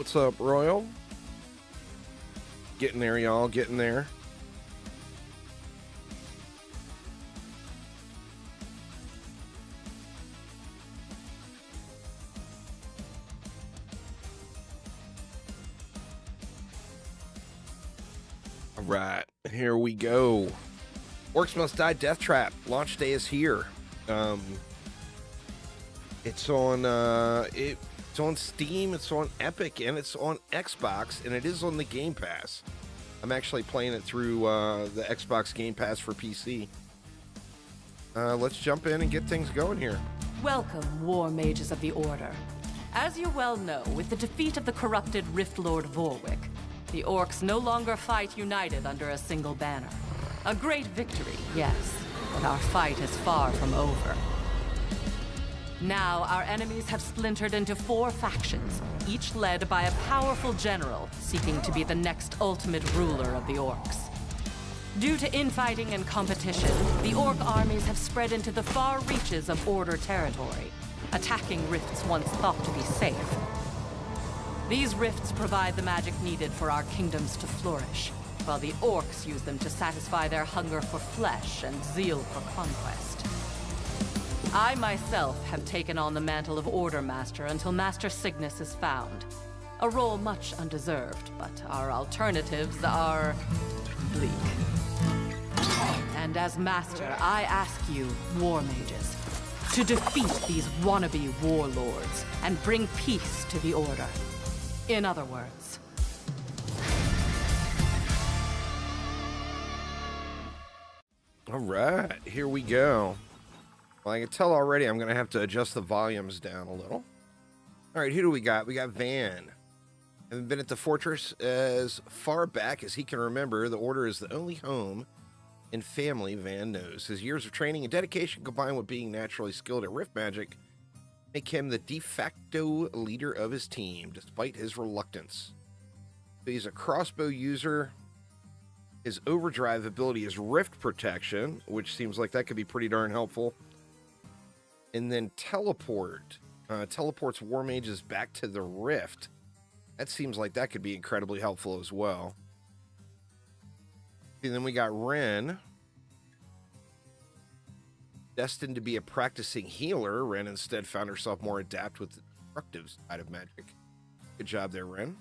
What's up, Royal? Getting there, y'all. Getting there. All right, here we go. Orcs Must Die Deathtrap. Launch day is here. It's on it's on Steam, it's on Epic, and it's on Xbox, and it is on the Game Pass. I'm actually playing it through the Xbox Game Pass for PC. Let's jump in and get things going here. Welcome, War Mages of the Order. As you well know, with the defeat of the corrupted Rift Lord Vorwick, the Orcs no longer fight united under a single banner. A great victory, yes, but our fight is far from over. Now, our enemies have splintered into 4 factions, each led by a powerful general seeking to be the next ultimate ruler of the Orcs. Due to infighting and competition, the Orc armies have spread into the far reaches of Order territory, attacking rifts once thought to be safe. These rifts provide the magic needed for our kingdoms to flourish, while the Orcs use them to satisfy their hunger for flesh and zeal for conquest. I myself have taken on the mantle of Order Master until Master Cygnus is found. A role much undeserved, but our alternatives are bleak. And as Master, I ask you, War Mages, to defeat these wannabe warlords and bring peace to the Order. In other words, All right, here we go. Well, I can tell already I'm going to have to adjust the volumes down a little. All right, who do we got? We got Van. Having been at the fortress as far back as he can remember, the Order is the only home and family Van knows. His years of training and dedication, combined with being naturally skilled at rift magic, make him the de facto leader of his team, despite his reluctance. So he's a crossbow user. His overdrive ability is rift protection, which seems like that could be pretty darn helpful. And then teleport. Teleports war mages back to the rift. That seems like that could be incredibly helpful as well. And then we got Ren. Destined to be a practicing healer, Ren instead found herself more adept with the destructive side of magic. Good job there, Ren.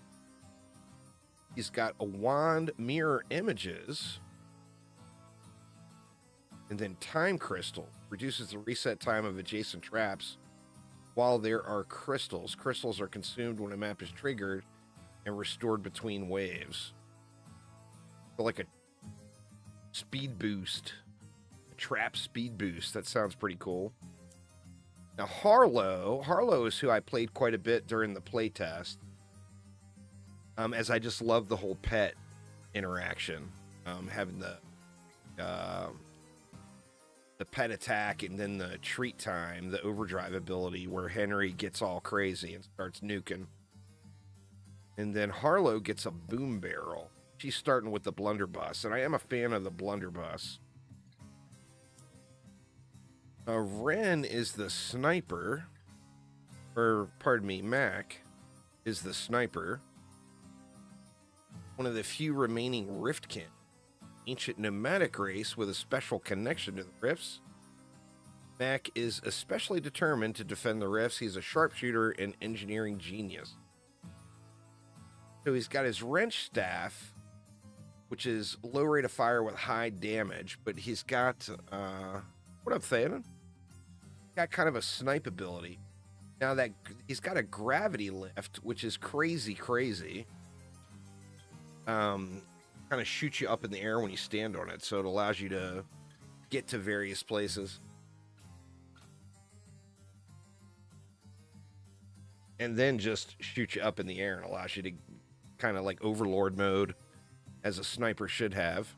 He's got a wand, mirror images, and then time crystal. Reduces the reset time of adjacent traps while there are crystals. Crystals are consumed when a map is triggered and restored between waves. So like a speed boost. A trap speed boost. That sounds pretty cool. Now Harlow is who I played quite a bit during the playtest. As I just love the whole pet interaction. Having the pet attack and then the treat time, the overdrive ability where Henry gets all crazy and starts nuking. And then Harlow gets a boom barrel. She's starting with the blunderbuss, and I am a fan of the blunderbuss. Ren is the sniper, or pardon me, Mac is the sniper. One of the few remaining Riftkin. Ancient nomadic race with a special connection to the rifts. Mac is especially determined to defend the rifts. He's a sharpshooter and engineering genius. So he's got his wrench staff, which is low rate of fire with high damage, but he's got, what up, Thanon? Got kind of a snipe ability. Now that he's got a gravity lift, which is crazy. Kind of shoots you up in the air when you stand on it, so it allows you to get to various places. And then just shoot you up in the air and allows you to kind of like overlord mode, as a sniper should have.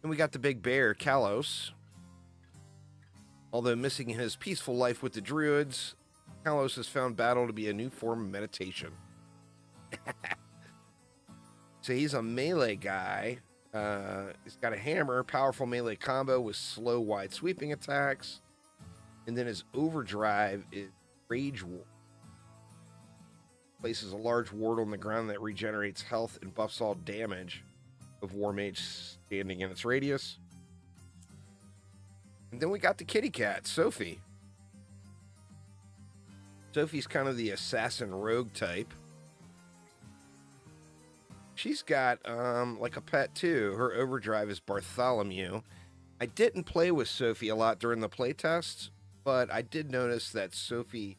And we got the big bear, Kalos. Although missing his peaceful life with the druids, Kalos has found battle to be a new form of meditation. So he's a melee guy. He's got a hammer, powerful melee combo with slow, wide sweeping attacks. And then his overdrive is Rage War. Places a large ward on the ground that regenerates health and buffs all damage of War Mage standing in its radius. And then we got the kitty cat, Sophie. Sophie's kind of the assassin rogue type. She's got like a pet too. Her overdrive is Bartholomew. I didn't play with Sophie a lot during the playtests, but I did notice that Sophie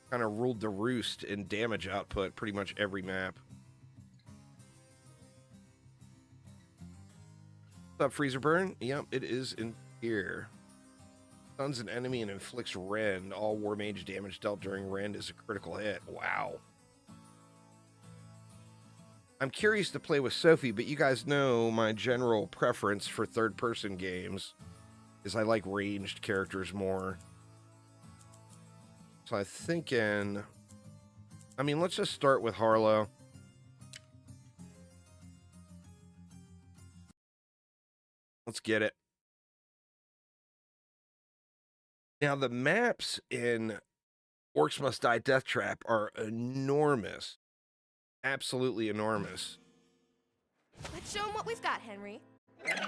kind of ruled the roost in damage output pretty much every map. What's up, Freezer Burn? Yep, it is in here. Stuns an enemy and inflicts rend. All War Mage damage dealt during rend is a critical hit. Wow. I'm curious to play with Sophie, but you guys know my general preference for third-person games is I like ranged characters more. So I'm thinking, I mean, let's just start with Harlow. Let's get it. Now, the maps in Orcs Must Die Deathtrap are enormous. Absolutely enormous. Let's show them what we've got, Henry. I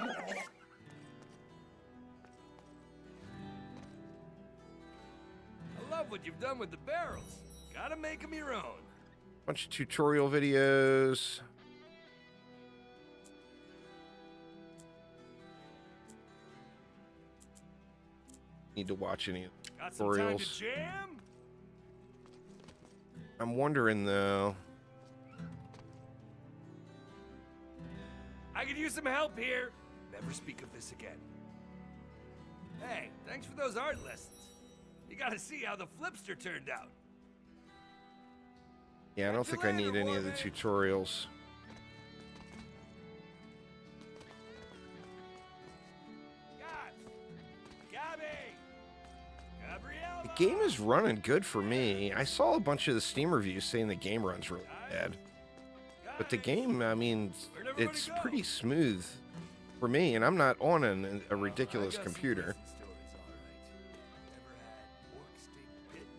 love what you've done with the barrels. Gotta make them your own. Bunch of tutorial videos. Need to watch any Got some time to tutorials. jam? I'm wondering though. I could use some help here. Never speak of this again. Hey, thanks for those art lessons. You gotta see how the flipster turned out. Yeah, I don't think I need any of the tutorials. The game is running good for me. I saw a bunch of the Steam reviews saying the game runs really bad. But the game, I mean, it's pretty smooth for me, and I'm not on a ridiculous computer.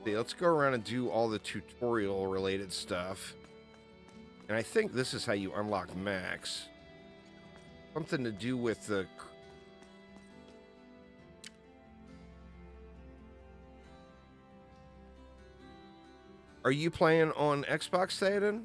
Okay, let's go around and do all the tutorial related stuff. And I think this is how you unlock Max. Something to do with the... Are you playing on Xbox, Theoden?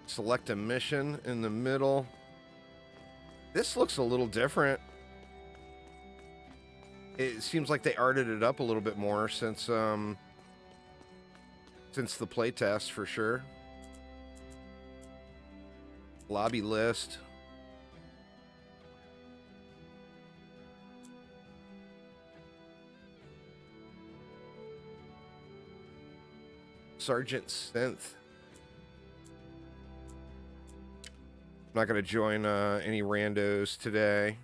Select a mission in the middle. This looks a little different. It seems like they arted it up a little bit more since the playtest, for sure. Lobby list. Sergeant Synth. I'm not going to join any randos today.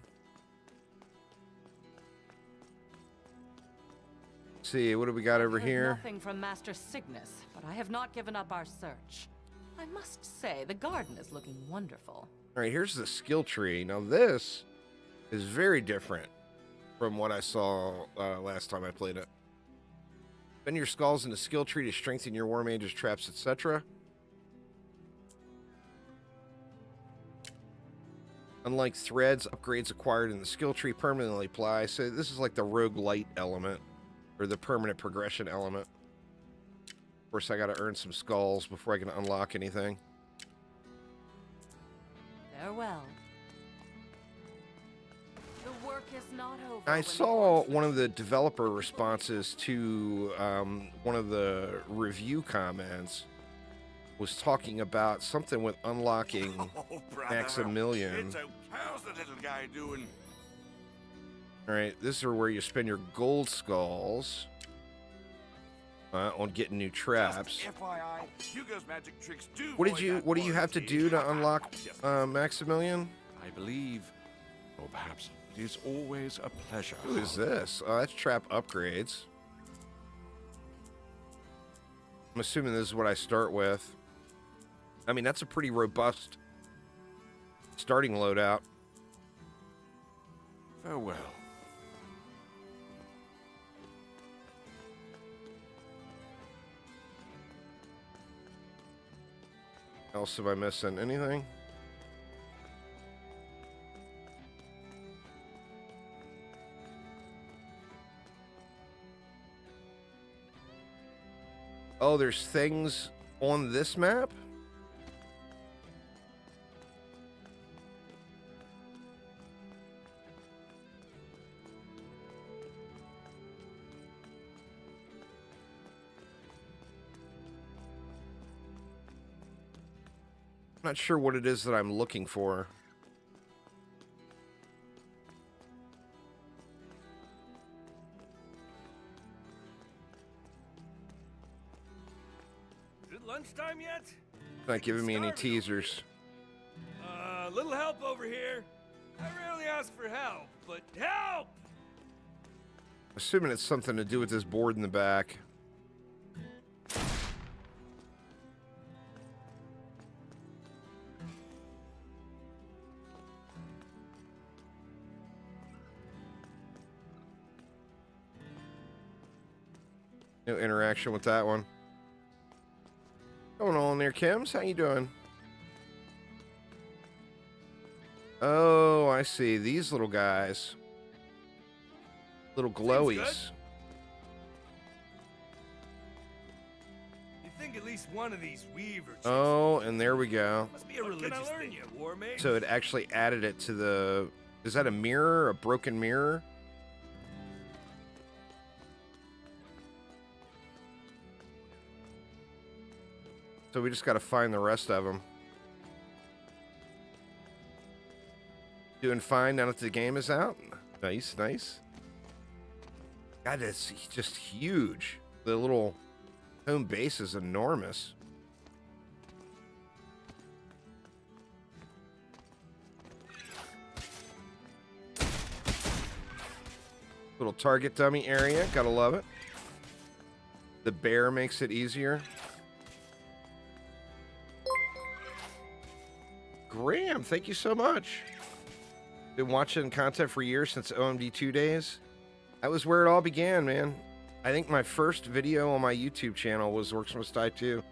Let's see, what do we got over here? Nothing from Master Cygnus, but I have not given up our search. I must say, the garden is looking wonderful. All right, here's the skill tree. Now this is very different from what I saw last time I played it. Spend your skulls in the skill tree to strengthen your War Mage's traps, etc. Unlike threads, upgrades acquired in the skill tree permanently apply. So this is like the roguelite element, or the permanent progression element. Of course, I got to earn some skulls before I can unlock anything. Farewell. The work is not over. I saw one of the developer responses to one of the review comments was talking about something with unlocking Maximilian. How's the little guy doing? All right, this is where you spend your gold skulls on getting new traps. FYI, Hugo's magic tricks do. What do you have to do to unlock Maximilian? I believe, or perhaps it is always a pleasure. Who is this? Oh, that's trap upgrades. I'm assuming this is what I start with. I mean, that's a pretty robust starting loadout. Farewell. Else am I missing? Anything? Oh, there's things on this map? I'm not sure what it is that I'm looking for. Is it lunchtime yet? It's not giving me any teasers. Little help over here. I rarely ask for help, but help! Assuming it's something to do with this board in the back. No interaction with that one. What's going on there, Kims? How you doing? Oh, I see. These little guys. Little glowies. You think at least one of these weave or chicks Oh, and there we go. must be a religious thing, you war mage. So it actually added it to the... Is that a mirror? A broken mirror? So we just got to find the rest of them. Doing fine now that the game is out. Nice, nice. God, it's just huge. The little home base is enormous. Little target dummy area. Gotta love it. The bear makes it easier. Graham, thank you so much. Been watching content for years, since OMD2 days. That was where it all began, man. I think my first video on my YouTube channel was Orcs Must Die 2.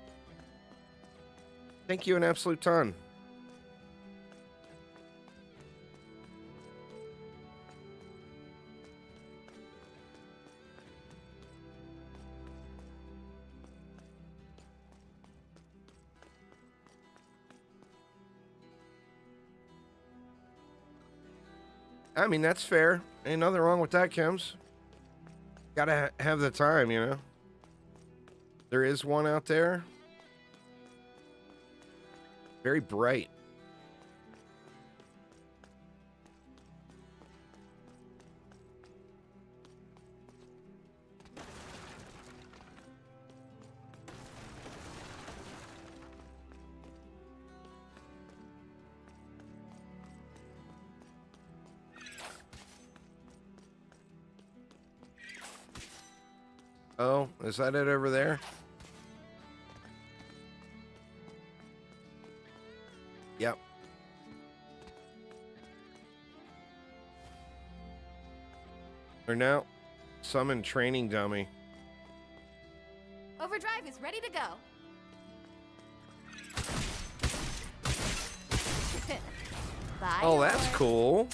Thank you an absolute ton. I mean, that's fair. Ain't nothing wrong with that, Kims. Gotta have the time, you know? There is one out there. Very bright. Oh, is that it over there? Yep. Or now, summon training dummy. Overdrive is ready to go. Bye. Oh, that's Lord. cool.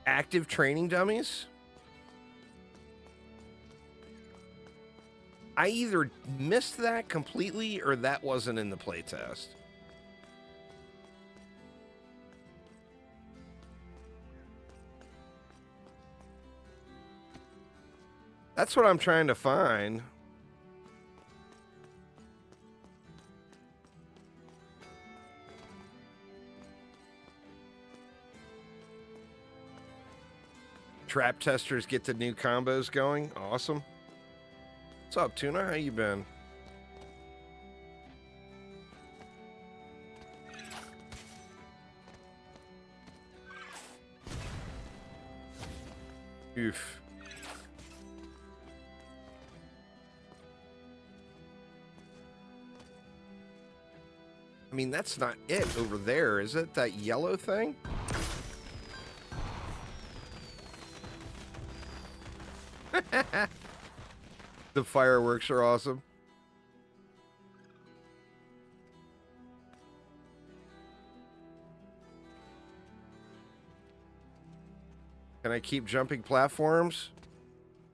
Active training dummies? I either missed that completely or that wasn't in the playtest. That's what I'm trying to find. Trap testers get the new combos going. Awesome. What's up, Tuna? How you been? Oof. I mean, that's not it over there, is it? That yellow thing? The fireworks are awesome. Can I keep jumping platforms?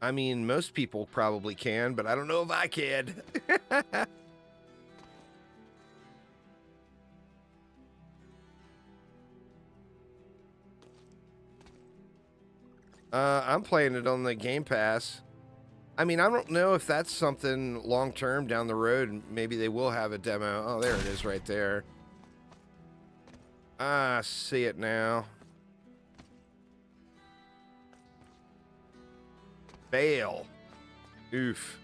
I mean, most people probably can, but I don't know if I can. I'm playing it on the Gamepass. I mean, I don't know if that's something long-term down the road. Maybe they will have a demo. Oh, there it is right there. Ah, see it now. Fail. Oof.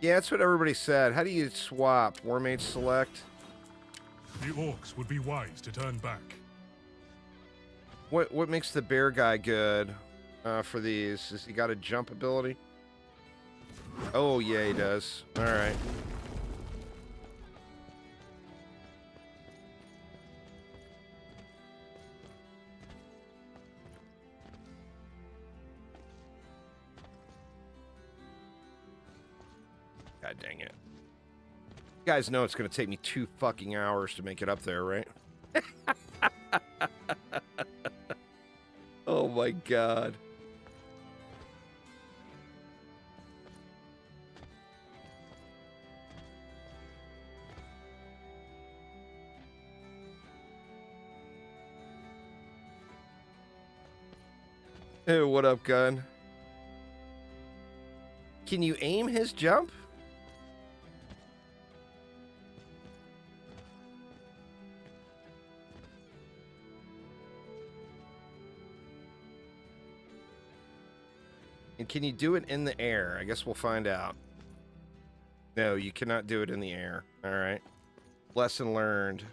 Yeah, that's what everybody said. How do you swap? War Mage select? The orcs would be wise to turn back. What makes the bear guy good for these? Has he got a jump ability? Oh, yeah, he does. All right. God dang it. You guys know it's going to take me 2 fucking hours to make it up there, right? Oh my god. Hey, what up, gun? Can you aim his jump? And can you do it in the air? I guess we'll find out. No, you cannot do it in the air. All right. Lesson learned.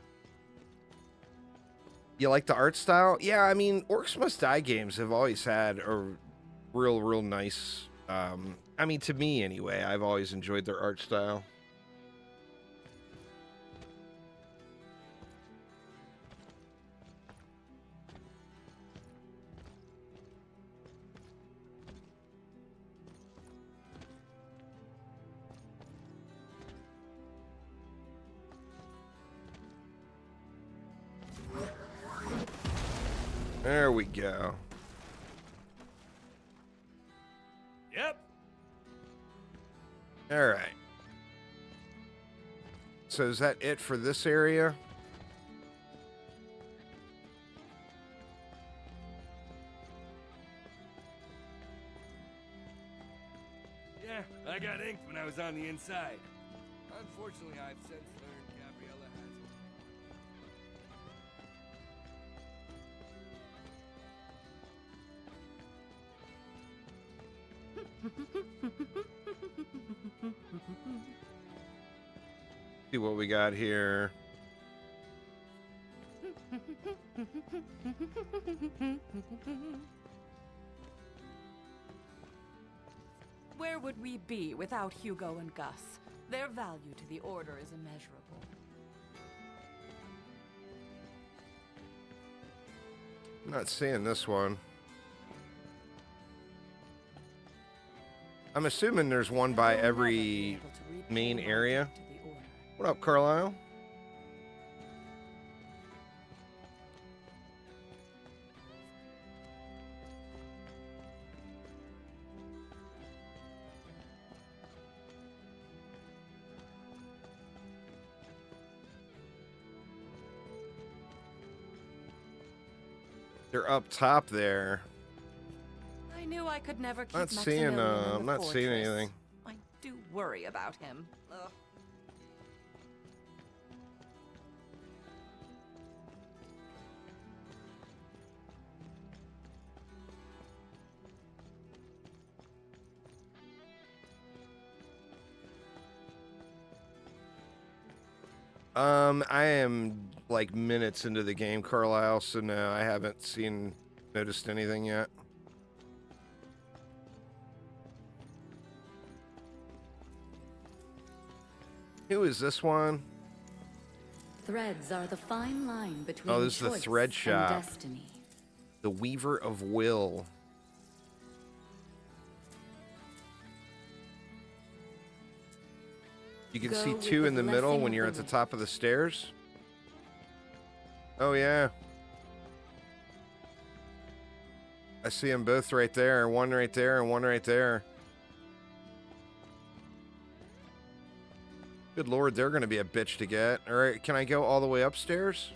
You like the art style? Yeah, I mean, Orcs Must Die games have always had a real nice... I mean, to me anyway, I've always enjoyed their art style. There we go. Yep. All right. So is that it for this area? Yeah, I got inked when I was on the inside. Unfortunately, I've since learned Gabriella has... See what we got here. Where would we be without Hugo and Gus? Their value to the Order is immeasurable. I'm not seeing this one. I'm assuming there's one by every main area. What up, Carlisle? They're up top there. I knew I could never keep Not seeing, Maximilian in I'm the not seeing fortress. anything. I do worry about him. Ugh. I am like minutes into the game, Carlisle, so no, I haven't seen noticed anything yet. Who is this one? Threads are the fine line between Oh, this is the choice thread and shop. destiny. The Weaver of Will. You can Go see with two the in the middle blessing when of you're the at the Lord. top of the stairs. Oh, yeah. I see them both right there. One right there and one right there. Good lord, they're going to be a bitch to get. All right, can I go all the way upstairs?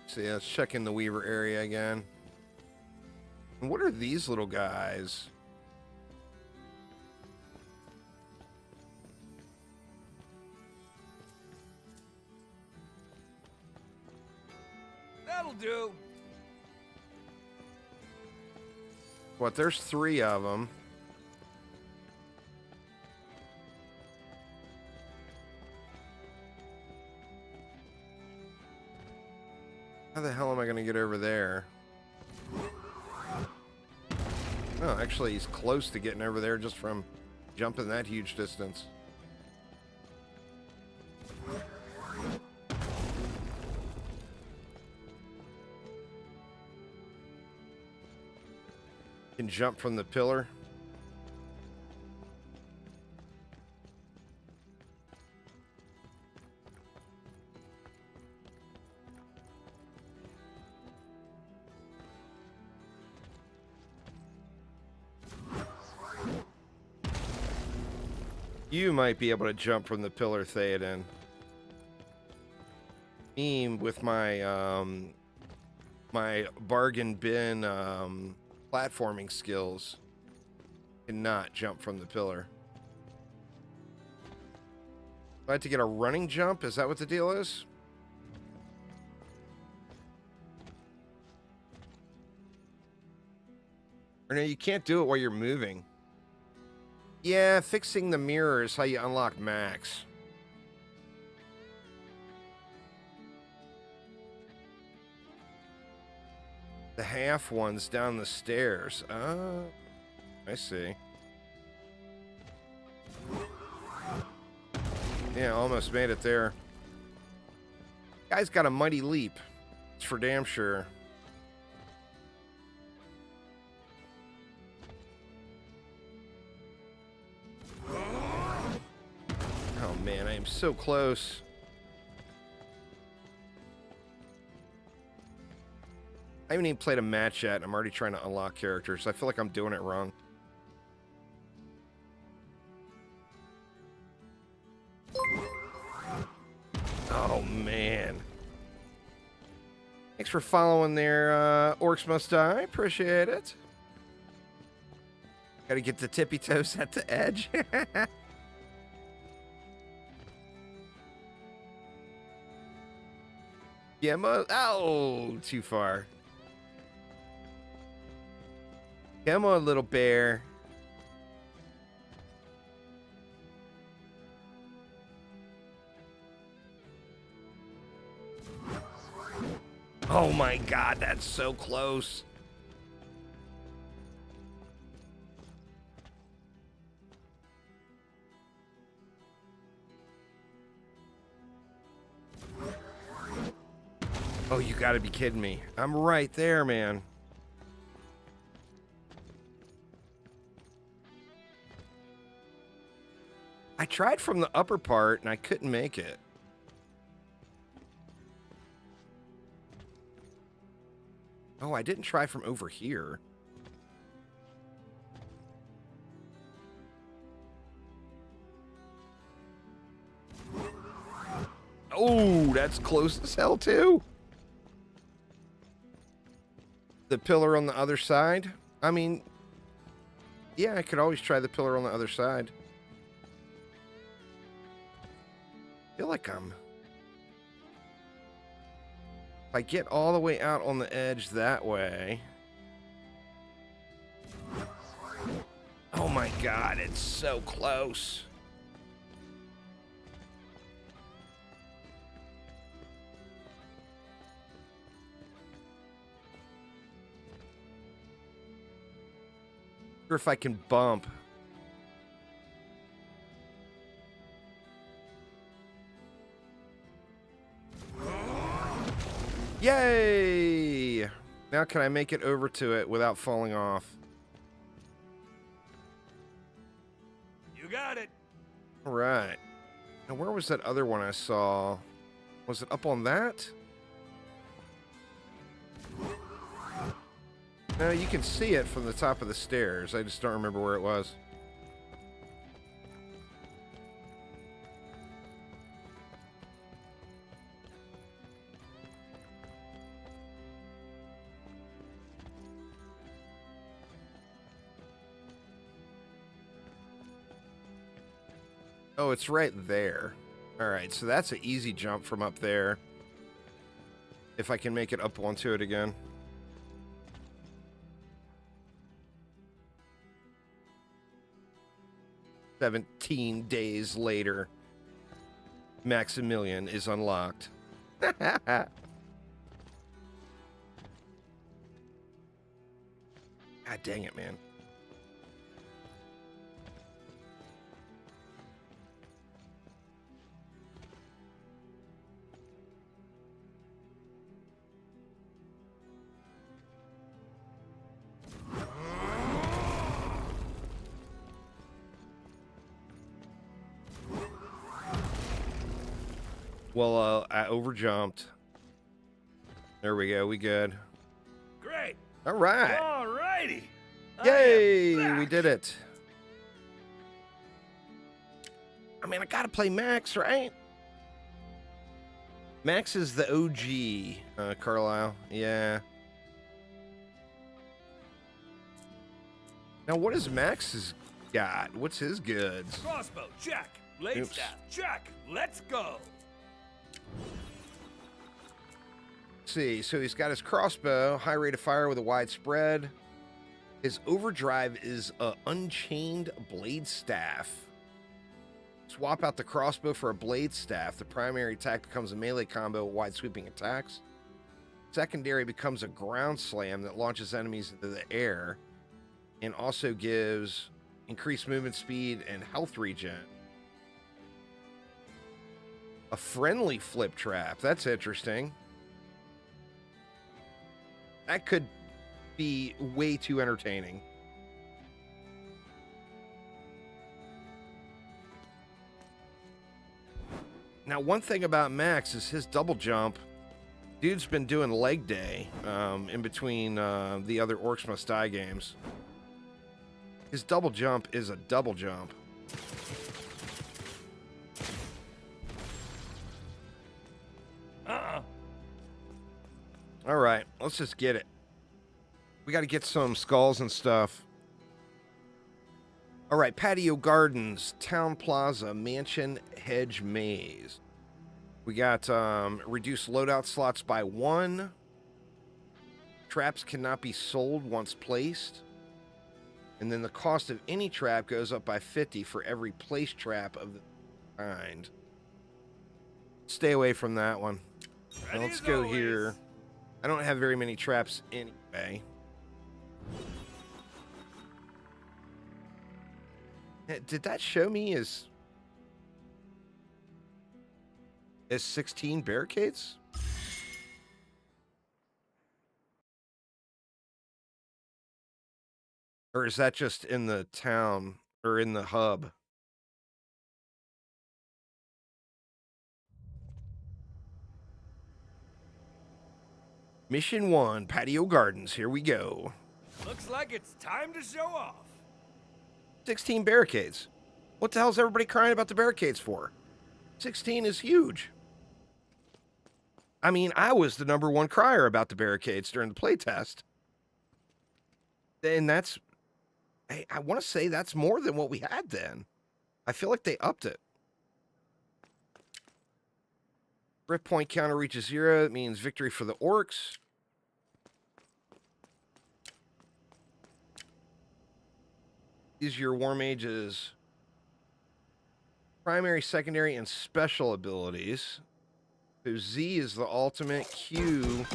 See, let's check in the Weaver area again. And what are these little guys? That'll do. What, there's 3 of them. How the hell am I going to get over there? Oh, actually, he's close to getting over there just from jumping that huge distance. Can jump from the pillar. You might be able to jump from the pillar, Theoden. Me, with my my bargain bin platforming skills, cannot jump from the pillar. I had to get a running jump? Is that what the deal is? Or no, you can't do it while you're moving. Yeah, fixing the mirror is how you unlock Max. The half one's down the stairs. I see. Yeah, almost made it there. Guy's got a mighty leap. It's for damn sure. Oh man, I am so close. I haven't even played a match yet, and I'm already trying to unlock characters. I feel like I'm doing it wrong. Oh, man. Thanks for following there, Orcs Must Die. Appreciate it. Gotta get the tippy toes at the edge. Yeah, oh, too far. Come on, little bear. Oh my god, that's so close. Oh, you gotta be kidding me. I'm right there, man. I tried from the upper part and I couldn't make it. Oh, I didn't try from over here. Oh, that's close as hell too. The pillar on the other side? I mean, yeah, I could always try the pillar on the other side. I feel like if I get all the way out on the edge that way. Oh my god, it's so close. Or if I can bump. Yay! Now can I make it over to it without falling off? You got it. All right. Now where was that other one I saw? Was it up on that? No, you can see it from the top of the stairs. I just don't remember where it was. Oh, it's right there. All right, so that's an easy jump from up there. If I can make it up onto it again. "17 days later, Maximilian is unlocked." God dang it, man. Well, I overjumped. There we go. We good. Great. All right. All righty. Yay! We did it. I mean, I gotta play Max, right? Max is the OG, Carlisle. Yeah. Now, what is Max's got? What's his goods? Crossbow, check. Blade Oops. staff, check. Let's go. Let's see, so he's got his crossbow, high rate of fire with a wide spread. His overdrive is a unchained blade staff. Swap out the crossbow for a blade staff. The primary attack becomes a melee combo with wide sweeping attacks. Secondary becomes a ground slam that launches enemies into the air and also gives increased movement speed and health regen. A friendly flip trap. That's interesting. That could be way too entertaining. Now, one thing about Max is his double jump. Dude's been doing leg day in between the other Orcs Must Die games. His double jump is a double jump. All right, let's just get it. We got to get some skulls and stuff. All right, Patio Gardens, Town Plaza, Mansion, Hedge Maze. We got reduced loadout slots by 1. Traps cannot be sold once placed. And then the cost of any trap goes up by 50 for every placed trap of the kind. Stay away from that one. Now let's go here. I don't have very many traps anyway. Did that show me as 16 barricades? Or is that just in the town or in the hub? Mission 1, Patio Gardens. Here we go. Looks like it's time to show off. 16 barricades. What the hell's everybody crying about the barricades for? 16 is huge. I mean, I was the #1 crier about the barricades during the playtest. And that's... I want to say that's more than what we had then. I feel like they upped it. Rift point counter reaches 0. It means victory for the orcs. These are your War Mage's primary, secondary, and special abilities. So Z is the ultimate. Q.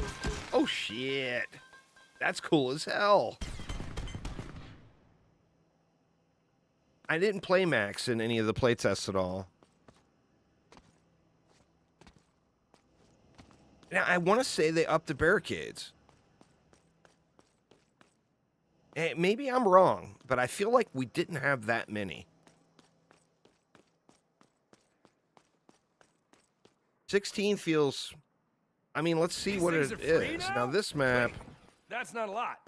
Oh, shit. That's cool as hell. I didn't play Max in any of the playtests at all. Now, I want to say they upped the barricades. Maybe I'm wrong, but I feel like we didn't have that many. 16 feels... I mean, let's see what it is. Now, this map... Wait, that's not a lot.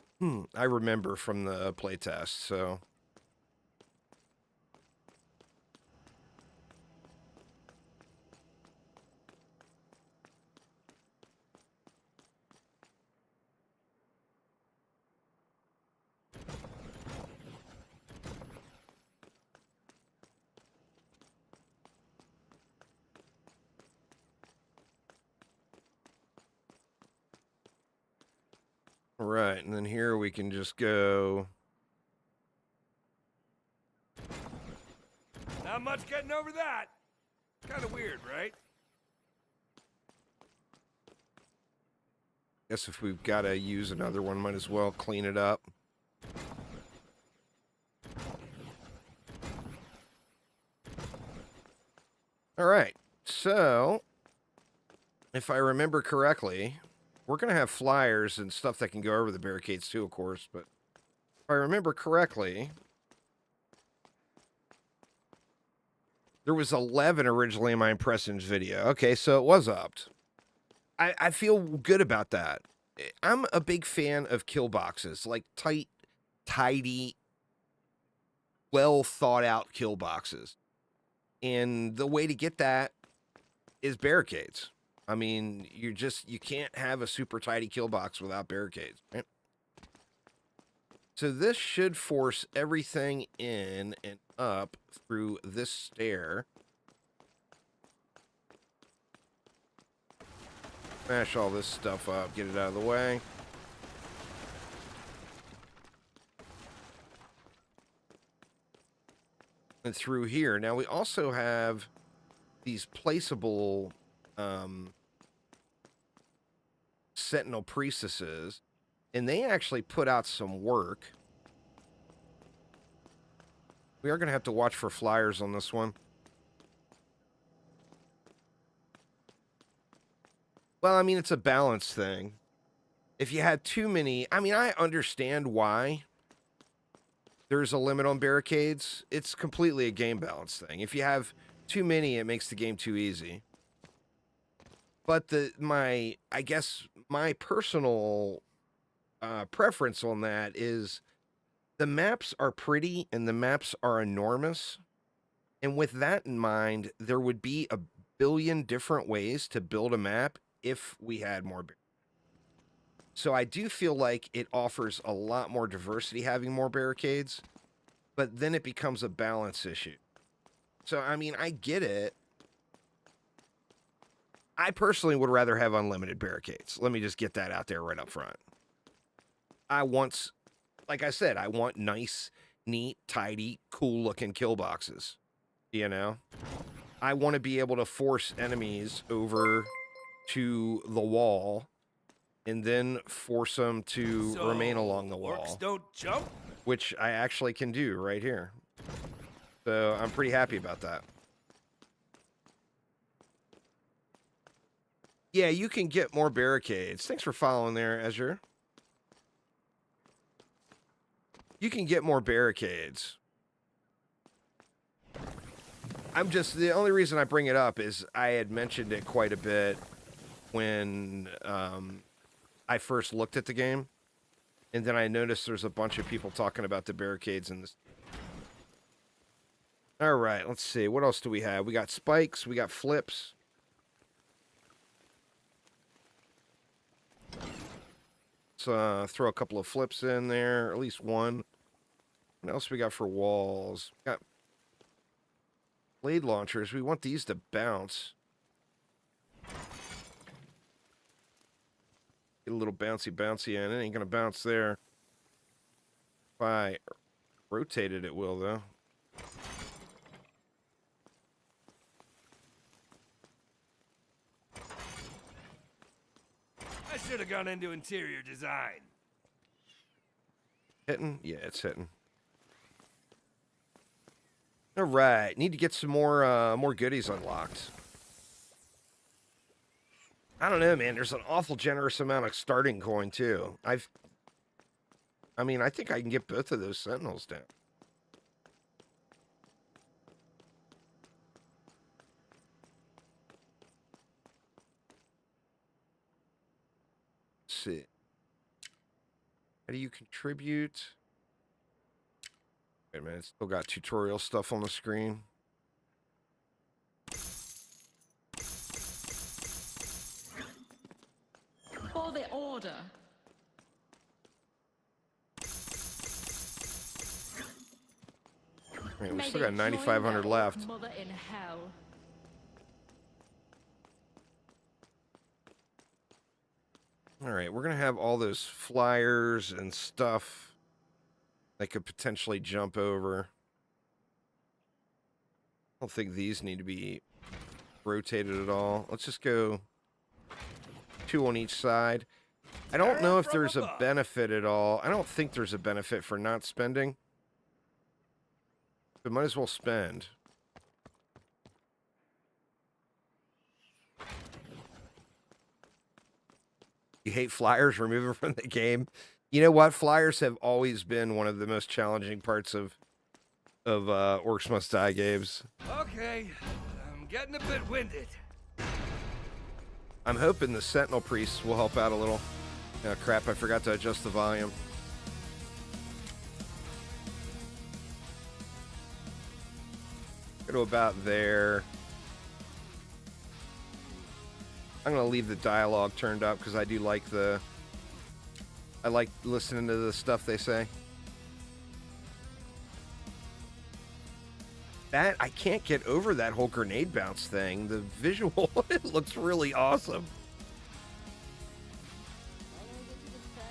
I remember from the playtest, so... Right, and then here we can just go... Not much getting over that. Kind of weird, right? Guess if we've got to use another one, might as well clean it up. All right, so if I remember correctly, we're going to have flyers and stuff that can go over the barricades too, of course, but if I remember correctly, there was 11 originally in my impressions video. Okay, so it was upped. I feel good about that. I'm a big fan of kill boxes, like tight, tidy, well thought out kill boxes. And the way to get that is barricades. I mean, you can't have a super tidy kill box without barricades, right? So this should force everything in and up through this stair. Smash all this stuff up, get it out of the way. And through here. Now we also have these placeable Sentinel Priestesses, and they actually put out some work. We are going to have to watch for flyers on this one. Well, I mean, it's a balance thing. If you had too many... I mean, I understand why there's a limit on barricades. It's completely a game balance thing. If you have too many, it makes the game too easy. But my personal preference on that is the maps are pretty and the maps are enormous. And with that in mind, there would be a billion different ways to build a map if we had more. So I do feel like it offers a lot more diversity having more barricades, but then it becomes a balance issue. So, I mean, I get it. I personally would rather have unlimited barricades. Let me just get that out there right up front. Like I said, I want nice, neat, tidy, cool-looking kill boxes. You know? I want to be able to force enemies over to the wall and then force them to remain along the wall. Orcs don't jump? Which I actually can do right here. So I'm pretty happy about that. Yeah, you can get more barricades. Thanks for following there, Ezra. You can get more barricades. The only reason I bring it up is I had mentioned it quite a bit when I first looked at the game. And then I noticed there's a bunch of people talking about the barricades in this. All right, let's see. What else do we have? We got spikes. We got flips. Let's throw a couple of flips in there. At least one. What else we got for walls? We got blade launchers. We want these to bounce. Get a little bouncy in. It ain't going to bounce there. If I Rotated it will, though. I should have gone into interior design. Hitting? Yeah, it's hitting. All right, need to get some more goodies unlocked. I don't know, man. There's an awful generous amount of starting coin too. I think I can get both of those sentinels down. Let's see. How do you contribute? Wait a minute, it's still got tutorial stuff on the screen. For the order. Wait, we still got 9,500 left. Mother in hell. All right, we're going to have all those flyers and stuff that could potentially jump over. I don't think these need to be rotated at all. Let's just go 2 on each side. I don't know if there's a benefit at all. I don't think there's a benefit for not spending. But might as well spend. You hate flyers? Remove them from the game. You know what? Flyers have always been one of the most challenging parts of Orcs Must Die games. Okay, I'm getting a bit winded. I'm hoping the Sentinel Priests will help out a little. Oh, crap, I forgot to adjust the volume. Go to about there. I'm going to leave the dialogue turned up because I do like I like listening to the stuff they say. That, I can't get over that whole grenade bounce thing. The visual, it looks really awesome.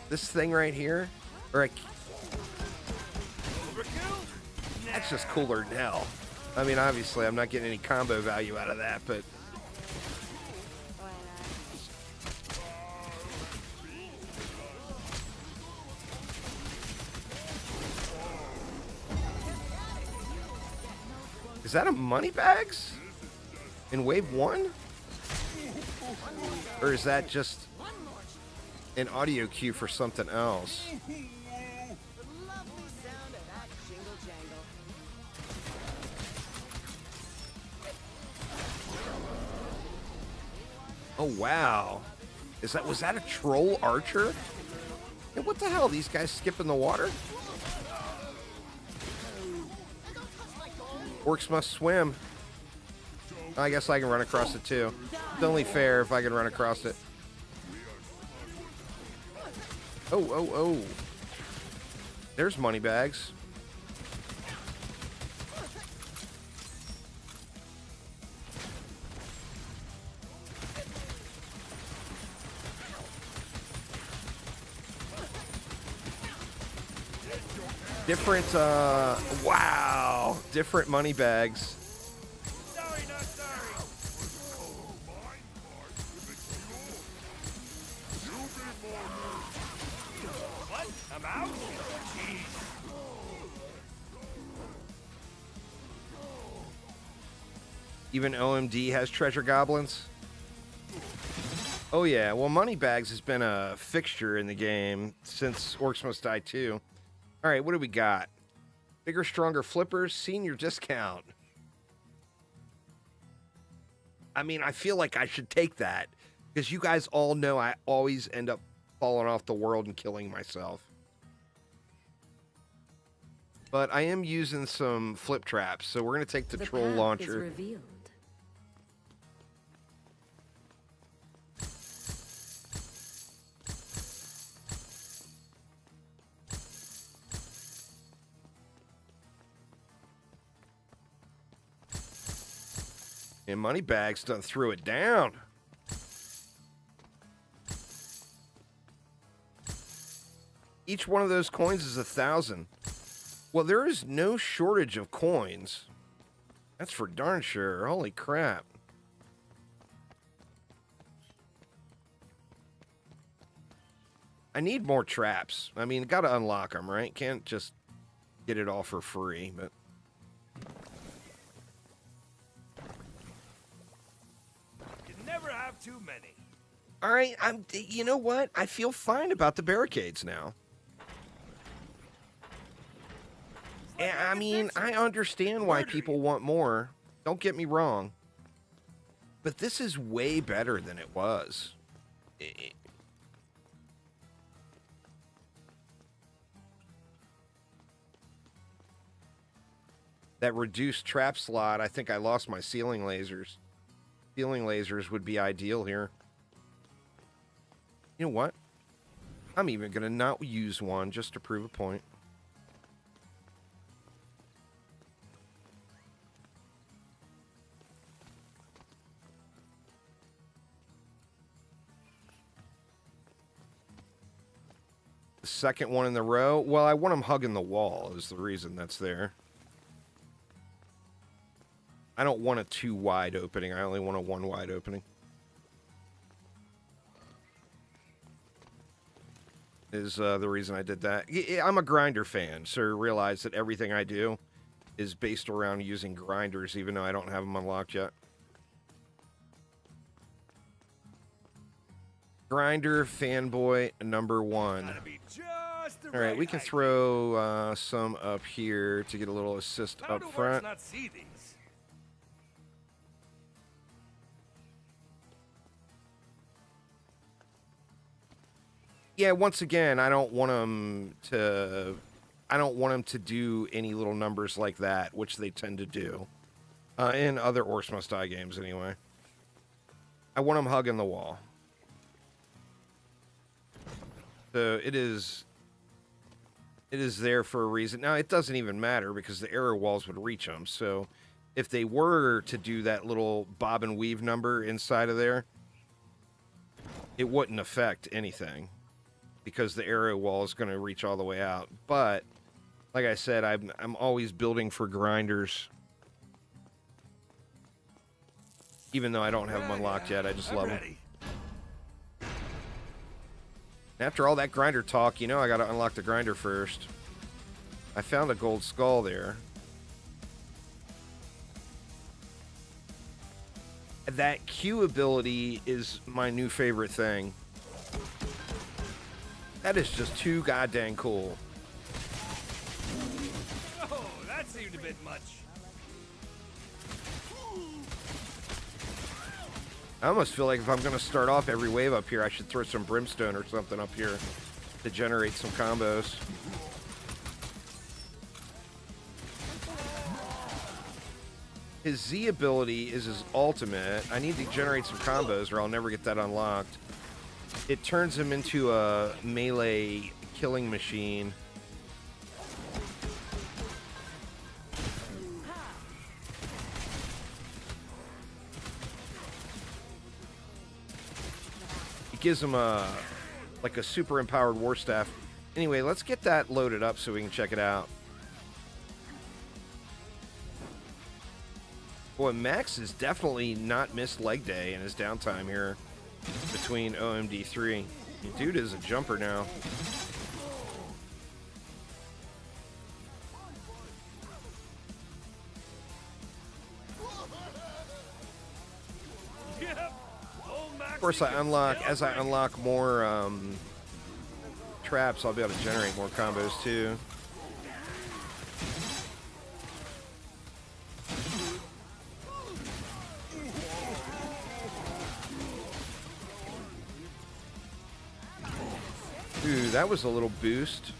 This thing right here, that's just cooler than hell. I mean, obviously, I'm not getting any combo value out of that, but... Is that a money bags? In wave 1? Or is that just an audio cue for something else? Oh wow. Was that a troll archer? Hey, what the hell? These guys skipping the water? Orcs must swim. I guess I can run across it too. It's only fair if I can run across it. Oh. There's money bags. Different, wow, different money bags. Sorry, not sorry. What? I'm out? Jeez. Even OMD has treasure goblins. Oh yeah, well, money bags has been a fixture in the game since Orcs Must Die 2. All right, what do we got? Bigger, stronger flippers, senior discount. I mean, I feel like I should take that because you guys all know I always end up falling off the world and killing myself. But I am using some flip traps, so we're going to take the troll path launcher. Is revealed. And Moneybags done threw it down. Each one of those coins is 1,000. Well, there is no shortage of coins. That's for darn sure. Holy crap. I need more traps. I mean, gotta unlock them, right? Can't just get it all for free, but... You never have too many. All right, you know what? I feel fine about the barricades now. Yeah, I mean, I understand why people want more. Don't get me wrong. But this is way better than it was. That reduced trap slot, I think I lost my ceiling lasers. Ceiling lasers would be ideal here. You know what? I'm even going to not use one just to prove a point. The second one in the row. Well, I want them hugging the wall is the reason that's there. I don't want a 2 wide opening. I only want a 1 wide opening. Is the reason I did that. I'm a grinder fan, so realize that everything I do is based around using grinders, even though I don't have them unlocked yet. Grinder fanboy number 1. All right, we can throw some up here to get a little assist up front. Not see these? Yeah, once again, I don't want them to do any little numbers like that, which they tend to do in other Orcs Must Die games anyway. I want them hugging the wall. So it is there for a reason. Now, it doesn't even matter because the arrow walls would reach them. So if they were to do that little bob and weave number inside of there, it wouldn't affect anything because the arrow wall is going to reach all the way out. But like I said, I'm always building for grinders. Even though I don't have them unlocked yet, I just love them. After all that grinder talk, you know I got to unlock the grinder first. I found a gold skull there. That Q ability is my new favorite thing. That is just too goddamn cool. Oh, that seemed a bit much. I almost feel like if I'm going to start off every wave up here, I should throw some brimstone or something up here to generate some combos. His Z ability is his ultimate. I need to generate some combos or I'll never get that unlocked. It turns him into a melee killing machine. Gives him a super empowered war staff. Anyway, let's get that loaded up so we can check it out. Boy, Max has definitely not missed leg day in his downtime here between OMD3. Dude is a jumper now. Of course, as I unlock more traps, I'll be able to generate more combos too. Ooh, that was a little boost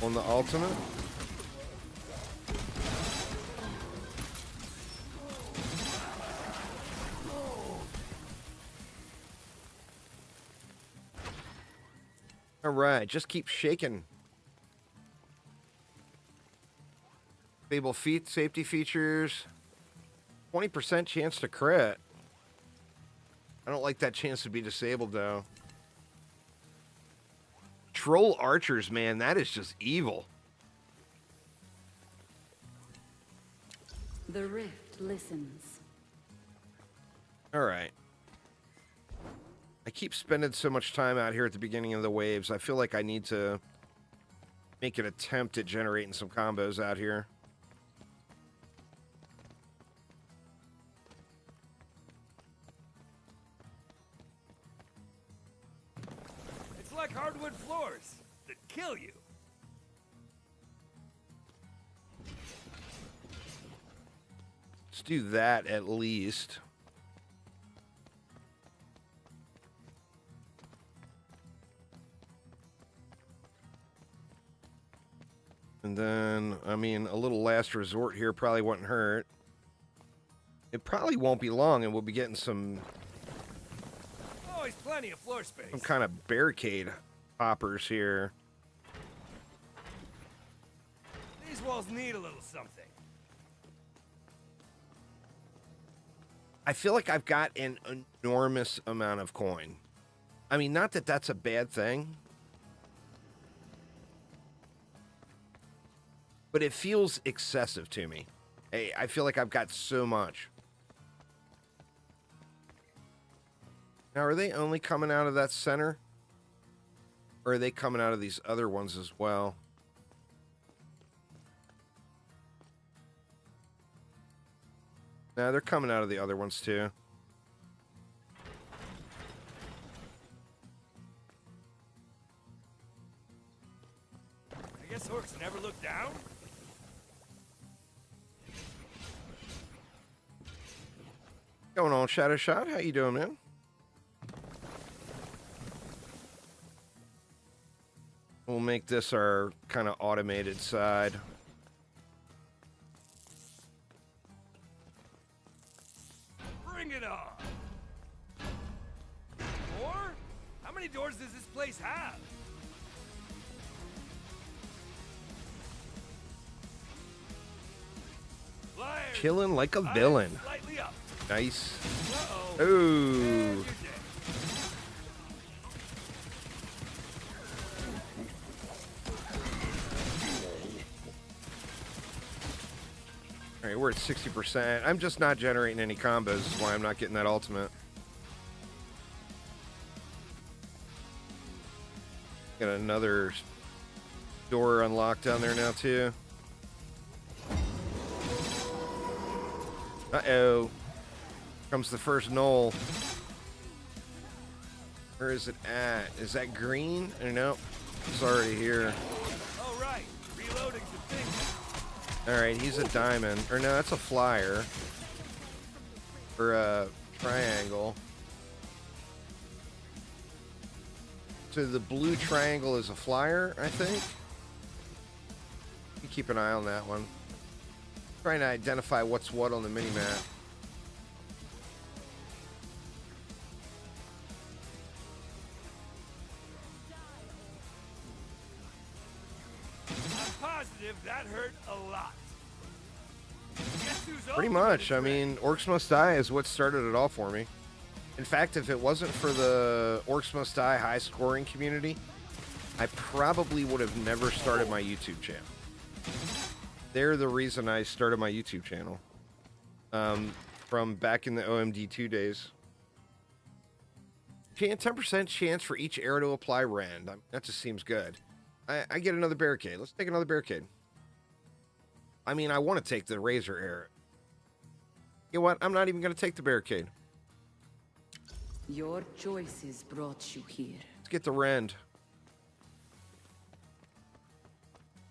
on the ultimate. All right, just keep shaking. Stable feet, safety features. 20% chance to crit. I don't like that chance to be disabled, though. Troll archers, man, that is just evil. The rift listens. All right. I keep spending so much time out here at the beginning of the waves. I feel like I need to make an attempt at generating some combos out here. It's like hardwood floors that kill you. Let's do that at least. And then, I mean, a little last resort here probably wouldn't hurt. It probably won't be long, and we'll be getting some Always plenty of floor space. some kind of barricade poppers here. These walls need a little something. I feel like I've got an enormous amount of coin. I mean, not that that's a bad thing, but it feels excessive to me. Hey, I feel like I've got so much. Now, are they only coming out of that center? Or are they coming out of these other ones as well? No, they're coming out of the other ones too. I guess orcs never look down. Going on, Shadow Shot? How you doing, man? We'll make this our kind of automated side. Bring it on. More? How many doors does this place have? Flyers. Chilling like a Eyes villain. Slightly up. Nice. Uh-oh. Ooh. And you're dead. All right, we're at 60%. I'm just not generating any combos. That's why I'm not getting that ultimate. Got another door unlocked down there now, too. Uh-oh. Comes the first knoll. Where is it at? Is that green? I don't know. It's already here. All right. Reloading's a thing. All right, he's a diamond. Or no, that's a flyer. Or a triangle. So the blue triangle is a flyer, I think. You keep an eye on that one. Trying to identify what's what on the mini-map. I'm positive that hurt a lot. Guess who's Pretty opening much. the I mean, Orcs Must Die is what started it all for me. In fact, if it wasn't for the Orcs Must Die high scoring community, I probably would have never started my YouTube channel. They're the reason I started my YouTube channel. From back in the OMD2 days. 10% chance for each arrow to apply rend. That just seems good. I get another barricade. Let's take another barricade. I mean, I want to take the razor arrow. You know what? I'm not even going to take the barricade. Your choices brought you here. Let's get the rend.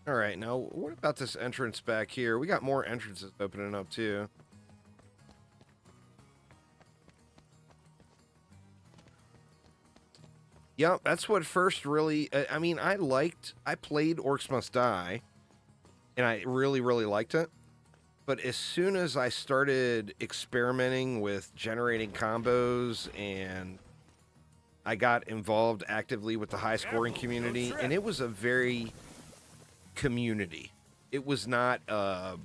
All right, now what about this entrance back here? We got more entrances opening up too. Yep, that's what first really. I mean, I played Orcs Must Die, and I really, really liked it. But as soon as I started experimenting with generating combos and I got involved actively with the high scoring community, and it was a very community. It was not a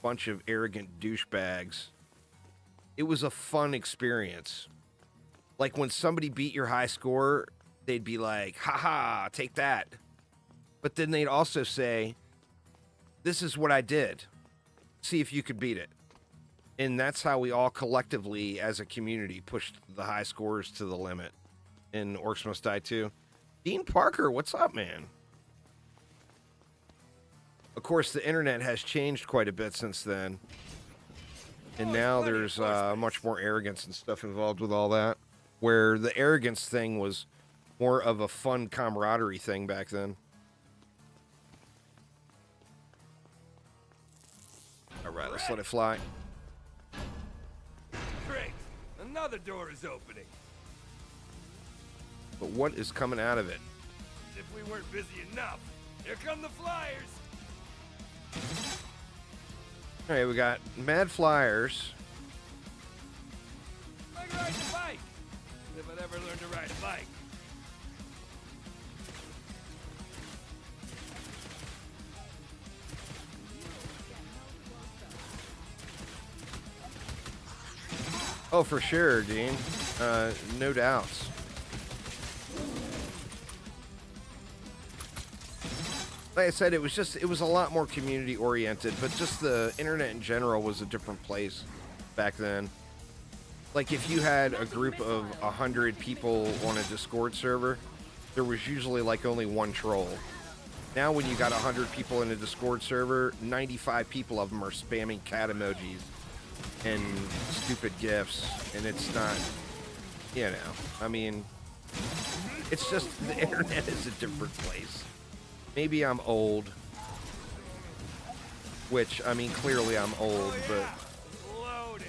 bunch of arrogant douchebags. It was a fun experience. Like when somebody beat your high score, they'd be like, haha, take that. But then they'd also say, this is what I did. See if you could beat it. And that's how we all collectively, as a community, pushed the high scores to the limit in Orcs Must Die 2. Dean Parker, what's up, man? Of course, the internet has changed quite a bit since then. And now there's much more arrogance and stuff involved with all that. Where the arrogance thing was more of a fun camaraderie thing back then. All right, let's let it fly. Great. Another door is opening. But what is coming out of it? As if we weren't busy enough. Here come the flyers. All right, we got Mad Flyers. Like riding a bike. If I'd ever learned to ride a bike. Oh, for sure, Dean. No doubts. Like I said, it was a lot more community oriented, but just the internet in general was a different place back then. Like if you had a group of 100 people on a Discord server, there was usually like only one troll. Now when you got 100 people in a Discord server, 95 people of them are spamming cat emojis and stupid gifs, and it's not, you know, I mean, it's just the internet is a different place. Maybe I'm old, which, I mean, clearly I'm old, but Loading.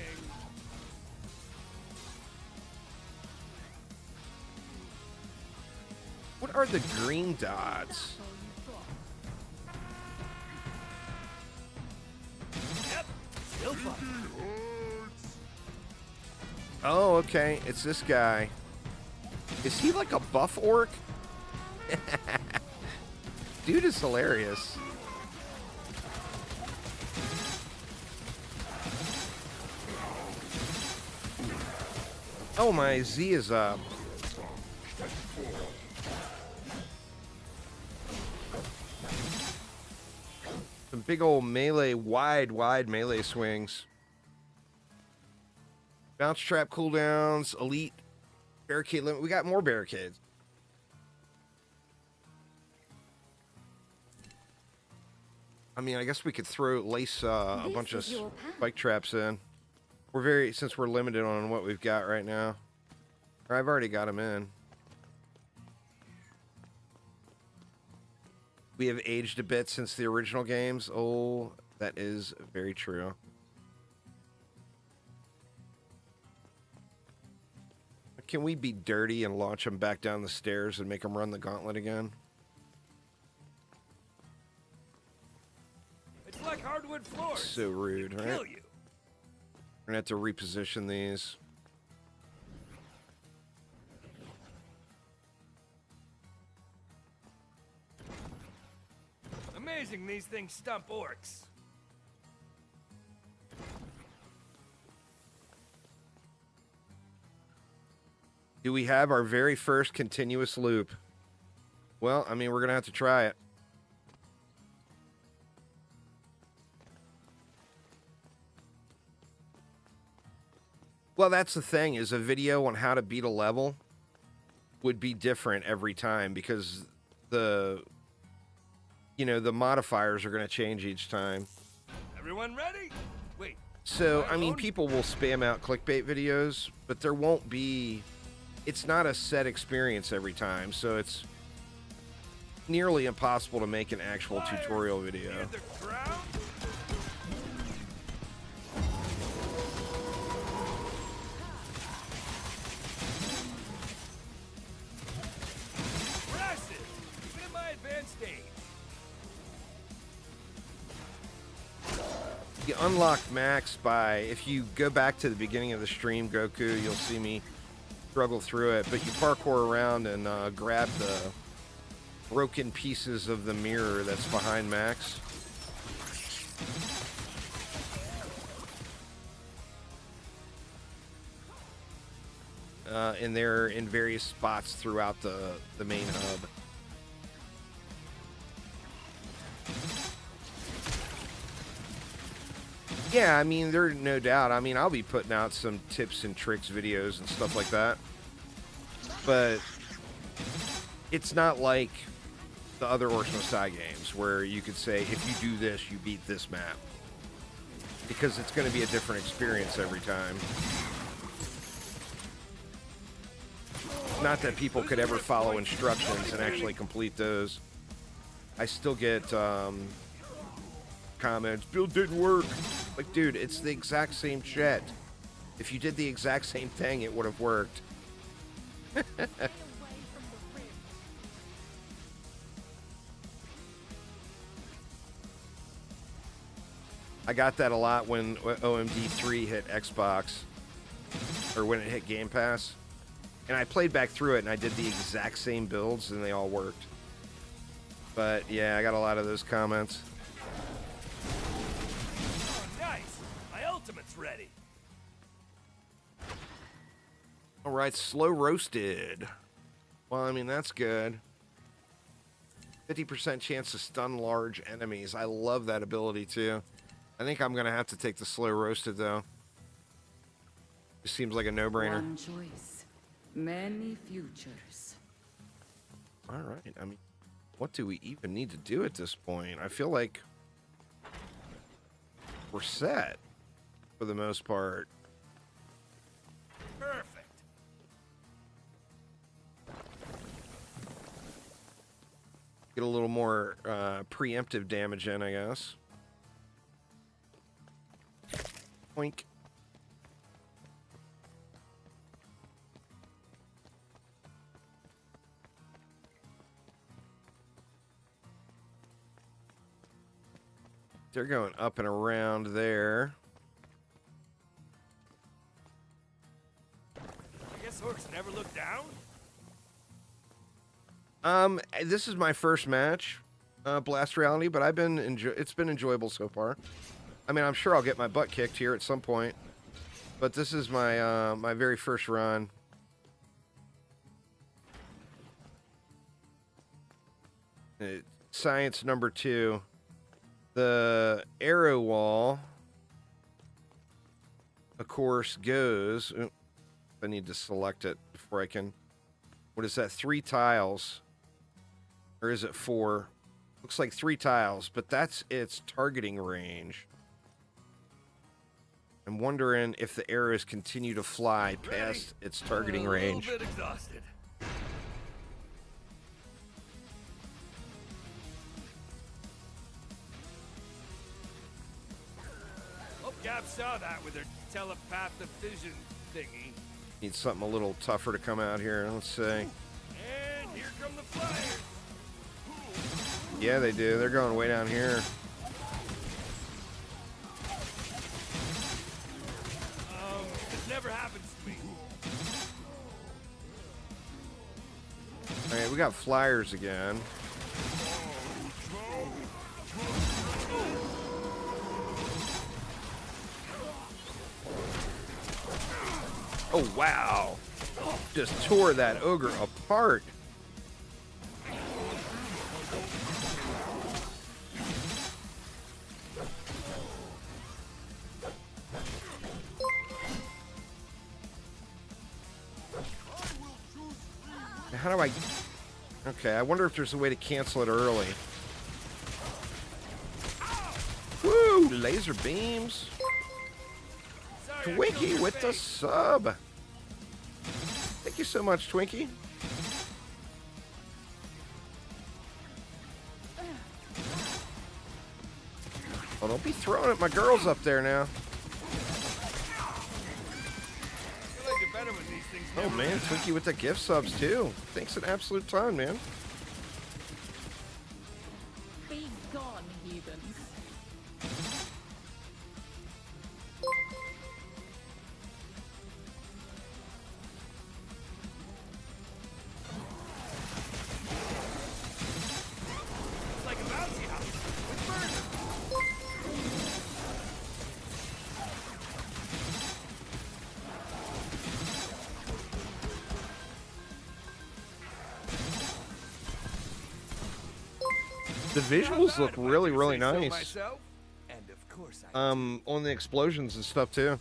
what are the green dots? Yep. Still fun. Oh, okay, it's this guy. Is he like a buff orc? Dude is hilarious. Oh, my Z is up. Some big old melee, wide melee swings. Bounce trap cooldowns, elite, barricade limit. We got more barricades. I mean, I guess we could lace a bunch of spike traps in. Since we're limited on what we've got right now. Or I've already got them in. We have aged a bit since the original games. Oh, that is very true. Can we be dirty and launch them back down the stairs and make them run the gauntlet again? It's like hardwood floors. So rude, right? Kill you. We're gonna have to reposition these. Amazing these things stump orcs. Do we have our very first continuous loop? Well, I mean, we're gonna have to try it. Well, that's the thing, is a video on how to beat a level would be different every time because the modifiers are going to change each time. Everyone ready? Wait. So, I mean, people will spam out clickbait videos, but there won't be... It's not a set experience every time, so it's nearly impossible to make an actual tutorial video. Near the ground? Impressive! Even in my advanced stage. You unlock max by, if you go back to the beginning of the stream, Goku, you'll see me struggle through it, but you parkour around and grab the broken pieces of the mirror that's behind Max. And they're in various spots throughout the main hub. Yeah, I mean, there's no doubt. I mean, I'll be putting out some tips and tricks videos and stuff like that. But it's not like the other Orcs Must Die games where you could say, if you do this, you beat this map. Because it's going to be a different experience every time. Not that people could ever follow instructions and actually complete those. I still get comments, build didn't work. Like, dude, it's the exact same shit. If you did the exact same thing, it would have worked. I got that a lot when OMD3 hit Xbox, or when it hit Gamepass. And I played back through it, and I did the exact same builds, and they all worked. But, yeah, I got a lot of those comments. Oh, nice! My ultimate's ready. All right, slow roasted. Well, I mean, that's good. 50% chance to stun large enemies. I love that ability, too. I think I'm going to have to take the slow roasted, though. It seems like a no-brainer. One choice, many futures. All right. I mean, what do we even need to do at this point? I feel like we're set for the most part. Perfect. Get a little more preemptive damage in, I guess. Oink. They're going up and around there. I guess orcs never look down? This is my first match, Blast Reality, but it's been enjoyable so far. I mean, I'm sure I'll get my butt kicked here at some point, but this is my my very first run. Science number 2. The arrow wall, of course, goes... Oops, I need to select it before I can... What is that? 3 tiles. Or is it 4? Looks like 3 tiles, but that's its targeting range. I'm wondering if the arrows continue to fly past its targeting range. A little bit exhausted. Hope Gab saw that with her telepathic vision thingy. Need something a little tougher to come out here. Let's see. And here come the flyers. Yeah, they do. They're going way down here. This never happens to me. All right, we got flyers again. Oh, wow. Just tore that ogre apart. How do I... Okay, I wonder if there's a way to cancel it early. Woo! Laser beams. Sorry, Twinkie with the sub. Thank you so much, Twinkie. Oh, don't be throwing at my girls up there now. Oh man, Twinkie with the gift subs too. Thanks an absolute ton, man. Be gone, heathens. It's like a bouncy house with burgers. The visuals look really, really Say so nice. myself, and of course course I on the explosions and stuff too.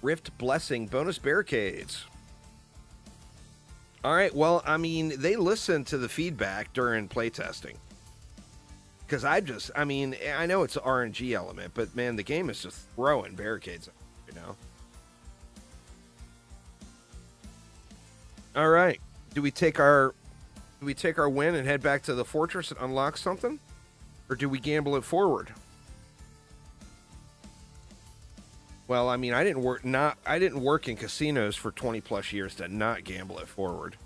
Rift Blessing bonus barricades. All right, well, I mean, they listened to the feedback during playtesting. Because I mean, I know it's an RNG element, but man, the game is just throwing barricades, you know? All right, do we take our win and head back to the fortress and unlock something? Or do we gamble it forward? Well, I mean, I didn't work in casinos for 20 plus years to not gamble it forward.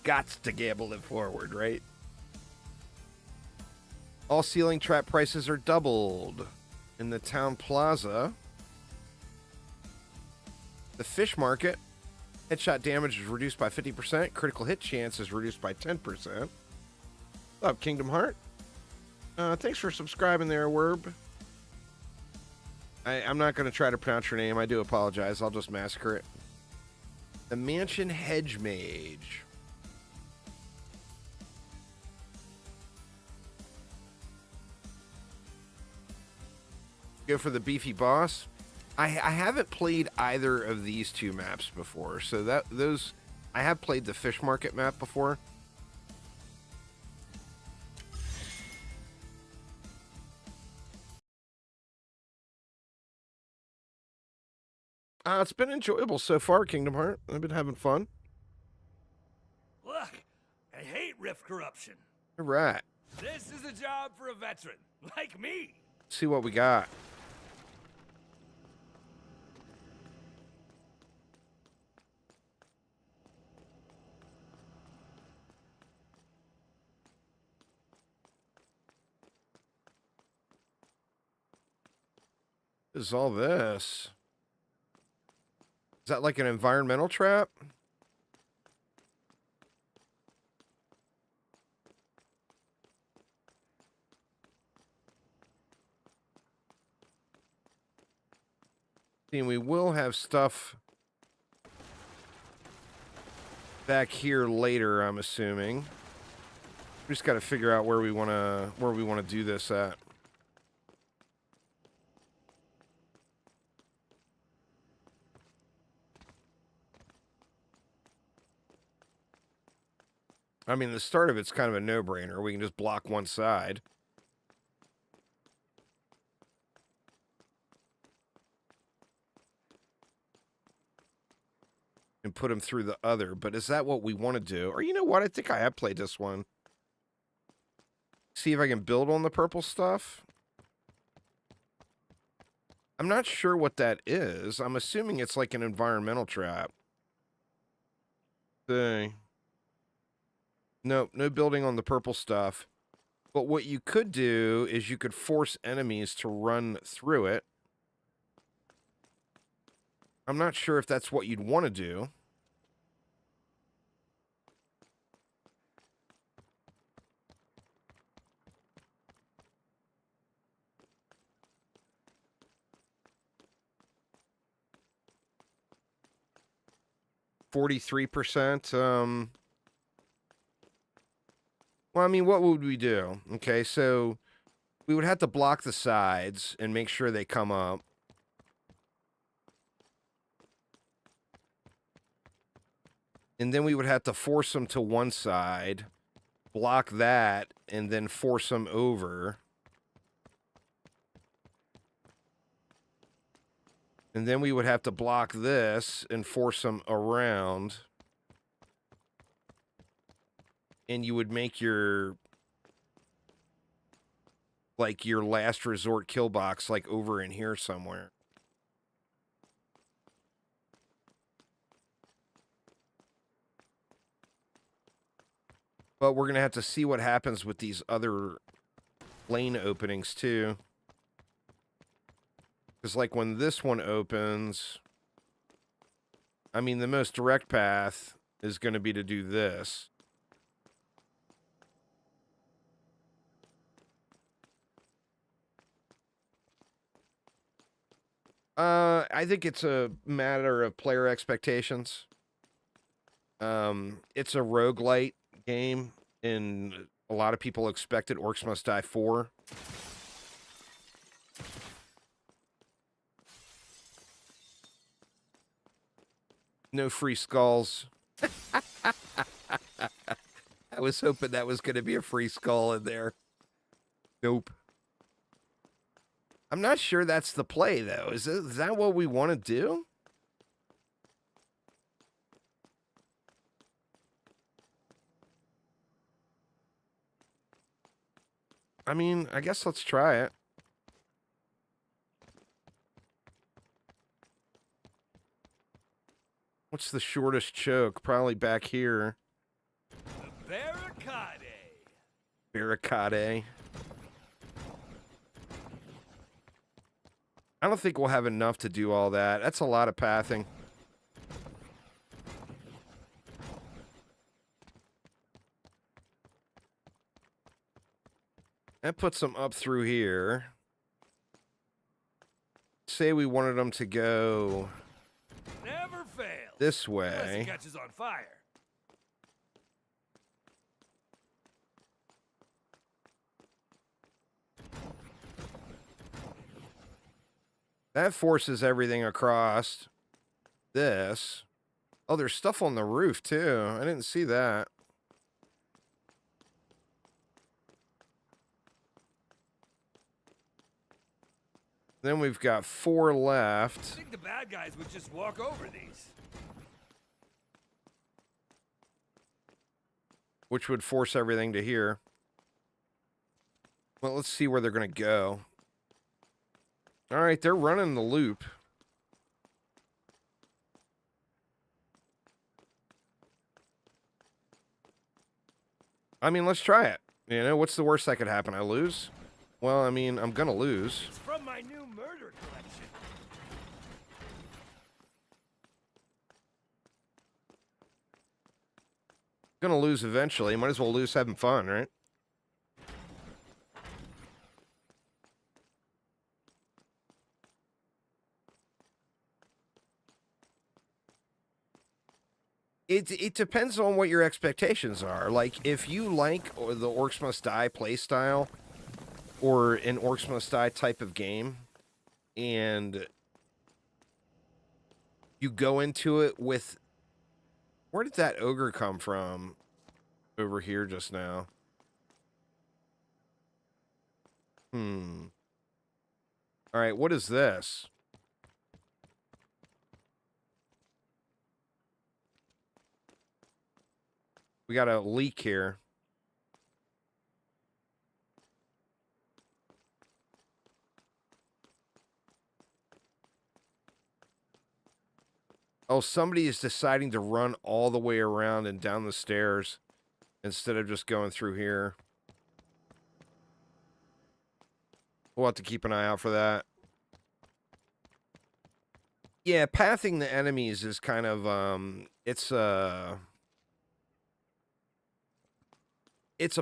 Gots to gamble it forward, right? All ceiling trap prices are doubled in the town plaza. The fish market, headshot damage is reduced by 50%. Critical hit chance is reduced by 10%. What's up, Kingdom Heart? Thanks for subscribing there, Werb. I'm not going to try to pronounce your name. I do apologize. I'll just massacre it. The Mansion Hedge Mage. Go for the beefy boss. I haven't played either of these two maps before, so I have played the fish market map before. It's been enjoyable so far, Kingdom Heart. I've been having fun. Look, I hate rift corruption. All right. This is a job for a veteran, like me. See what we got. What is all this? Is that like an environmental trap? And we will have stuff back here later, I'm assuming. We just got to figure out where we want to do this at. I mean, the start of it's kind of a no-brainer. We can just block one side. And put them through the other. But is that what we want to do? Or you know what? I think I have played this one. See if I can build on the purple stuff. I'm not sure what that is. I'm assuming it's like an environmental trap. Thing. Nope, no building on the purple stuff. But what you could do is you could force enemies to run through it. I'm not sure if that's what you'd want to do. %. Well, I mean, what would we do? Okay, so we would have to block the sides and make sure they come up. And then we would have to force them to one side, block that, and then force them over. And then we would have to block this and force them around. And you would make your last resort kill box like over in here somewhere. But we're going to have to see what happens with these other lane openings too. Because like when this one opens, I mean, the most direct path is going to be to do this. I think it's a matter of player expectations. It's a roguelite game, and a lot of people expected Orcs Must Die 4. No free skulls. I was hoping that was going to be a free skull in there. Nope. I'm not sure that's the play, though. Is that what we want to do? I mean, I guess let's try it. What's the shortest choke? Probably back here. The barricade. Barricade. I don't think we'll have enough to do all that. That's a lot of pathing. That puts them up through here. Say we wanted them to go Never fails. this Unless way. it catches on fire. That forces everything across this. Oh, there's stuff on the roof, too. I didn't see that. Then we've got 4 I left. think the bad guys would just walk over these. Which would force everything to here. Well, let's see where they're going to go. All right, they're running the loop. I mean, let's try it. You know, what's the worst that could happen? I lose? Well, I mean, I'm going to lose. It's from my new murder collection. Going to lose eventually. Might as well lose having fun, right? It depends on what your expectations are. Like, if you like the Orcs Must Die play style, or an Orcs Must Die type of game, and you go into it with... Where did that ogre come from over here just now? All right, what is this? We got a leak here. Oh, somebody is deciding to run all the way around and down the stairs instead of just going through here. We'll have to keep an eye out for that. Yeah, pathing the enemies is kind of, it's a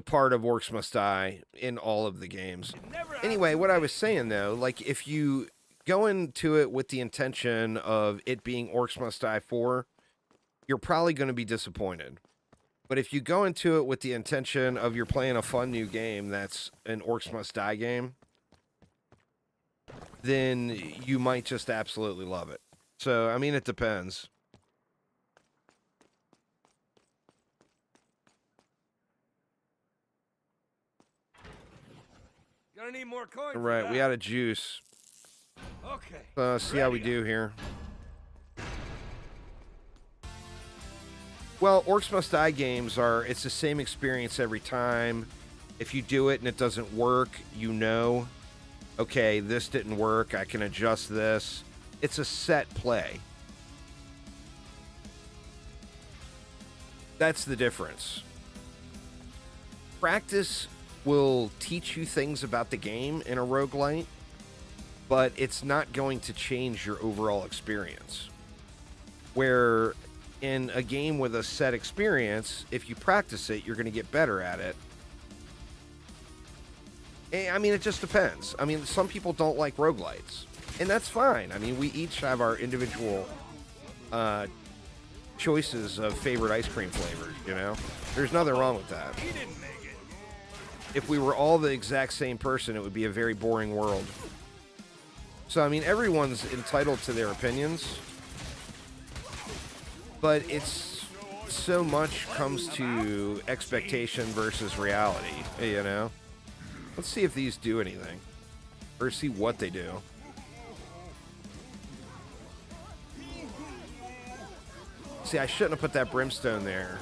part of Orcs Must Die in all of the games. Anyway, what I was saying, though, like, if you go into it with the intention of it being Orcs Must Die 4, you're probably going to be disappointed. But if you go into it with the intention of you're playing a fun new game that's an Orcs Must Die game, then you might just absolutely love it. So, I mean, it depends. Gonna need more coins. All right, we had a juice. Okay. See how we do here. Well, Orcs Must Die games it's the same experience every time. If you do it and it doesn't work, you know, okay, this didn't work, I can adjust this. It's a set play. That's the difference. Practice will teach you things about the game in a roguelite, but it's not going to change your overall experience. Where in a game with a set experience, if you practice it, you're going to get better at it. I mean, it just depends. I mean, some people don't like roguelites, and that's fine. I mean, we each have our individual choices of favorite ice cream flavors, you know? There's nothing wrong with that. He didn't make it. If we were all the exact same person, it would be a very boring world. So, I mean, everyone's entitled to their opinions. But it's so much comes to expectation versus reality, you know? Let's see if these do anything. Or see what they do. See, I shouldn't have put that brimstone there.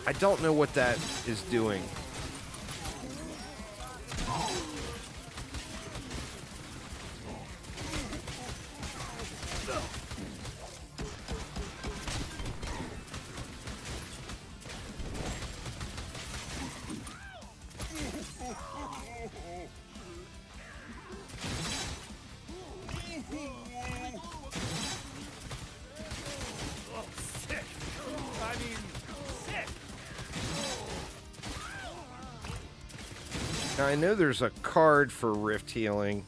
I don't know what that is doing. Now, I know there's a card for Rift Healing.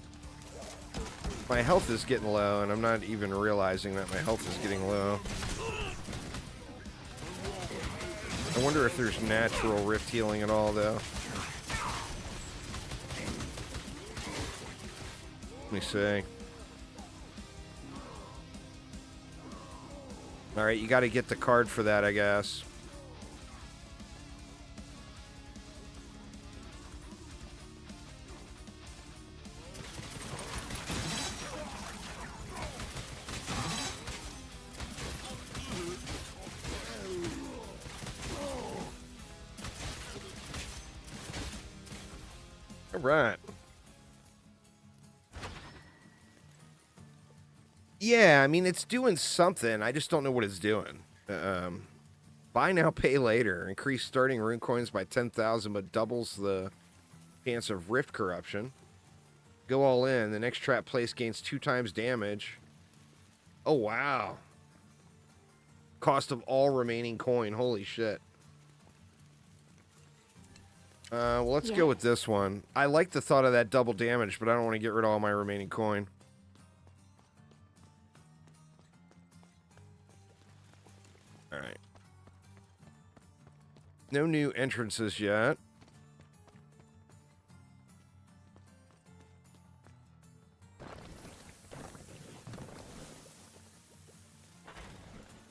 My health is getting low, and I'm not even realizing that my health is getting low. I wonder if there's natural Rift Healing at all, though. Let me see. Alright, you gotta get the card for that, I guess. Right. Yeah, I mean, it's doing something. I just don't know what it's doing. Buy now, pay later. Increase starting rune coins by 10,000, but doubles the chance of rift corruption. Go all in. The next trap place gains 2 times damage. Oh, wow. Cost of all remaining coin. Holy shit. Well, let's go with this one. I like the thought of that double damage, but I don't want to get rid of all my remaining coin. Alright. No new entrances yet.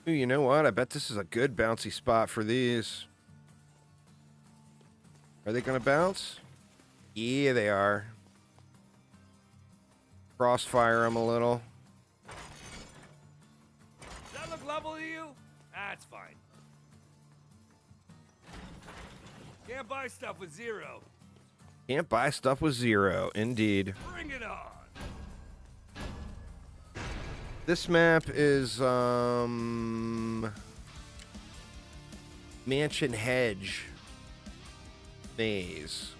Ooh, you know what? I bet this is a good bouncy spot for these. Are they going to bounce? Yeah, they are. Crossfire them a little. Does that look level to you? That's fine. Can't buy stuff with 0. Can't buy stuff with 0, indeed. Bring it on. This map is, Mansion Hedge Maze.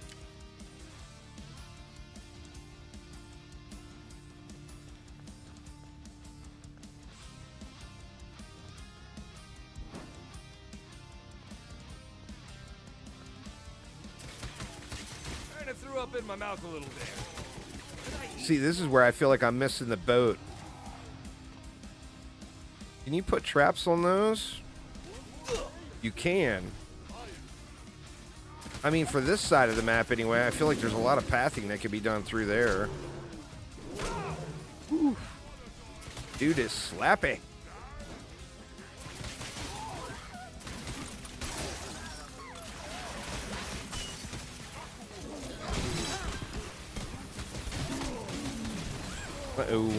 Kinda threw up in my mouth a little there. See, this is where I feel like I'm missing the boat. Can you put traps on those? You can. I mean, for this side of the map anyway, I feel like there's a lot of pathing that could be done through there. Whew. Dude is slappy. Uh-oh.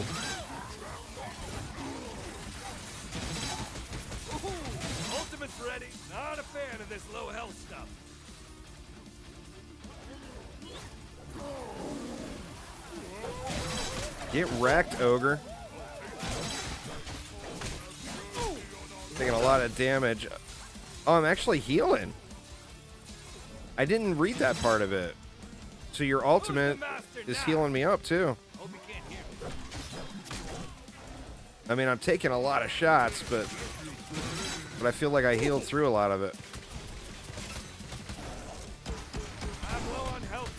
Ultimate's ready. Not a fan of this low health stuff. Get wrecked, ogre. Taking a lot of damage. Oh, I'm actually healing. I didn't read that part of it. So your ultimate is healing me up too. Hope you can't hear me. I mean, I'm taking a lot of shots, but I feel like I healed through a lot of it. I'm low on health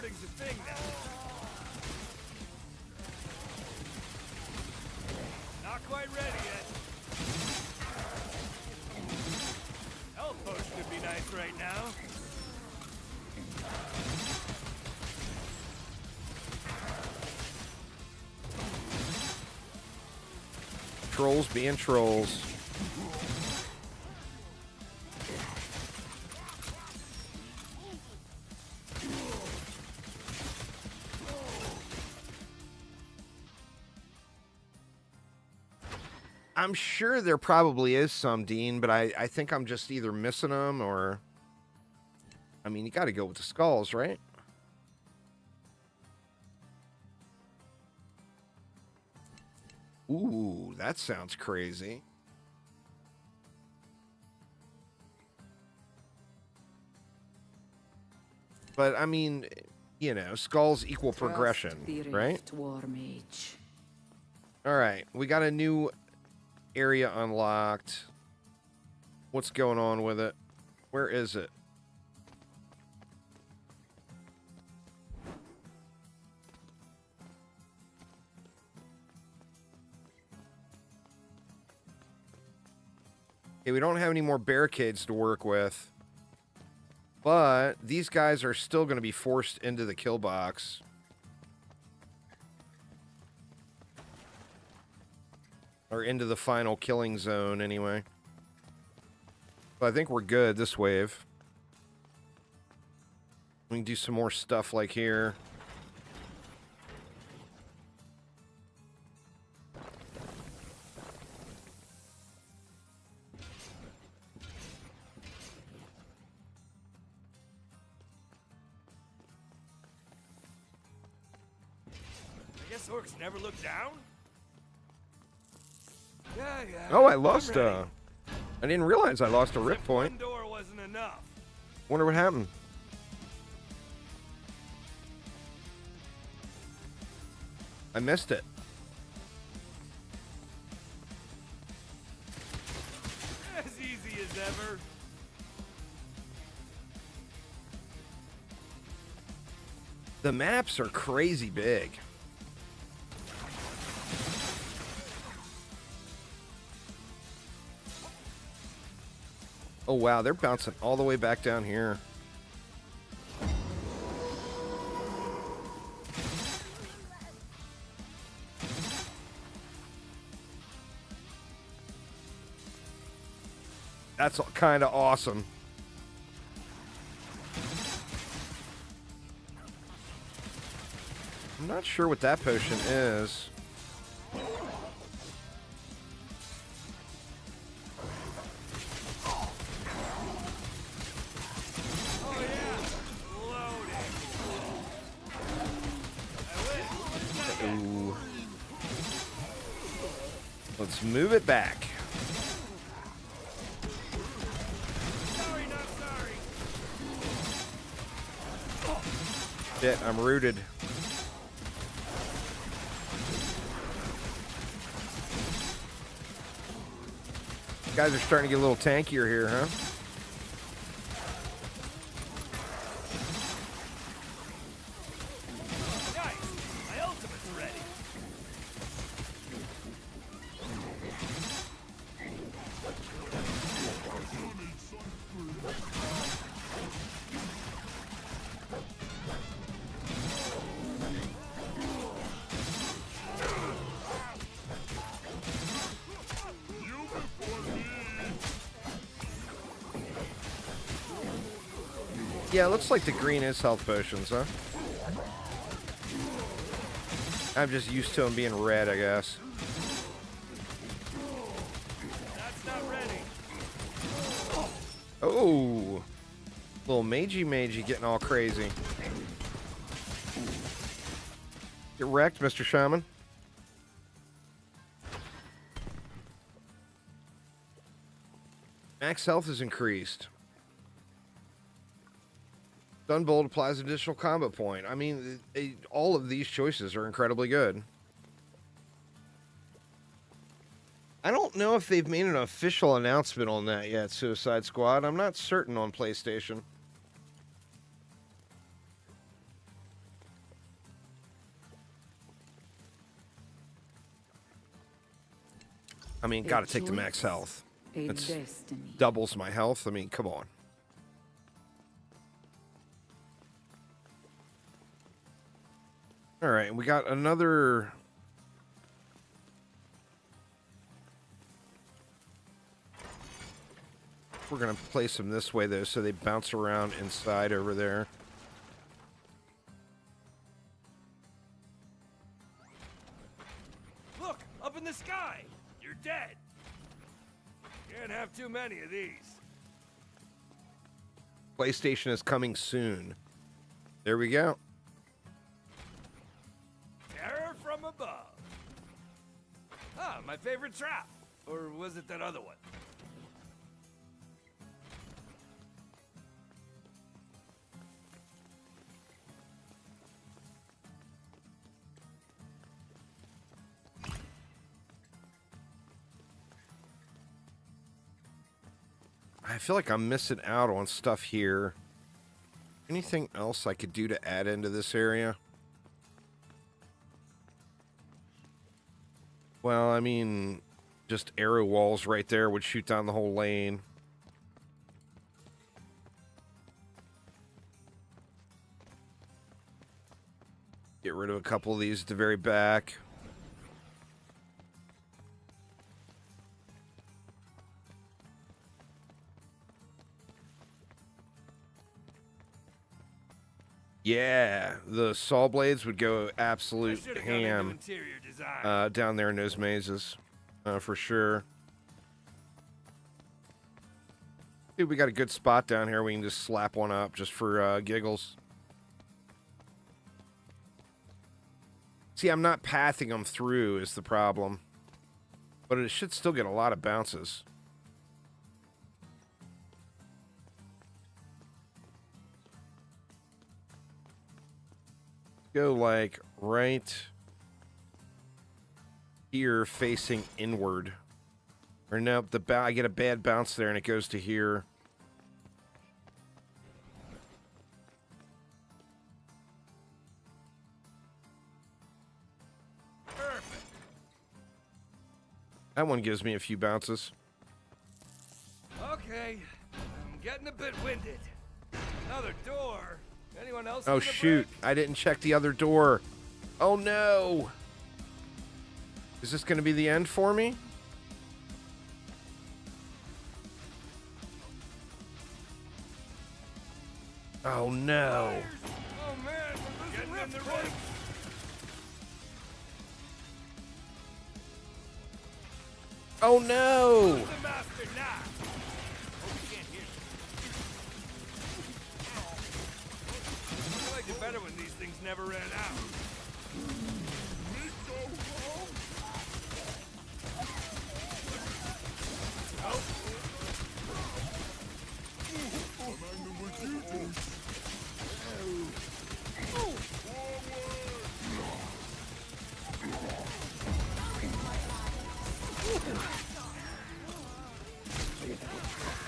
Reloading's a thing now. Not quite ready yet. Health potion would be nice right now. Trolls being trolls. I'm sure there probably is some, Dean, but I think I'm just either missing them or... I mean, you got to go with the skulls, right? Ooh, that sounds crazy. But, I mean, you know, skulls equal progression, right? War mage. All right, we got a new area unlocked. What's going on with it? Where is it? Okay, we don't have any more barricades to work with. But these guys are still going to be forced into the kill box. Or into the final killing zone, anyway. So I think we're good this wave. We can do some more stuff like here. I guess orcs never look down? Yeah. Oh, I lost I didn't realize I lost a rip point. One door wasn't enough. Wonder what happened. I missed it. As easy as ever. The maps are crazy big. Oh wow, they're bouncing all the way back down here. That's kind of awesome. I'm not sure what that potion is. Ooh. Let's move it back. Sorry, not sorry. Shit, I'm rooted. Guys are starting to get a little tankier here, huh? Nice. My ultimate's ready. Yeah, it looks like the green is health potions, huh? I'm just used to them being red, I guess. That's not ready. Oh, little magey getting all crazy. Get wrecked, Mr. Shaman. Max health is increased. Sunbolt applies an additional combo point. I mean, all of these choices are incredibly good. I don't know if they've made an official announcement on that yet, Suicide Squad. I'm not certain on PlayStation. I mean, A gotta take the max choice, health. A That's destiny. doubles my health. I mean, come on. All right, we got another. We're gonna place them this way though, so they bounce around inside over there. Look, up in the sky. You're dead. Can't have too many of these. PlayStation is coming soon. There we go. Terror from above. Ah, my favorite trap. Or was it that other one? I feel like I'm missing out on stuff here. Anything else I could do to add into this area? Well, I mean, just arrow walls right there would shoot down the whole lane. Get rid of a couple of these at the very back. Yeah, the saw blades would go absolute I should've gone into ham interior design. down there in those mazes, for sure. Dude, we got a good spot down here. We can just slap one up just for giggles. See, I'm not pathing them through is the problem. But it should still get a lot of bounces. Go like right here facing inward. Or no, I get a bad bounce there and it goes to here. Perfect. That one gives me a few bounces. Okay, I'm getting a bit winded. Another door. Anyone else? Oh need a shoot, break? I didn't check the other door. Oh no. Is this going to be the end for me? Oh no. Oh man, we're getting in the ring. Oh no. The master now. Oh, we can't hear you. I liked it better when these things never ran out.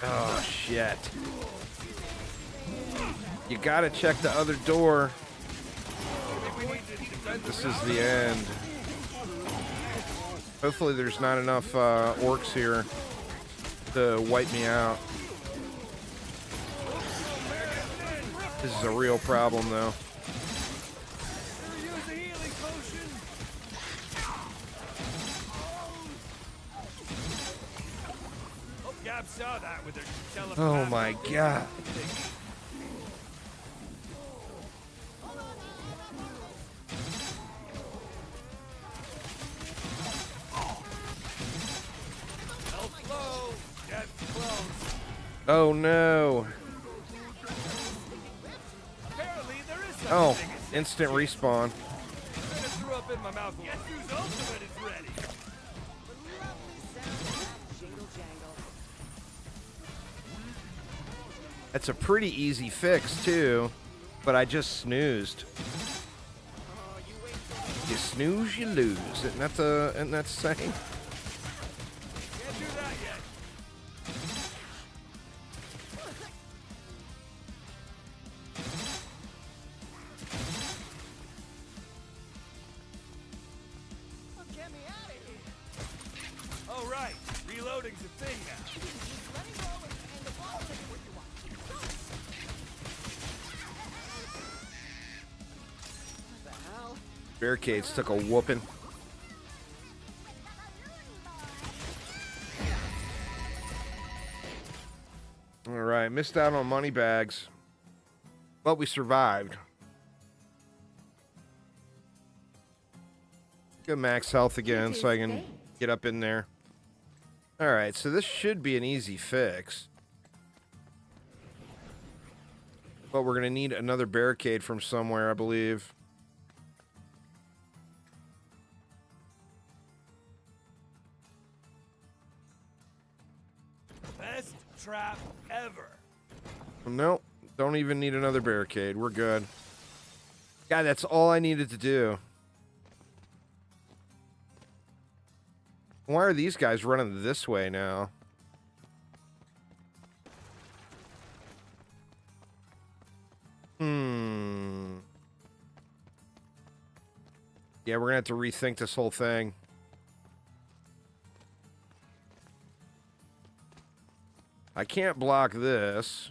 Oh shit. You gotta check the other door. This is the end. Hopefully there's not enough orcs here to wipe me out. This is a real problem though. Use a healing potion. Hope Gab saw that with her telephone. Oh my god. Health low, death close. Oh no. Apparently there is such Oh, a thing as instant respawn. I threw up in my mouth. Guess whose ultimate is ready? That's a pretty easy fix too, but I just snoozed. You snooze, you lose. Isn't that the saying? Can't do that yet. Get me out of here. Oh right, thing now. Barricades took a whooping. All right, missed out on money bags, but we survived. Good max health again so I can get up in there. All right, so this should be an easy fix. But we're going to need another barricade from somewhere, I believe. Best trap ever. Nope, don't even need another barricade. We're good. God, that's all I needed to do. Why are these guys running this way now? Yeah, we're gonna have to rethink this whole thing. I can't block this.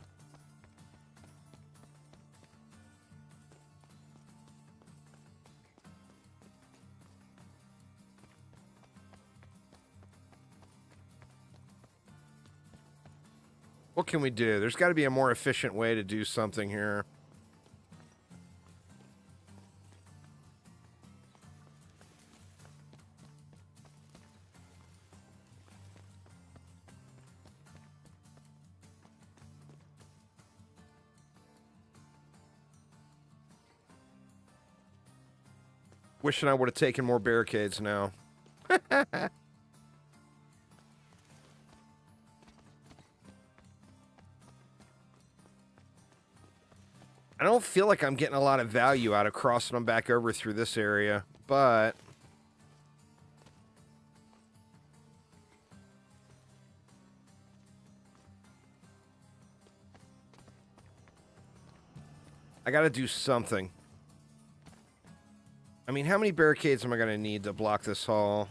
What can we do? There's got to be a more efficient way to do something here. Wishing I would have taken more barricades now. I don't feel like I'm getting a lot of value out of crossing them back over through this area, but I gotta do something. I mean, how many barricades am I gonna need to block this hall?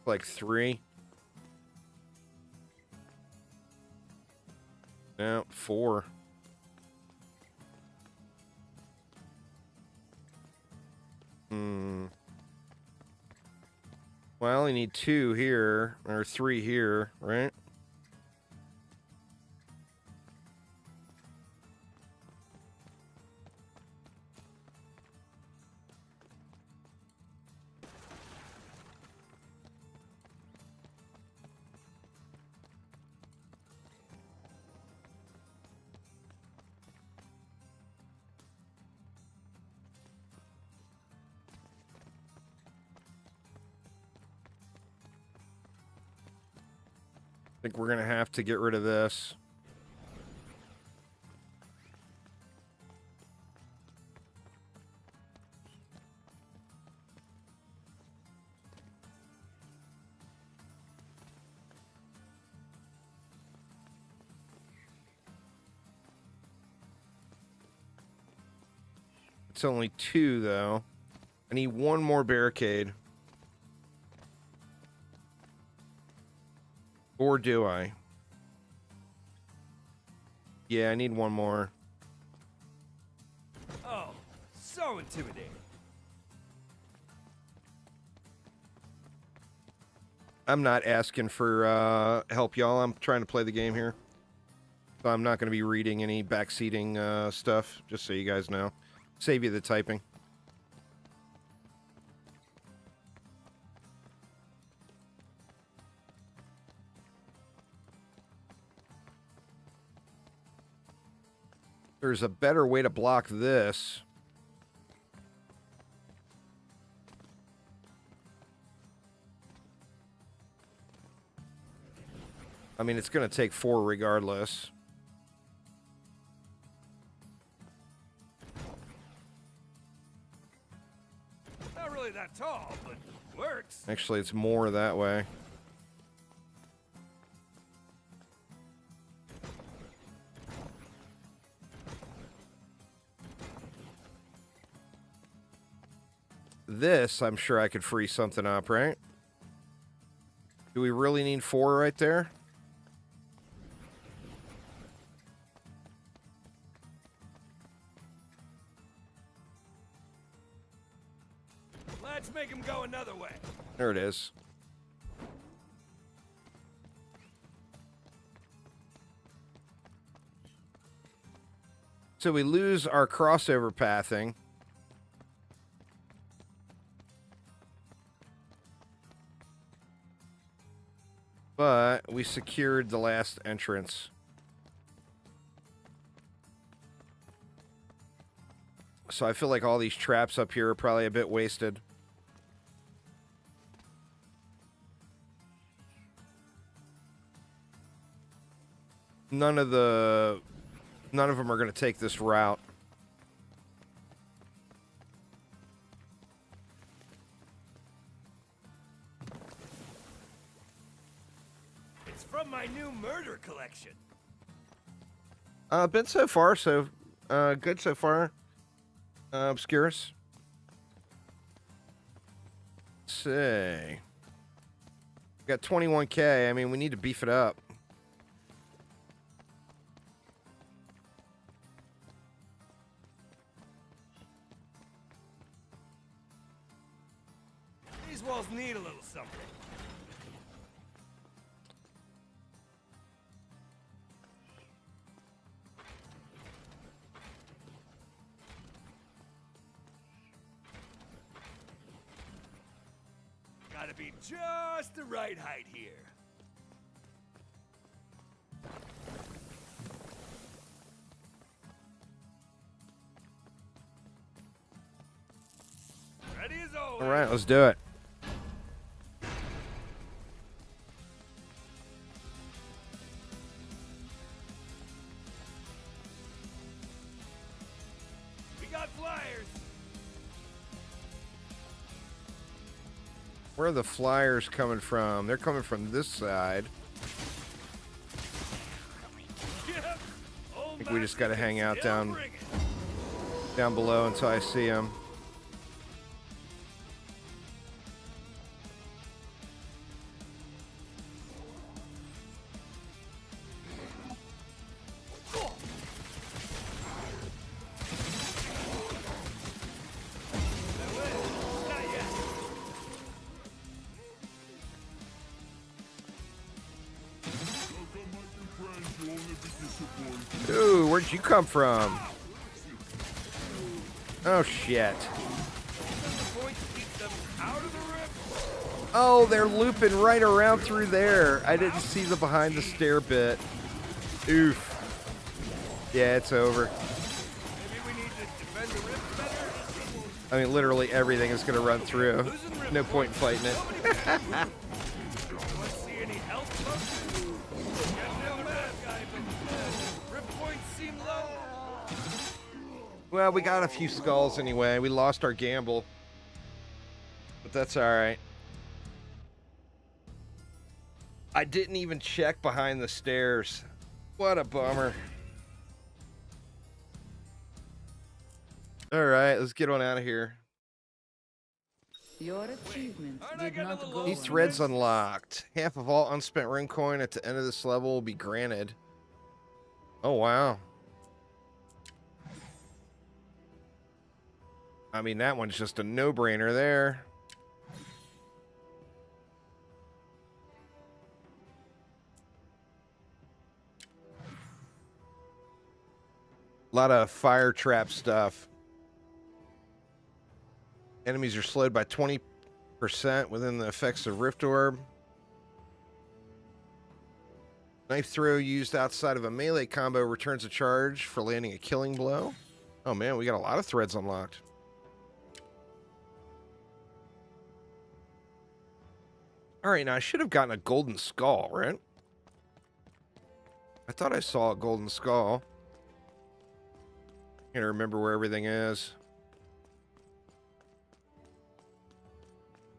Like 3. No, 4. Well, I only need 2 here, or 3 here, right? I think we're going to have to get rid of this. It's only 2, though. I need 1 more barricade. Or do I? Yeah, I need 1 more. Oh, so intimidating. I'm not asking for help, y'all. I'm trying to play the game here. So I'm not going to be reading any backseating stuff, just so you guys know. Save you the typing. There's a better way to block this. I mean, it's going to take 4 regardless. Not really that tall, but works. Actually, it's more that way. this, I'm sure I could free something up, right? Do we really need 4 right there? Let's make him go another way. There it is. So we lose our crossover pathing. But we secured the last entrance. So I feel like all these traps up here are probably a bit wasted. None of them are going to take this route. It's from my new murder collection. Been so far, so good so far. Obscurus. Let's see. We got 21K. I mean, we need to beef it up. These walls need a little something. Gotta be just the right height here. Ready as always. All right, let's do it. We got flyers. Where are the flyers coming from? They're coming from this side. Yep. I think we just got to hang out down below until I see them. Ooh, where'd you come from? Oh, shit. Oh, they're looping right around through there. I didn't see the behind the stair bit. Oof. Yeah, it's over. Maybe we need to defend the rift better. I mean, literally everything is going to run through. No point in fighting it. Want to see any health potions? Got no bad guy, but rift points seem low. Well, we got a few skulls anyway. We lost our gamble. But that's all right. I didn't even check behind the stairs. What a bummer. All right, let's get on out of here. Your achievement aren't I did getting a not little go old? These on. threads unlocked. Half of all unspent rune coin at the end of this level will be granted. Oh, wow. I mean, that one's just a no-brainer there. A lot of fire trap stuff. Enemies are slowed by 20% within the effects of Rift Orb. Knife throw used outside of a melee combo returns a charge for landing a killing blow. Oh man, we got a lot of threads unlocked. Alright, now I should have gotten a golden skull, right? I thought I saw a golden skull. Can't remember where everything is.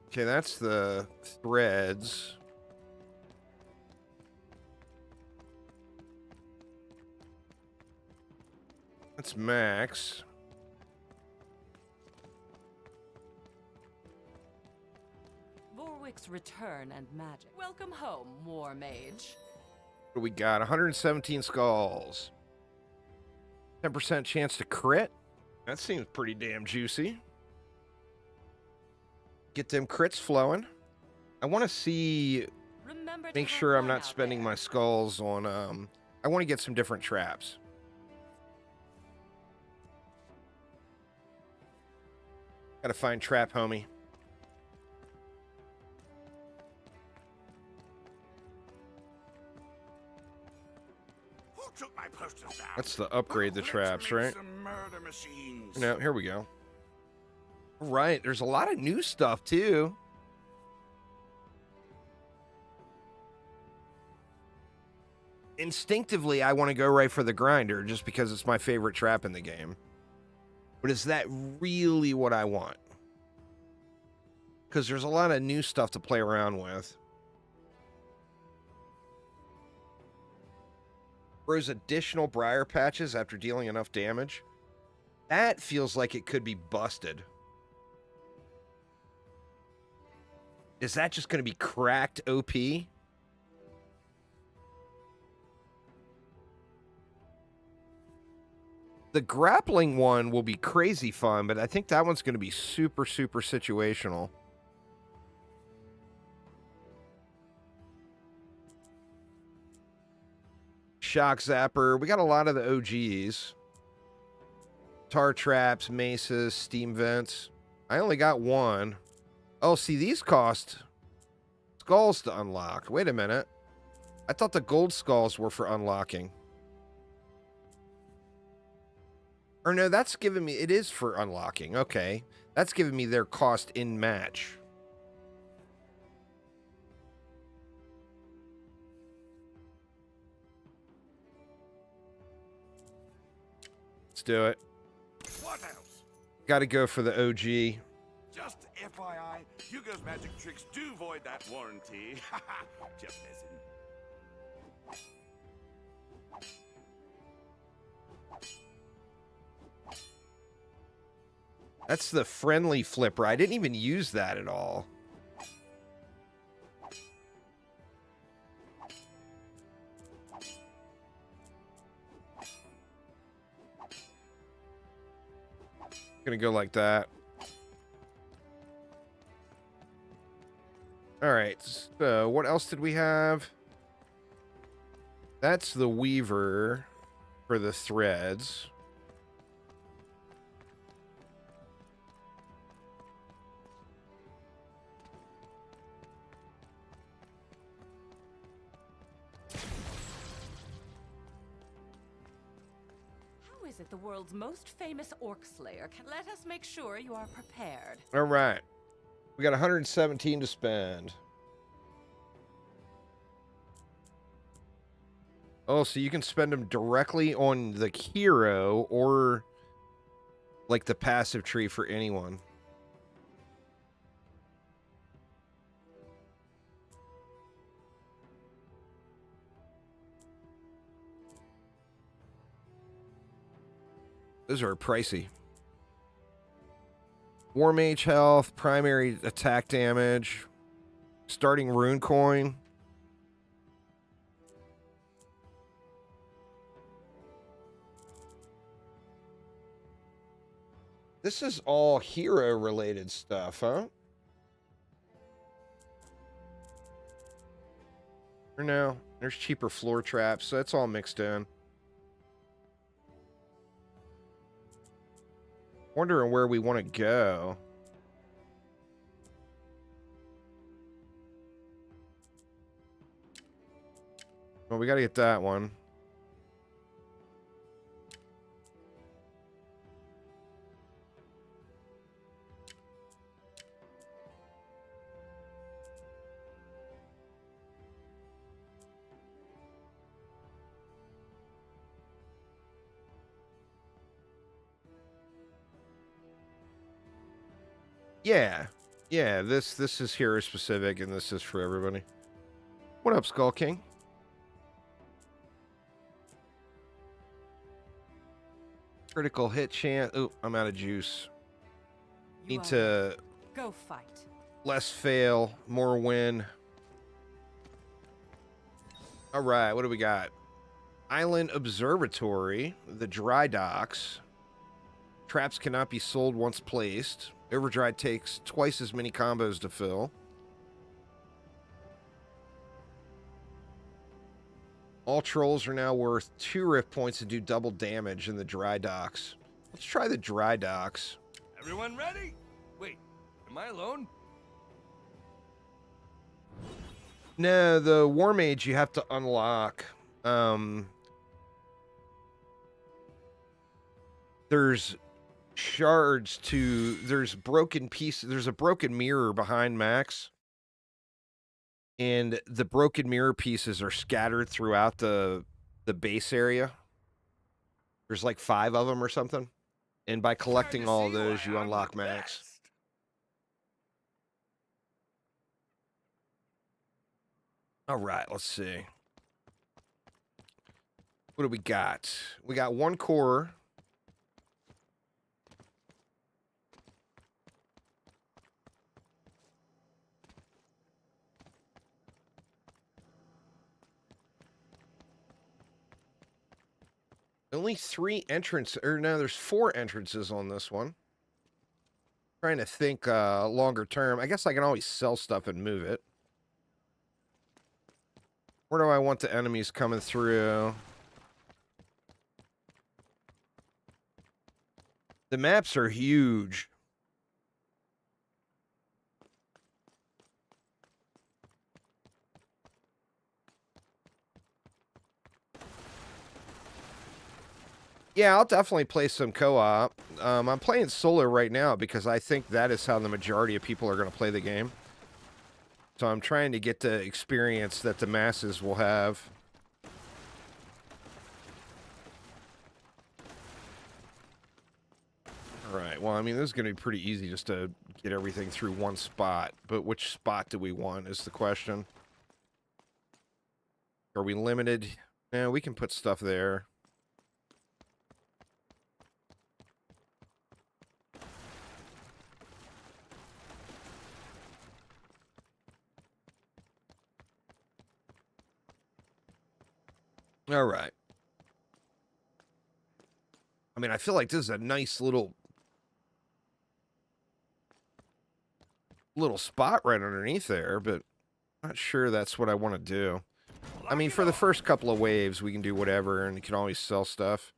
Okay, that's the threads. That's max. return and magic. Welcome home, War Mage. What do we got? 117 skulls. 10% chance to crit. That seems pretty damn juicy. Get them crits flowing. I want to see... Remember to Make have sure I'm fun not out spending there. my skulls on... I want to get some different traps. Gotta find trap, homie. Who took my posters down? That's to upgrade the Let's traps, make right? some murder machines. No, here we go. Right, there's a lot of new stuff, too. Instinctively, I want to go right for the grinder just because it's my favorite trap in the game. But is that really what I want? Because there's a lot of new stuff to play around with. Grows additional briar patches after dealing enough damage. That feels like it could be busted. Is that just going to be cracked OP? The grappling one will be crazy fun, but I think that one's going to be super, super situational. Shock Zapper. We got a lot of the OGs. Tar traps, maces, steam vents. I only got one. Oh, see, these cost skulls to unlock. Wait a minute. I thought the gold skulls were for unlocking. Or no, that's giving me... It is for unlocking. Okay. That's giving me their cost in match. Let's do it. What else? Got to go for the OG. Just FYI, Hugo's magic tricks do void that warranty. Just messing. That's the friendly flipper. I didn't even use that at all. Gonna go like that. All right. So what else did we have? That's the weaver for the threads. How is it the world's most famous orc slayer can let us make sure you are prepared? All right. We got 117 to spend. Oh, so you can spend them directly on the hero or like the passive tree for anyone. Those are pricey. War Mage health, primary attack damage, starting rune coin. This is all hero related stuff, huh? Or no, there's cheaper floor traps, so it's all mixed in. Wondering where we want to go. Well, we got to get that one. Yeah. Yeah, this is hero specific and this is for everybody. What up, Skull King? Critical hit chance. Oh, I'm out of juice. You Need are to... Go fight. Less fail, more win. All right, what do we got? Island Observatory, the dry docks. Traps cannot be sold once placed. Overdrive takes twice as many combos to fill. All trolls are now worth 2 rift points and do double damage in the dry docks. Let's try the dry docks. Everyone ready? Wait, am I alone? No, the War Mage you have to unlock. There's shards to... There's broken pieces. There's a broken mirror behind Max. And the broken mirror pieces are scattered throughout the base area. There's like 5 of them or something. And by collecting all of those, you unlock Max. All right, let's see. What do we got? We got 1 core. Only 3 entrants, or no, there's 4 entrances on this one. Trying to think longer term. I guess I can always sell stuff and move it. Where do I want the enemies coming through? The maps are huge. Yeah, I'll definitely play some co-op. I'm playing solo right now because I think that is how the majority of people are going to play the game. So I'm trying to get the experience that the masses will have. Alright, well, I mean, this is going to be pretty easy just to get everything through one spot. But which spot do we want is the question. Are we limited? No, we can put stuff there. All right. I mean, I feel like this is a nice little spot right underneath there, but I'm not sure that's what I want to do. I mean, for the first couple of waves, we can do whatever, and you can always sell stuff.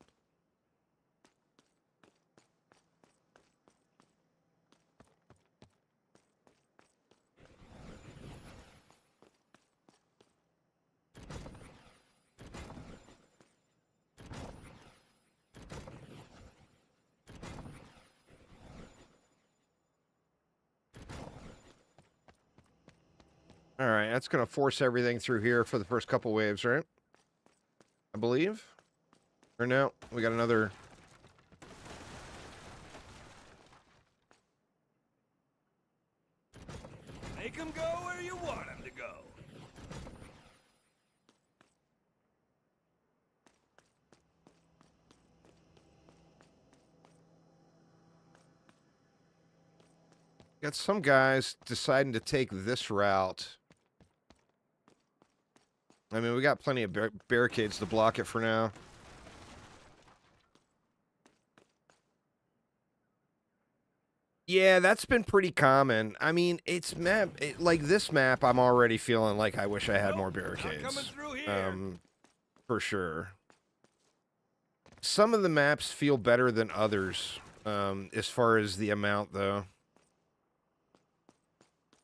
All right, that's going to force everything through here for the first couple waves, right? I believe. Or no, we got another... Make them go where you want them to go. Got some guys deciding to take this route. I mean, we got plenty of barricades to block it for now. Yeah, that's been pretty common. I mean, it's like this map, I'm already feeling like I wish I had more barricades. For sure. Some of the maps feel better than others, as far as the amount, though.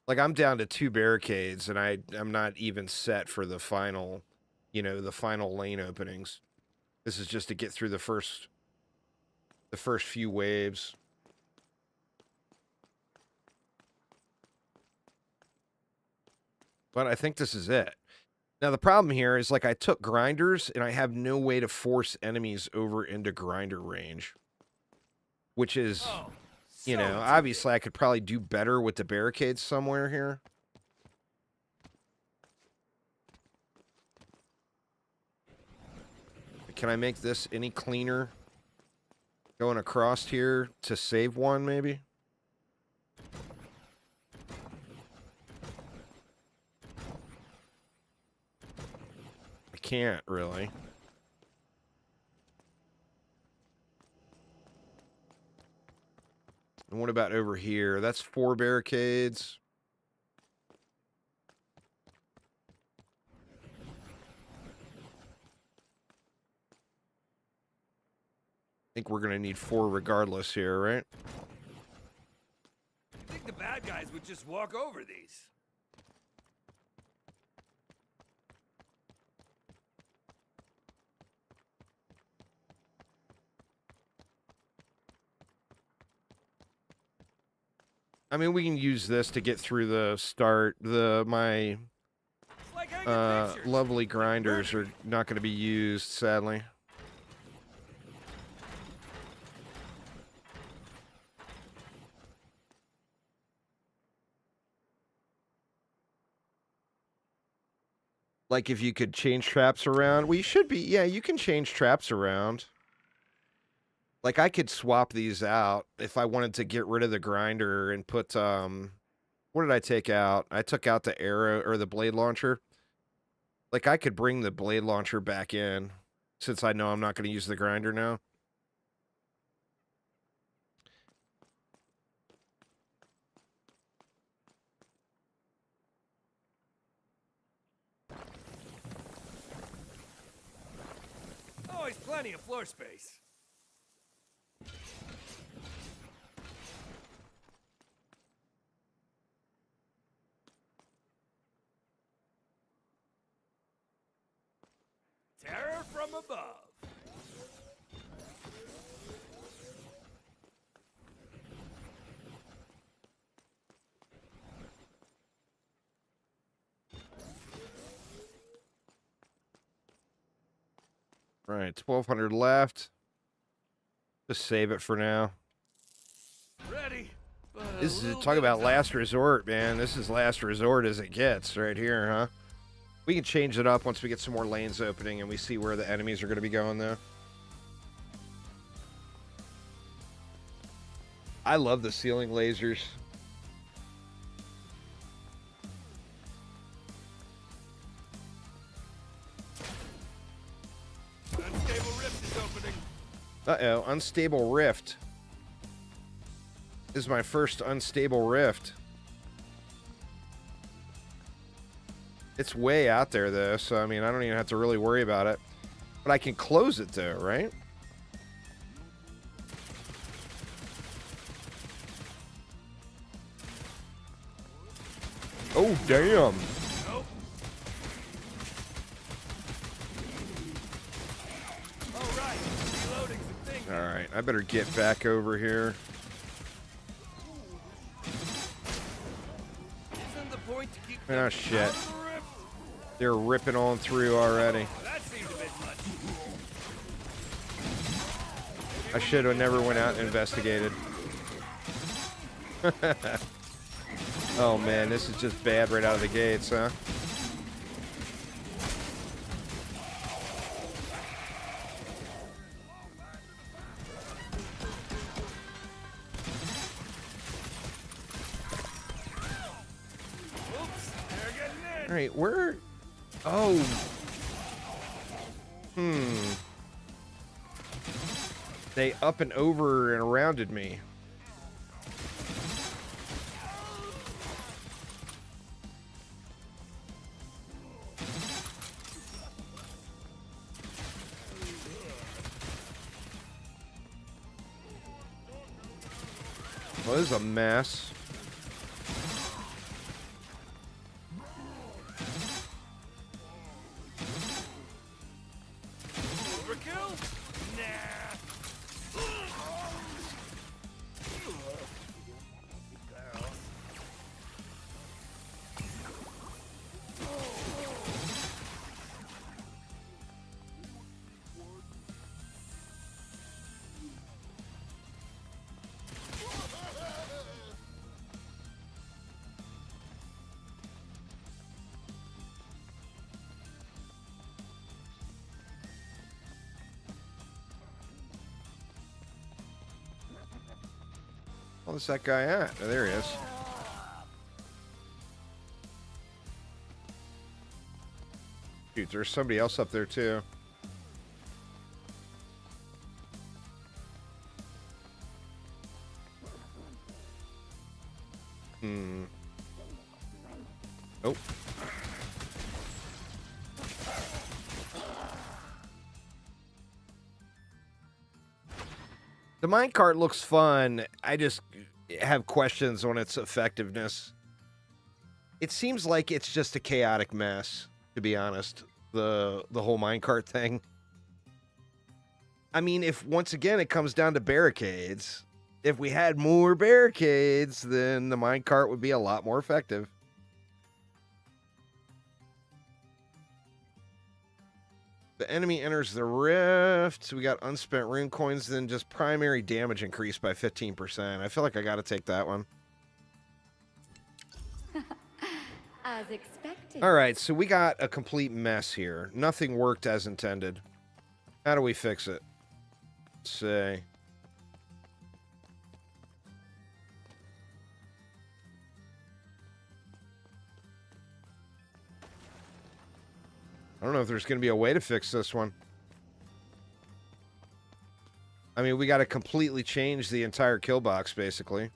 Like, I'm down to 2 barricades, and I'm not even set for the final, you know, the final lane openings. This is just to get through the first few waves. But I think this is it. Now, the problem here is, like, I took grinders, and I have no way to force enemies over into grinder range. Which is... You know, obviously I could probably do better with the barricades somewhere here. Can I make this any cleaner? Going across here to save one, maybe? can't, really. And what about over here? That's 4 barricades. I think we're going to need 4 regardless here, right? I think the bad guys would just walk over these. I mean, we can use this to get through the start. My It's like hanging pictures. lovely grinders are not going to be used, sadly. Like if you could change traps around. Well, you should be. Yeah, you can change traps around. Like I could swap these out if I wanted to get rid of the grinder and put what did I take out? I took out the arrow or the blade launcher. Like I could bring the blade launcher back in since I know I'm not going to use the grinder now. Always plenty of floor space. Terror from above. Right, 1,200 left. Just save it for now. Ready. This is talk about last resort, man. This is last resort as it gets right here, huh? We can change it up once we get some more lanes opening and we see where the enemies are going to be going, though. I love the ceiling lasers. Unstable rift is opening. Uh-oh, unstable rift. This is my first unstable rift. It's way out there, though, so, I mean, I don't even have to really worry about it. But I can close it, though, right? Oh, damn. Nope. All right. Reloading some things. All right, I better get back over here. Isn't the point to keep Oh, them shit. out of the rift? They're ripping on through already. Oh, that seemed a bit much. I should have never went out and investigated. Oh man, this is just bad right out of the gates, huh? Oops, they're getting in. All right, where? Oh. They up and over and arounded me. Well, this is a mess. Overkill? Nah. Where's that guy at? Oh, there he is. Shoot, there's somebody else up there too. Oh. The minecart looks fun. I just have questions on its effectiveness. It seems like it's just a chaotic mess, to be honest. The whole minecart thing. I mean, if once again it comes down to barricades, if we had more barricades, then the minecart would be a lot more effective. The enemy enters the rift. So we got unspent rune coins, then just primary damage increased by 15%. I feel like I got to take that one. As expected. All right, so we got a complete mess here. Nothing worked as intended. How do we fix it? Let's see. I don't know if there's going to be a way to fix this one. I mean, we got to completely change the entire kill box, basically.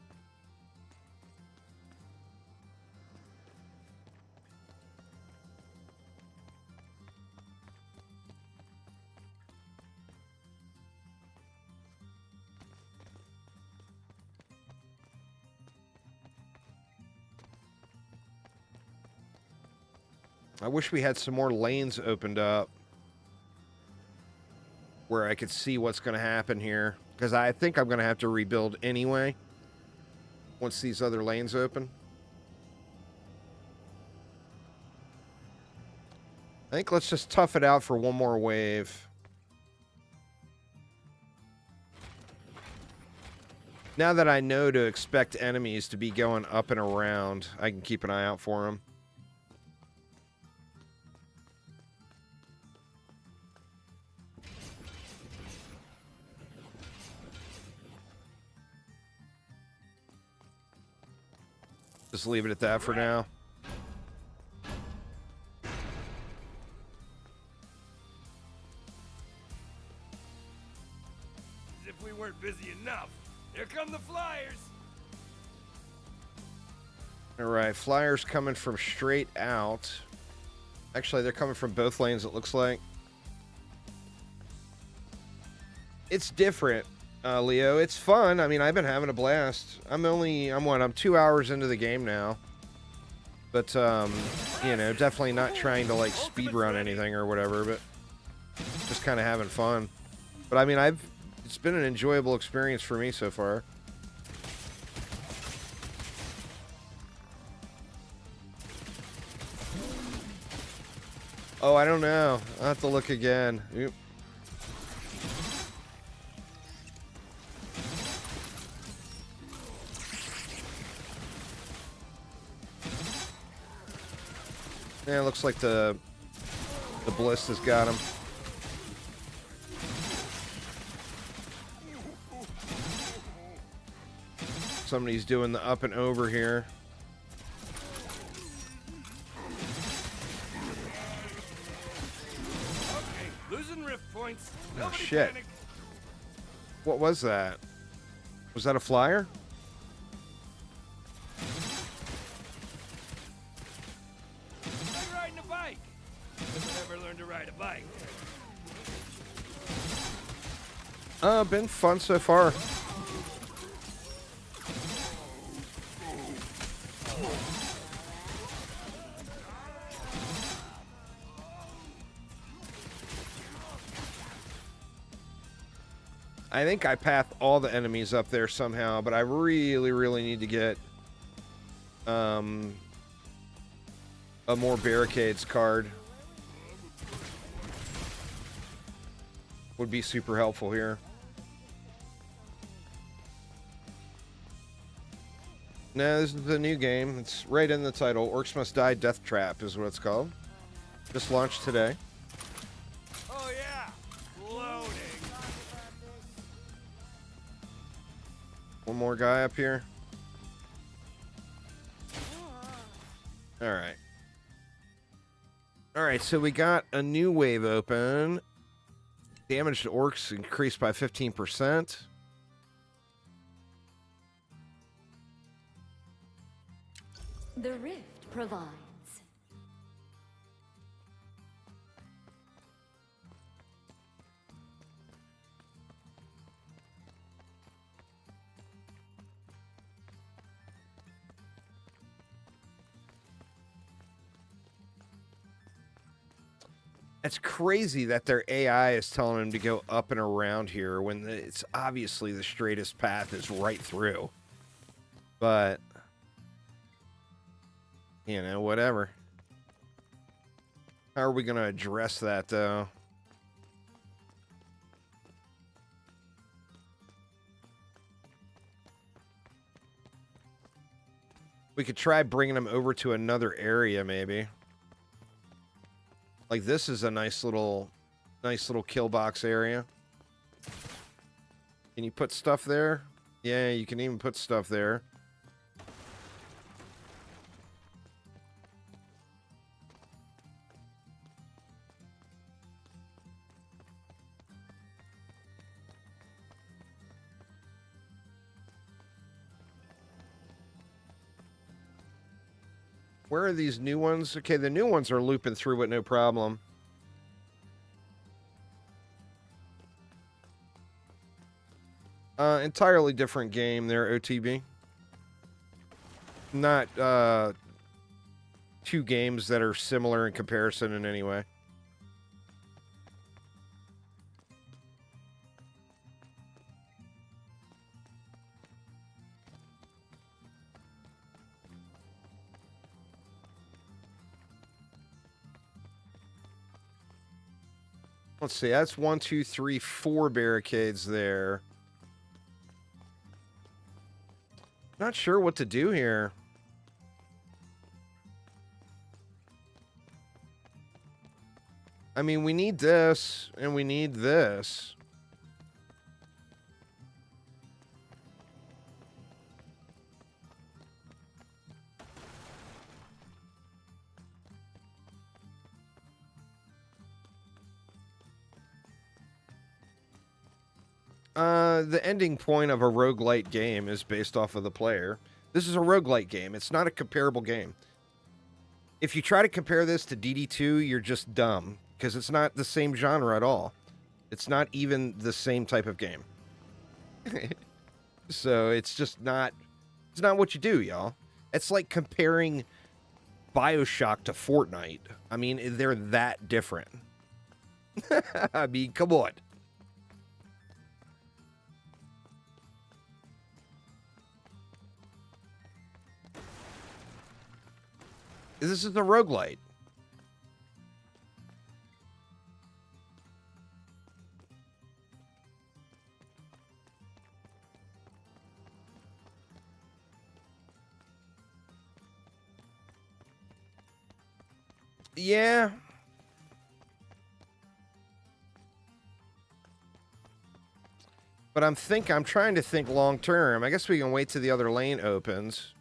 I wish we had some more lanes opened up where I could see what's going to happen here, because I think I'm going to have to rebuild anyway once these other lanes open. I think let's just tough it out for one more wave. Now that I know to expect enemies to be going up and around, I can keep an eye out for them. Just leave it at that for now. As if we weren't busy enough. Here come the flyers. All right, flyers coming from straight out. Actually, they're coming from both lanes, it looks like. It's different, Leo. It's fun. I mean, I've been having a blast. I'm 2 hours into the game now. But, you know, definitely not trying to, like, speedrun anything or whatever, but just kind of having fun. But, I mean, it's been an enjoyable experience for me so far. Oh, I don't know. I'll have to look again. Oop. Yeah, it looks like the bliss has got him. Somebody's doing the up and over here. Okay, losing rift points. Oh, Nobody shit. panic. What was that? Was that a flyer? Like riding a bike. Never learned to ride a bike. Been fun so far. I think I pathed all the enemies up there somehow, but I really, really need to get a more barricades card. Would be super helpful here. No, this is the new game. It's right in the title. Orcs Must Die Deathtrap is what it's called. Just launched today. Oh yeah, loading. One more guy up here. All right. Alright, so we got a new wave open. Damage to orcs increased by 15%. The rift provides. It's crazy that their AI is telling them to go up and around here when it's obviously the straightest path is right through. But, you know, whatever. How are we going to address that, though? We could try bringing them over to another area, maybe. Like, this is a nice little kill box area. Can you put stuff there? Yeah, you can even put stuff there. Where are these new ones? Okay, the new ones are looping through with no problem. Entirely different game there, OTB. Not two games that are similar in comparison in any way. Let's see, that's 1, 2, 3, 4 barricades there. Not sure what to do here. I mean, we need this, and we need this. The ending point of a roguelite game is based off of the player. This is a roguelite game. It's not a comparable game. If you try to compare this to DD2, you're just dumb, because it's not the same genre at all. It's not even the same type of game. So it's just not... It's not what you do, y'all. It's like comparing BioShock to Fortnite. I mean, they're that different. I mean, come on. This is the roguelite. Yeah. But I'm trying to think long term. I guess we can wait till the other lane opens.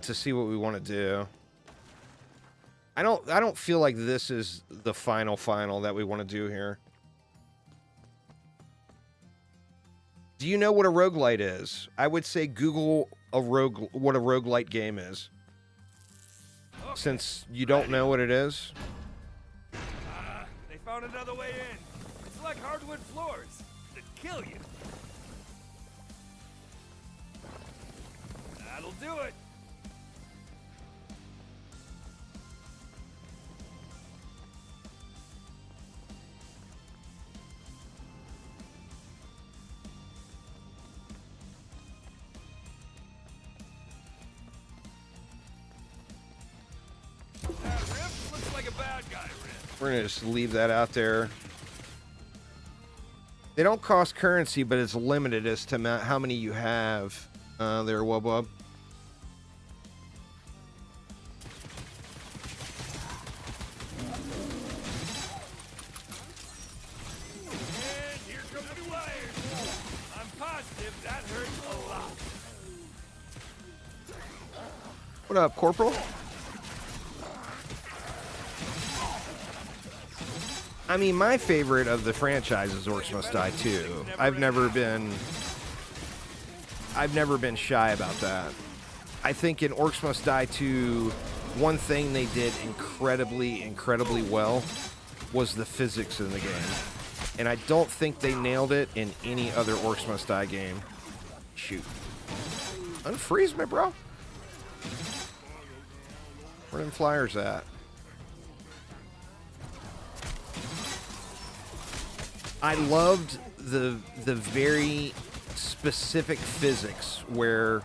To see what we want to do. I don't feel like this is the final that we want to do here. Do you know what a roguelite is? I would say Google what a roguelite game is. Okay. Since you don't know what it is. They found another way in. It's like hardwood floors that kill you. That'll do it. Rift looks like a bad guy, Rift. We're gonna just leave that out there. They don't cost currency, but it's limited as to how many you have. There, Wub Wub. And here come the flyers. I'm positive that hurts a lot. What up, Corporal? I mean, my favorite of the franchise is Orcs Must Die too. I've never been shy about that. I think in Orcs Must Die 2, one thing they did incredibly well was the physics in the game. And I don't think they nailed it in any other Orcs Must Die game. Shoot. Unfreeze me, bro. Where them flyers at? I loved the very specific physics where,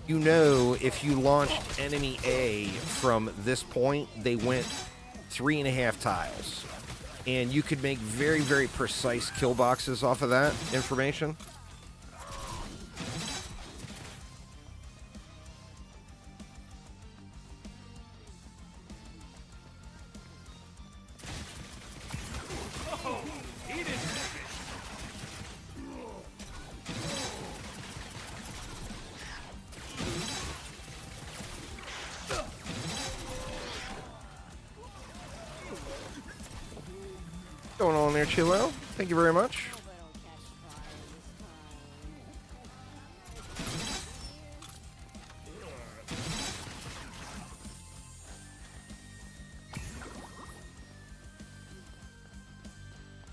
you know, if you launched enemy A from this point, they went 3.5 tiles. And you could make very precise kill boxes off of that information. Going on there, Chilo? Thank you very much.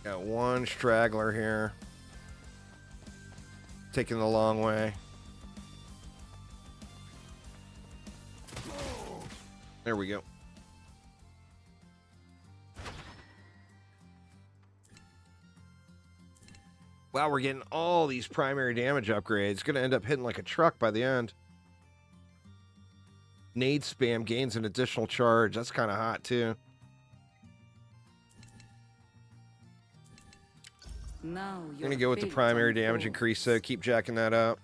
Got one straggler here. Taking the long way. There we go. Wow, we're getting all these primary damage upgrades. Going to end up hitting like a truck by the end. Nade spam gains an additional charge. That's kind of hot, too. Now I'm going to go with the primary damage increase, so keep jacking that up.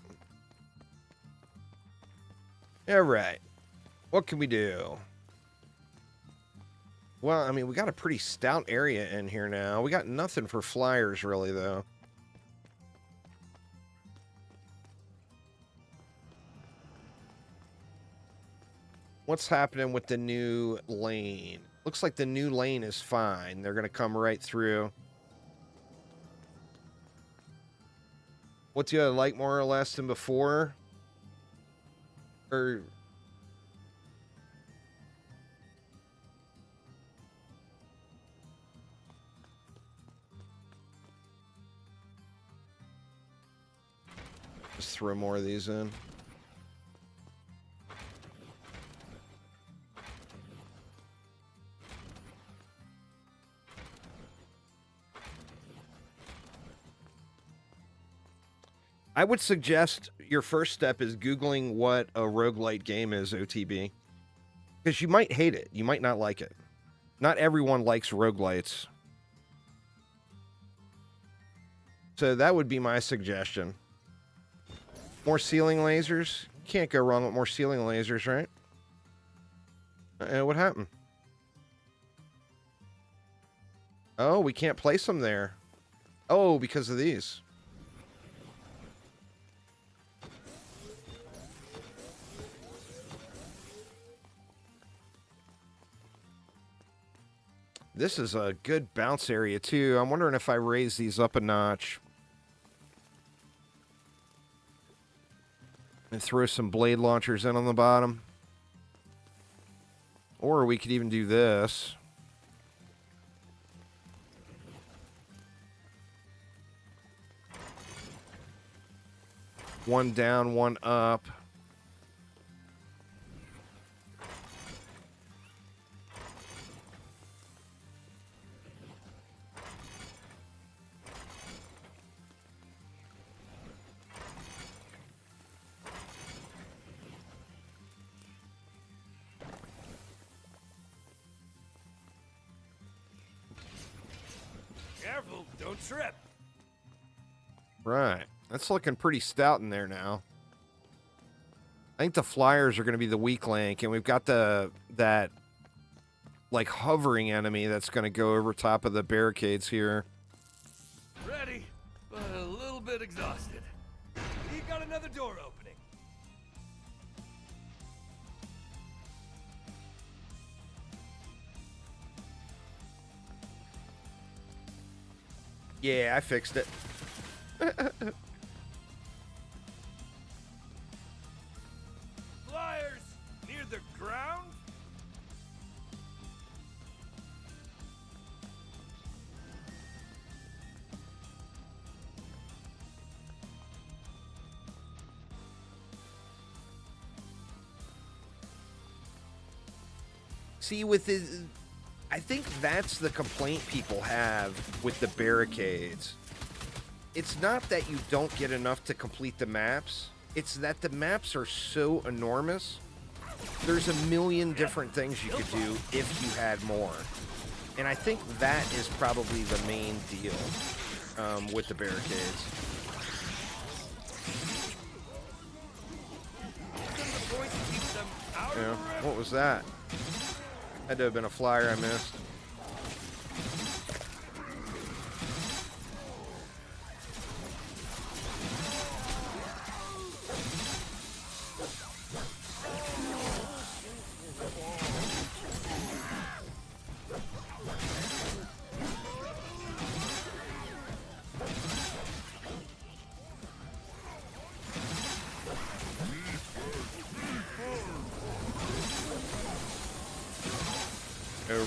All right. What can we do? Well, I mean, we got a pretty stout area in here now. We got nothing for flyers, really, though. What's happening with the new lane? Looks like the new lane is fine. They're going to come right through. What's the other like more or less than before? Or... just throw more of these in. I would suggest your first step is Googling what a roguelite game is, OTB. Because you might hate it. You might not like it. Not everyone likes roguelites. So that would be my suggestion. More ceiling lasers? Can't go wrong with more ceiling lasers, right? What happened? Oh, we can't place them there. Oh, because of these. This is a good bounce area, too. I'm wondering if I raise these up a notch. And throw some blade launchers in on the bottom. Or we could even do this. One down, one up. Careful, don't trip. Right. That's looking pretty stout in there now. I think the flyers are going to be the weak link, and we've got that like hovering enemy that's going to go over top of the barricades here. Ready, but a little bit exhausted. You got another door opening. Yeah, I fixed it. Flyers near the ground? See, with his... I think that's the complaint people have with the barricades. It's not that you don't get enough to complete the maps. It's that the maps are so enormous. There's a million different things you could do if you had more. And I think that is probably the main deal with the barricades. Yeah, what was that? Had to have been a flyer I missed.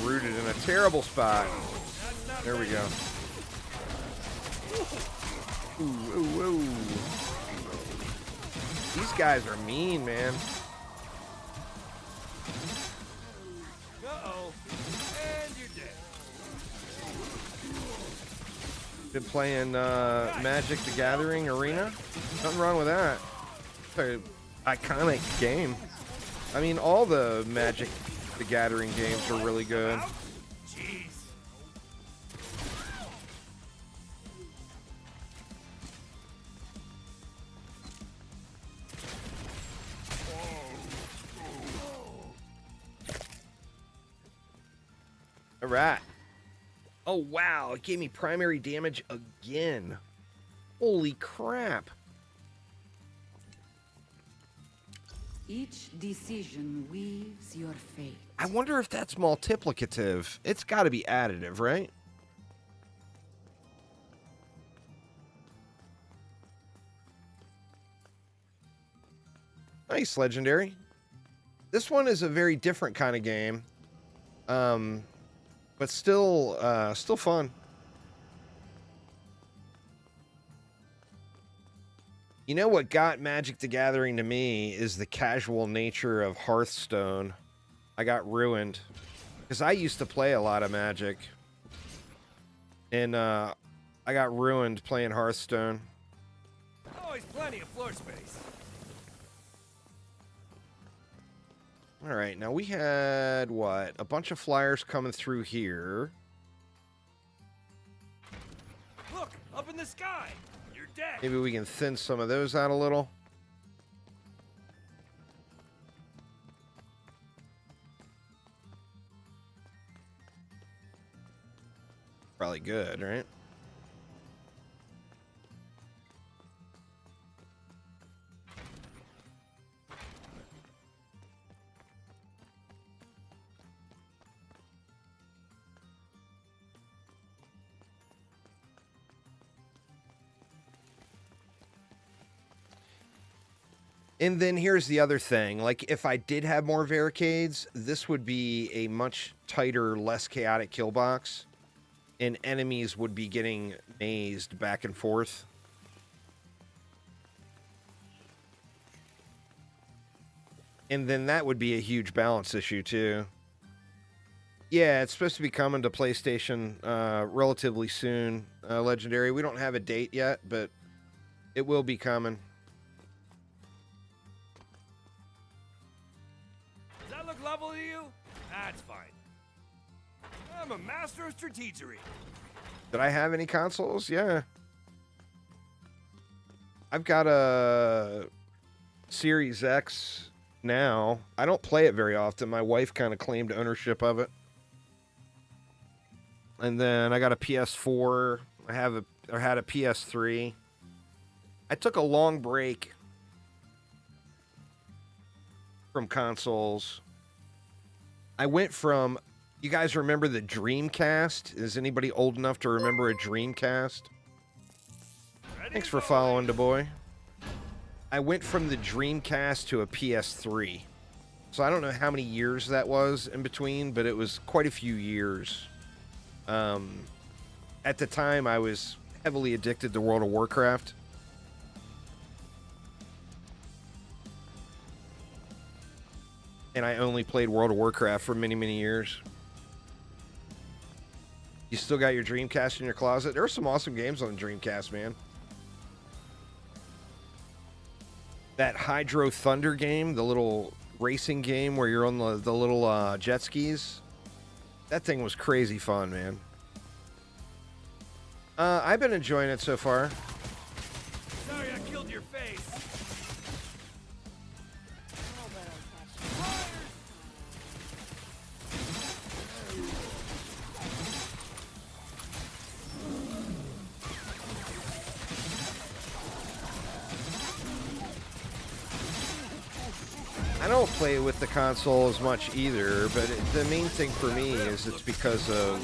Rooted in a terrible spot. There we go. Ooh, ooh, ooh. These guys are mean, man. Uh-oh. And you're dead. Been playing Magic the Gathering Arena. Nothing wrong with that. It's an iconic game. I mean, all the Magic the Gathering games are really good. Jeez. All right. Oh, wow. It gave me primary damage again. Holy crap. Each decision weaves your fate. I wonder if that's multiplicative. It's got to be additive, right? Nice, Legendary. This one is a very different kind of game. But still fun. You know what got Magic the Gathering to me is the casual nature of Hearthstone. I got ruined. Because I used to play a lot of Magic. And I got ruined playing Hearthstone. Always plenty of floor space. Alright, now we had, what? A bunch of flyers coming through here. Look, up in the sky. You're dead. Maybe we can thin some of those out a little. Probably good, right? And then here's the other thing. Like, if I did have more barricades, this would be a much tighter, less chaotic kill box. And enemies would be getting mazed back and forth. And then that would be a huge balance issue, too. Yeah, it's supposed to be coming to PlayStation relatively soon, Legendary. We don't have a date yet, but it will be coming. Does that look level to you? That's fine. I'm a master of strategery. Did I have any consoles? Yeah. I've got a Series X now. I don't play it very often. My wife kind of claimed ownership of it. And then I got a PS4. I had a PS3. I took a long break from consoles. I went from You guys remember the Dreamcast? Is anybody old enough to remember a Dreamcast? Thanks for following, the boy. I went from the Dreamcast to a PS3. So I don't know how many years that was in between, but it was quite a few years. At the time, I was heavily addicted to World of Warcraft. And I only played World of Warcraft for many, many years. You still got your Dreamcast in your closet? There were some awesome games on the Dreamcast, man. That Hydro Thunder game, the little racing game where you're on the little jet skis. That thing was crazy fun, man. I've been enjoying it so far. Sorry I killed your face. I don't play with the console as much either, but the main thing for me is it's because of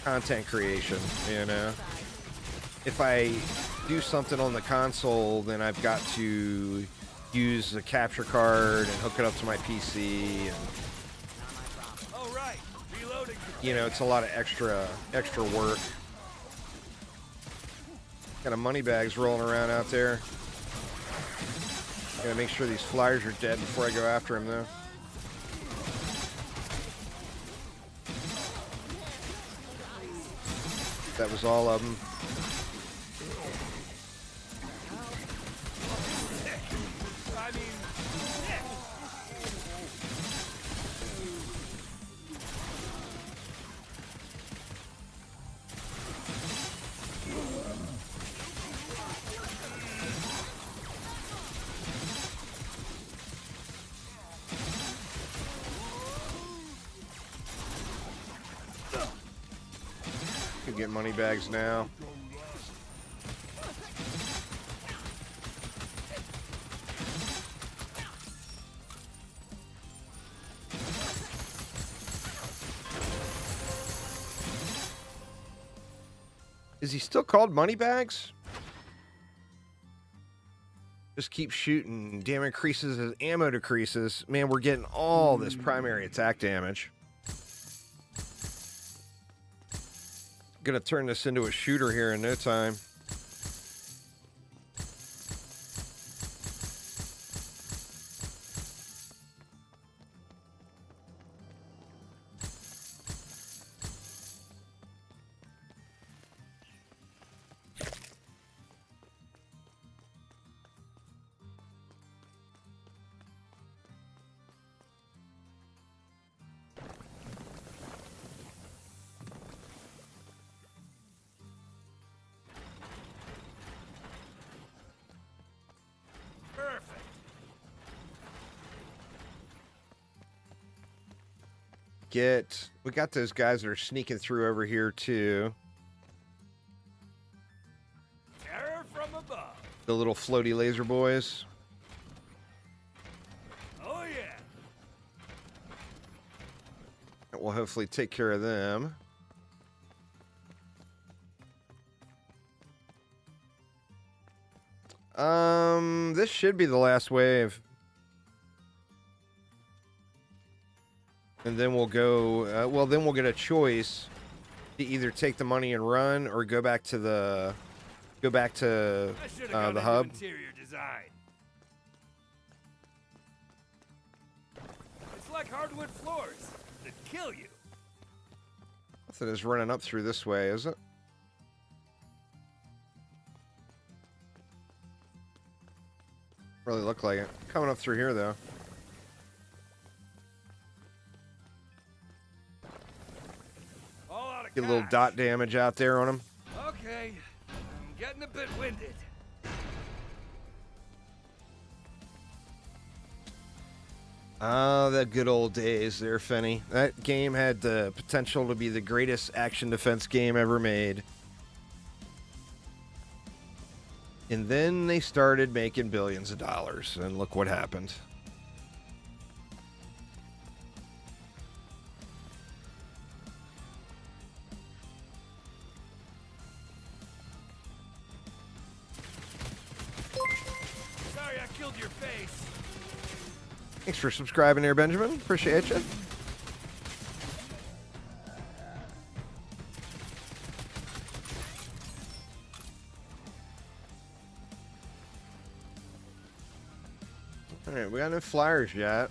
content creation, you know? If I do something on the console, then I've got to use the capture card and hook it up to my PC, and All right, reloading. you know, it's a lot of extra work. Got a money bags rolling around out there. Gotta make sure these flyers are dead before I go after him, though. That was all of them. I mean, Could get money bags now. Is he still called money bags? Just keep shooting. Damage increases as ammo decreases. Man, we're getting all this primary attack damage. Gonna turn this into a shooter here in no time. perfect. We got those guys that are sneaking through over here too. Terror from above. The little floaty laser boys. Oh yeah. We'll hopefully take care of them. This should be the last wave. And then we'll go, well, then we'll get a choice to either take the money and run or go back to the, I should have gone the into hub. interior design. It's like hardwood floors that kill you. Nothing is running up through this way, is it? Really look like it. Coming up through here, though. All out of Get a little cash. dot damage out there on them. Okay, I'm getting a bit winded. Ah, the good old days there, Fenny. That game had the potential to be the greatest action defense game ever made. And then they started making billions of dollars, and look what happened. killed your face. Thanks for subscribing there, Benjamin. Appreciate you. All right, we got no flyers yet.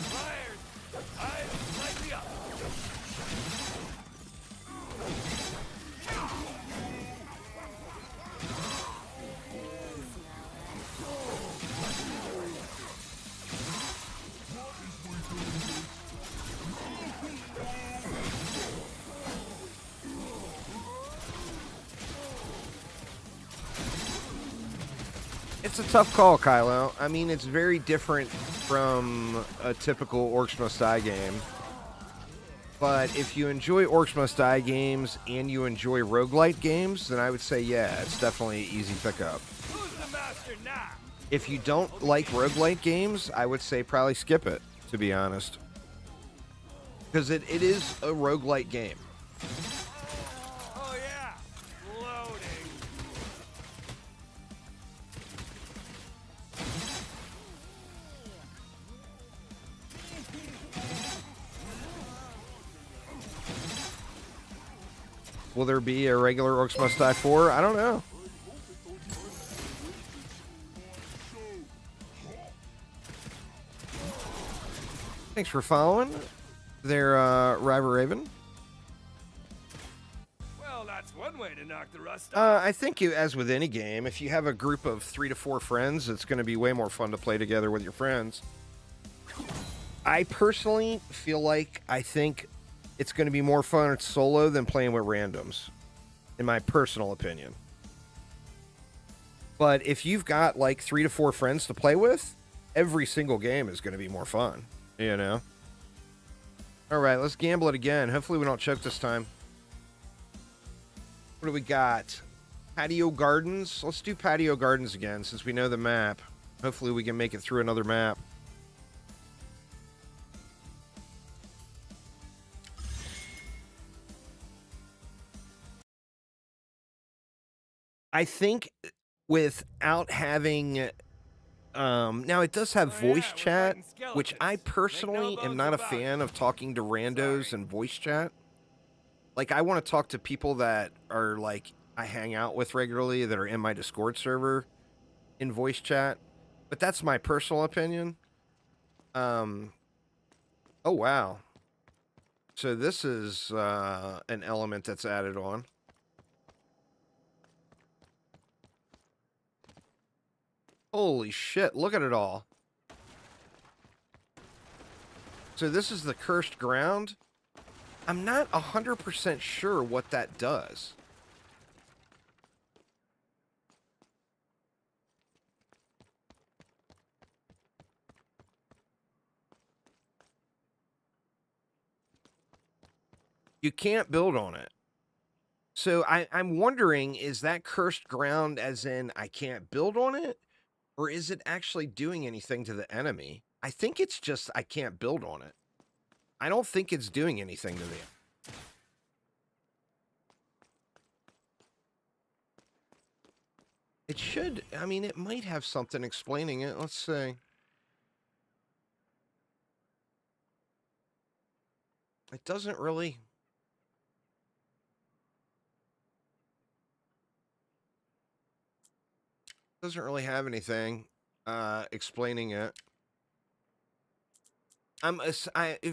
Flyers, light me up. It's a tough call, Kylo. I mean, it's very different from a typical Orcs Must Die game. But if you enjoy Orcs Must Die games and you enjoy roguelite games, then I would say, yeah, it's definitely an easy pickup. Who's the master now? If you don't like roguelite games, I would say probably skip it, to be honest. Because it is a roguelite game. Oh yeah, loading. Will there be a regular Orcs Must Die 4? I don't know. Thanks for following. There, Rival Raven. Well, that's one way to knock the rust off. I think as with any game, if you have a group of 3 to 4 friends, it's going to be way more fun to play together with your friends. I personally feel like I think it's going to be more fun solo than playing with randoms, in my personal opinion. But if you've got like 3 to 4 friends to play with, every single game is going to be more fun, you know? All right, let's gamble it again. Hopefully we don't choke this time. What do we got? Patio Gardens. Let's do Patio Gardens again since we know the map. Hopefully we can make it through another map. I think without having... now, it does have voice chat, which I personally am not a fan of talking to randos in voice chat. Like, I want to talk to people that are, like, I hang out with regularly, that are in my Discord server in voice chat. But that's my personal opinion. Oh, wow. So this is an element that's added on. Holy shit, look at it all. So this is the cursed ground. I'm not 100% sure what that does. You can't build on it. So I'm wondering, is that cursed ground as in I can't build on it? Or is it actually doing anything to the enemy? I think it's just I can't build on it. I don't think it's doing anything to the... It should... I mean, it might have something explaining it. Let's see. It doesn't really... Doesn't really have anything explaining it.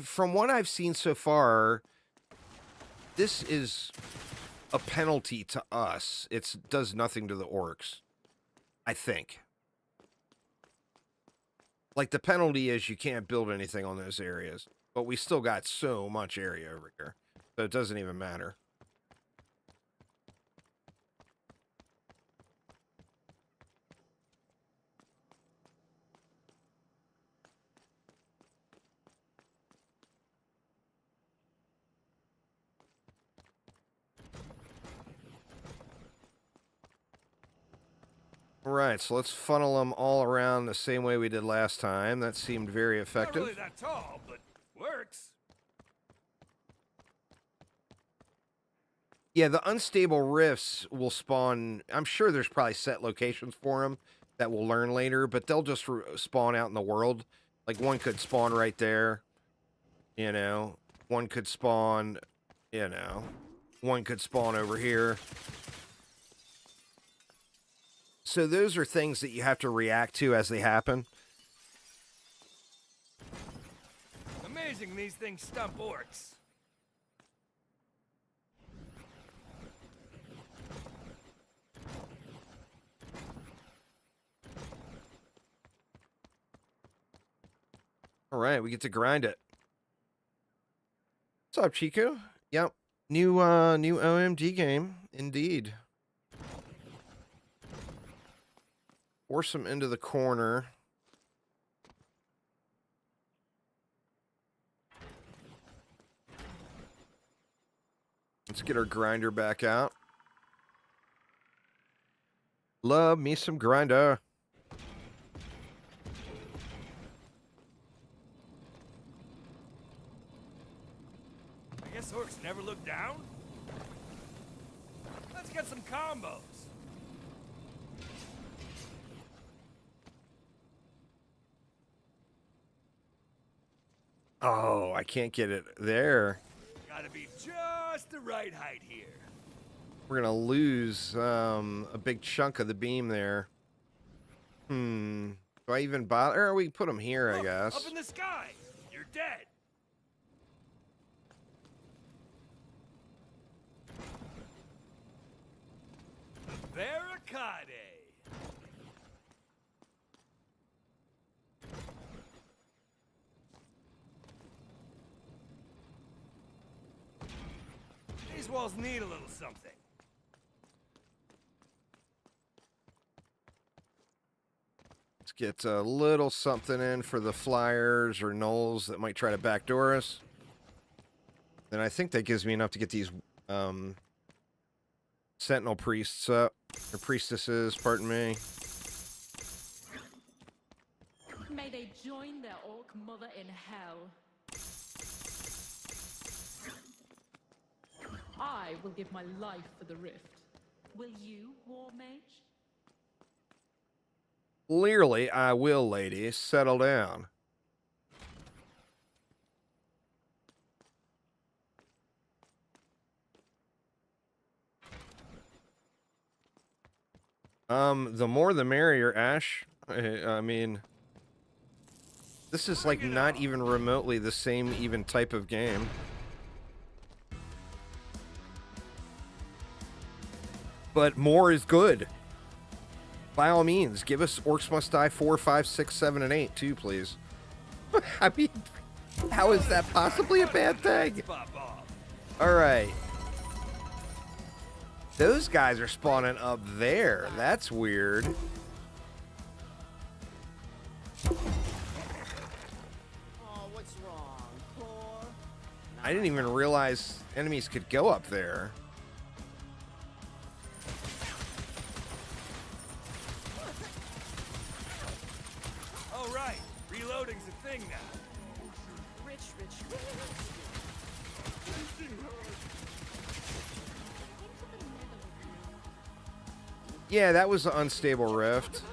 From what I've seen so far, this is a penalty to us. It does nothing to the orcs, I think. Like, the penalty is you can't build anything on those areas, but we still got so much area over here, so it doesn't even matter. Right, so let's funnel them all around the same way we did last time. That seemed very effective. Not really that tall, but works. Yeah, the unstable rifts will spawn. I'm sure there's probably set locations for them that we'll learn later, but they'll just spawn out in the world. Like one could spawn right there, you know. One could spawn, you know. One could spawn over here. So those are things that you have to react to as they happen. Amazing these things stump orcs. All right, we get to grind it. What's up, Chico? Yep. New OMD game, indeed. Force him into the corner. Let's get our grinder back out. Love me some grinder. I guess orcs never look down? Let's get some combos. Oh, I can't get it there. Gotta be just the right height here. We're gonna lose a big chunk of the beam there. Do I even bother? Or we can put them here, I Look, guess. up in the sky. You're dead. Barricade. These walls need a little something. Let's get a little something in for the flyers or gnolls that might try to backdoor us. Then I think that gives me enough to get these sentinel priests up. Or priestesses, pardon me. May they join their orc mother in hell. I will give my life for the rift. Will you, War Mage? Clearly, I will, lady. Settle down. The more the merrier, Ash. I mean, this is like not even remotely the same even type of game. But more is good. By all means, give us Orcs Must Die 4, 5, 6, 7, and 8 too, please. I mean, how is that possibly a bad thing? All right. Those guys are spawning up there. That's weird. Oh, what's wrong, Thor? I didn't even realize enemies could go up there. Oh, right. Reloading's a thing now. Rich. Yeah, that was an unstable rift.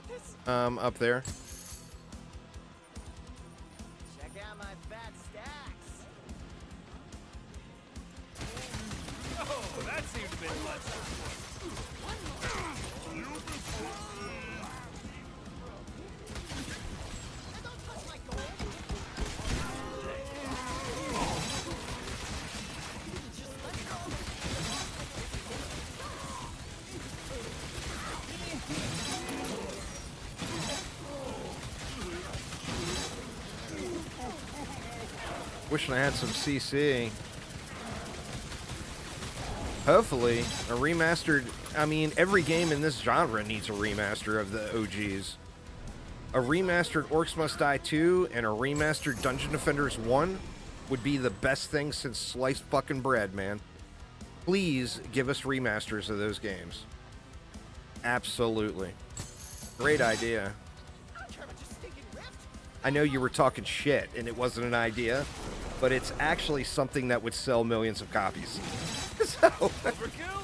Up there. Check out my fat stacks. Oh, that seemed a bit much. Wishing I had some CC. Hopefully, a remastered... I mean, every game in this genre needs a remaster of the OGs. A remastered Orcs Must Die 2 and a remastered Dungeon Defenders 1 would be the best thing since sliced fucking bread, man. Please give us remasters of those games. Absolutely. Great idea. I know you were talking shit and it wasn't an idea, but it's actually something that would sell millions of copies. So, Overkill?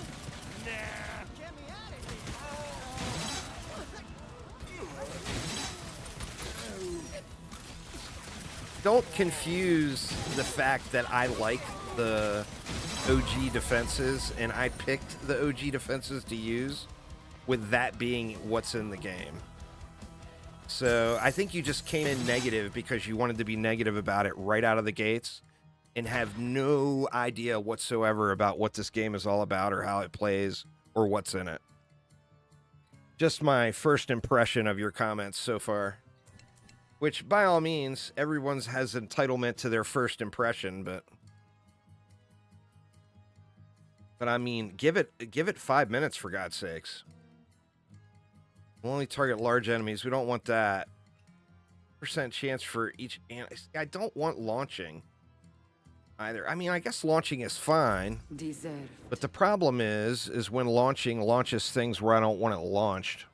Nah. Get me out of here! don't confuse the fact that I like the OG defenses and I picked the OG defenses to use with that being what's in the game. So I think you just came in negative because you wanted to be negative about it right out of the gates and have no idea whatsoever about what this game is all about or how it plays or what's in it. Just my first impression of your comments so far. Which, by all means, everyone's has entitlement to their first impression, but I mean, give it 5 minutes for God's sakes. We'll only target large enemies. We don't want that. % chance for each. I don't want launching either. I mean, I guess launching is fine, but the problem is when launching launches things where I don't want it launched.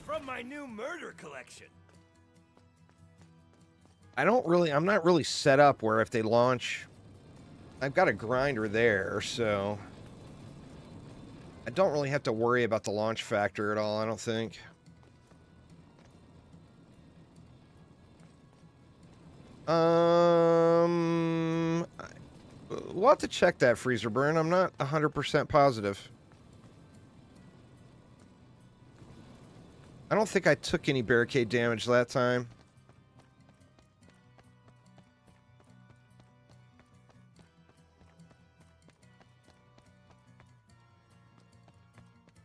From my new murder collection. I'm not really set up where if they launch, I've got a grinder there, so I don't really have to worry about the launch factor at all, I don't think. We'll have to check that, Freezer Burn. I'm not 100% positive. I don't think I took any barricade damage that time.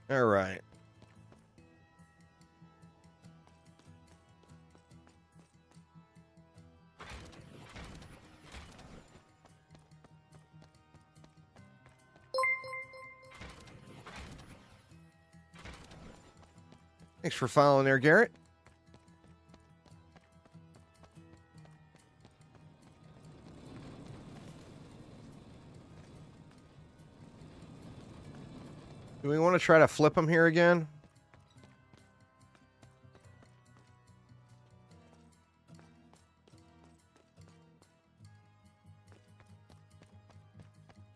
All right. Thanks for following there, Garrett. Do we want to try to flip them here again?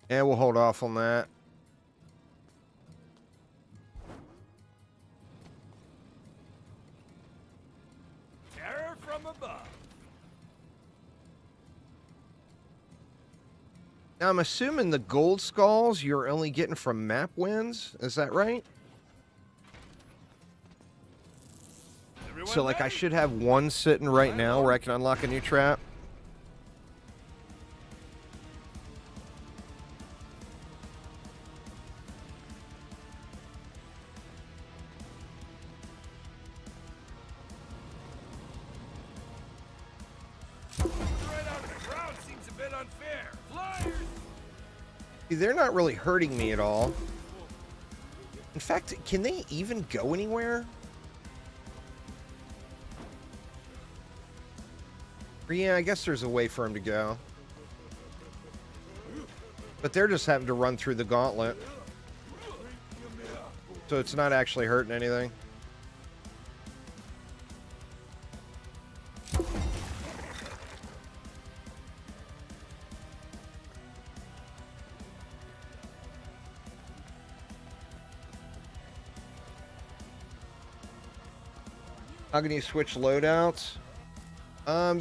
Yeah, we'll hold off on that. Terror from above. Now, I'm assuming the gold skulls you're only getting from map wins. Is that right? Everyone So, like, I ready? should have one sitting right now where I can unlock a new trap. Right out of the crowd seems a bit unfair. Flyers! See, they're not really hurting me at all. In fact, can they even go anywhere? Or, yeah, I guess there's a way for them to go. But they're just having to run through the gauntlet. So it's not actually hurting anything. How can you switch loadouts?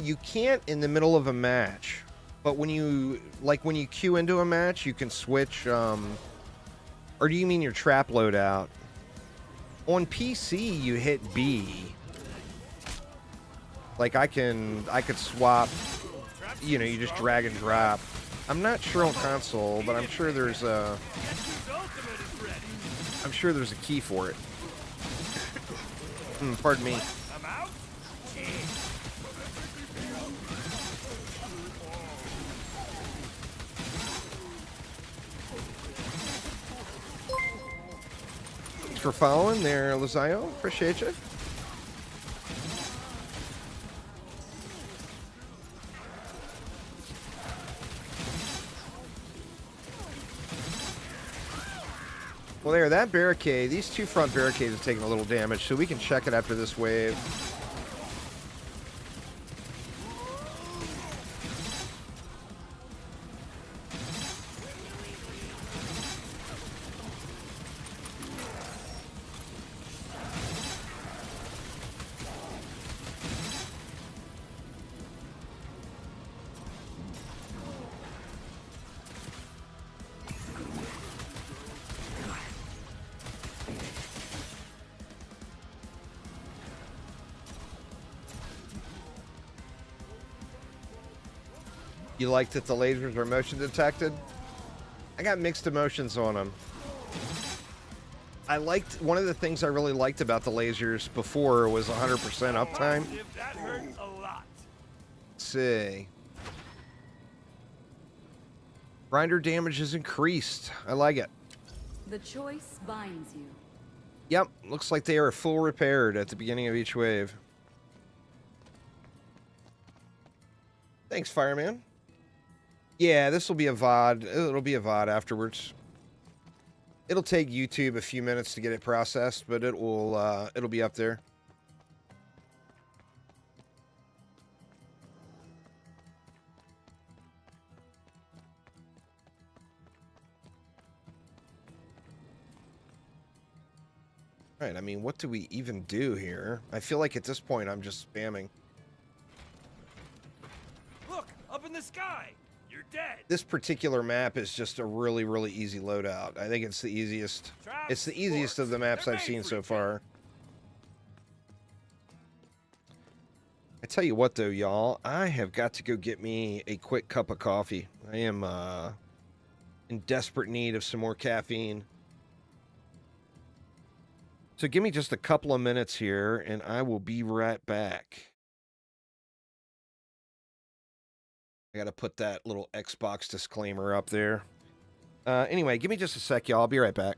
You can't in the middle of a match, but when you queue into a match, you can switch. Or do you mean your trap loadout? On PC, you hit B. Like I could swap. You know, you just drag and drop. I'm not sure on console, but I'm sure there's a. I'm sure there's a key for it. Pardon me. I'm out? Thanks for following there, Lazayo. Appreciate you. Well, there, that barricade, these two front barricades have taken a little damage, so we can check it after this wave. You like that the lasers are motion detected? I got mixed emotions on them. I liked, one of the things I really liked about the lasers before was 100% uptime. That hurt a lot. Let's see. Grinder damage has increased. I like it. The choice binds you. Yep, looks like they are full repaired at the beginning of each wave. Thanks, Fireman. Yeah, this will be a VOD. It'll be a VOD afterwards. It'll take YouTube a few minutes to get it processed, but it'll be up there. All right, I mean, what do we even do here? I feel like at this point I'm just spamming. Look, up in the sky. You're dead. This particular map is just a really, really easy loadout. I think it's the easiest. It's the easiest of the maps I've seen so far. I tell you what, though, y'all, I have got to go get me a quick cup of coffee. I am in desperate need of some more caffeine. So give me just a couple of minutes here, and I will be right back. I got to put that little Xbox disclaimer up there. Anyway, give me just a sec, y'all. I'll be right back.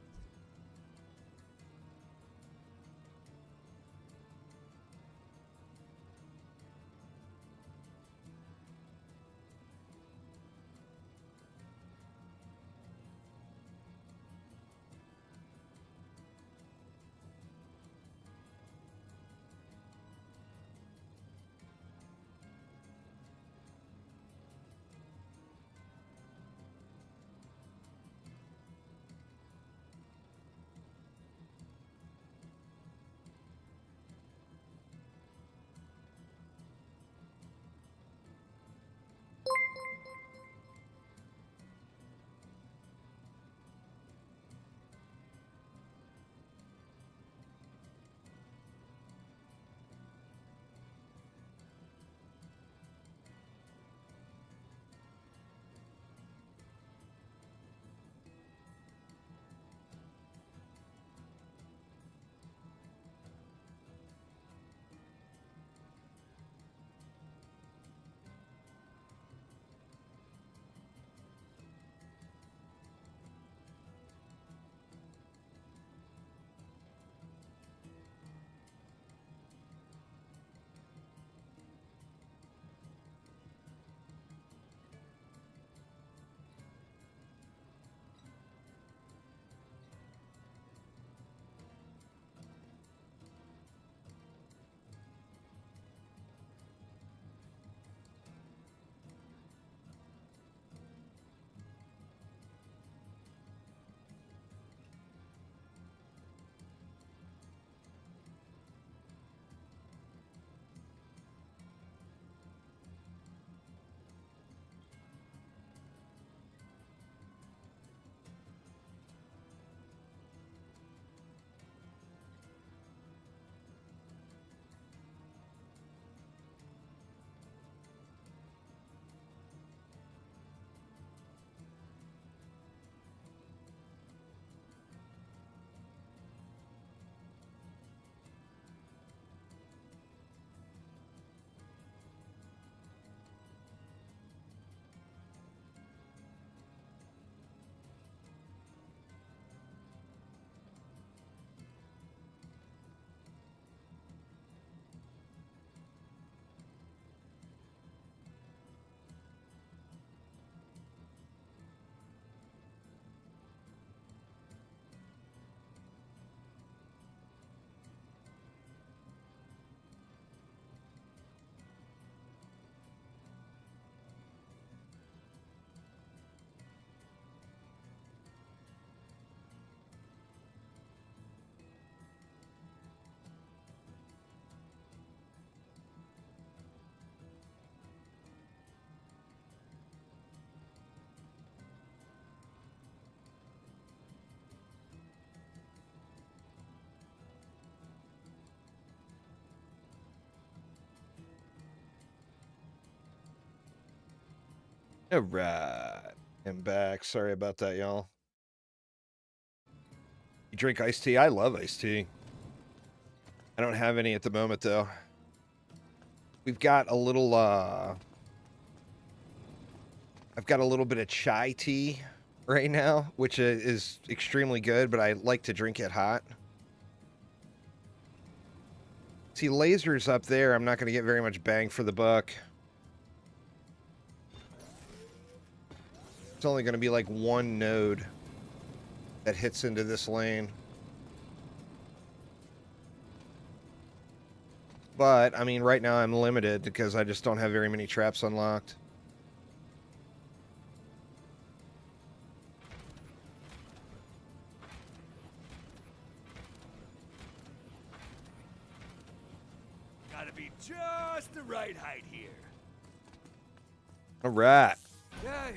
Alright. I'm back. Sorry about that, y'all. You drink iced tea? I love iced tea. I don't have any at the moment, though. We've got a little, I've got a little bit of chai tea right now, which is extremely good, but I like to drink it hot. See, lasers up there, I'm not going to get very much bang for the buck. It's only going to be like one node that hits into this lane. But, I mean, right now I'm limited because I just don't have very many traps unlocked. Gotta be just the right height here. All right. Yeah.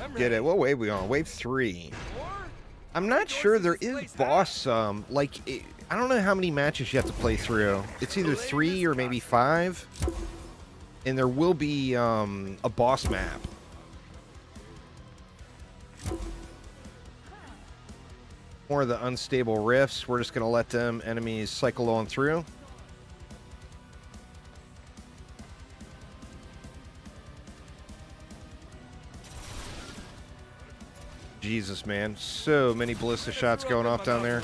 I'm Get ready. it. What wave we on? Wave 3. Or, I'm not sure there is boss, I don't know how many matches you have to play through. It's either 3 or maybe 5. And there will be, a boss map. More of the unstable rifts. We're just going to let them enemies cycle on through. Jesus, man. So many ballista shots going off down there.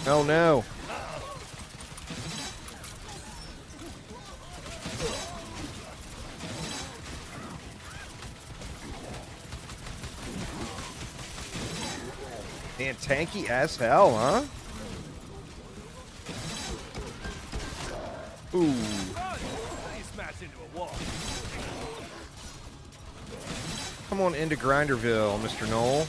Oh, no. Man, tanky as hell, huh? Ooh. he smashed into a wall. Come on into Grinderville, Mr. Knoll.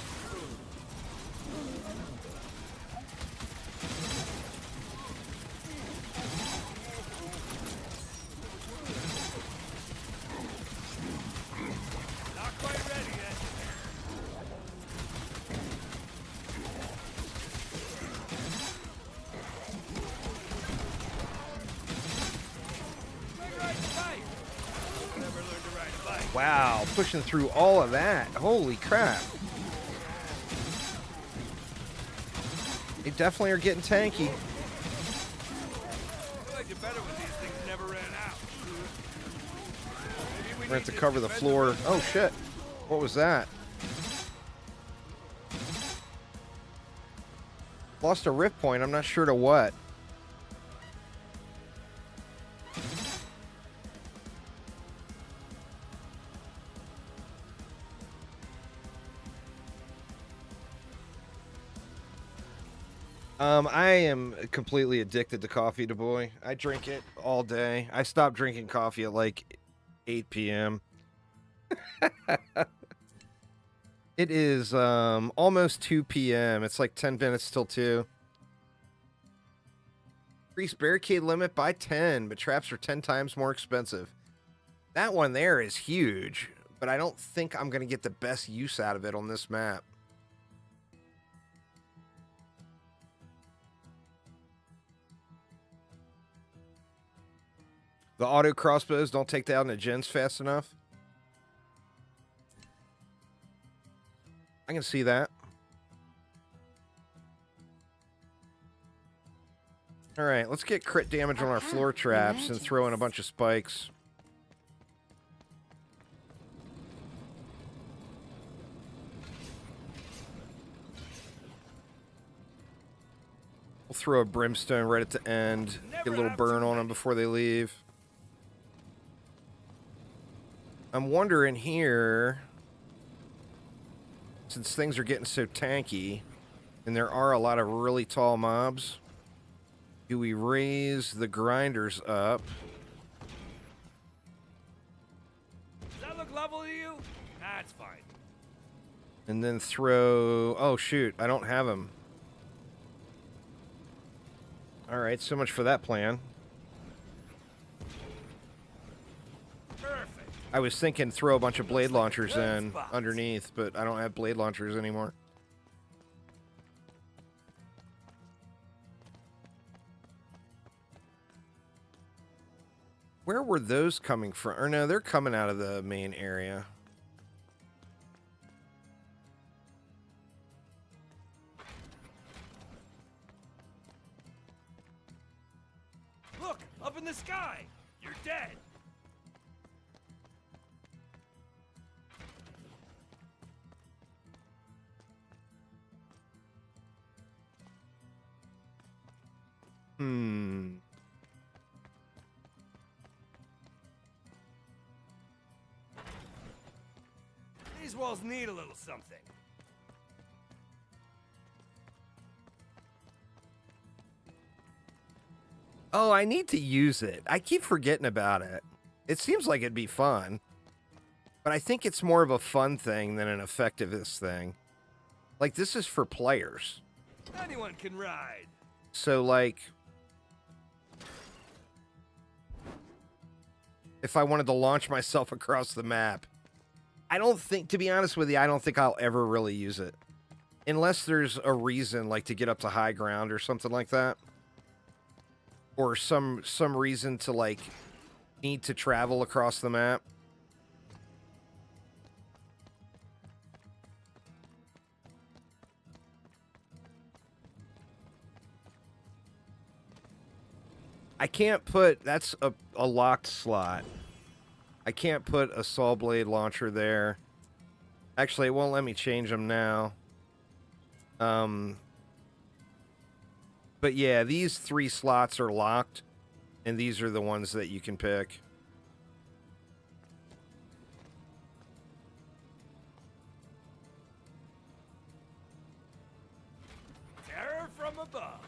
Not quite ready yet. Never learned to ride a bike. Wow, pushing through all of that. Holy crap. They definitely are getting tanky. I feel like you're better when these things never ran out. Maybe we We're going need to cover the defend floor. ring. Oh, shit. What was that? Lost a rift point. I'm not sure to what. I am completely addicted to coffee, Du Bois. I drink it all day. I stopped drinking coffee at like 8 p.m. It is almost 2 p.m. It's like 10 minutes till 2. Increase barricade limit by 10, but traps are 10 times more expensive. That one there is huge, but I don't think I'm going to get the best use out of it on this map. The auto crossbows don't take down the gens fast enough. I can see that. All right, let's get crit damage on our floor traps and throw in a bunch of spikes. We'll throw a brimstone right at the end. Get a little burn on them before they leave. I'm wondering here, since things are getting so tanky, and there are a lot of really tall mobs, do we raise the grinders up? Does that look level to you? That's fine. And then throw... Oh, shoot. I don't have them. Alright, so much for that plan. Perfect. I was thinking throw a bunch of blade launchers in underneath, but I don't have blade launchers anymore. Where were those coming from? Or no, they're coming out of the main area. Look, up in the sky. You're dead. These walls need a little something. Oh, I need to use it. I keep forgetting about it. It seems like it'd be fun. But I think it's more of a fun thing than an effectiveness thing. Like, this is for players. Anyone can ride. So, like, if I wanted to launch myself across the map, I don't think, to be honest with you, I don't think I'll ever really use it. Unless there's a reason, like to get up to high ground or something like that. Or some reason to, like, need to travel across the map. I can't put, that's a locked slot. I can't put a saw blade launcher there. Actually, it won't let me change them now. But yeah, these 3 slots are locked, and these are the ones that you can pick. Terror from above.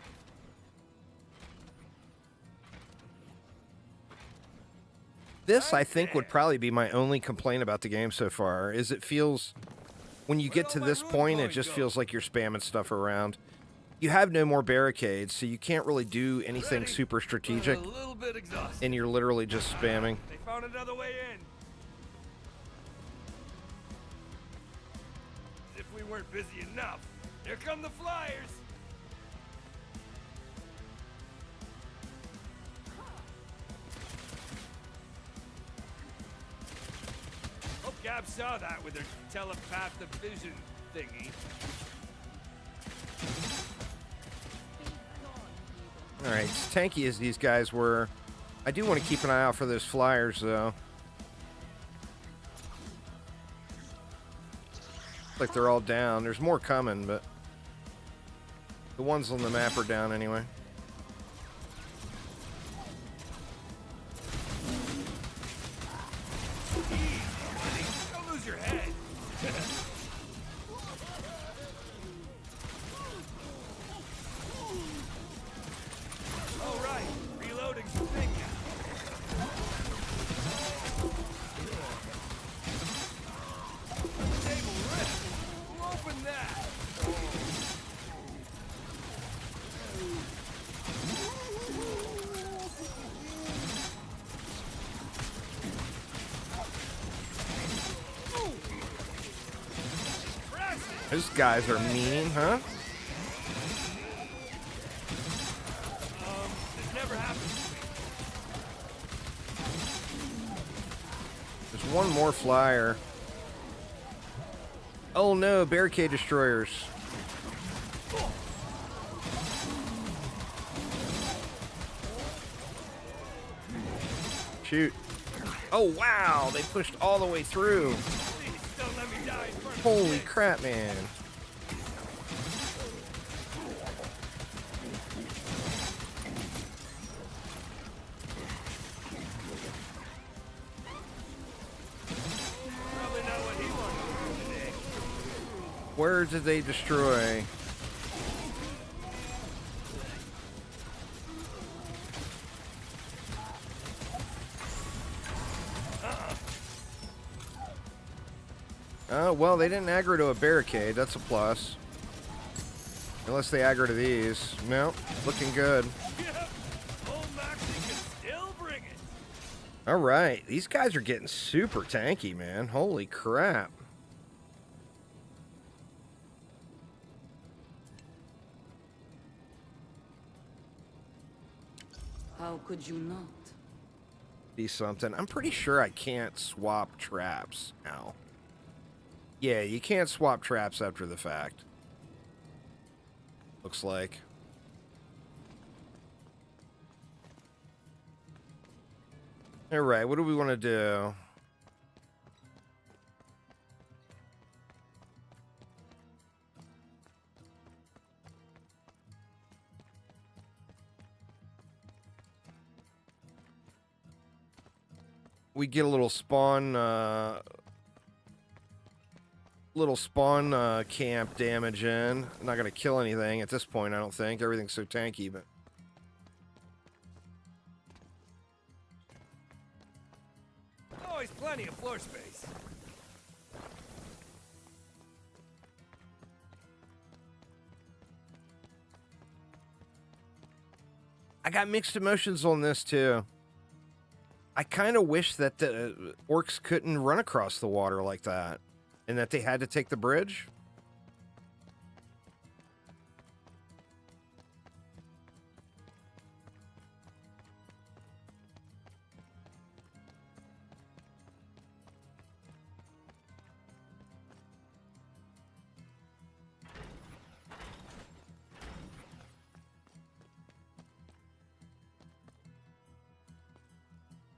This, I think, would probably be my only complaint about the game so far, is it feels, when you get to this point, it just feels like you're spamming stuff around. You have no more barricades, so you can't really do anything super strategic, A little bit exhausted. and you're literally just spamming. They found another way in. As if we weren't busy enough. Here come the flyers. Hope Gab saw that with her telepathic vision thingy. Alright, as tanky as these guys were, I do want to keep an eye out for those flyers, though. Looks like they're all down. There's more coming, but the ones on the map are down anyway. Don't lose your head. All right, reloading's the thing now. Table ripped. Who opened that? Those guys are mean, huh? This never happened to me. There's one more flyer. Oh no, barricade destroyers. Shoot. Oh wow, they pushed all the way through. Please don't let me die in front of Holy you. crap, man. Probably not what he wanted to do today. Where did they destroy? Well, they didn't aggro to a barricade. That's a plus. Unless they aggro to these. Nope. Looking good. Yep. Old Moxie can still bring it. All right. These guys are getting super tanky, man. Holy crap. How could you not? be something. I'm pretty sure I can't swap traps now. Yeah, you can't swap traps after the fact. Looks like. Alright, what do we want to do? We get a little spawn camp damage in. Not gonna kill anything at this point, I don't think. Everything's so tanky, but Always plenty of floor space. I got mixed emotions on this too. I kind of wish that the orcs couldn't run across the water like that, and that they had to take the bridge.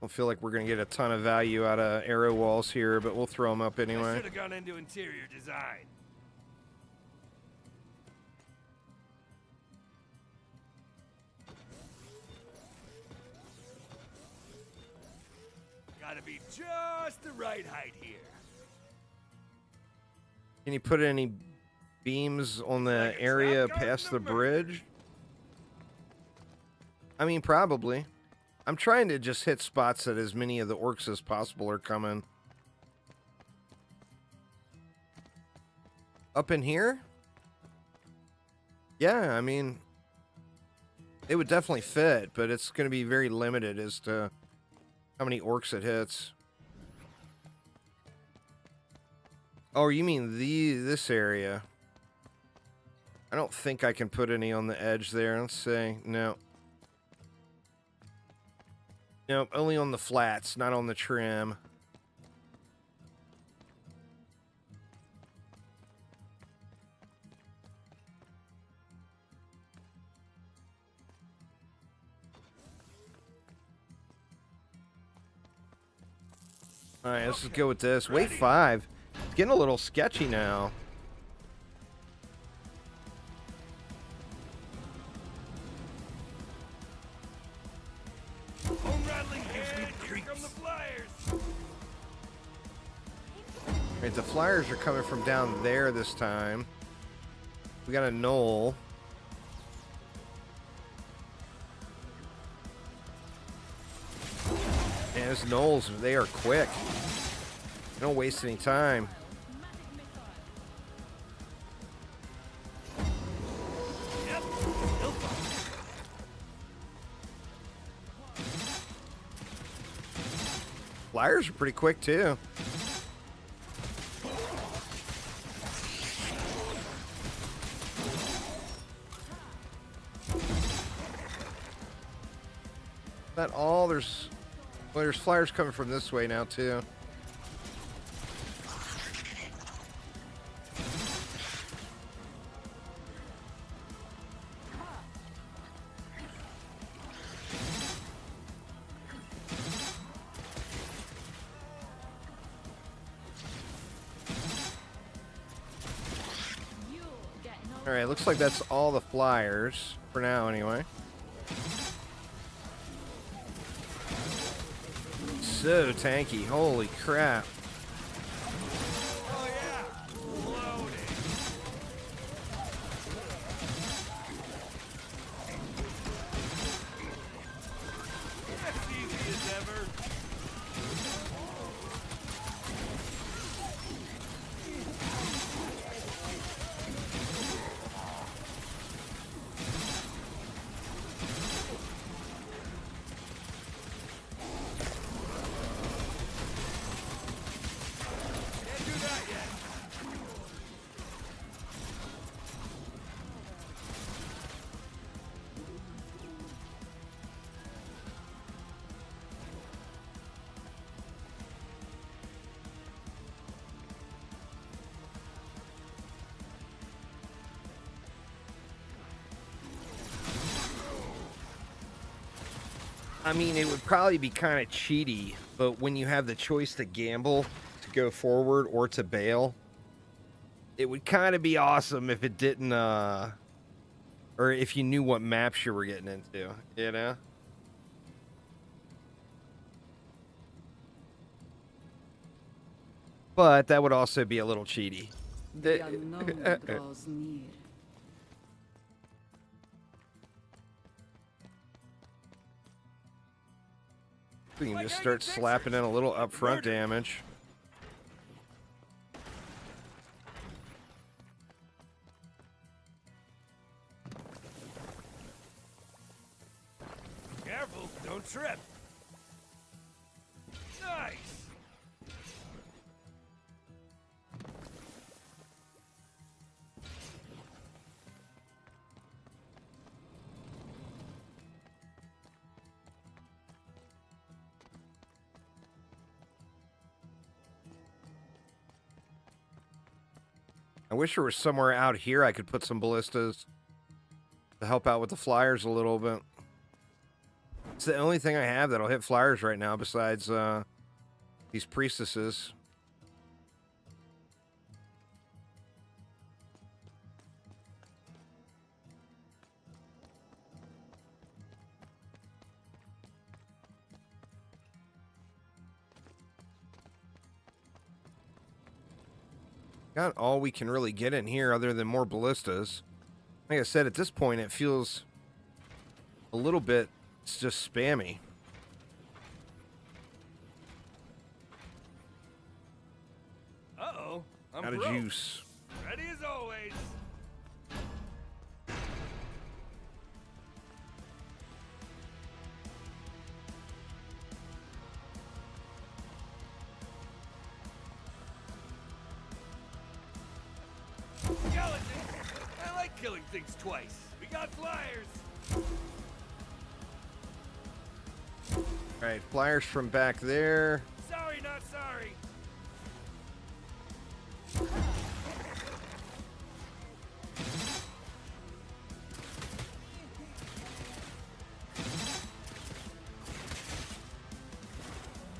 I feel like we're going to get a ton of value out of arrow walls here, but we'll throw them up I anyway. should have gone into interior design. Gotta be just the right height here. Can you put any beams on the Like a area trap guard past in the a bridge? I mean, probably. I'm trying to just hit spots that as many of the orcs as possible are coming. Up in here? Yeah, I mean, it would definitely fit, but it's going to be very limited as to how many orcs it hits. Oh, you mean this area? I don't think I can put any on the edge there. Let's see. No. Nope, only on the flats, not on the trim. Alright, let's just go with this. Wave 5. It's getting a little sketchy now. Bone rattling gives me the creeps. From the flyers. Right, the flyers are coming from down there this time. We got a knoll. Man, those knolls, they are quick. Don't waste any time. Yep. Still fun. Flyers are pretty quick too. Not all, there's flyers coming from this way now too. Alright, looks like that's all the flyers for now anyway. So tanky, holy crap. Oh yeah. Loading. That's easy as ever. I mean, it would probably be kind of cheaty, but when you have the choice to gamble, to go forward, or to bail, it would kind of be awesome if it didn't, or if you knew what maps you were getting into, you know? But that would also be a little cheaty. The unknown draws near. We can just start slapping in a little upfront damage. Careful, don't trip. Nice. I wish there was somewhere out here I could put some ballistas to help out with the flyers a little bit. It's the only thing I have that'll hit flyers right now besides these priestesses. Not all we can really get in here other than more ballistas. Like I said, at this point, it feels a little bit, it's just spammy. Uh-oh, I'm Out of broke. juice. Ready as always. Skeleton! I like killing things twice. We got flyers. Alright, flyers from back there. Sorry, not sorry.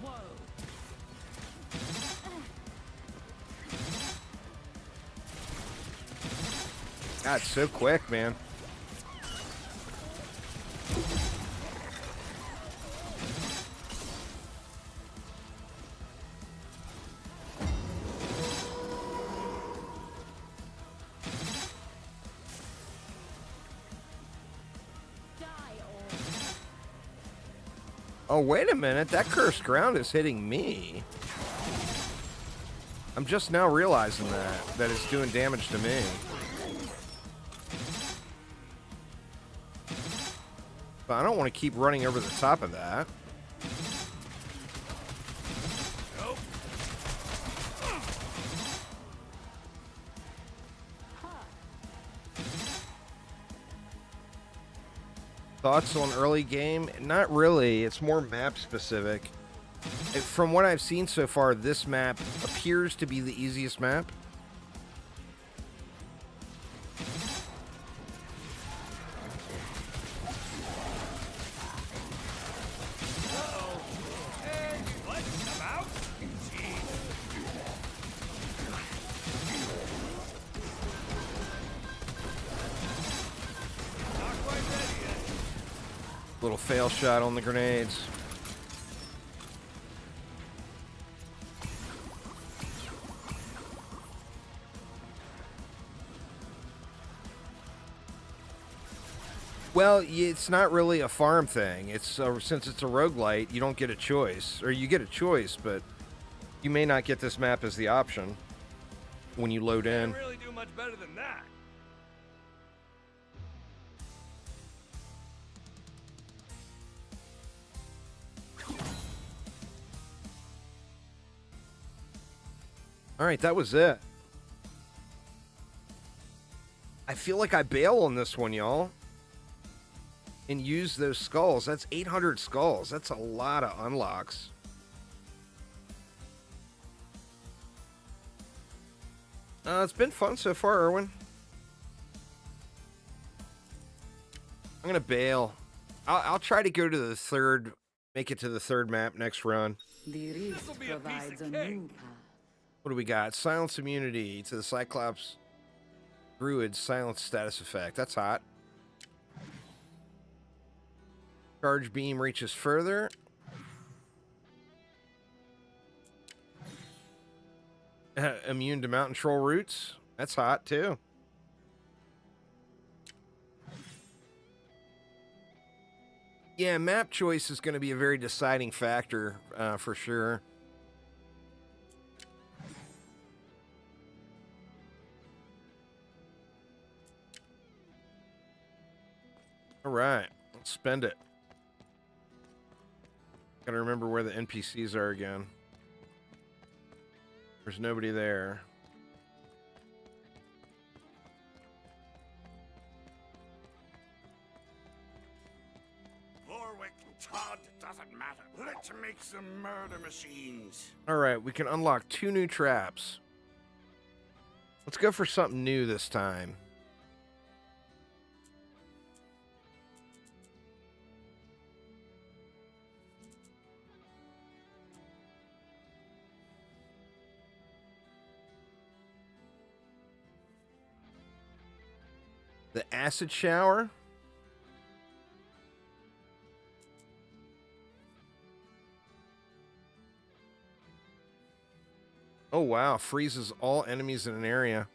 Whoa. God, it's so quick, man. Oh, wait a minute. That cursed ground is hitting me. I'm just now realizing that it's doing damage to me. But I don't want to keep running over the top of that. Nope. Thoughts on early game? Not really. It's more map specific. From what I've seen so far, this map appears to be the easiest map. Uh-oh. Hey, what? I'm out? Jeez. Not quite ready yet. Little fail shot on the grenades. Well, it's not really a farm thing. It's since it's a roguelite, you don't get a choice. Or you get a choice, but you may not get this map as the option when you load in. Can't really do much better than that. All right, that was it. I feel like I bail on this one, y'all. And use those skulls. That's 800 skulls. That's a lot of unlocks. It's been fun so far, Erwin. I'm going to bail. I'll try to go to the third, make it to the third map next run. The This'll rift be a piece provides of a cake. new path. What do we got? Silence immunity to the Cyclops Druid silence status effect. That's hot. Charge beam reaches further. Immune to mountain troll roots. That's hot too. Yeah, map choice is going to be a very deciding factor for sure. All right, let's spend it. Gotta remember where the NPCs are again. There's nobody there. Warwick, Todd, doesn't matter. Let's make some murder machines. All right, we can unlock 2 new traps. Let's go for something new this time. The acid shower. Oh wow, freezes all enemies in an area.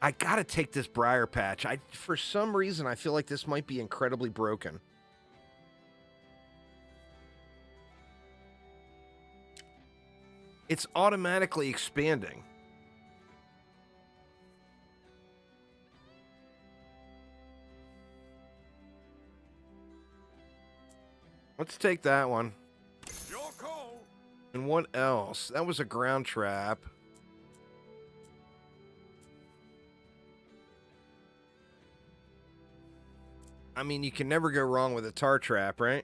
I gotta take this briar patch. For some reason, I feel like this might be incredibly broken. It's automatically expanding. Let's take that one. Your call. And what else? That was a ground trap. I mean, you can never go wrong with a tar trap, right?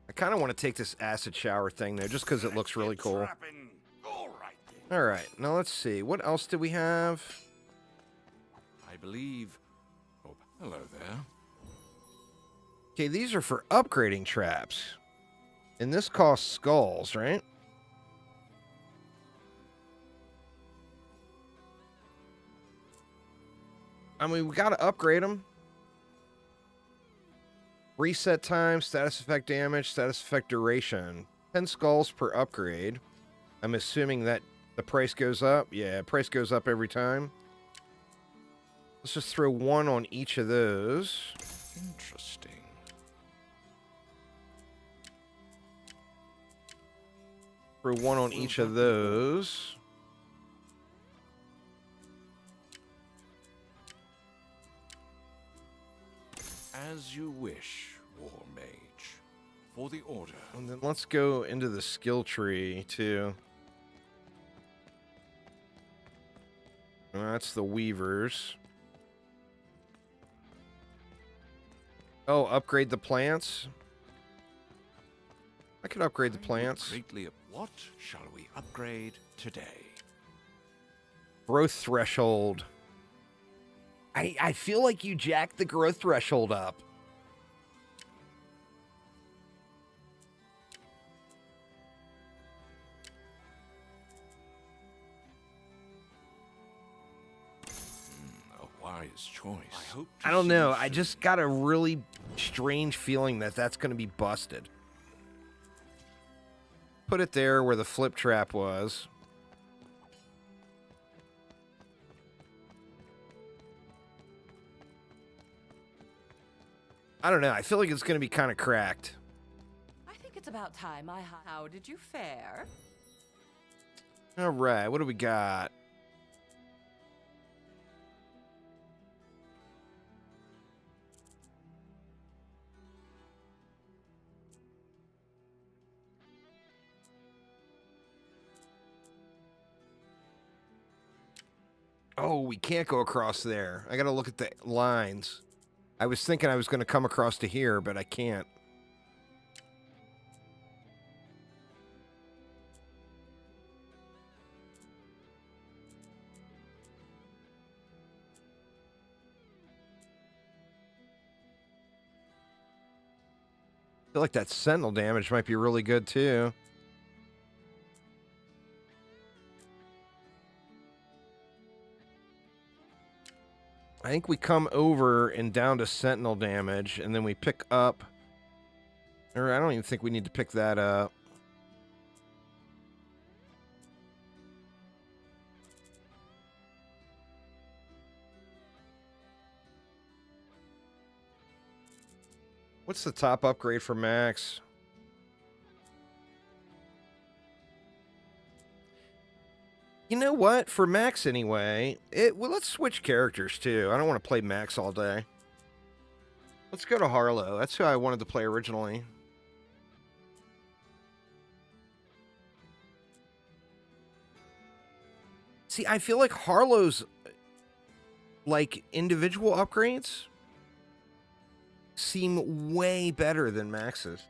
I kind of want to take this acid shower thing, though, just because it looks really cool. Trapping. All right then. All right, now let's see. What else do we have? I believe... Oh, hello there. Okay, these are for upgrading traps. And this costs skulls, right? I mean, we got to upgrade them. Reset time, status effect damage, status effect duration. 10 skulls per upgrade. I'm assuming that the price goes up. Yeah, price goes up every time. Let's just throw 1 on each of those. Interesting. Throw 1 on each of those. As you wish, War Mage. For the Order. And then let's go into the skill tree, too. That's the Weavers. Oh, upgrade the plants? I could upgrade the plants. What shall we upgrade today? Growth threshold. I feel like you jacked the growth threshold up. A wise choice. I don't know. I just got a really strange feeling that that's going to be busted. Put it there where the flip trap was. I don't know. I feel like it's going to be kind of cracked. I think it's about time I... How did you fare? All right. What do we got? Oh, we can't go across there. I got to look at the lines. I was thinking I was going to come across to here, but I can't. feel like that sentinel damage might be really good too. I think we come over and down to sentinel damage, and then we pick up... Or I don't even think we need to pick that up. What's the top upgrade for Max? You know what? For Max anyway, well, let's switch characters too. I don't want to play Max all day. Let's go to Harlow. That's who I wanted to play originally. See, I feel like Harlow's like individual upgrades seem way better than Max's.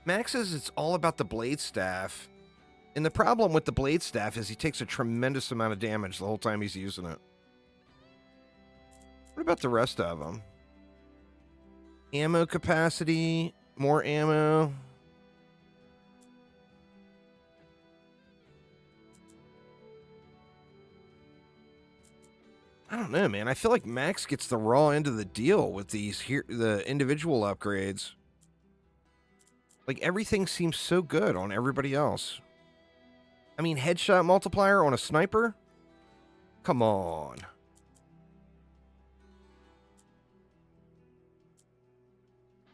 Max's, it's all about the blade staff. And the problem with the blade staff is he takes a tremendous amount of damage the whole time he's using it. What about the rest of them? Ammo capacity, more ammo. I don't know, man. I feel like Max gets the raw end of the deal with these here, the individual upgrades. Like, everything seems so good on everybody else. I mean, headshot multiplier on a sniper? Come on.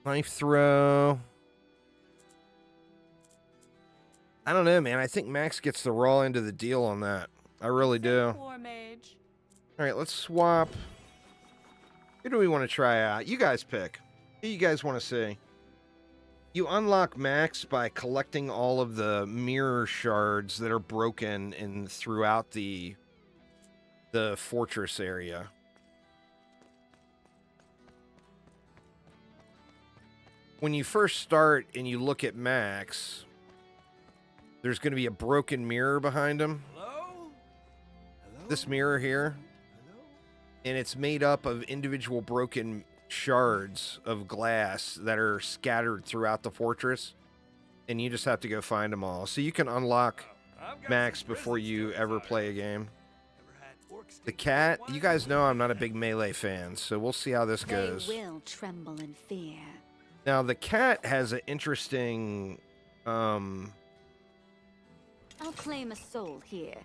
Knife throw. I don't know, man. I think Max gets the raw end of the deal on that. I really do. War mage. All right, let's swap. Who do we want to try out? You guys pick. Who you guys want to see? You unlock Max by collecting all of the mirror shards that are broken in throughout the fortress area. When you first start and you look at Max, there's going to be a broken mirror behind him. Hello? Hello? This mirror here. Hello? And it's made up of individual broken shards of glass that are scattered throughout the fortress, and you just have to go find them all. So you can unlock Max before you ever play a game. The cat, you guys know I'm not a big melee fan, so we'll see how this goes. They will tremble in fear. Now the cat has an interesting I'll claim a soul here.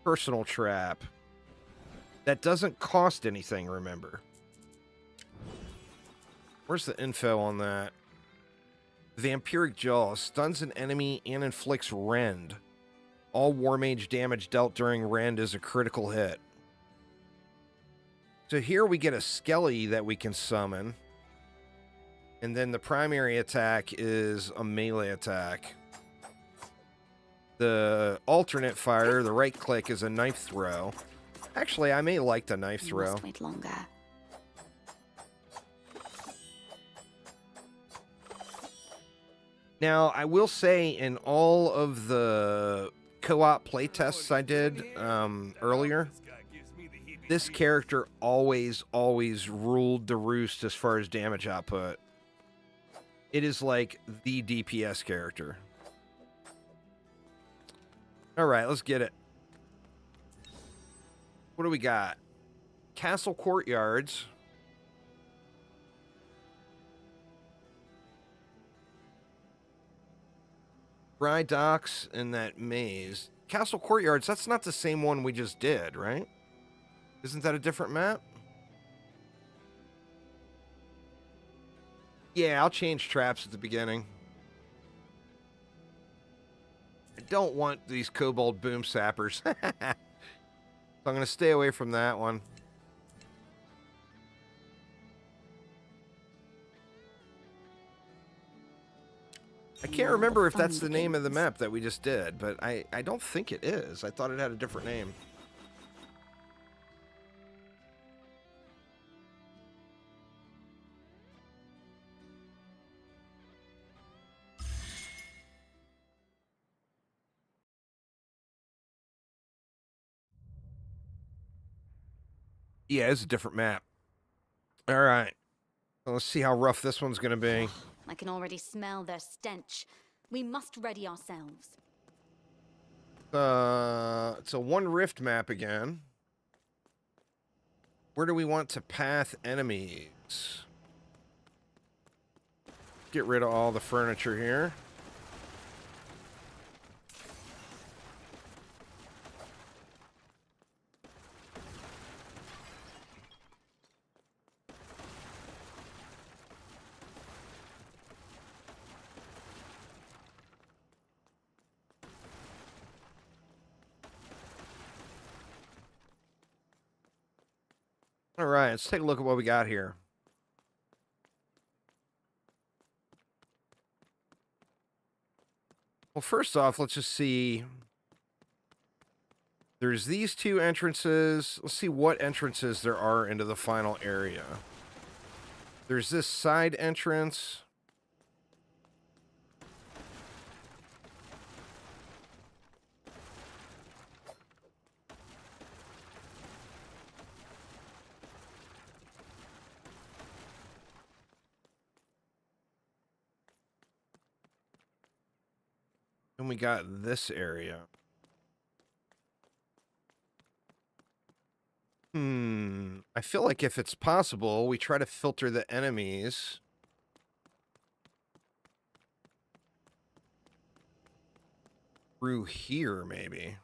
personal trap that doesn't cost anything, remember. Where's the info on that? Vampiric Jaw stuns an enemy and inflicts rend. All War Mage damage dealt during rend is a critical hit. So here we get a Skelly that we can summon. And then the primary attack is a melee attack. The alternate fire, the right click, is a knife throw. Actually, I may like the knife throw. Must wait longer. Now, I will say in all of the co-op playtests I did earlier, this character always ruled the roost as far as damage output. It is like the DPS character. All right, let's get it. What do we got? Castle Courtyards. Dry docks and that maze. Castle Courtyards, that's not the same one we just did, right? Isn't that a different map? Yeah, I'll change traps at the beginning. I don't want these kobold boom sappers. So I'm going to stay away from that one. I can't remember if that's the name of the map that we just did, but I don't think it is. I thought it had a different name. Yeah, it's a different map. All right. Well, let's see how rough this one's gonna be. I can already smell their stench. We must ready ourselves. It's a one rift map again. Where do we want to path enemies? Get rid of all the furniture here. All right, let's take a look at what we got here. Well, first off, let's just see. There's these two entrances. Let's see what entrances there are into the final area. There's this side entrance. And we got this area. I feel like if it's possible, we try to filter the enemies. Through here, maybe.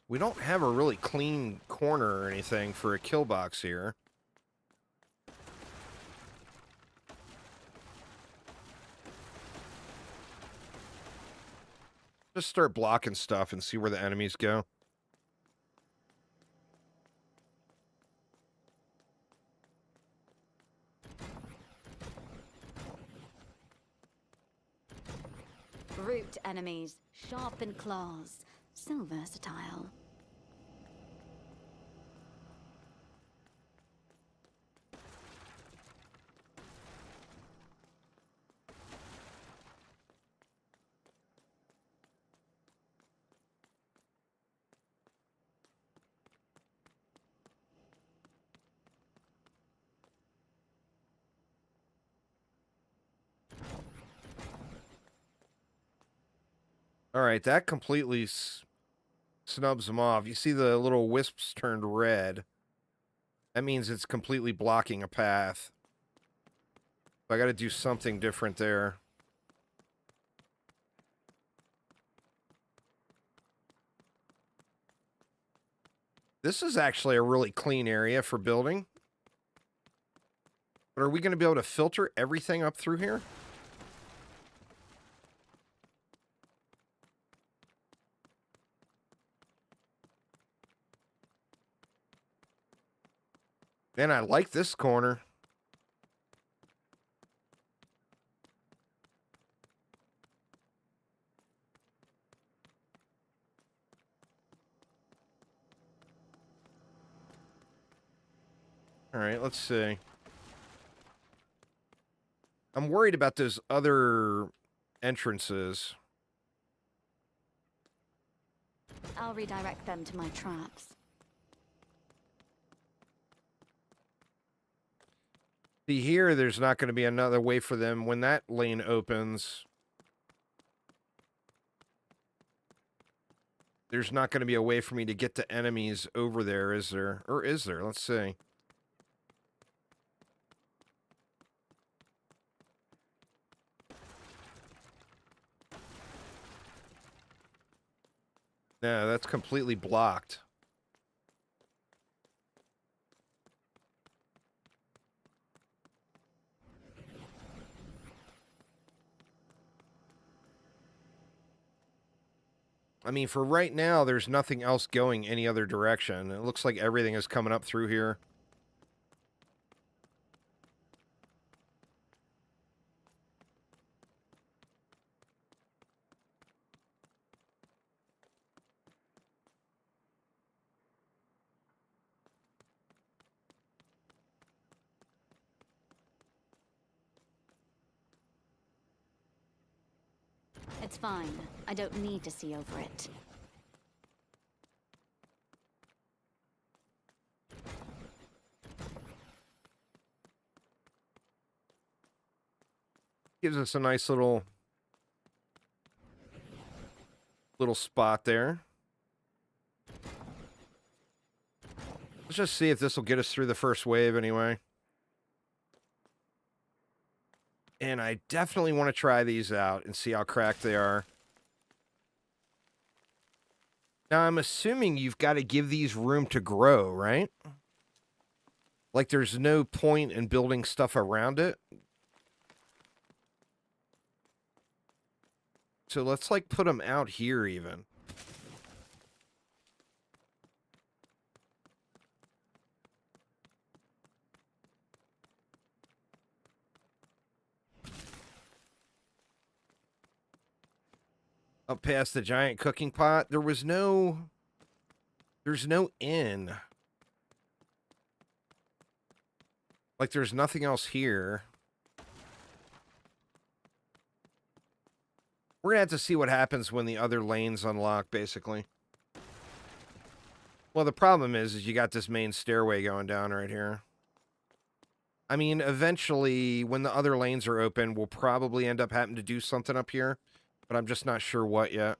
We don't have a really clean corner or anything for a kill box here. Just start blocking stuff and see where the enemies go. Brute enemies, sharpened claws, so versatile. All right, that completely snubs them off. You see the little wisps turned red. That means it's completely blocking a path. So I got to do something different there. This is actually a really clean area for building. But are we going to be able to filter everything up through here? Man, I like this corner. All right, let's see. I'm worried about those other entrances. I'll redirect them to my traps. See, here, there's not going to be another way for them when that lane opens. There's not going to be a way for me to get the enemies over there, is there? Or is there? Let's see. No, that's completely blocked. I mean, for right now, there's nothing else going any other direction. It looks like everything is coming up through here. It's fine. I don't need to see over it. Gives us a nice little spot there. Let's just see if this will get us through the first wave anyway. And I definitely want to try these out and see how cracked they are. Now, I'm assuming you've got to give these room to grow, right? Like, there's no point in building stuff around it. So let's, like, put them out here even. Up past the giant cooking pot. There's no inn. Like, there's nothing else here. We're gonna have to see what happens when the other lanes unlock, basically. Well, the problem is you got this main stairway going down right here. I mean, eventually, when the other lanes are open, we'll probably end up having to do something up here. But I'm just not sure what yet.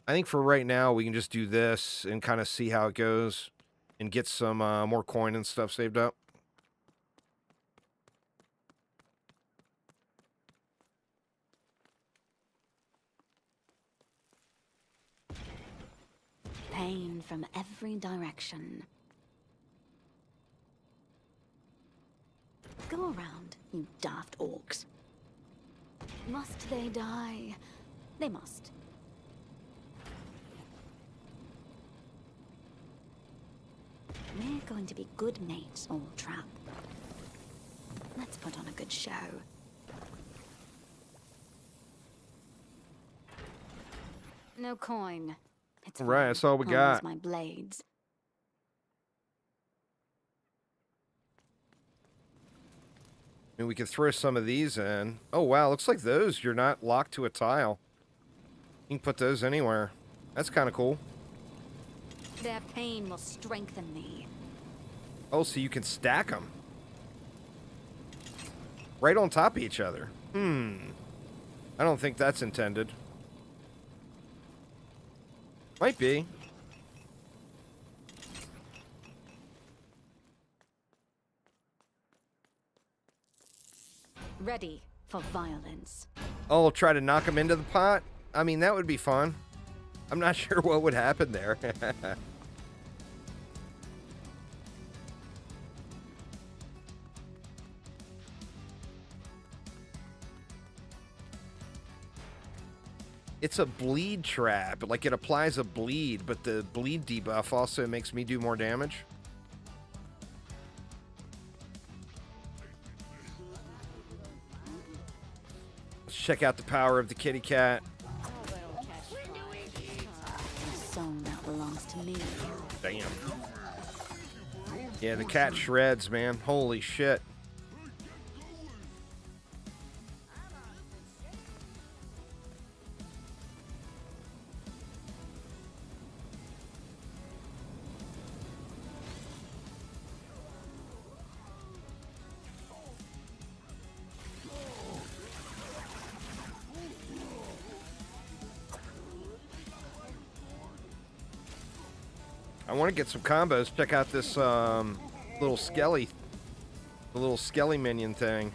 I think for right now, we can just do this and kind of see how it goes. And get some more coin and stuff saved up. Pain from every direction. Go around, you daft orcs. Must they die? They must. We're going to be good mates, old trap. Let's put on a good show. No coin. It's Right, fine. that's all we I'll got. use my blades. I mean, we could throw some of these in. Oh, wow. Looks like those, you're not locked to a tile. You can put those anywhere. That's kind of cool. Their pain will strengthen me. Oh, so you can stack them. Right on top of each other. I don't think that's intended. Might be. Ready for violence. Oh, try to knock them into the pot? I mean, that would be fun. I'm not sure what would happen there. It's a bleed trap. Like, it applies a bleed, but the bleed debuff also makes me do more damage. Let's check out the power of the kitty cat. Soul that belongs to me. Damn. Yeah, the cat shreds, man. Holy shit. I want to get some combos. Check out this little skelly minion thing.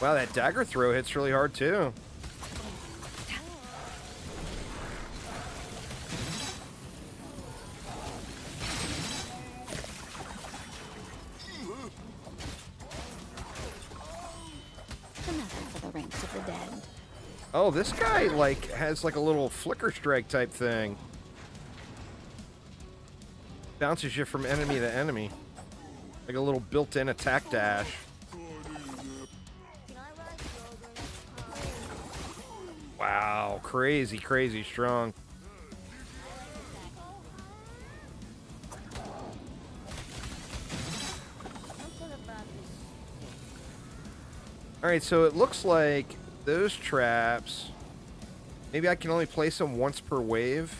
Wow, that dagger throw hits really hard too. Oh, this guy, like, has, like, a little flicker strike type thing. Bounces you from enemy to enemy. Like a little built-in attack dash. Wow, crazy, crazy strong. Alright, so it looks like those traps, maybe I can only place them once per wave,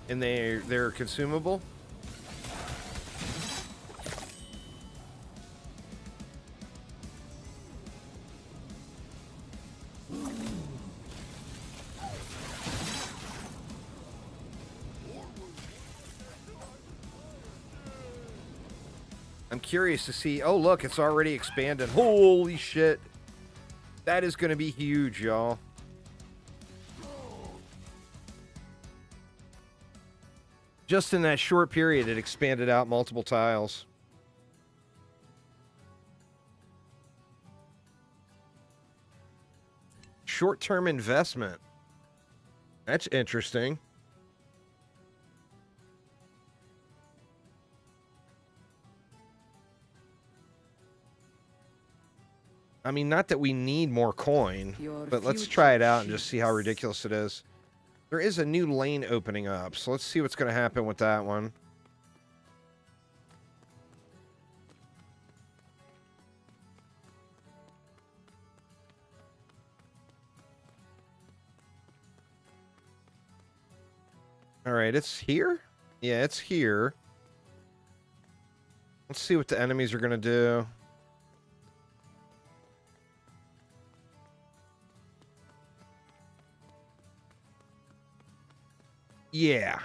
and they're consumable. I'm curious to see. Oh, look, it's already expanded. Holy shit. That is going to be huge, y'all. Just in that short period, it expanded out multiple tiles. Short-term investment. That's interesting. I mean, not that we need more coin, but let's try it out and just see how ridiculous it is. There is a new lane opening up, so let's see what's going to happen with that one. All right, it's here? Yeah, it's here. Let's see what the enemies are going to do. Yeah.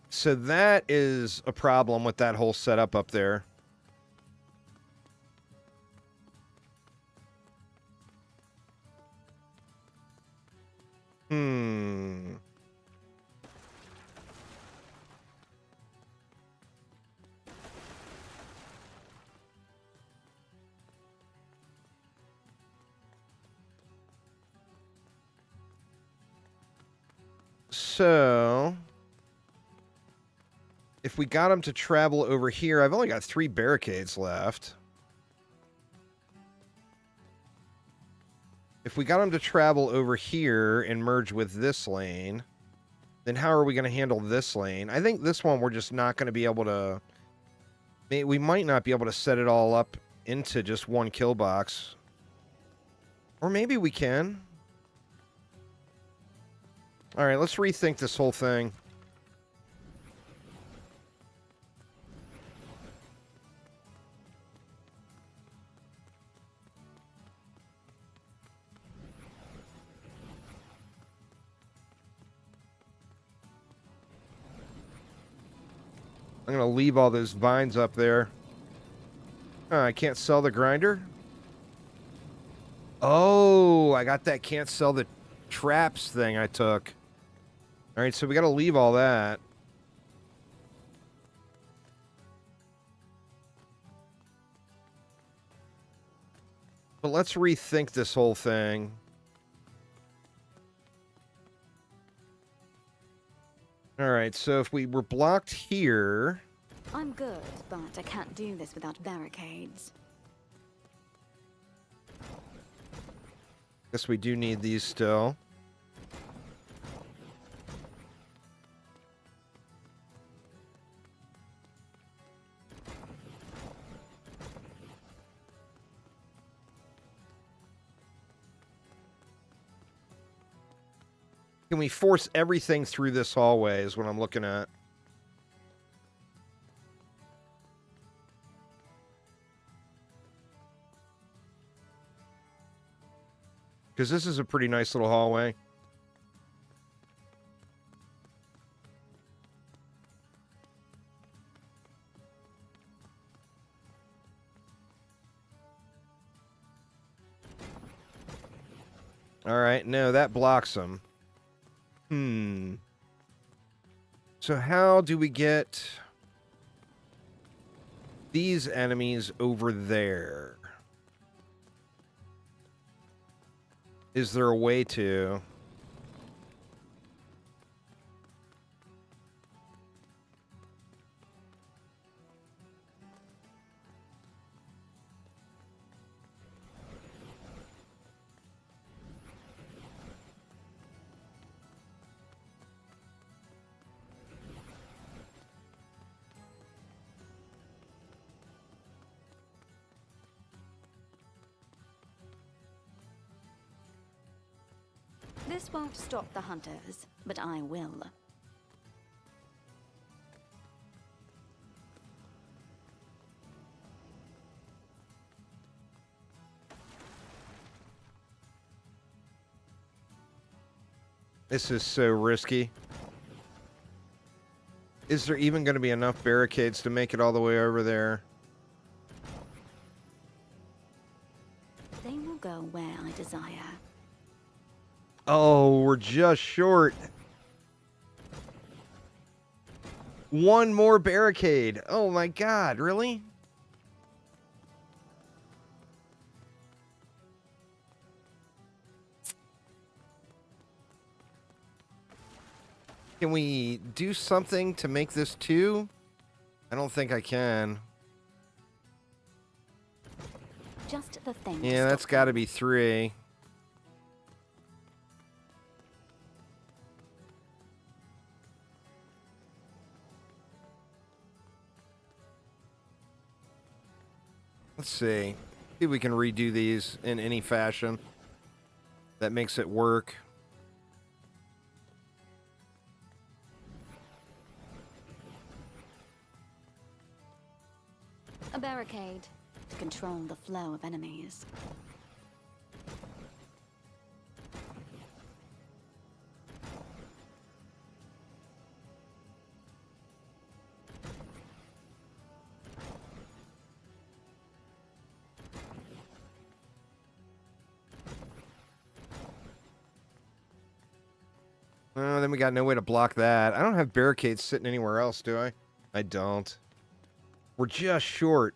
So that is a problem with that whole setup up there. So, if we got him to travel over here, I've only got 3 barricades left. If we got him to travel over here and merge with this lane, then how are we going to handle this lane? I think this one we're just not going to be able to... We might not be able to set it all up into just one kill box. Or maybe we can. All right, let's rethink this whole thing. I'm going to leave all those vines up there. I can't sell the grinder? Oh, I got that can't sell the traps thing I took. All right, so we got to leave all that. But let's rethink this whole thing. All right, so if we were blocked here... I'm good, but I can't do this without barricades. Guess we do need these still. Can we force everything through this hallway is what I'm looking at. Because this is a pretty nice little hallway. All right, no, that blocks them. So how do we get these enemies over there? Is there a way to? This won't stop the hunters, but I will. This is so risky. Is there even going to be enough barricades to make it all the way over there? They will go where I desire. Oh, we're just short. One more barricade. Oh my god, really? Can we do something to make this 2? I don't think I can. Just the thing. Yeah, that's got to be 3. Let's see. See if we can redo these in any fashion that makes it work. A barricade to control the flow of enemies. Then we got no way to block that. I don't have barricades sitting anywhere else, do I? I don't. We're just short.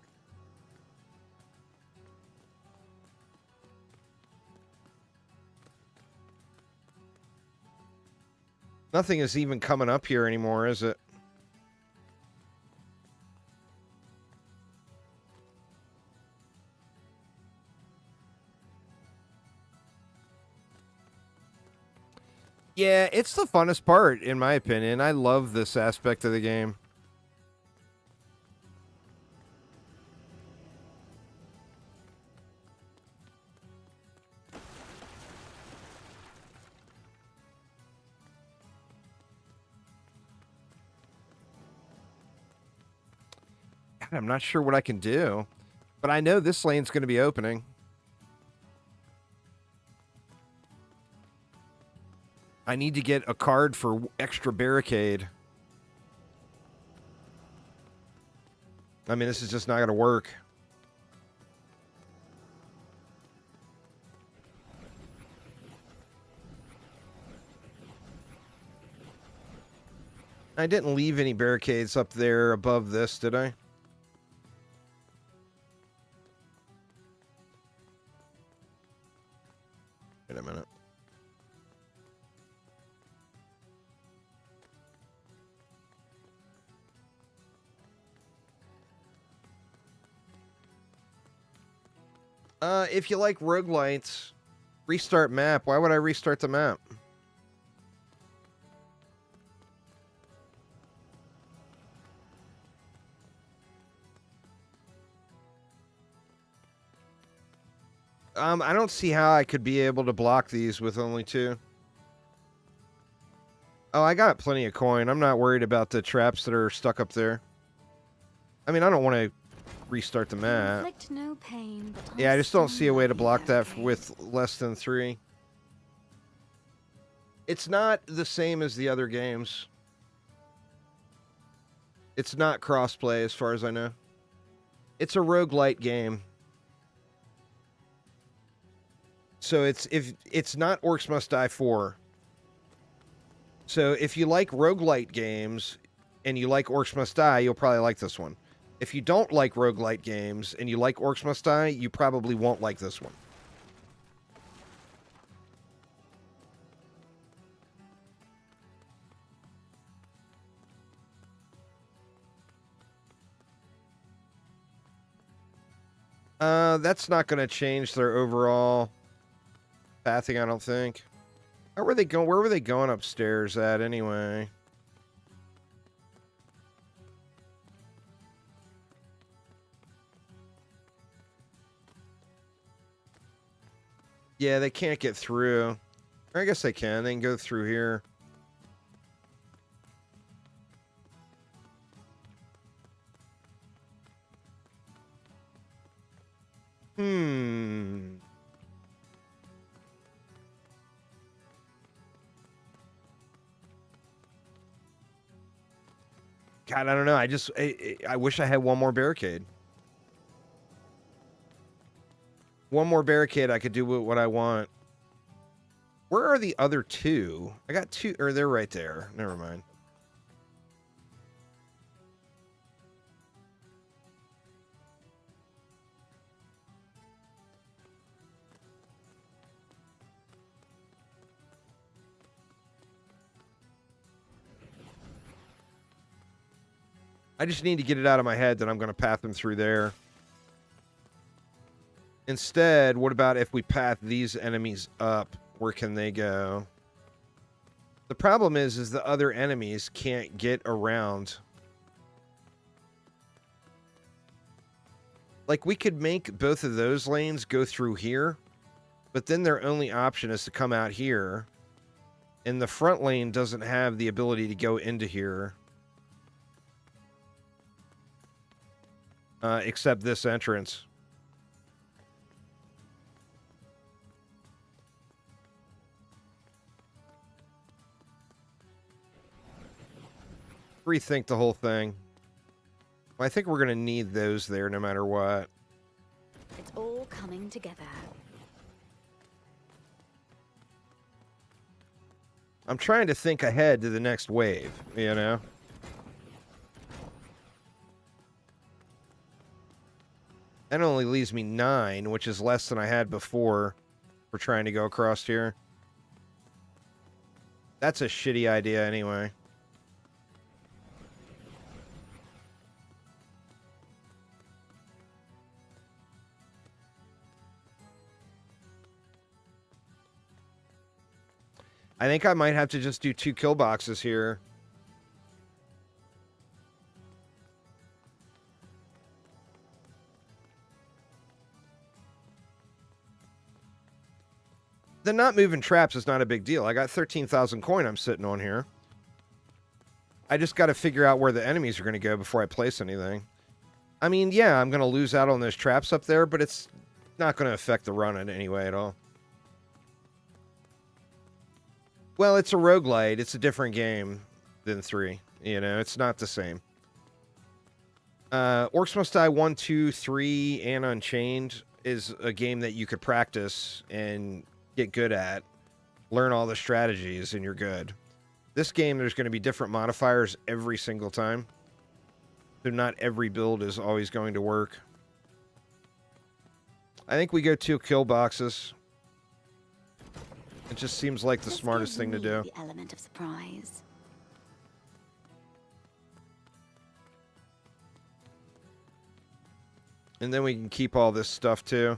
Nothing is even coming up here anymore, is it? Yeah, it's the funnest part, in my opinion. I love this aspect of the game. God, I'm not sure what I can do, but I know this lane's going to be opening. I need to get a card for extra barricade. I mean, this is just not going to work. I didn't leave any barricades up there above this, did I? Wait a minute. If you like roguelites, restart map. Why would I restart the map? I don't see how I could be able to block these with only 2. Oh, I got plenty of coin. I'm not worried about the traps that are stuck up there. I mean, I don't want to restart the map. Inflict no pain, but Yeah, I just don't see a way to block that with less than 3. It's not the same as the other games. It's not crossplay as far as I know. It's a roguelite game. So it's not Orcs Must Die 4. So if you like roguelite games and you like Orcs Must Die, you'll probably like this one. If you don't like roguelite games and you like Orcs Must Die, you probably won't like this one. That's not going to change their overall pathing, I don't think. Where were they going? Where were they going upstairs at anyway? Yeah, they can't get through. Or I guess they can. They can go through here. God, I don't know. I wish I had one more barricade. one more barricade, I could do what I want. Where are the other two? I got two, or they're right there. Never mind. I just need to get it out of my head that I'm going to path them through there. Instead, what about if we path these enemies up? Where can they go? The problem is the other enemies can't get around. Like, we could make both of those lanes go through here, but then their only option is to come out here. And the front lane doesn't have the ability to go into here. Except this entrance. Rethink the whole thing. I think we're going to need those there no matter what. It's all coming together. I'm trying to think ahead to the next wave, you know? That only leaves me 9, which is less than I had before for trying to go across here. That's a shitty idea anyway. I think I might have to just do 2 kill boxes here. The not moving traps is not a big deal. I got 13,000 coin I'm sitting on here. I just got to figure out where the enemies are going to go before I place anything. I mean, yeah, I'm going to lose out on those traps up there, but it's not going to affect the run in any way at all. Well, it's a roguelite. It's a different game than 3. You know, it's not the same. Orcs Must Die 1, 2, 3, and Unchained is a game that you could practice and get good at. Learn all the strategies, and you're good. This game, there's going to be different modifiers every single time. So not every build is always going to work. I think we go 2 kill boxes. It just seems like the smartest thing to do. The element of surprise. And then we can keep all this stuff too.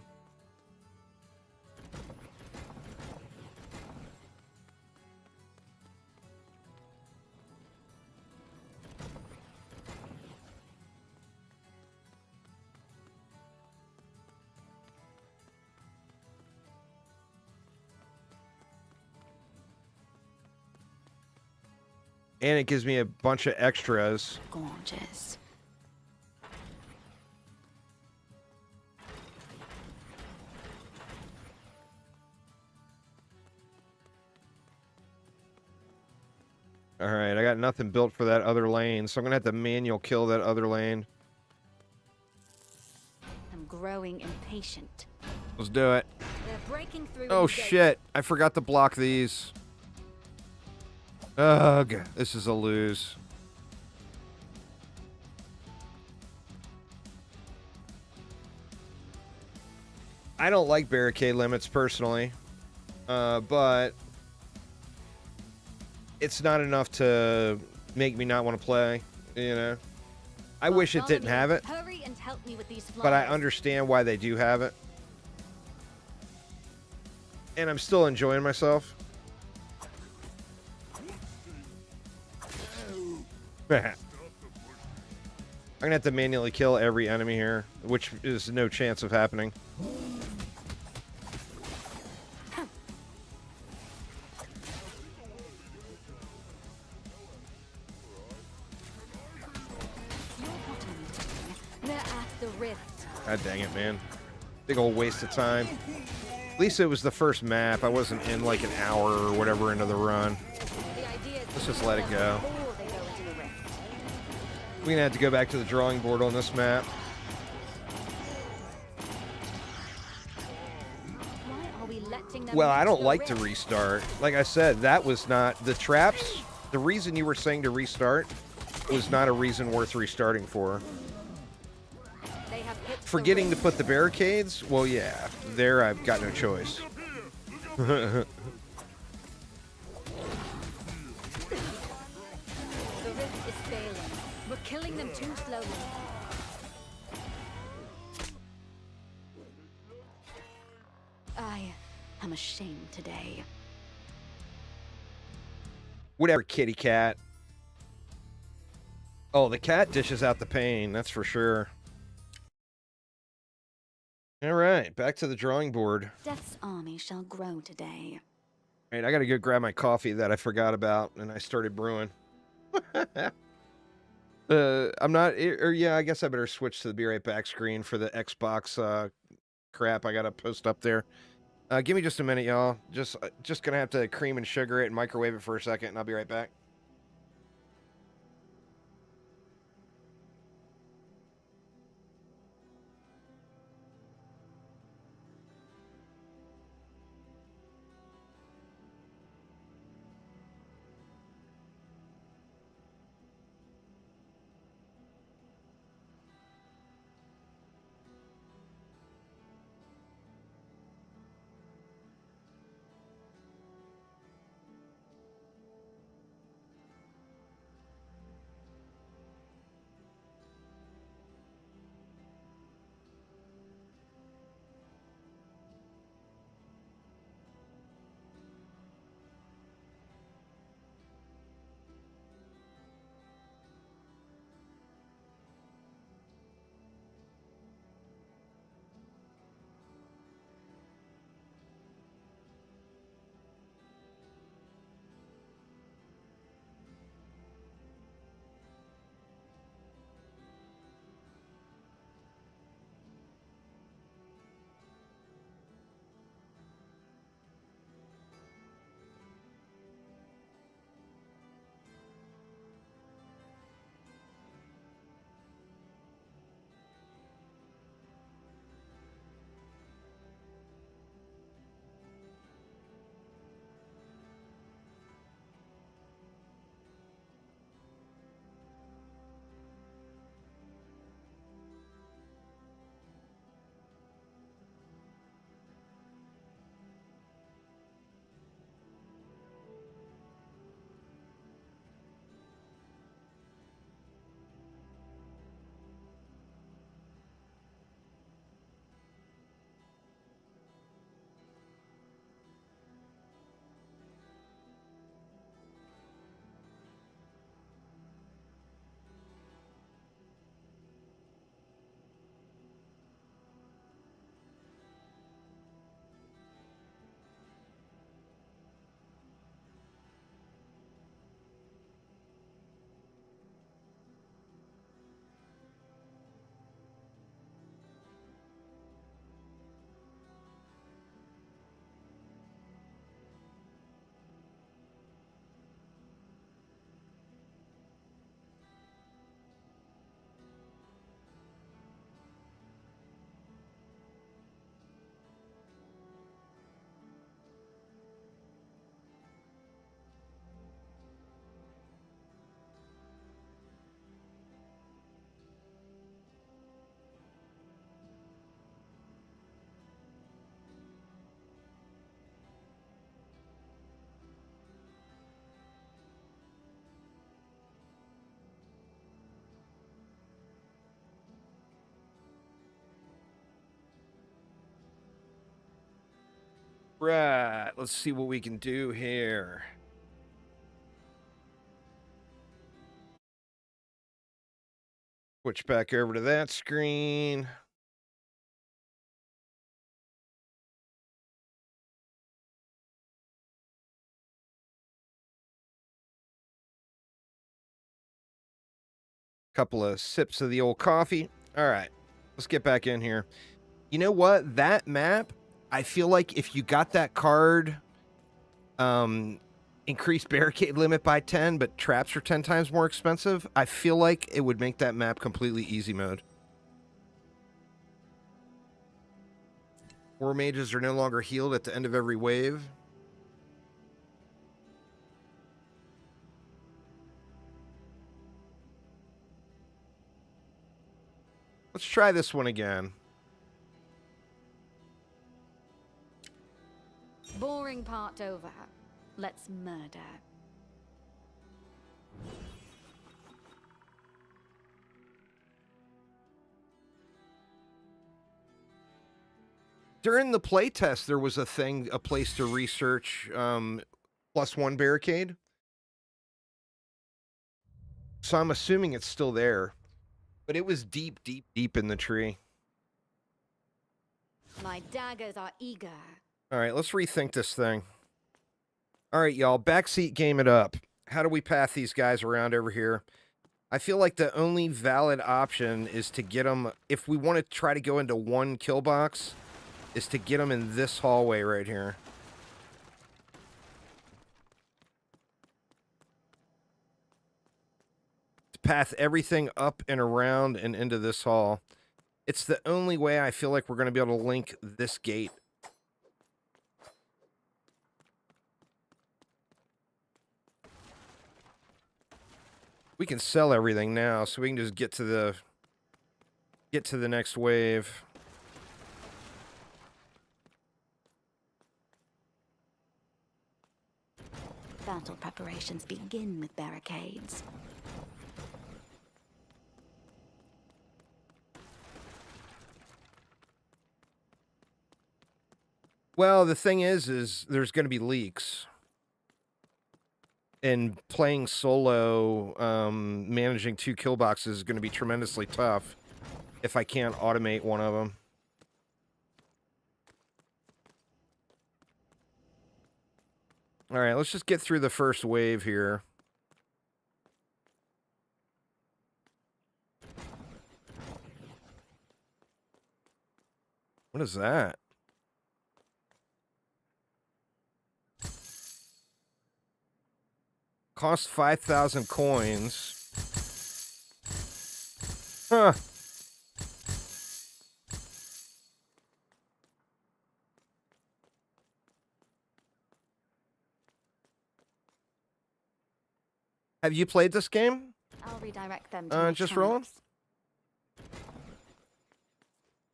And it gives me a bunch of extras. Gorgeous. All right, I got nothing built for that other lane, so I'm going to have to manual kill that other lane. I'm growing impatient. Let's do it. They're breaking through. Oh, shit. I forgot to block these. Ugh, this is a lose. I don't like barricade limits personally, but it's not enough to make me not want to play, you know? I wish it didn't have it, Hurry and help me with these but I flies. understand why they do have it. And I'm still enjoying myself. I'm gonna have to manually kill every enemy here, which is no chance of happening. They're at the rift. God dang it, man. Big old waste of time. At least it was the first map. I wasn't in like an hour or whatever into the run. Let's just let it go. We're gonna have to go back to the drawing board on this map. be letting them Well, I reach don't the like to rift. restart. Like I said, that was not... The traps, the reason you were saying to restart was not a reason worth restarting for. They have hit the Forgetting to rift. put the barricades? Well, yeah. There, I've got no choice. The rift is failing. We're killing them too slowly. I am ashamed today. Whatever, kitty cat. Oh, the cat dishes out the pain, that's for sure. All right, back to the drawing board. Death's army shall grow today. All right, I gotta go grab my coffee that I forgot about, and I started brewing. I'm not, or yeah, I guess I better switch to the Be Right Back screen for the Xbox crap I gotta post up there. Give me just a minute, y'all. Just gonna have to cream and sugar it and microwave it for a second, and I'll be right back. Right, let's see what we can do here. Switch back over to that screen. Couple of sips of the old coffee. All right, let's get back in here. You know what? That map, I feel like if you got that card, increased barricade limit by 10, but traps are 10 times more expensive, I feel like it would make that map completely easy mode. War mages are no longer healed at the end of every wave. Let's try this one again. Boring part over. Let's murder. During the playtest, there was a place to research +1 barricade. So I'm assuming it's still there. But it was deep, deep, deep in the tree. My daggers are eager. All right, let's rethink this thing. All right, y'all, backseat game it up. How do we path these guys around over here? I feel like the only valid option is to get them, if we want to try to go into one kill box, is to get them in this hallway right here. To path everything up and around and into this hall. It's the only way I feel like we're going to be able to link this gate. We can sell everything now, so we can just get to the next wave. Battle preparations begin with barricades. Well, the thing is there's going to be leaks. And playing solo, managing 2 kill boxes is going to be tremendously tough if I can't automate one of them. All right, let's just get through the first wave here. What is that? Cost 5,000 coins. Huh. Have you played this game? I'll redirect them to Just rolling?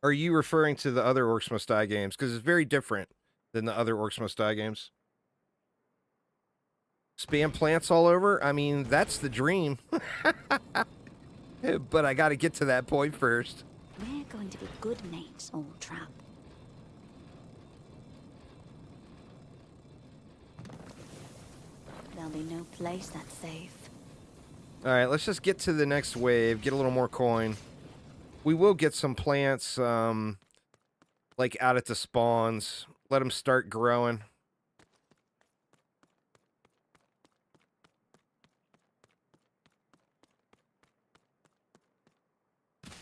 Or are you referring to the other Orcs Must Die games? Because it's very different than the other Orcs Must Die games. Spam plants all over? I mean, that's the dream. But I got to get to that point first. We're going to be good mates, old trap. There'll be no place that's safe. All right, let's just get to the next wave, get a little more coin. We will get some plants, like out at the spawns. Let them start growing.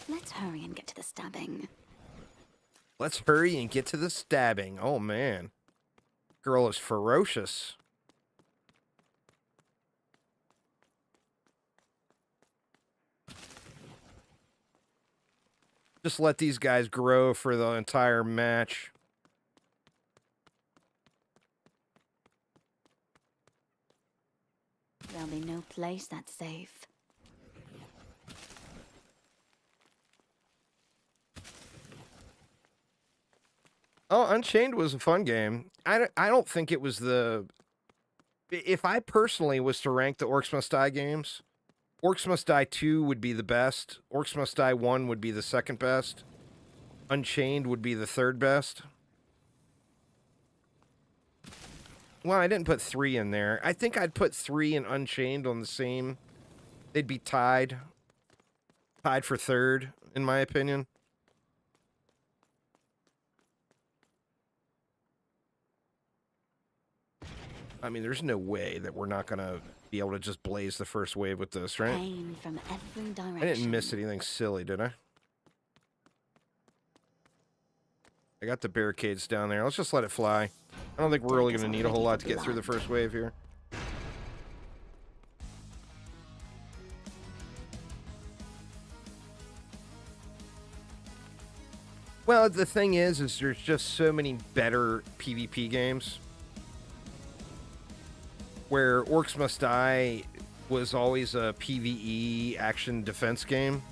Let's hurry and get to the stabbing. Let's hurry and get to the stabbing. Oh, man. Girl is ferocious. Just let these guys grow for the entire match. There'll be no place that's safe. Oh, Unchained was a fun game. I don't think it was the... If I personally was to rank the Orcs Must Die games, Orcs Must Die 2 would be the best. Orcs Must Die 1 would be the second best. Unchained would be the third best. Well, I didn't put 3 in there. I think I'd put 3 and Unchained on the same. They'd be tied. Tied for third, in my opinion. I mean, there's no way that we're not going to be able to just blaze the first wave with this, right? Pain from every direction. I didn't miss anything silly, did I? I got the barricades down there. Let's just let it fly. I don't think we're really going to need a whole lot to get through the first wave here. Well, the thing is there's just so many better PvP games. Where Orcs Must Die was always a PvE action defense game.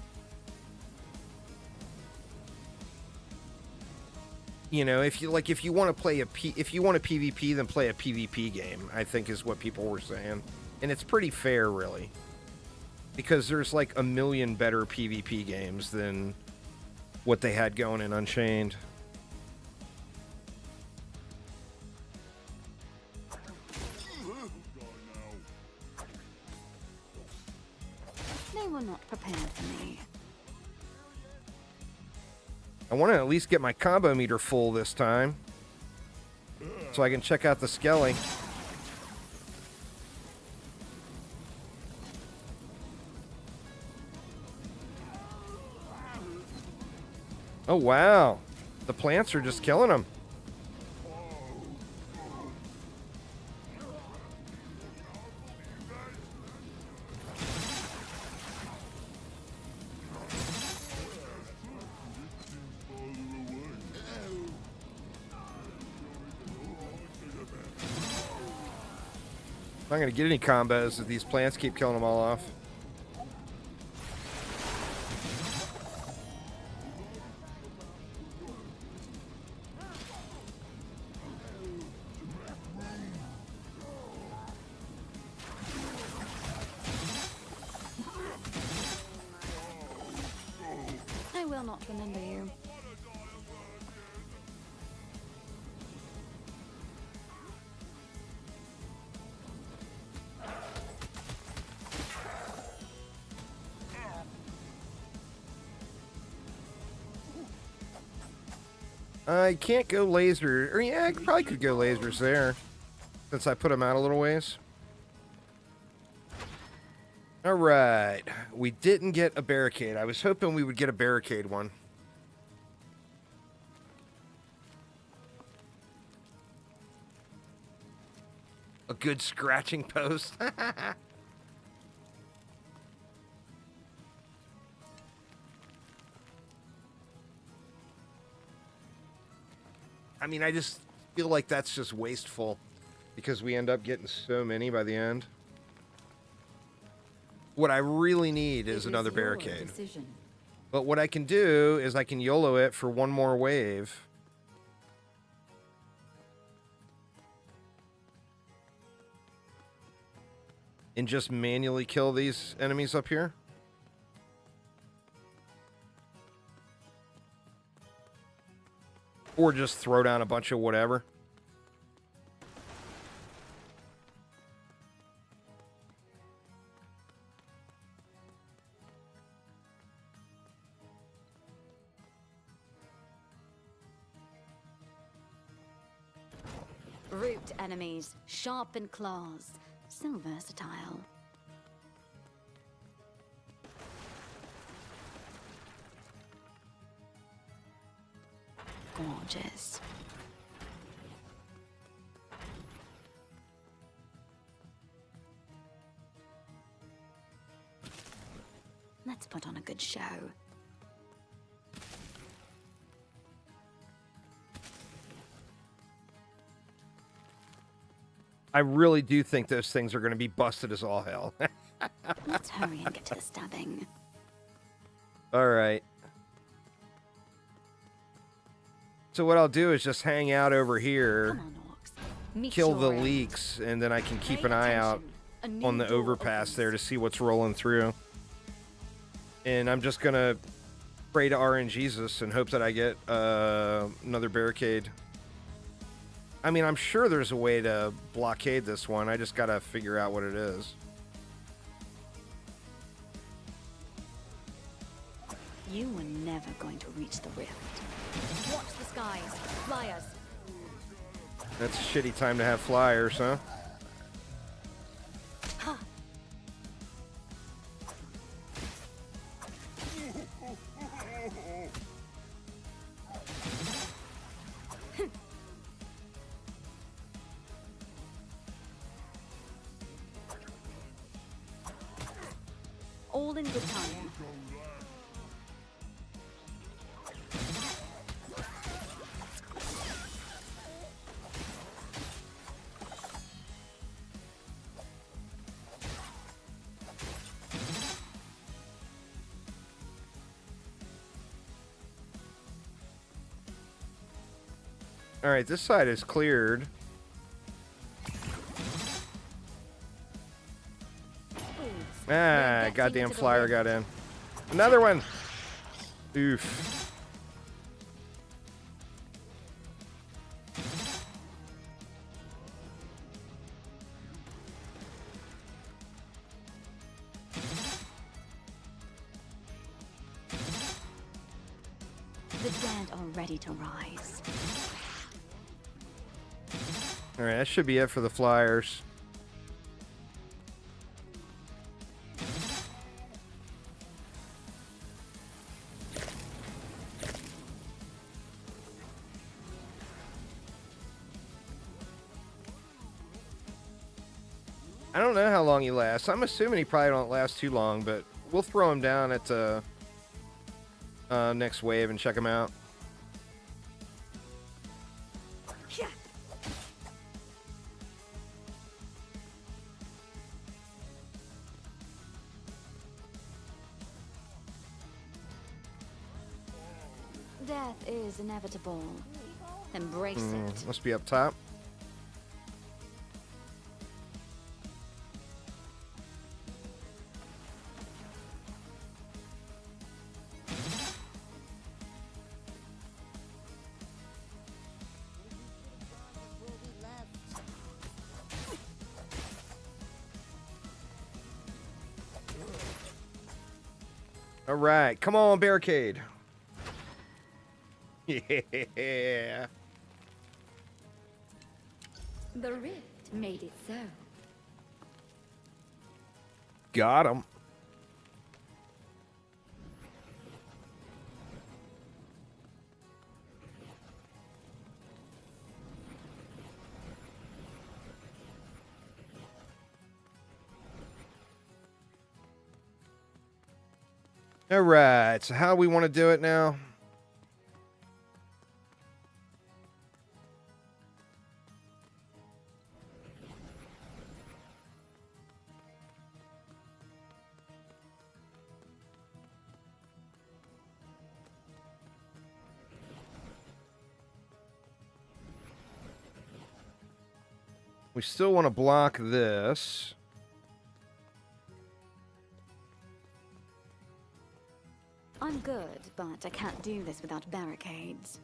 You know, if you want to play if you want a PvP, then play a PvP game, I think is what people were saying. And it's pretty fair, really. Because there's like a million better PvP games than what they had going in Unchained. They were not prepared for me. I want to at least get my combo meter full this time. So I can check out the Skelly. Oh, wow. The plants are just killing them. I'm not going to get any combos if these plants keep killing them all off. I will not remember you. I can't go laser. Or yeah, I probably could go lasers there. Since I put them out a little ways. Alright. We didn't get a barricade. I was hoping we would get a barricade one. A good scratching post. I mean, I just feel like that's just wasteful because we end up getting so many by the end. What I really need is another barricade. But what I can do is I can YOLO it for one more wave. And just manually kill these enemies up here. Or just throw down a bunch of whatever. Root enemies, sharpened claws, so versatile. Gorgeous. Let's put on a good show. I really do think those things are going to be busted as all hell. Let's hurry and get to the stabbing. All right. So what I'll do is just hang out over here, kill the leaks, and then I can keep an eye out on the overpass there to see what's rolling through. And I'm just going to pray to RNGesus and hope that I get another barricade. I mean, I'm sure there's a way to blockade this one. I just got to figure out what it is. You were never going to reach the rift. Watch the skies. Flyers. That's a shitty time to have flyers, huh? Ha! All in good time. All right, this side is cleared. Ah, goddamn flyer got in. Another one. Oof. The dead are ready to rise. All right, that should be it for the flyers. I don't know how long he lasts. I'm assuming he probably don't last too long, but we'll throw him down at next wave and check him out. Death is inevitable. Embrace it. Must be up top. All right, come on, barricade. Yeah. The rift made it so. Got him. All right, so how we want to do it now? We still want to block this. I'm good, but I can't do this without barricades.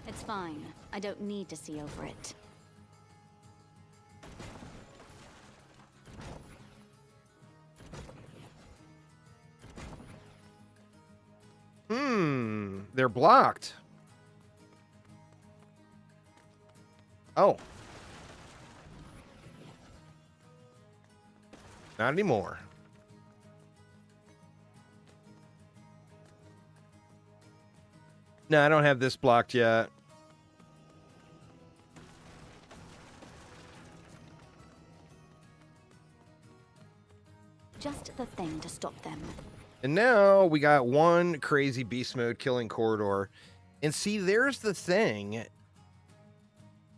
It's fine. I don't need to see over it. They're blocked. Oh. Not anymore. No, I don't have this blocked yet. Just the thing to stop them. And now we got one crazy beast mode killing corridor. And see, there's the thing.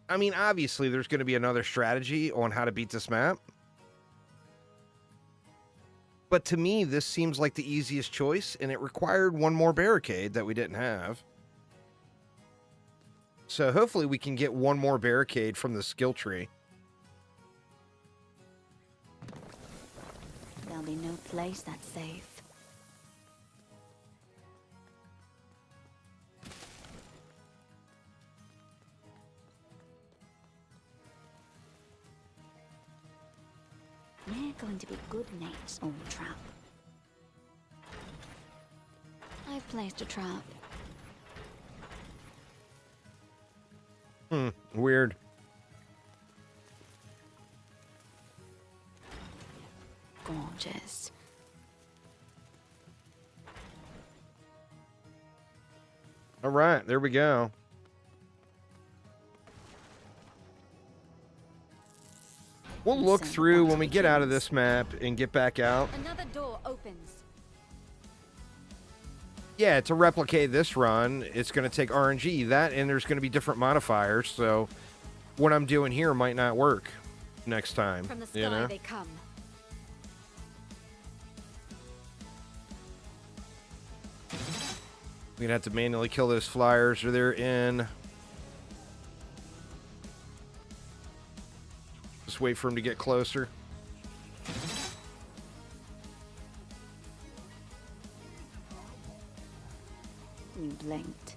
I mean, obviously, there's going to be another strategy on how to beat this map. But to me, this seems like the easiest choice, and it required one more barricade that we didn't have. So hopefully we can get one more barricade from the skill tree. There'll be no place that's safe. We're going to be good mates, old trap. I've placed a trap. Weird. Gorgeous. All right, there we go. We'll look through when we get out of this map and get back out. Another door opens. Yeah, to replicate this run, it's going to take RNG. That, and there's going to be different modifiers, so what I'm doing here might not work next time. From the sky you know? they come. We're going to have to manually kill those flyers, or they're in. Just wait for them to get closer. You blinked.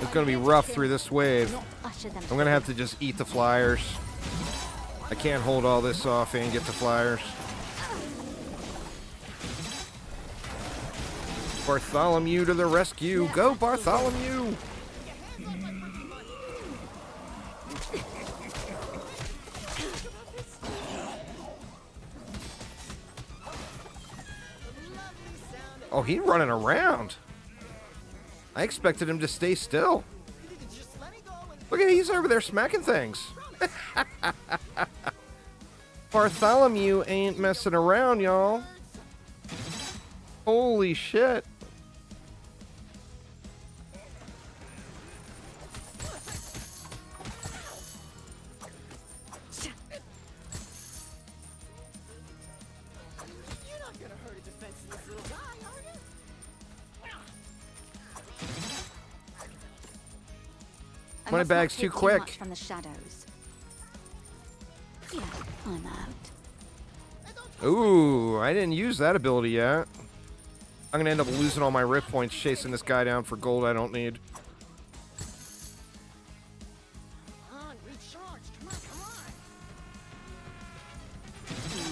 It's going to be rough through this wave. I'm going to have to just eat the flyers. I can't hold all this off and get the flyers. Bartholomew to the rescue. Go, Bartholomew! Oh, he's running around. I expected him to stay still. Look at, he's over there smacking things. Bartholomew ain't messing around, y'all. Holy shit. You're not gonna hurt a defenseless little guy, are you? My bag's too quick. Much from the shadows. Yeah, I'm out. Ooh, I didn't use that ability yet. I'm gonna end up losing all my rift points chasing this guy down for gold I don't need. Come on, recharge. Come on.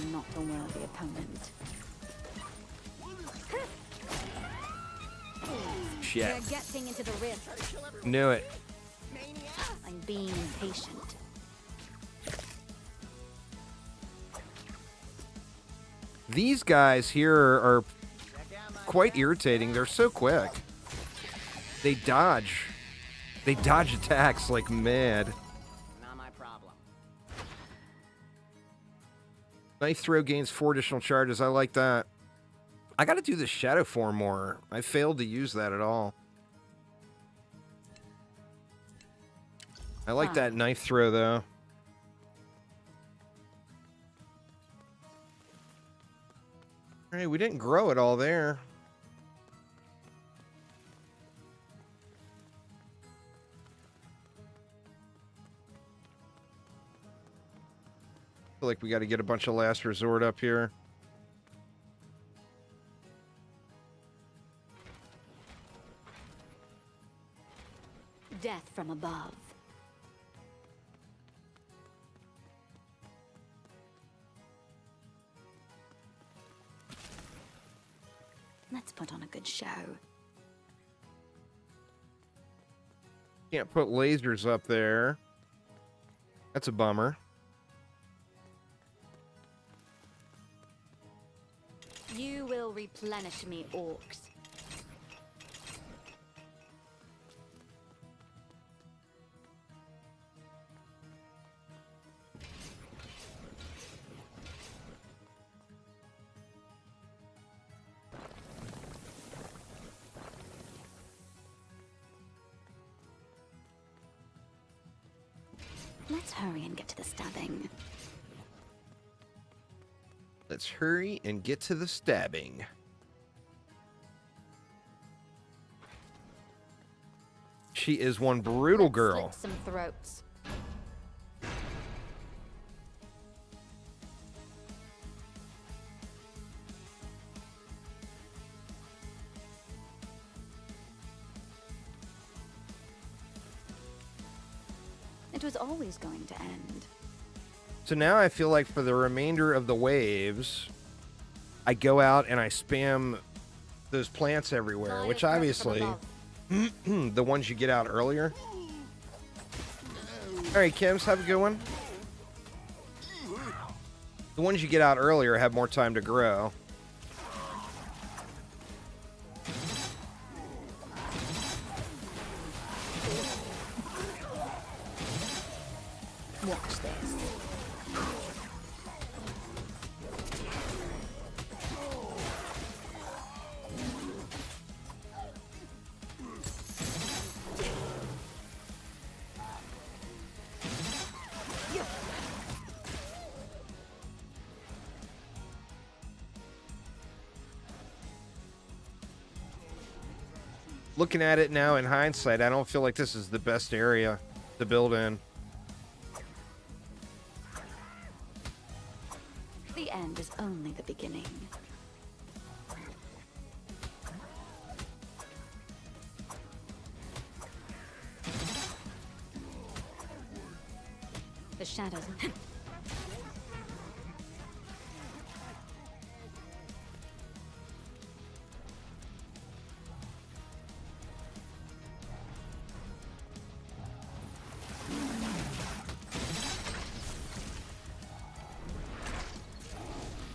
You're not a worthy opponent. Shit. We're getting into the rift. Knew it. I'm being impatient. These guys here are quite irritating. They're so quick. They dodge. They dodge attacks like mad. Not my problem. Knife throw gains 4 additional charges. I like that. I gotta do the shadow form more. I failed to use that at all. I like that knife throw though. Hey, we didn't grow it all there. Feel like we got to get a bunch of last resort up here. Death from above. Let's put on a good show. Can't put lasers up there. That's a bummer. You will replenish me, orcs. Let's hurry and get to the stabbing. Let's hurry and get to the stabbing. She is one brutal girl. Slit some throats. It was always going to end. So now I feel like for the remainder of the waves, I go out and I spam those plants everywhere, which obviously, the ones you get out earlier. All right, Kims, have a good one. The ones you get out earlier have more time to grow. Watch this. Looking at it now in hindsight, I don't feel like this is the best area to build in. The end is only the beginning. The shadows.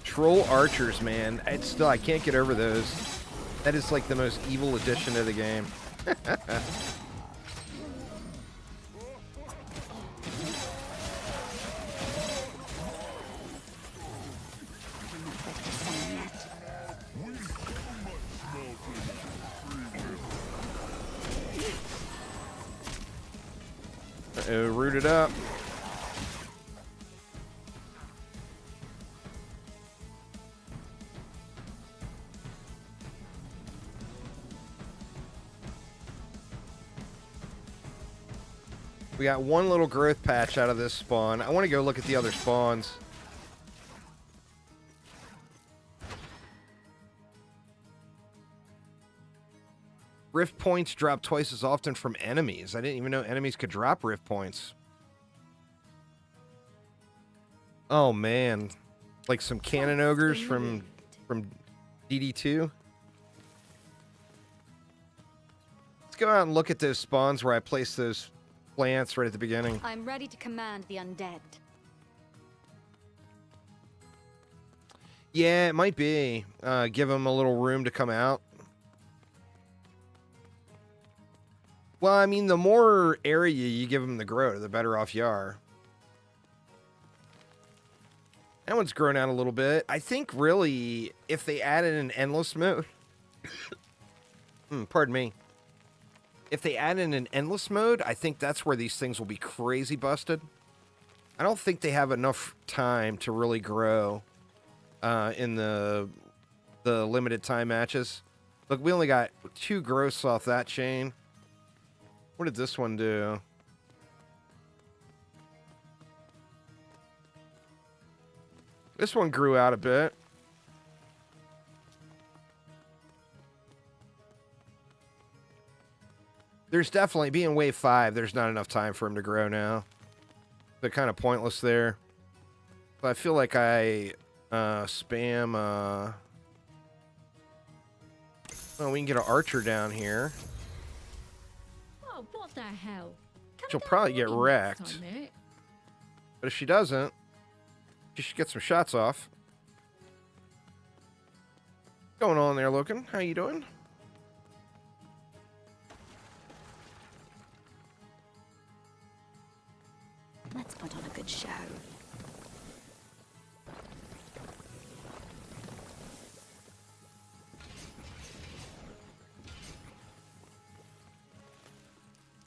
Troll archers, man. I can't get over those. That is like the most evil addition to the game. Uh-oh, rooted up. We got one little growth patch out of this spawn. I want to go look at the other spawns. Rift points drop twice as often from enemies. I didn't even know enemies could drop rift points. Oh man. Like some cannon ogres from DD2. Let's go out and look at those spawns where I placed those plants right at the beginning. I'm ready to command the undead. Yeah, it might be. Give them a little room to come out. Well, I mean, the more area you give them to grow, the better off you are. That one's grown out a little bit. I think, really, if they added an endless mode... pardon me. If they add in an endless mode, I think that's where these things will be crazy busted. I don't think they have enough time to really grow in the limited time matches. Look, we only got 2 growths off that chain. What did this one do? This one grew out a bit. There's definitely, being wave 5, there's not enough time for him to grow now. They're kind of pointless there. But I feel like I spam... Well, we can get an archer down here. Oh, what the hell? She'll probably get wrecked. But if she doesn't, she should get some shots off. What's going on there, Loken? How you doing? Let's put on a good show.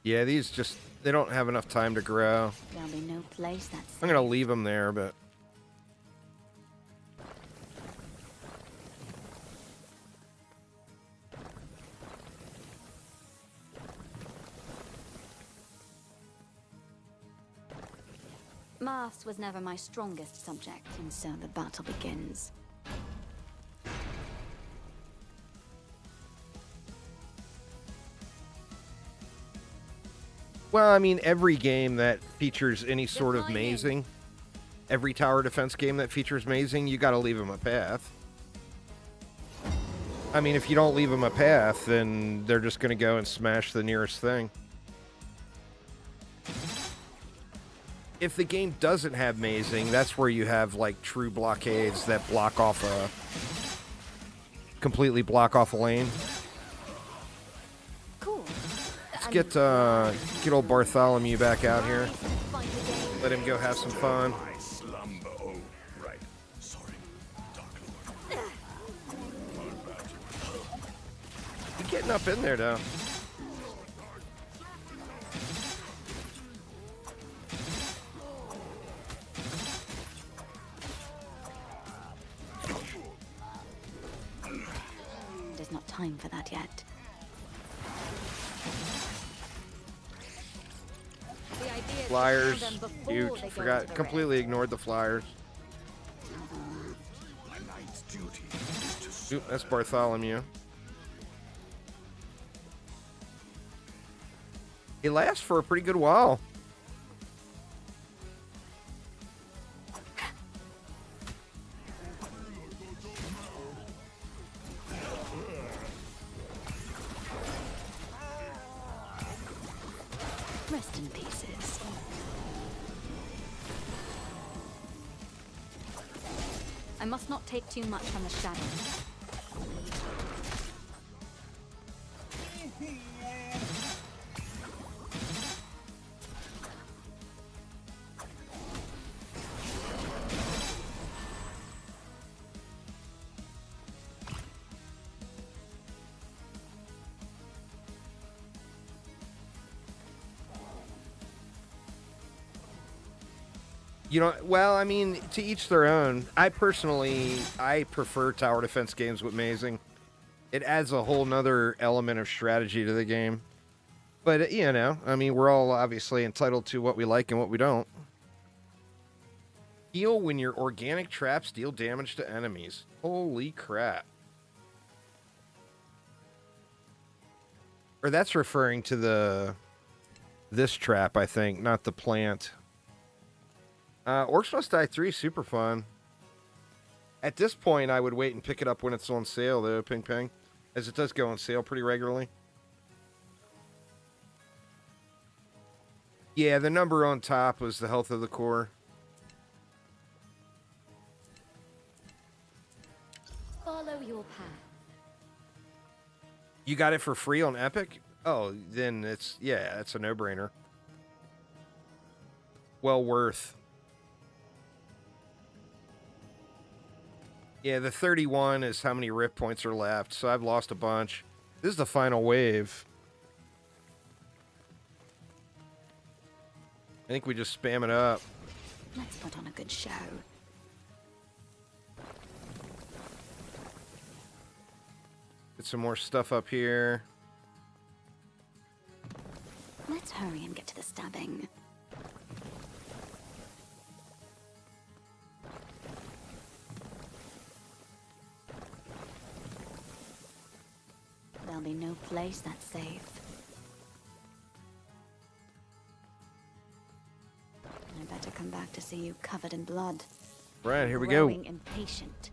Yeah, these just, they don't have enough time to grow. There'll be no place that's... I'm going to leave them there, but... Maths was never my strongest subject, and so the battle begins. Well, I mean, every game that features any sort of mazing, every tower defense game that features mazing, you got to leave them a path. I mean, if you don't leave them a path, then they're just going to go and smash the nearest thing. if the game doesn't have mazing, that's where you have like true blockades that block off completely block off a lane. Cool. Let's get old Bartholomew back out here. Let him go have some fun. I slumber. Oh, right. Sorry, Dark Lord. He's getting up in there, though. There's not time for that yet. Flyers. Huge. Forgot. Completely ignored the flyers. My knight's duty is to Oop, that's Bartholomew. He lasts for a pretty good while. Rest in pieces. I must not take too much from the shadow. You know, well, I mean, to each their own. I prefer tower defense games with mazing. It adds a whole nother element of strategy to the game. But, you know, I mean, we're all obviously entitled to what we like and what we don't. Heal when your organic traps deal damage to enemies. Holy crap. Or that's referring to this trap, I think, not the plant. Orcs Must Die 3, super fun. At this point, I would wait and pick it up when it's on sale, though, Ping Ping, as it does go on sale pretty regularly. Yeah, the number on top was the health of the core. Follow your path. You got it for free on Epic? Oh, then it's a no-brainer. Well worth. Yeah, the 31 is how many rip points are left, so I've lost a bunch. This is the final wave. I think we just spam it up. Let's put on a good show. Get some more stuff up here. Let's hurry and get to the stabbing. There'll be no place that's safe. I better come back to see you covered in blood. Right, here we go. Growing impatient.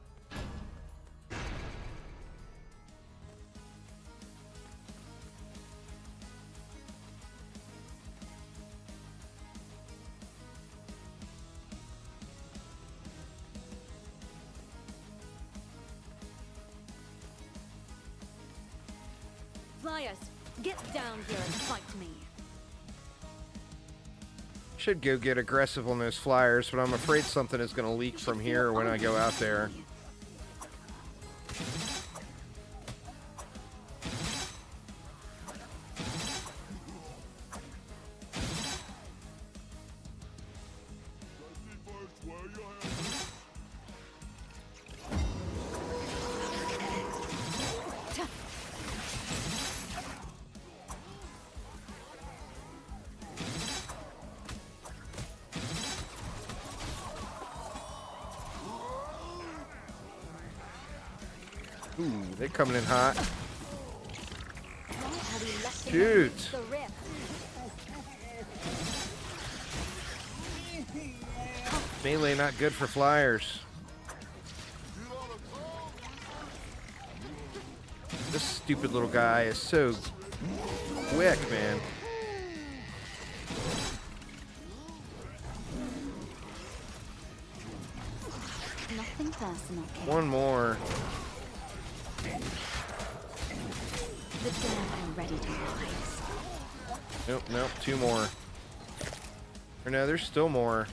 Flyers, get down here and fight me. Should go get aggressive on those flyers, but I'm afraid something is going to leak from here when I go out there. Ooh, they're coming in hot. Shoot. Melee not good for flyers. This stupid little guy is so quick, man. Nothing personal, kid. One more. The dead are ready to rise. Nope, nope, two more. Or no, there's still more.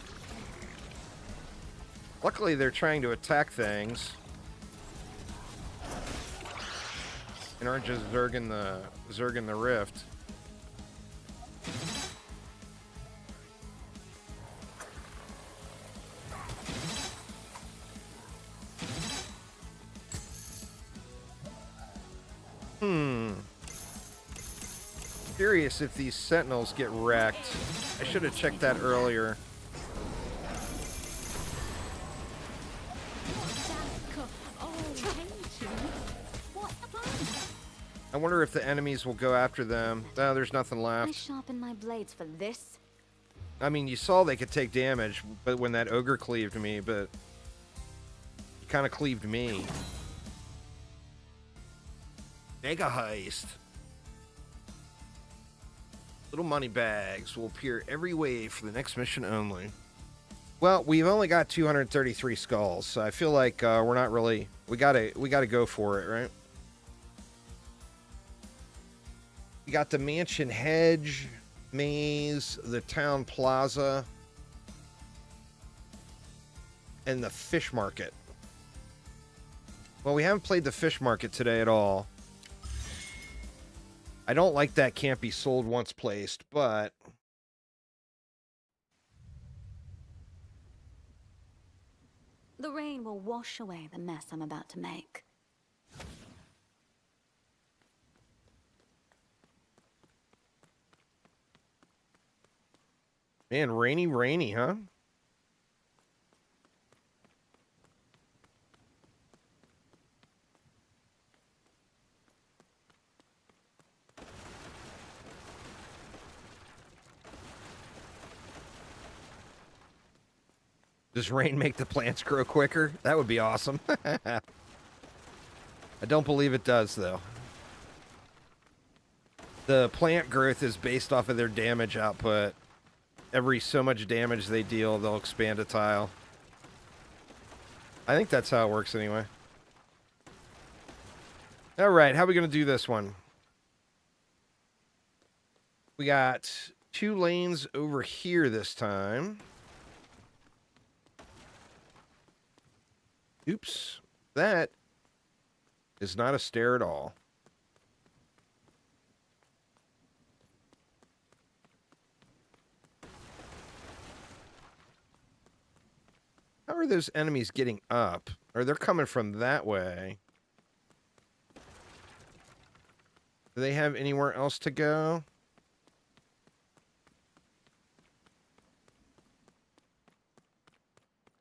Luckily, they're trying to attack things. And aren't just zerging the rift. Curious if these sentinels get wrecked. I should have checked that earlier. I wonder if the enemies will go after them. No, there's nothing I left. sharpen my blades for this. I mean, you saw they could take damage, but when that ogre cleaved me, but he kind of cleaved me. Mega heist. Little money bags will appear every wave for the next mission only. Well, we've only got 233 skulls, so I feel like we're not really. We gotta go for it, right? We got the mansion hedge, maze, the town plaza, and the fish market. Well, we haven't played the fish market today at all. I don't like that can't be sold once placed, but The rain will wash away the mess I'm about to make. man, rainy, huh? Does rain make the plants grow quicker? That would be awesome. I don't believe it does, though. The plant growth is based off of their damage output. Every so much damage they deal, they'll expand a tile. I think that's how it works anyway. All right, how are we going to do this one? We got 2 lanes over here this time. Oops, that is not a stair at all. How are those enemies getting up? Or they're coming from that way. Do they have anywhere else to go?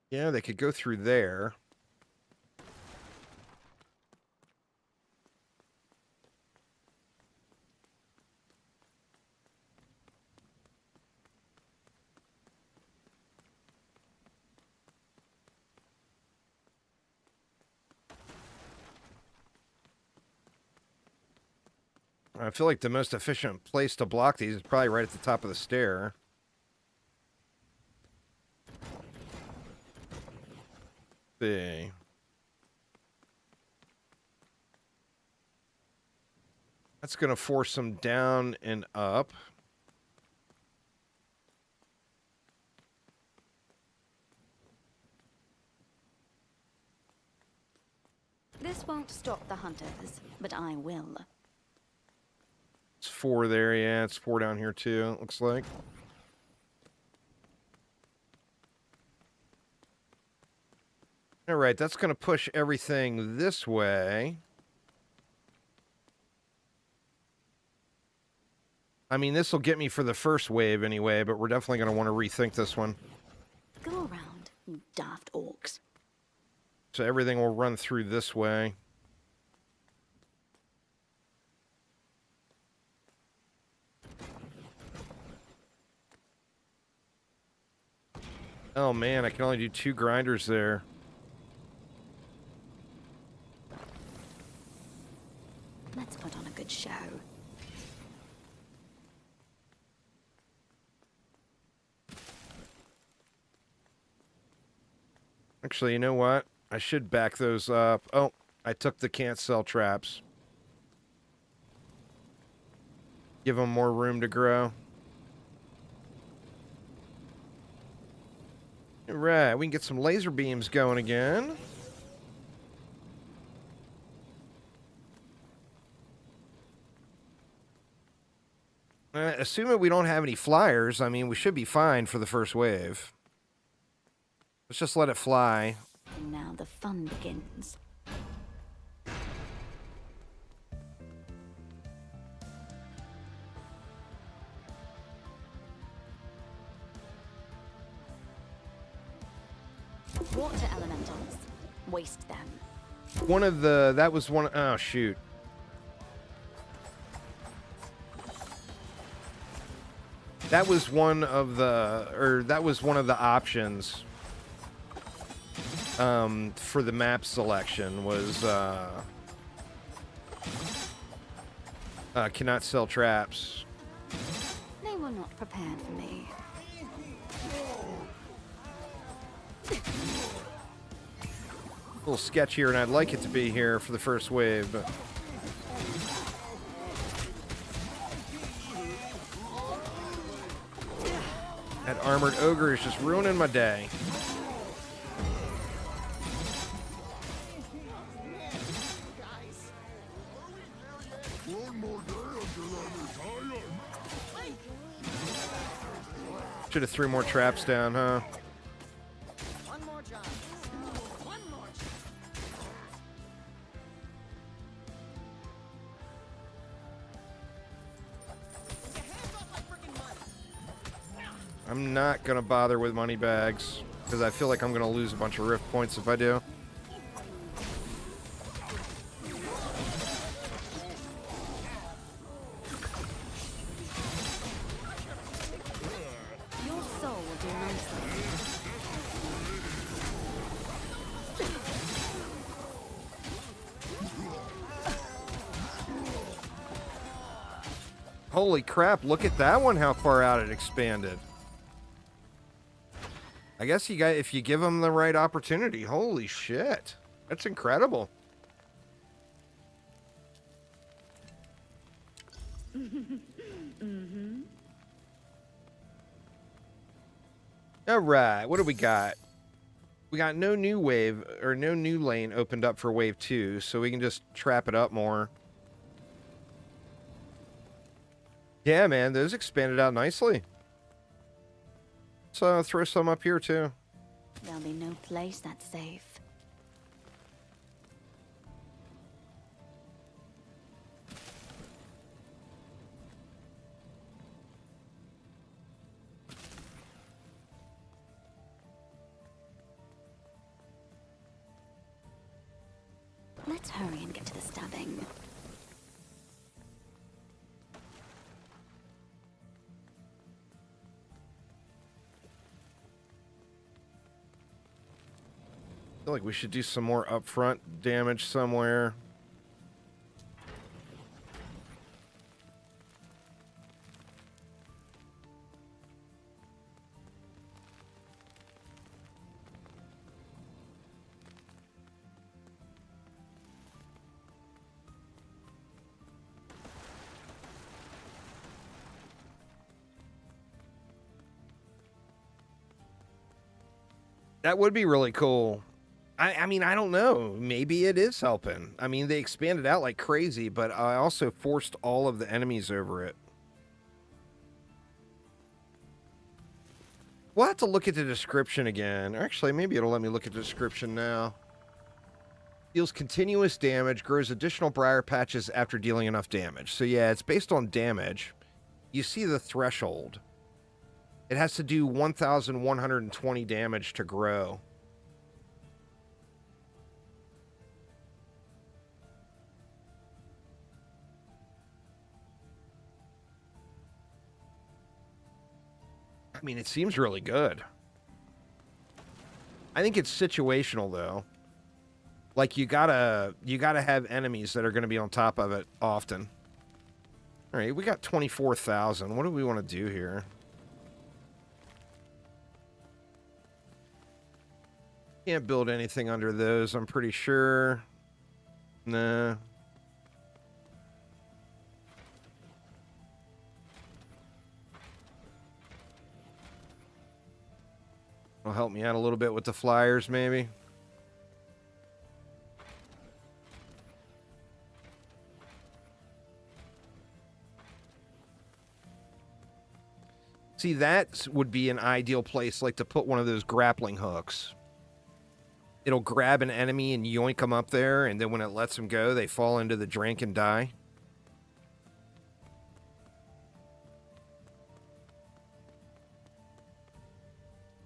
Yeah, they could go through there. I feel like the most efficient place to block these is probably right at the top of the stair. See. That's going to force them down and up. This won't stop the hunters, but I will. It's 4 there, yeah. It's 4 down here, too, it looks like. All right, that's going to push everything this way. I mean, this will get me for the first wave anyway, but we're definitely going to want to rethink this one. Go around, you daft orcs. So everything will run through this way. Oh man, I can only do 2 grinders there. Let's put on a good show. Actually, you know what? I should back those up. Oh, I took the can't sell traps. Give them more room to grow. All right, we can get some laser beams going again. Assuming we don't have any flyers, I mean, we should be fine for the first wave. Let's just let it fly. And now the fun begins. Water elementals. Waste them. Oh, shoot. That was one of the options for the map selection was cannot sell traps. They were not prepared for me. A little sketchier, and I'd like it to be here for the first wave, but that armored ogre is just ruining my day. Should have threw more traps down, huh? One more job. One more job. Get your hands off my freaking money. I'm not gonna bother with money bags because I feel like I'm gonna lose a bunch of rift points if I do. Your soul will do nicely. Holy crap, look at that one, how far out it expanded. I guess if you give them the right opportunity. Holy shit. That's incredible. All right, what do we got? We got no new wave or no new lane opened up for wave 2, so we can just trap it up more. Yeah, man, those expanded out nicely. So throw some up here too. There'll be no place that's safe. Let's hurry and get to the stabbing. I feel like we should do some more upfront damage somewhere. That would be really cool. I mean, I don't know. Maybe it is helping. I mean, they expanded out like crazy, but I also forced all of the enemies over it. We'll have to look at the description again. Actually, maybe it'll let me look at the description now. Deals continuous damage, grows additional briar patches after dealing enough damage. So yeah, it's based on damage. You see the threshold. It has to do 1,120 damage to grow. I mean, it seems really good. I think it's situational though. Like you gotta have enemies that are gonna be on top of it often. All right, we got 24,000. What do we want to do here? Can't build anything under those, I'm pretty sure. Nah. Will help me out a little bit with the flyers, maybe. See, that would be an ideal place, like to put one of those grappling hooks. It'll grab an enemy and yoink them up there, and then when it lets them go, they fall into the drink and die.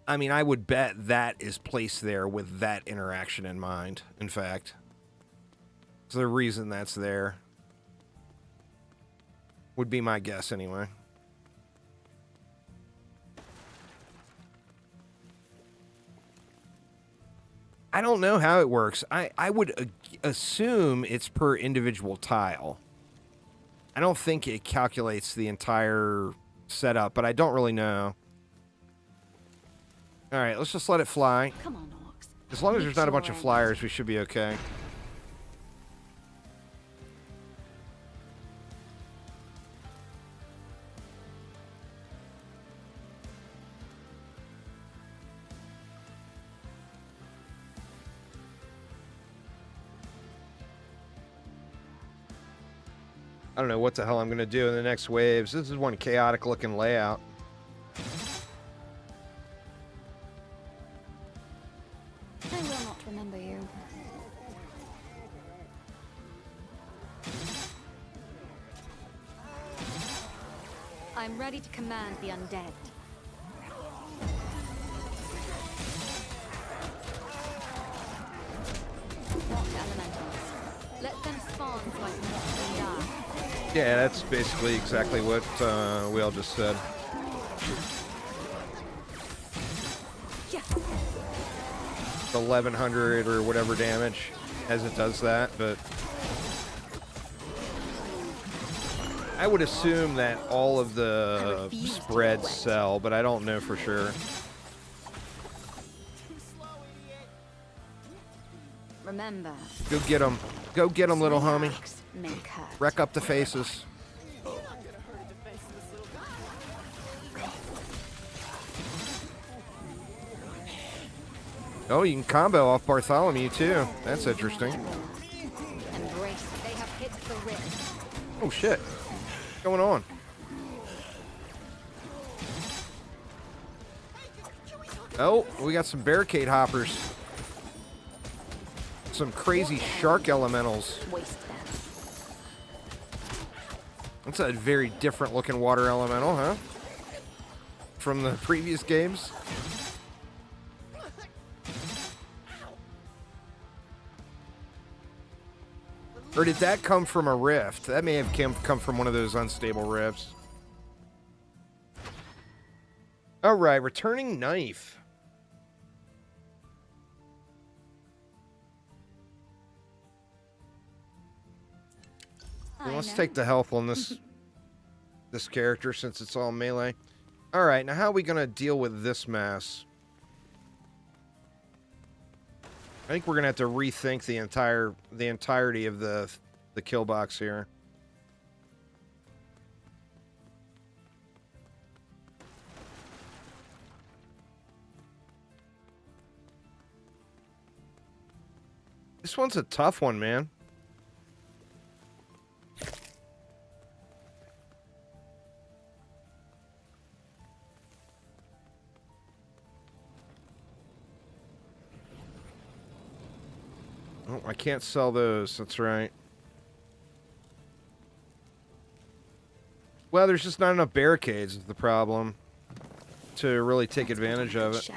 I mean, I would bet that is placed there with that interaction in mind, in fact. So the reason that's there would be my guess, anyway. I don't know how it works. I would assume it's per individual tile. I don't think it calculates the entire setup, but I don't really know. All right, let's just let it fly. Come on, Orcs. As long as there's not a bunch of flyers, we should be okay. I don't know what the hell I'm going to do in the next waves. This is one chaotic looking layout. I will not remember you. I'm ready to command the undead. Rock elementals. Let them spawn so I can watch them die. Yeah, that's basically exactly what we all just said. Yeah. 1100 or whatever damage as it does that, but I would assume that all of the spreads sell, but I don't know for sure. Remember. Go get them. Go get them, little homie. Make hurt. Wreck up the faces. Oh, you can combo off Bartholomew too. That's interesting. Embrace. They have hit the rift. Oh shit. What's going on? Oh, we got some barricade hoppers. Some crazy shark elementals. Waste them. That's a very different looking water elemental, huh? From the previous games. Or did that come from a rift? That may have come from one of those unstable rifts. All right, returning knife. Well, let's take the health on this this character since it's all melee. All right, now how are we gonna deal with this mass? I think we're gonna have to rethink the entirety of the kill box here. This one's a tough one, man. Oh, I can't sell those. That's right. Well, there's just not enough barricades is the problem to really take advantage of it.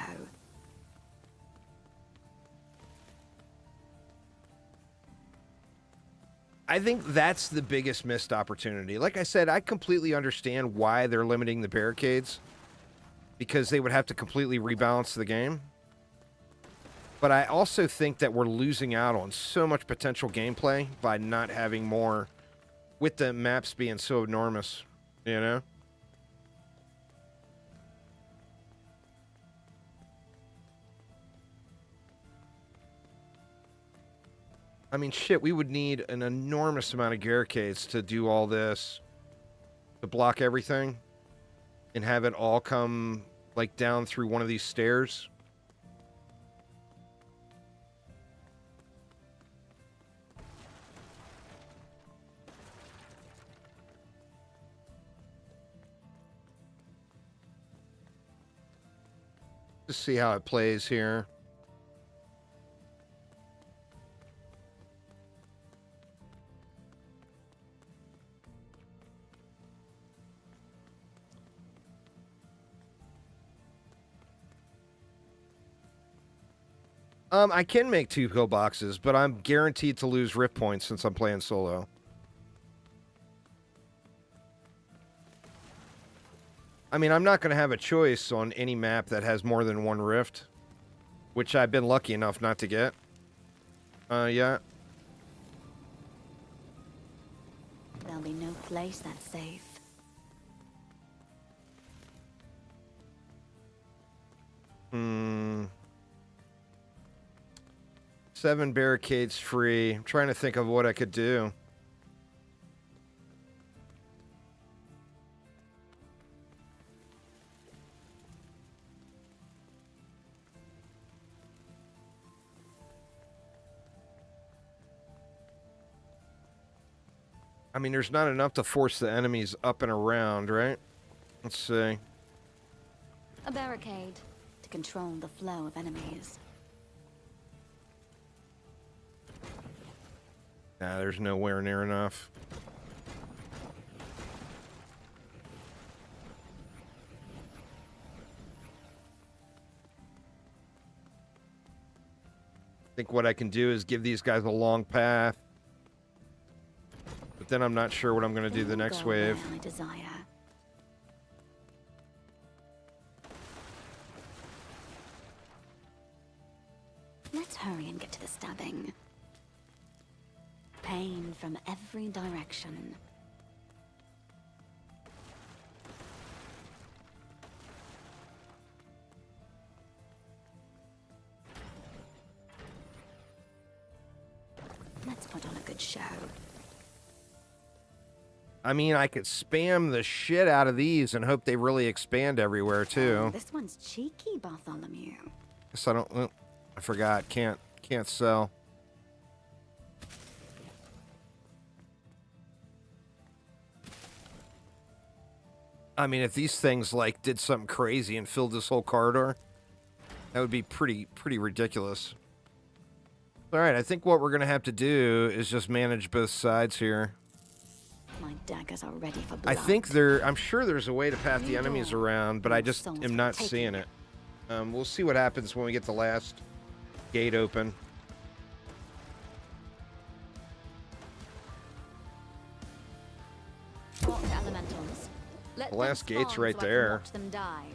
I think that's the biggest missed opportunity. Like I said, I completely understand why they're limiting the barricades because they would have to completely rebalance the game. But I also think that we're losing out on so much potential gameplay by not having more, with the maps being so enormous, you know? I mean, shit, we would need an enormous amount of barricades to do all this. To block everything. And have it all come, like, down through one of these stairs. Just see how it plays here. I can make 2 pillboxes, but I'm guaranteed to lose rift points since I'm playing solo. I mean, I'm not going to have a choice on any map that has more than 1 rift, which I've been lucky enough not to get. Yeah. There'll be no place that's safe. Hmm. 7 barricades free. I'm trying to think of what I could do. I mean, there's not enough to force the enemies up and around, right? Let's see. A barricade to control the flow of enemies. Nah, there's nowhere near enough. I think what I can do is give these guys a long path. But then I'm not sure what I'm going to do the next wave. I desire. Let's hurry and get to the stabbing. Pain from every direction. Let's put on a good show. I mean, I could spam the shit out of these and hope they really expand everywhere, too. Oh, this one's cheeky, Bartholomew. Guess I don't... Oh, I forgot. Can't sell. I mean, if these things, like, did something crazy and filled this whole corridor, that would be pretty ridiculous. All right, I think what we're going to have to do is just manage both sides here. My daggers are ready for blood. I think I'm sure there's a way to path the enemies around, but I just am not seeing it. We'll see what happens when we get the last gate open. What elementals? Let The last them gate's spawn right so I can there. watch them die.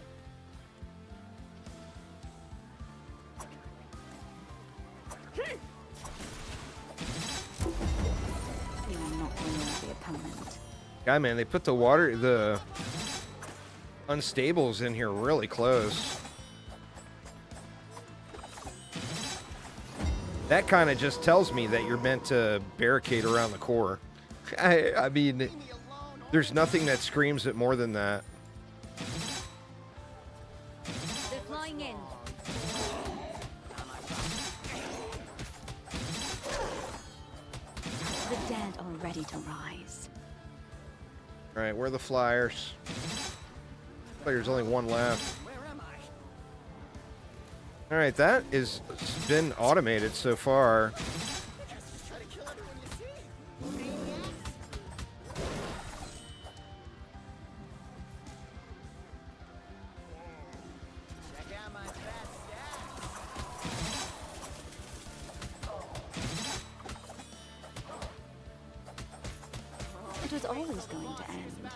You are not a worthy opponent. Guy, man, they put the unstables in here really close. That kind of just tells me that you're meant to barricade around the core. I mean, there's nothing that screams it more than that. They're flying in. The dead are ready to rise. All right, where are the flyers? There's only one left. All right, that is been automated so far. It was always going to end.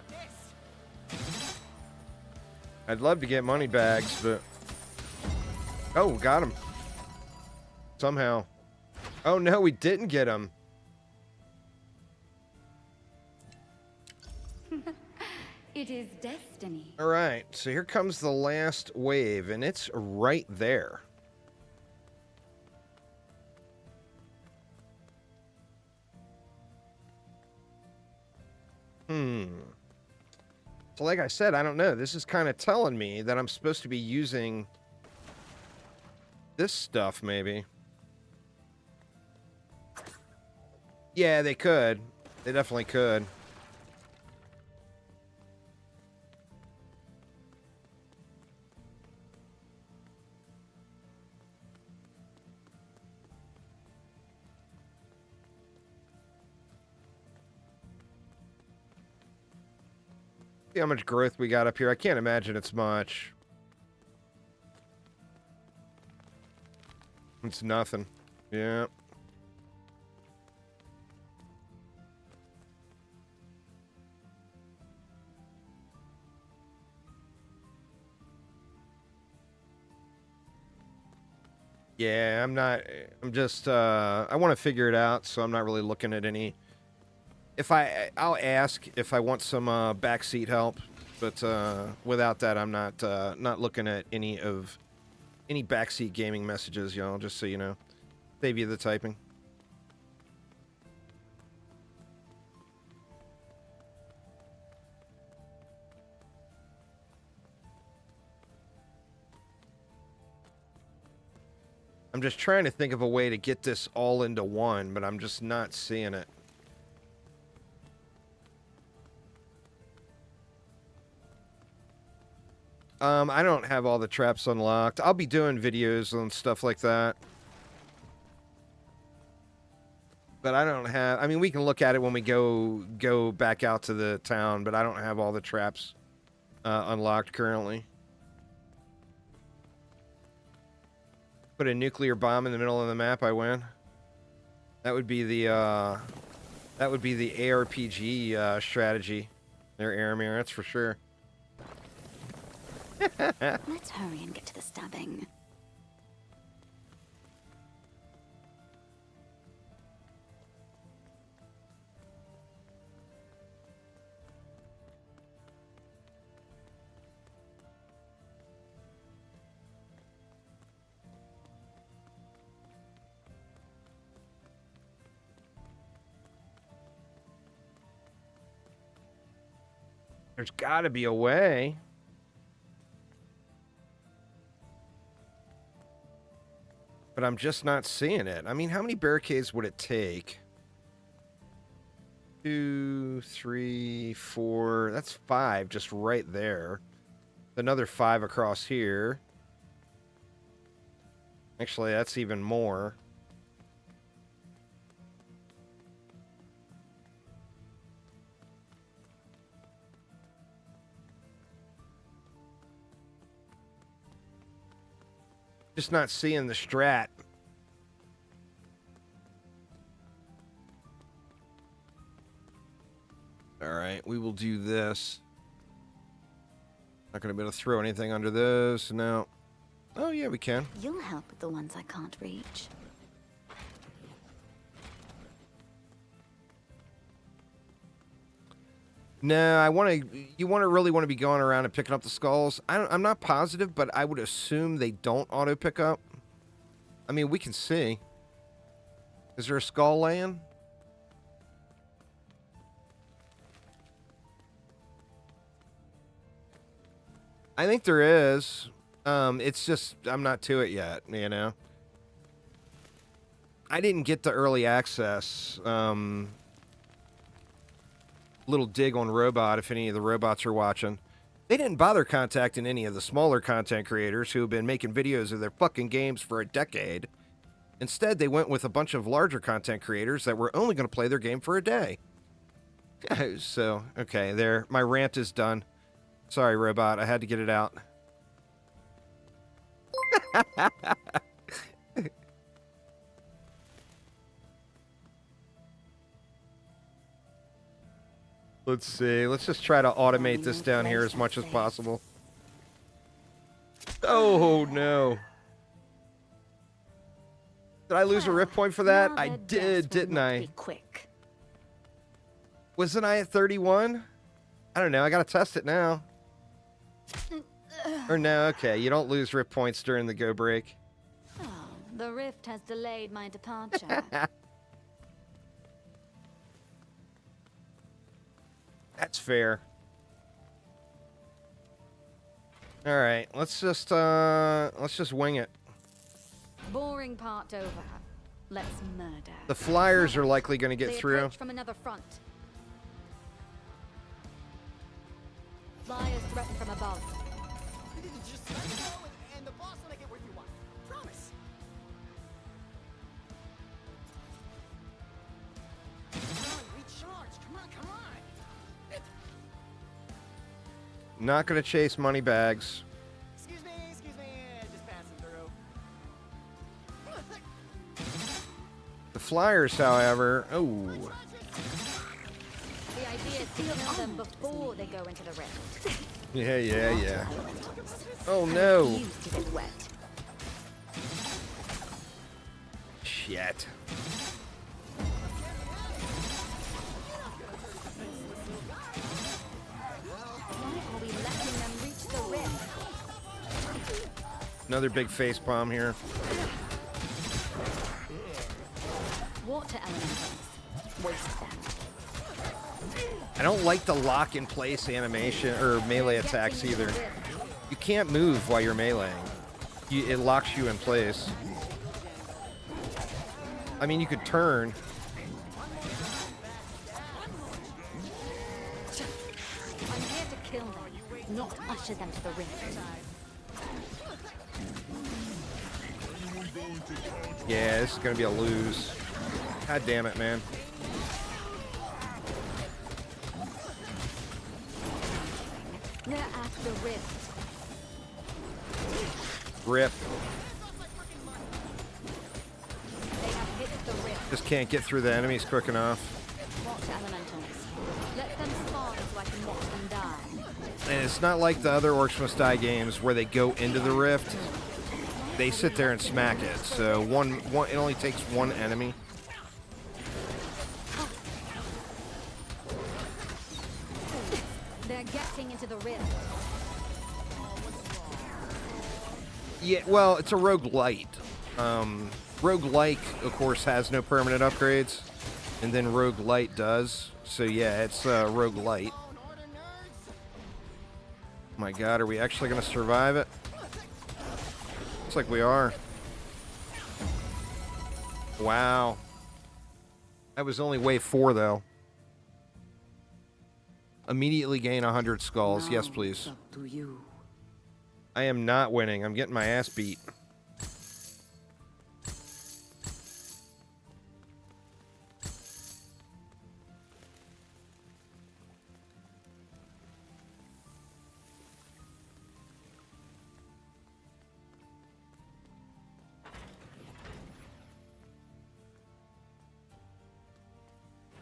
I'd love to get money bags, but... Oh, we got him. Somehow. Oh, no, we didn't get him. It is destiny. All right, so here comes the last wave, and it's right there. So like I said, I don't know. This is kind of telling me that I'm supposed to be using this stuff, maybe. Yeah, they could. They definitely could. See how much growth we got up here. I can't imagine it's much. It's nothing. Yeah. Yeah, I'm just, I want to figure it out, so I'm not really looking at any. I'll ask if I want some backseat help, but without that, I'm not looking at any backseat gaming messages, y'all. Just so you know, save you the typing. I'm just trying to think of a way to get this all into one, but I'm just not seeing it. I don't have all the traps unlocked. I'll be doing videos and stuff like that. But I don't have... I mean, we can look at it when we go back out to the town, but I don't have all the traps unlocked currently. Put a nuclear bomb in the middle of the map, I win. That would be the ARPG strategy there, Aramir, that's for sure. Let's hurry and get to the stabbing. There's got to be a way. But I'm just not seeing it. I mean, how many barricades would it take? 2, 3, 4. That's 5 just right there. Another 5 across here. Actually, that's even more. Just not seeing the strat. All right, we will do this. Not going to be able to throw anything under those. No. Oh, yeah, we can. You'll help with the ones I can't reach. No, you really want to be going around and picking up the skulls. I'm not positive, but I would assume they don't auto pick up. I mean, we can see. Is there a skull laying? I think there is. It's just, I'm not to it yet, you know? I didn't get the early access. Little dig on Robot, if any of the robots are watching. They didn't bother contacting any of the smaller content creators who have been making videos of their fucking games for a decade. Instead, they went with a bunch of larger content creators that were only going to play their game for a day. So, okay, there. My rant is done. Sorry, Robot. I had to get it out. Let's see. Let's just try to automate this down here as much as possible. Oh, no. Did I lose a rift point for that? I did, didn't I? Quick. Wasn't I at 31? I don't know. I got to test it now. Or no, okay. You don't lose rift points during the go break. Oh, the rift has delayed my departure. That's fair. All right, let's just wing it. Boring part over. Let's murder. The flyers are likely going to get They through. approach from another front. Flyers threaten from above. Just let it go and the boss will make it worth your while. Promise. Come on, recharge. Come on. Not going to chase money bags. Excuse me, just passing through. The flyers, however, oh, The idea is to kill them before they go into the rift. yeah. Oh no. Refuse to get wet. Shit. Why are we letting them reach the rift? Another big face bomb here. Water elementals. Waste them. I don't like the lock in place animation or melee attacks either. You can't move while you're meleeing. It locks you in place. I mean, you could turn. I'm here to kill them, not usher them to the rift. Yeah, this is gonna be a lose. God damn it, man. They're at the rift. Rip. They have hit the rift. Just can't get through the enemies quick enough. Water elementals. Let them spawn so I can watch them die. And it's not like the other Orcs Must Die games where they go into the rift. They sit there and smack it. So it only takes one enemy. They're getting into the rift. Yeah, well, it's a roguelite. Roguelike, of course, has no permanent upgrades. And then roguelite does. So yeah, it's roguelite. My god, are we actually going to survive it? Looks like we are. Wow. That was only wave 4, though. Immediately gain 100 skulls. Yes, please. Up to you. I am not winning. I'm getting my ass beat.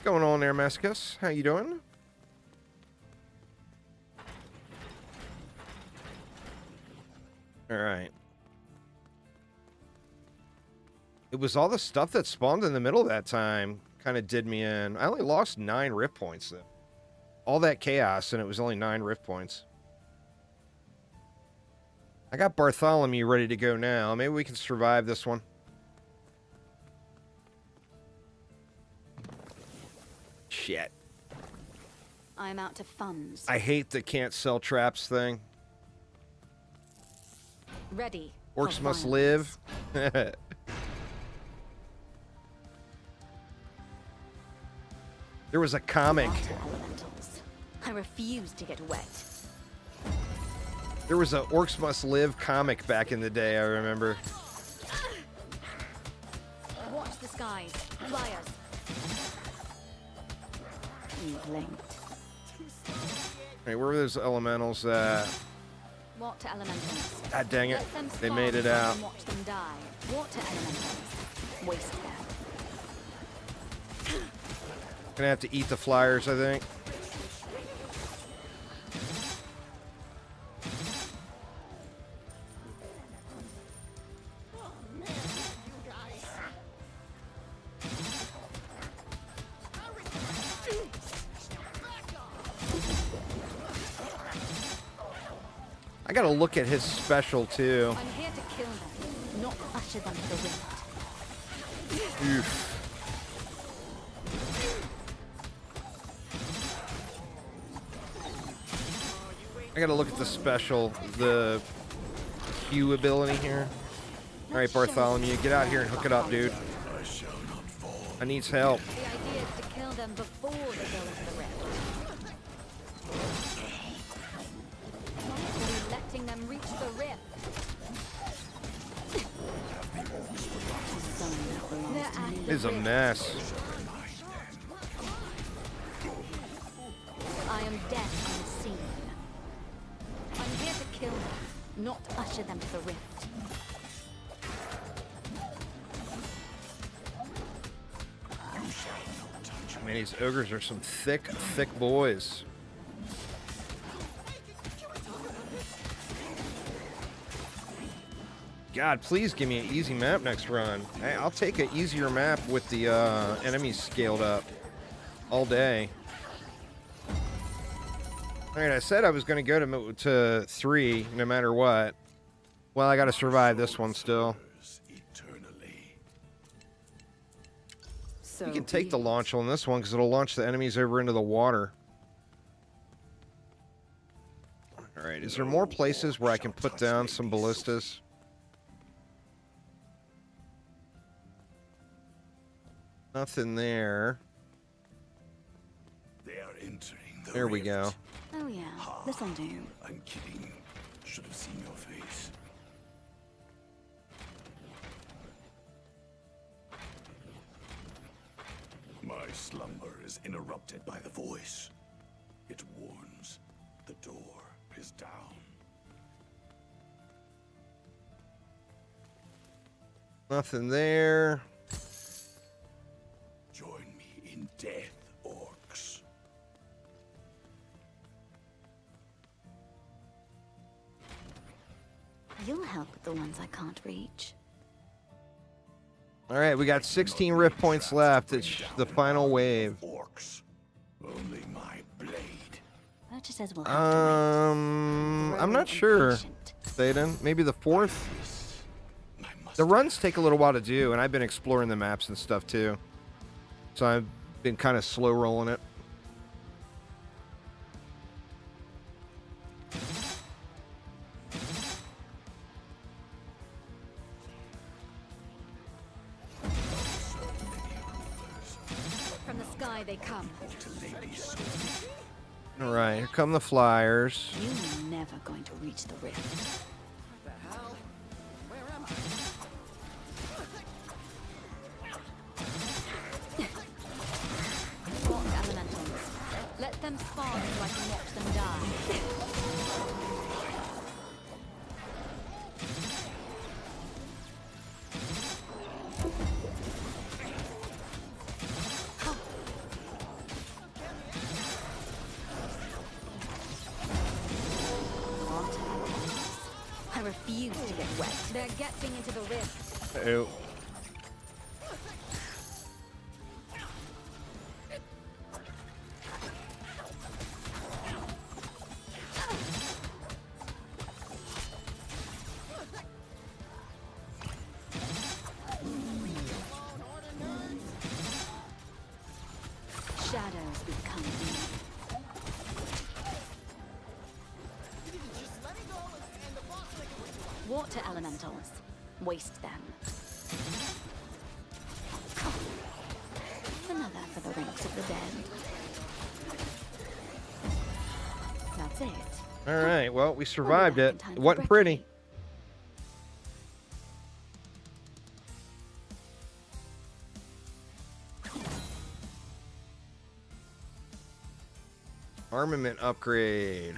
Going on there, Masochist? How you doing? All right. It was all the stuff that spawned in the middle that time kind of did me in. I only lost 9 rift points, though. All that chaos, and it was only 9 rift points. I got Bartholomew ready to go now. Maybe we can survive this one. Shit. I'm out of funds. I hate the can't sell traps thing. Ready. Orcs for must violence. live. There was a comic. Water elementals. I refuse to get wet. There was a Orcs Must Live comic back in the day, I remember. Watch the skies. Flyers. You blinked. Hey, where were those elementals at? Water elementals. God dang it. Let them They spawn made it so I out. can watch them die. Water elementals. Waste them. Gonna have to eat the flyers, I think. I gotta look at his special too. I'm here to kill them, not usher them to the rift. Oof. I gotta look at the special, the Q ability here. All right, Bartholomew, get out here and hook it up, dude. I needs help. The idea is to kill them before they go into the rift. We're letting them reach the rift. It is a mess. I am death unseen. I'm here to kill them, not usher them to the rift. Man, these ogres are some thick, thick boys. God, please give me an easy map next run. Hey, I'll take an easier map with the enemies scaled up all day. All right, I said I was going to go to 3 no matter what. Well, I got to survive this one still. So You can take the launch on this one because it'll launch the enemies over into the water. All right, is there more places where I can put down some ballistas? Nothing there. They are entering the There we rift. go. Oh yeah, this'll do. I'm kidding. Should have seen your face. My slumber is interrupted by the voice. It warns. The door is down. Nothing there. Join me in death, orcs. You'll help with the ones I can't reach. All right, we got 16 rift points left. It's the final wave. Orcs. Only my blade. Purchasers will have to wait. I'm not sure, Thaden. Maybe the 4th? The runs take a little while to do, and I've been exploring the maps and stuff too. So I've been kind of slow rolling it. From the sky they come. All right, here come the flyers. You're never going to reach the rift. What elementals? Let them spawn so I can watch them die. I refuse to get wet. They're getting into the rift. Oh. Shadows become me. Water elementals. Waste them. Another for the ranks of the dead. That's it. All right, well, we survived it. It wasn't pretty. Armament upgrade.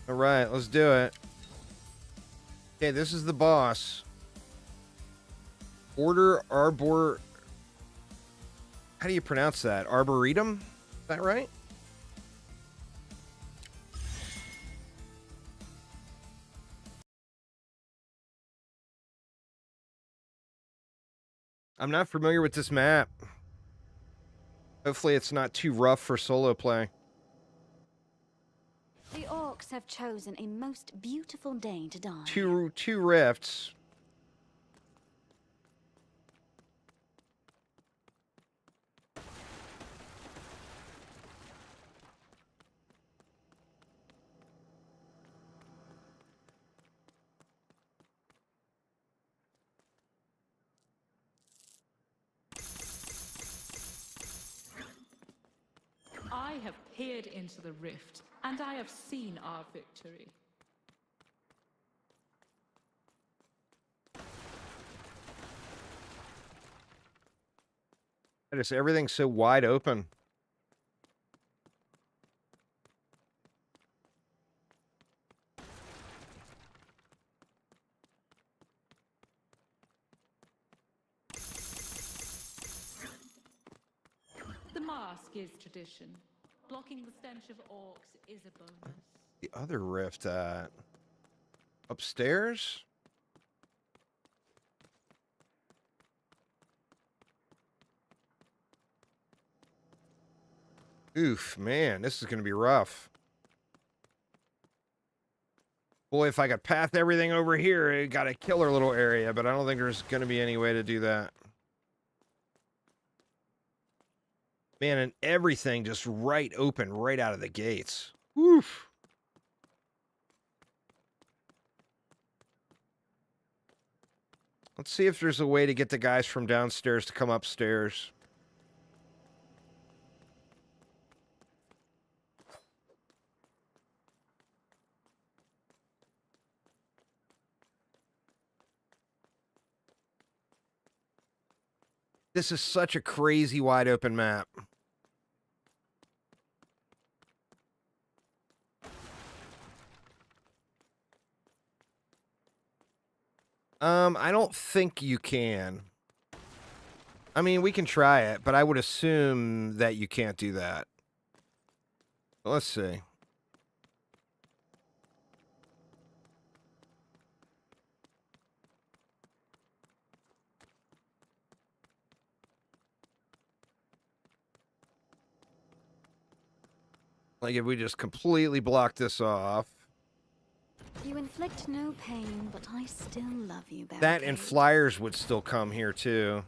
All right, let's do it. Okay, this is the boss. Order Arbor... How do you pronounce that? Arboretum? Is that right? I'm not familiar with this map. Hopefully it's not too rough for solo play. The orcs have chosen a most beautiful day to die. Two rifts. peered into the rift, and I have seen our victory. Everything's so wide open. The mask is tradition. Blocking the stench of orcs is a bonus. The other rift, upstairs? Oof, man, this is going to be rough. Boy, if I could path everything over here, it got a killer little area, but I don't think there's going to be any way to do that. Man, and everything just right open right out of the gates. Woof. Let's see if there's a way to get the guys from downstairs to come upstairs. This is such a crazy wide open map. I don't think you can. I mean, we can try it, but I would assume that you can't do that. Let's see. Like if we just completely block this off. You inflict no pain, but I still love you, Barricade. That and flyers would still come here too.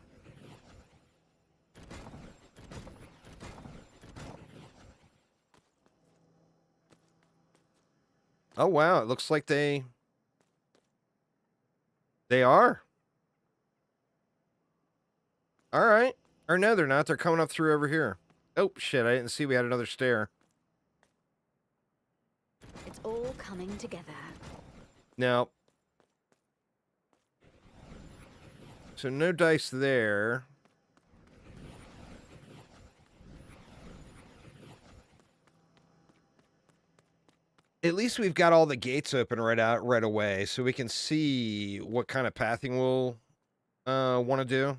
Oh wow, it looks like they are. All right. Or no, they're not. They're coming up through over here. Oh shit, I didn't see we had another stair. It's all coming together. No. So no dice there. At least we've got all the gates open right away, so we can see what kind of pathing we'll want to do.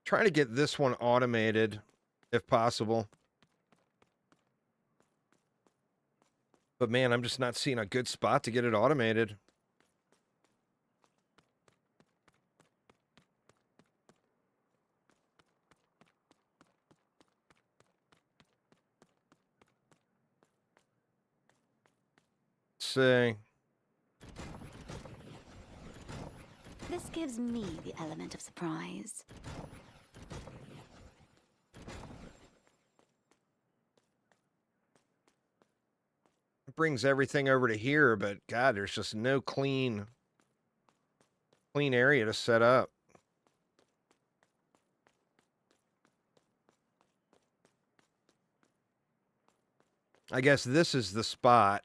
Trying to get this one automated, if possible. But man, I'm just not seeing a good spot to get it automated. Let's see. This gives me the element of surprise. Brings everything over to here, but God, there's just no clean area to set up. I guess this is the spot.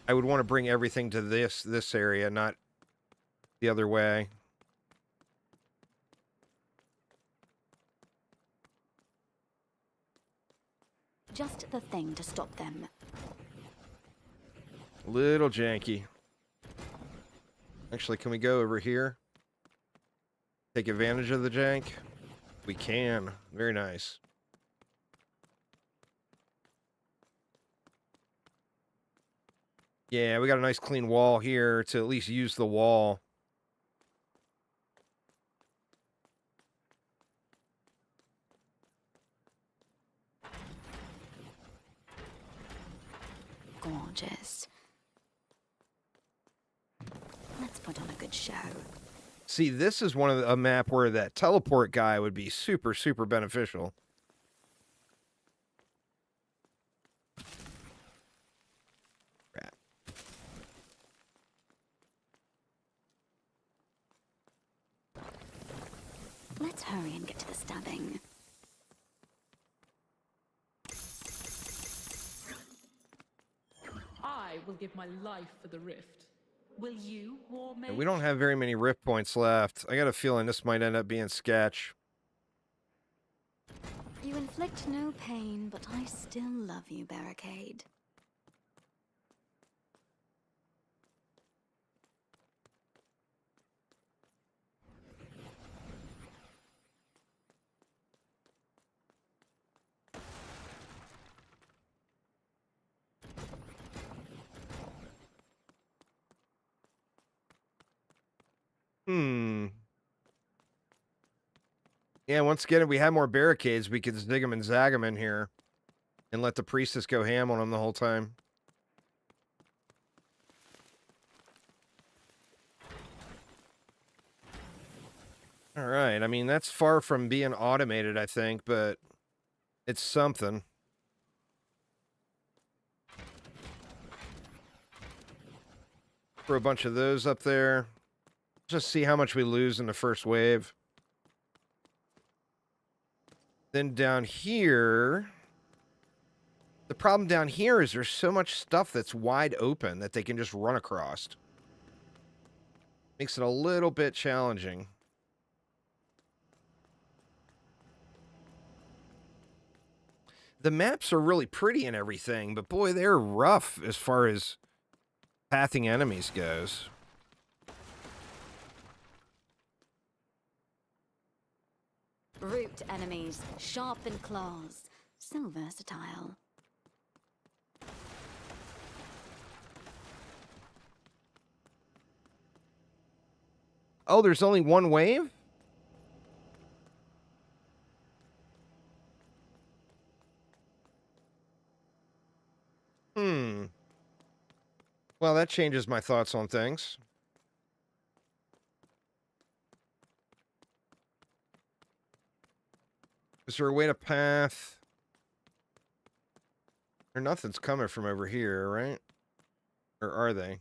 I would want to bring everything to this area, not the other way. Just the thing to stop them. Little janky. Actually, can we go over here? Take advantage of the jank? We can. Very nice. Yeah, we got a nice clean wall here to at least use the wall. Gorgeous. Let's put on a good show. See, this is one of a map where that teleport guy would be super, super beneficial. Let's hurry and get to the stabbing. I will give my life for the rift. Will you, War Mage? And we don't have very many rift points left. I got a feeling this might end up being sketch. You inflict no pain, but I still love you, Barricade. Yeah, once again, if we had more barricades, we could zig them and zag them in here and let the priestess go ham on them the whole time. All right. I mean, that's far from being automated, I think, but it's something. Throw a bunch of those up there. Just see how much we lose in the first wave. Then down here, the problem down here is there's so much stuff that's wide open that they can just run across. Makes it a little bit challenging. The maps are really pretty and everything, but boy, they're rough as far as pathing enemies goes. Root enemies, sharpened claws, so versatile. Oh, there's only one wave? Well, that changes my thoughts on things. Is there a way to path? Or nothing's coming from over here, right? Or are they?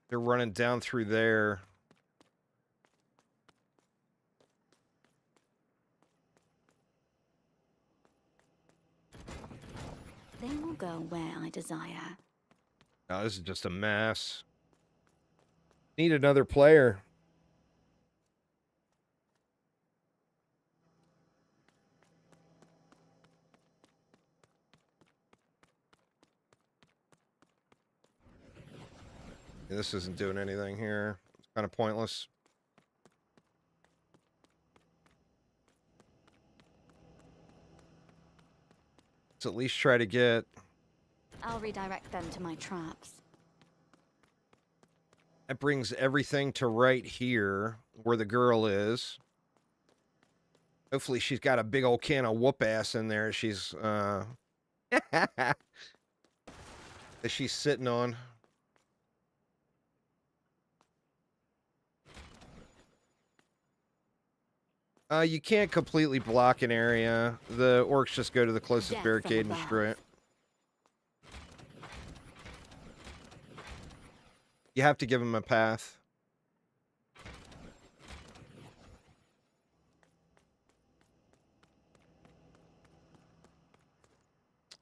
They're running down through there. They will go where I desire. No, this is just a mess. Need another player. This isn't doing anything here. It's kind of pointless. Let's at least try to get... I'll redirect them to my traps. That brings everything to right here, where the girl is. Hopefully she's got a big old can of whoop ass in there she's, that she's sitting on. You can't completely block an area. The orcs just go to the closest barricade and destroy it. You have to give them a path.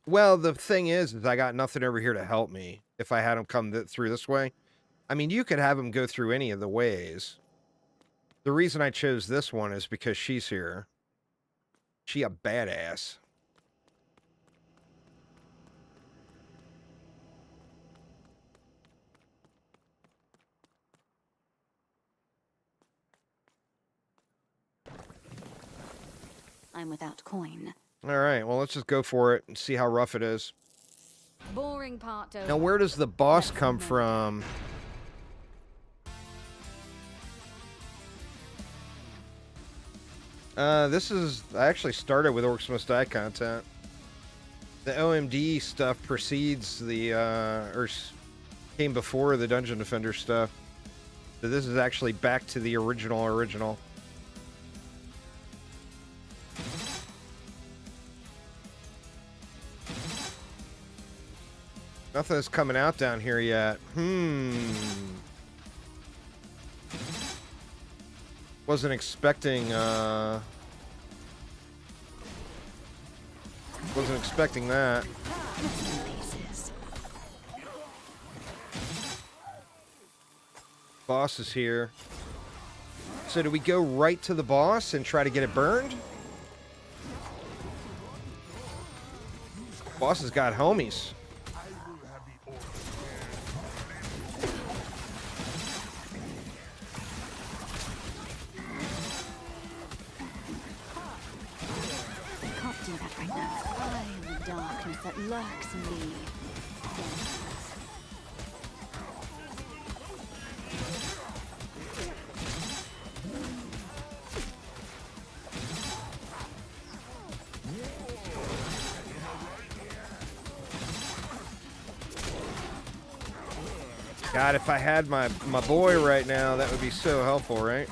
Well, the thing is I got nothing over here to help me if I had them come through this way. I mean, you could have them go through any of the ways. The reason I chose this one is because she's here. She a badass. I'm without coin. All right, well, let's just go for it and see how rough it is. Boring part over. Now, where does the boss come from? This is... I actually started with Orcs Must Die content. The OMD stuff precedes the, or came before the Dungeon Defender stuff. So this is actually back to the original. Nothing's coming out down here yet. Wasn't expecting, wasn't expecting that. Boss is here. So do we go right to the boss and try to get it burned? Boss has got homies. Can't do that right now. I am the darkness that lurks in me. God, if I had my boy right now, that would be so helpful, right?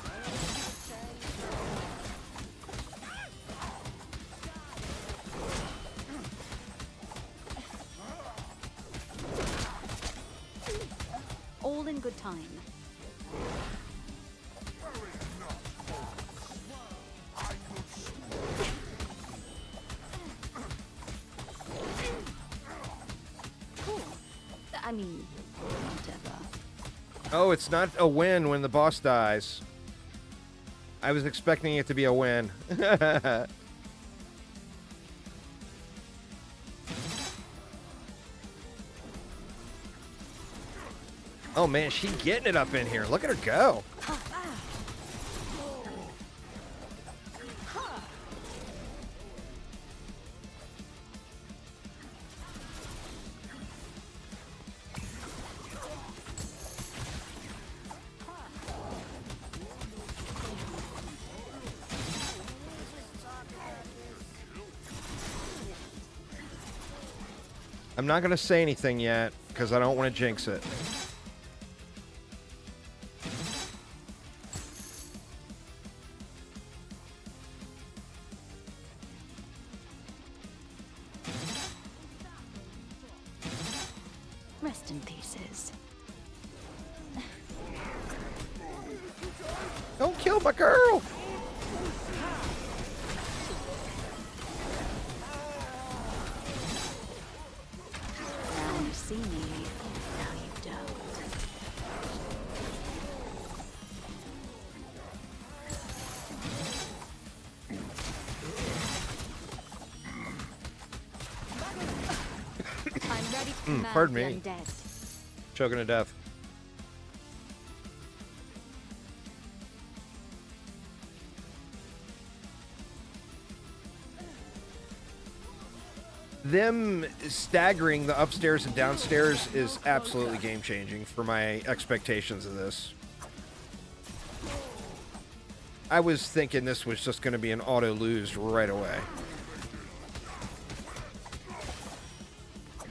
All in good time. Cool. I mean, whatever. Oh, it's not a win when the boss dies. I was expecting it to be a win. Oh man, she's getting it up in here. Look at her go. I'm not going to say anything yet because I don't want to jinx it. Rest in pieces. Don't kill my girl. Now you see me, now you don't. I'm ready to command pardon the me. undead. Choking to death. Them staggering the upstairs and downstairs is absolutely game-changing for my expectations of this. I was thinking this was just going to be an auto-lose right away.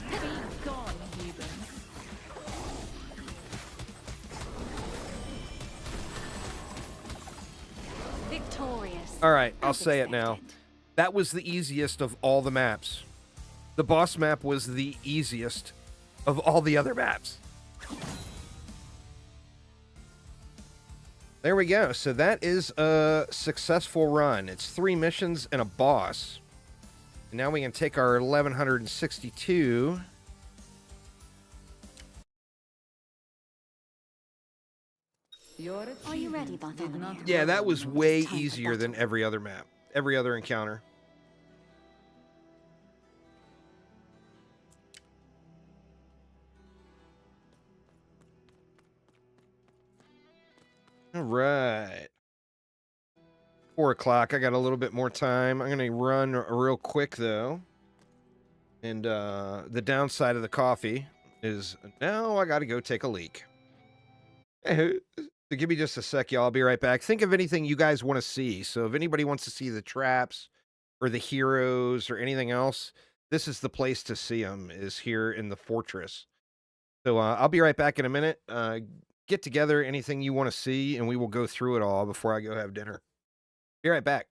Be gone, heathen. Victorious. All right, I'll as say it now. expected. That was the easiest of all the maps. The boss map was the easiest of all the other maps. There we go. So that is a successful run. It's 3 missions and a boss. And now we can take our 1162. Are you ready, Bartholomew? Yeah, that was way Time for easier than battle. every other map. Every other encounter. All right. 4 o'clock. I got a little bit more time. I'm going to run real quick, though. And the downside of the coffee is now I got to go take a leak. So give me just a sec, y'all. I'll be right back. Think of anything you guys want to see. So if anybody wants to see the traps or the heroes or anything else, this is the place to see them, is here in the fortress. So I'll be right back in a minute. Get together anything you want to see, and we will go through it all before I go have dinner. Be right back.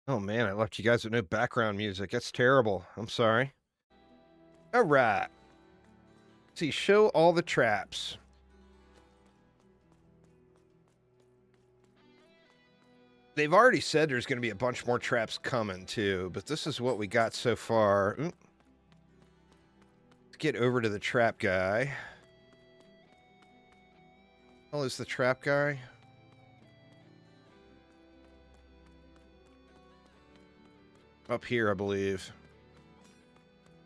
Oh man, I left you guys with no background music. That's terrible. I'm sorry. All right. See, show all the traps. They've already said there's going to be a bunch more traps coming too, but this is what we got so far. Let's get over to the trap guy. How is the trap guy? Up here, I believe.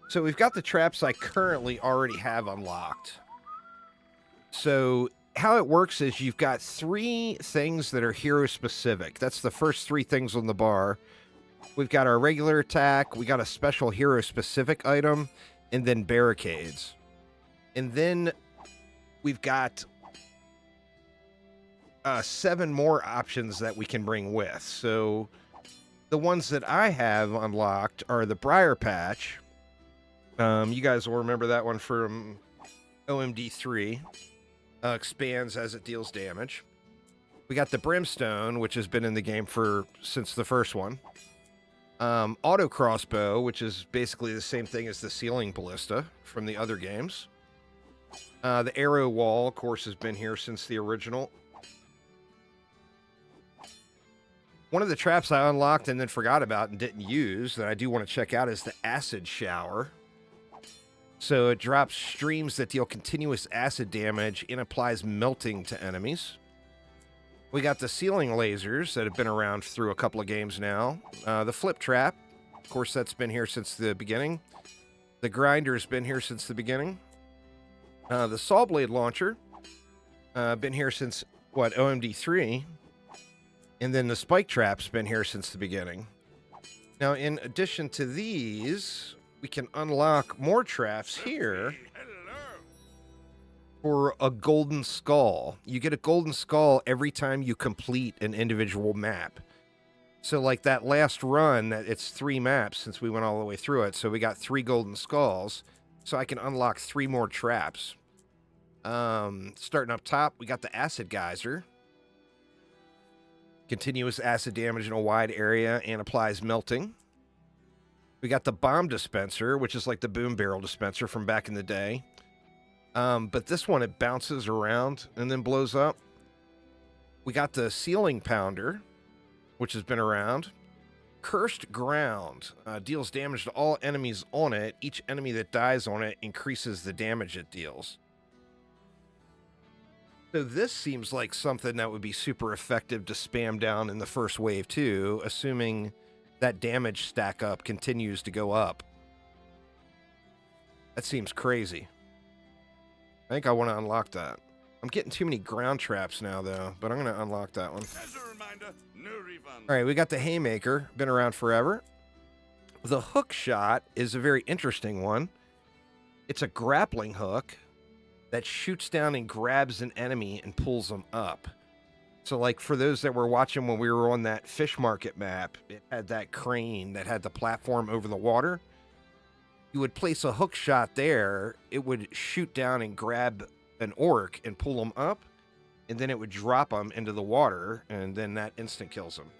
So we've got the traps I currently already have unlocked. So how it works is you've got 3 things that are hero specific. That's the first 3 things on the bar. We've got our regular attack, we got a special hero specific item, and then barricades. And then we've got 7 more options that we can bring with. So the ones that I have unlocked are the Briar Patch. You guys will remember that one from OMD3. Expands as it deals damage. We got the Brimstone, which has been in the game since the first one. Auto Crossbow, which is basically the same thing as the Ceiling Ballista from the other games. The Arrow Wall, of course, has been here since the original. One of the traps I unlocked and then forgot about and didn't use that I do want to check out is the Acid Shower. So it drops streams that deal continuous acid damage and applies melting to enemies. We got the ceiling lasers that have been around through a couple of games now. The Flip Trap, of course, that's been here since the beginning. The Grinder's been here since the beginning. The Saw Blade Launcher, been here since, OMD3. And then the Spike Trap's been here since the beginning. Now, in addition to these, we can unlock more traps here for a golden skull. You get a golden skull every time you complete an individual map. So like that last run, it's 3 maps since we went all the way through it. So we got 3 golden skulls. So I can unlock 3 more traps. Starting up top, we got the Acid Geyser. Continuous acid damage in a wide area and applies melting. We got the Bomb Dispenser, which is like the Boom Barrel Dispenser from back in the day. But this one, it bounces around and then blows up. We got the Ceiling Pounder, which has been around. Cursed Ground deals damage to all enemies on it. Each enemy that dies on it increases the damage it deals. So this seems like something that would be super effective to spam down in the first wave too, assuming that damage stack up continues to go up. That seems crazy. I think I want to unlock that. I'm getting too many ground traps now though, but I'm going to unlock that one. As a reminder, no refund. All right, we got the Haymaker, been around forever. The Hook Shot is a very interesting one. It's a grappling hook that shoots down and grabs an enemy and pulls them up. So like for those that were watching when we were on that fish market map, it had that crane that had the platform over the water. You would place a hook shot there, it would shoot down and grab an orc and pull them up, and then it would drop them into the water, and then that instant kills them.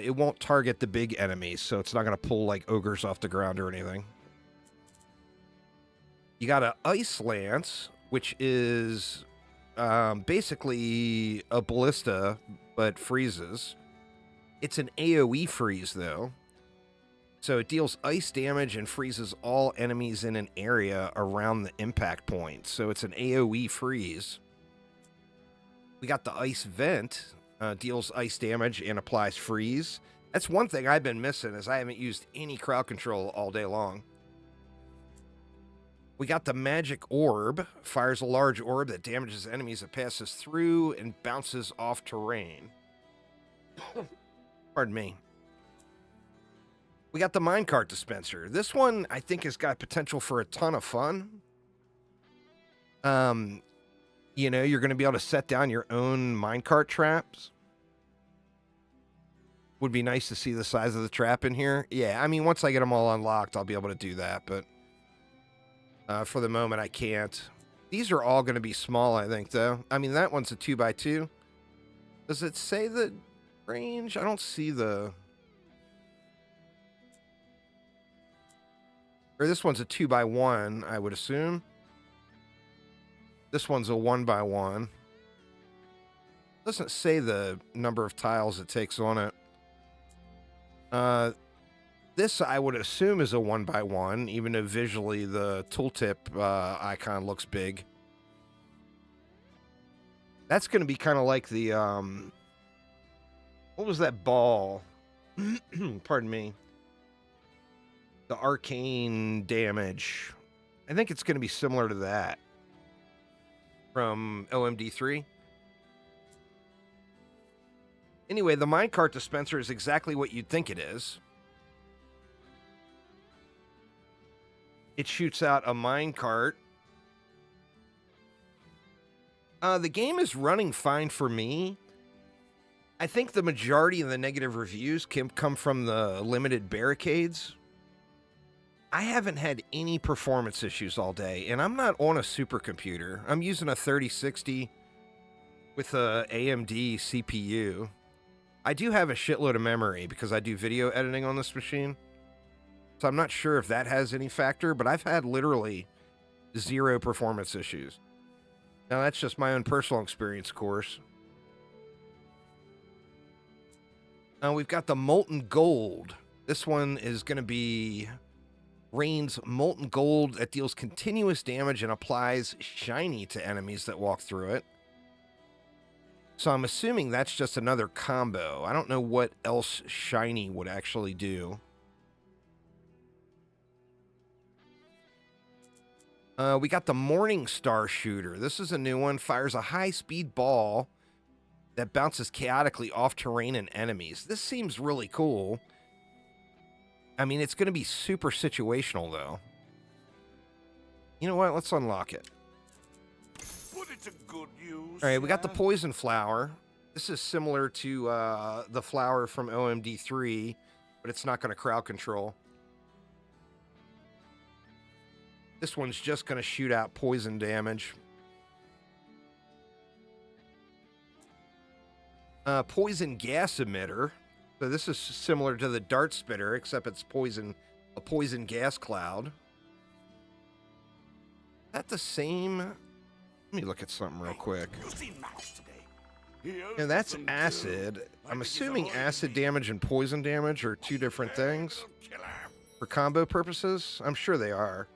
It won't target the big enemies, so it's not going to pull like ogres off the ground or anything. You got an Ice Lance, which is basically a ballista, but freezes. It's an AoE freeze, though. So it deals ice damage and freezes all enemies in an area around the impact point. So it's an AoE freeze. We got the Ice Vent, deals ice damage and applies freeze. That's one thing I've been missing, is I haven't used any crowd control all day long. We got the Magic Orb, fires a large orb that damages enemies that passes through and bounces off terrain. Pardon me. We got the Minecart Dispenser. This one, I think, has got potential for a ton of fun. You know, you're going to be able to set down your own minecart traps. Would be nice to see the size of the trap in here. Yeah, I mean, once I get them all unlocked, I'll be able to do that, but for the moment, I can't. These are all going to be small, I think, though. I mean, that one's a 2x2. Does it say the range? I don't see the... Or this one's a 2x1, I would assume. This one's a 1x1. Doesn't say the number of tiles it takes on it. This, I would assume, is a 1x1, even though visually the tooltip icon looks big. That's going to be kind of like the, what was that ball? Pardon me. The arcane damage. I think it's going to be similar to that from OMD3. Anyway, the minecart dispenser is exactly what you'd think it is. It shoots out a minecart. The game is running fine for me. I think the majority of the negative reviews come from the limited barricades. I haven't had any performance issues all day, and I'm not on a supercomputer. I'm using a 3060 with a AMD CPU. I do have a shitload of memory because I do video editing on this machine. So I'm not sure if that has any factor, but I've had literally 0 performance issues. Now, that's just my own personal experience, of course. We've got the Molten Gold. This one is going to be rains molten gold that deals continuous damage and applies shiny to enemies that walk through it. So I'm assuming that's just another combo. I don't know what else shiny would actually do. We got the Morning Star Shooter. This is a new one. Fires a high-speed ball that bounces chaotically off terrain and enemies. This seems really cool. I mean, it's going to be super situational, though. You know what? Let's unlock it. Put it to good use. All right, we got the Poison Flower. This is similar to the flower from OMD3, but it's not going to crowd control. This one's just going to shoot out poison damage. Poison gas emitter. So this is similar to the dart spitter, except it's a poison gas cloud. Is that the same? Let me look at something real quick. And that's acid. I'm assuming acid damage and poison damage are two different things for combo purposes. I'm sure they are.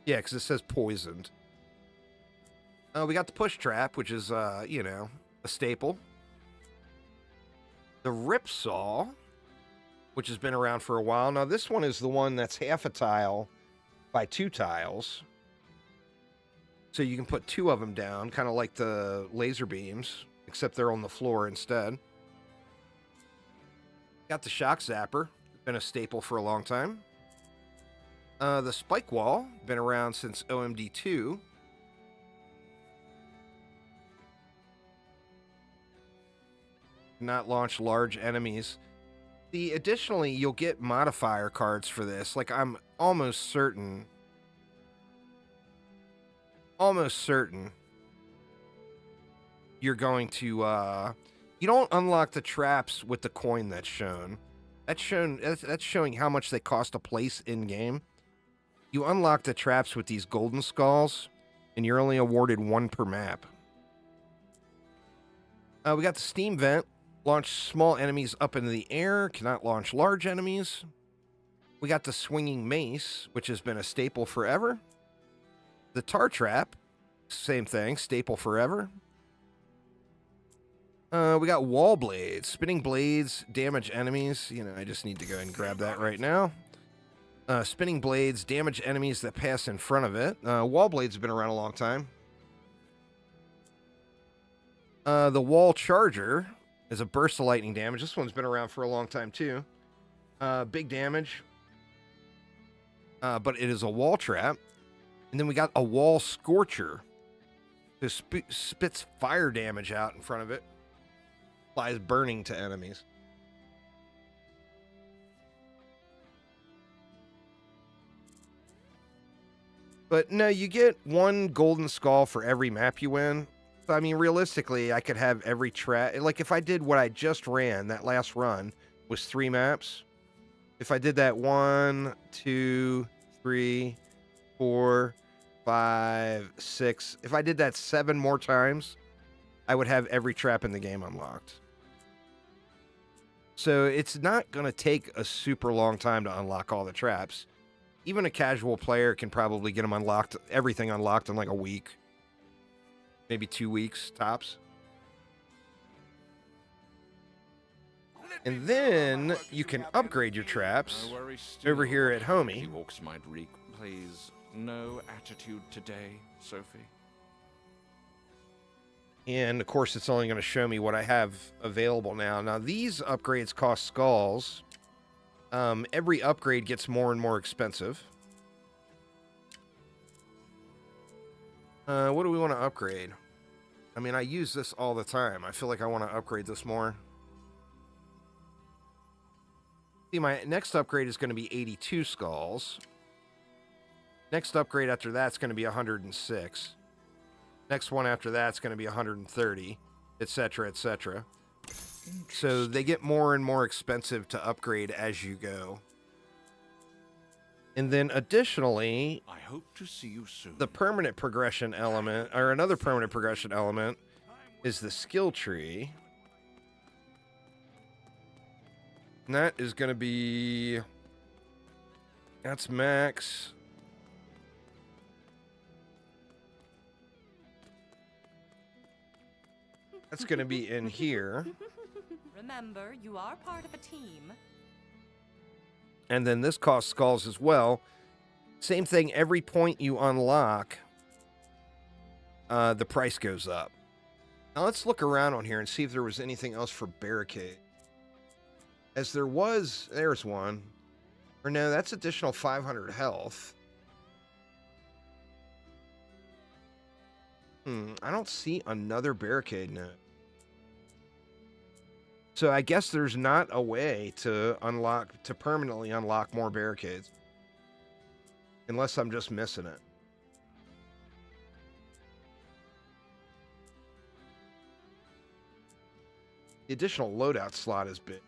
Yeah, because it says poisoned. We got the push trap, which is, you know, a staple. The rip saw, which has been around for a while. Now, this one is the one that's half a tile by 2 tiles. So you can put 2 of them down, kind of like the laser beams, except they're on the floor instead. Got the shock zapper, been a staple for a long time. The spike wall, been around since OMD2. Not launch large enemies. Additionally, you'll get modifier cards for this. Like, I'm almost certain you're going to, you don't unlock the traps with the coin that's shown. That's showing how much they cost to place in-game. You unlock the traps with these golden skulls, and you're only awarded 1 per map. We got the steam vent. Launch small enemies up into the air. Cannot launch large enemies. We got the swinging mace, which has been a staple forever. The tar trap. Same thing. Staple forever. We got wall blades. Spinning blades damage enemies. You know, I just need to go ahead and grab that right now. Spinning blades damage enemies that pass in front of it. Wall blades have been around a long time. The wall charger is a burst of lightning damage. This one's been around for a long time too. Big damage. But it is a wall trap. And then we got a wall scorcher. It spits fire damage out in front of it. Applies burning to enemies. But no, you get 1 golden skull for every map you win. So, I mean, realistically, I could have every trap. Like, if I did what I just ran, that last run was 3 maps. If I did that 1, 2, 3, 4, 5, 6. If I did that 7 more times, I would have every trap in the game unlocked. So it's not going to take a super long time to unlock all the traps. Even a casual player can probably get them unlocked, everything unlocked in like a week. Maybe 2 weeks, tops. And then you can upgrade your traps over here at Homie. The Orcs might reek. Please, no attitude today, Sophie. And, of course, it's only going to show me what I have available now. Now, these upgrades cost skulls. Every upgrade gets more and more expensive. What do we want to upgrade? I mean, I use this all the time. I feel like I want to upgrade this more. See, my next upgrade is going to be 82 skulls. Next upgrade after that's going to be 106. Next one after that's going to be 130, etc., etc. So they get more and more expensive to upgrade as you go. And then additionally, I hope to see you soon. The permanent progression element, or another permanent progression element, is the skill tree. And that is going to be... That's max. That's going to be in here. Remember, you are part of a team. And then this costs skulls as well. Same thing, every point you unlock, the price goes up. Now let's look around on here and see if there was anything else for barricade. As there was, there's one. Or no, that's additional 500 health. I don't see another barricade note. So I guess there's not a way to permanently unlock more barricades. Unless I'm just missing it. The additional loadout slot is big.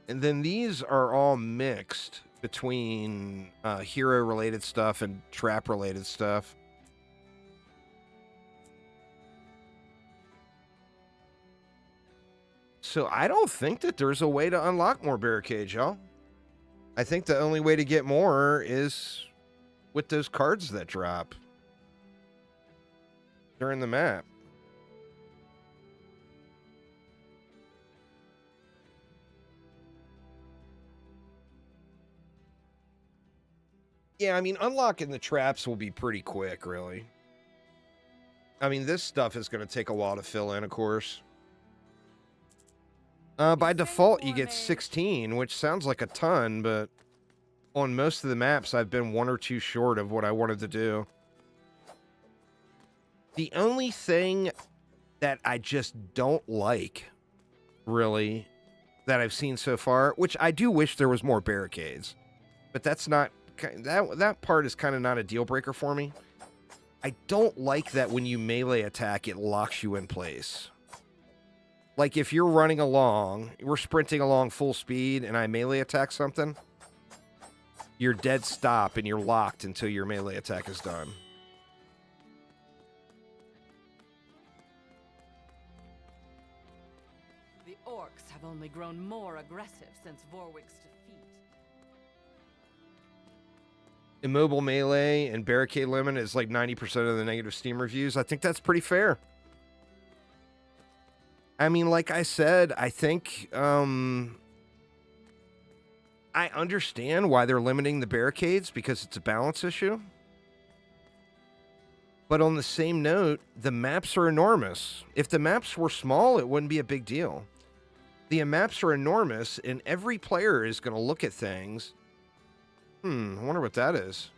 And then these are all mixed between hero-related stuff and trap-related stuff. So I don't think that there's a way to unlock more barricades, y'all. I think the only way to get more is with those cards that drop during the map. Yeah, I mean, unlocking the traps will be pretty quick, really. I mean, this stuff is going to take a while to fill in, of course. By default, you get 16, which sounds like a ton, but on most of the maps, I've been 1 or 2 short of what I wanted to do. The only thing that I just don't like, really, that I've seen so far, which I do wish there was more barricades, but that's not... That part is kind of not a deal breaker for me. I don't like that when you melee attack, it locks you in place. Like if you're running along, we're sprinting along full speed, and I melee attack something, you're dead stop and you're locked until your melee attack is done. The orcs have only grown more aggressive since Vorwick's defeat. Immobile melee and barricade limit is like 90% of the negative Steam reviews. I think that's pretty fair. I mean, like I said, I think I understand why they're limiting the barricades because it's a balance issue. But on the same note, the maps are enormous. If the maps were small, it wouldn't be a big deal. The maps are enormous, and every player is going to look at things. I wonder what that is.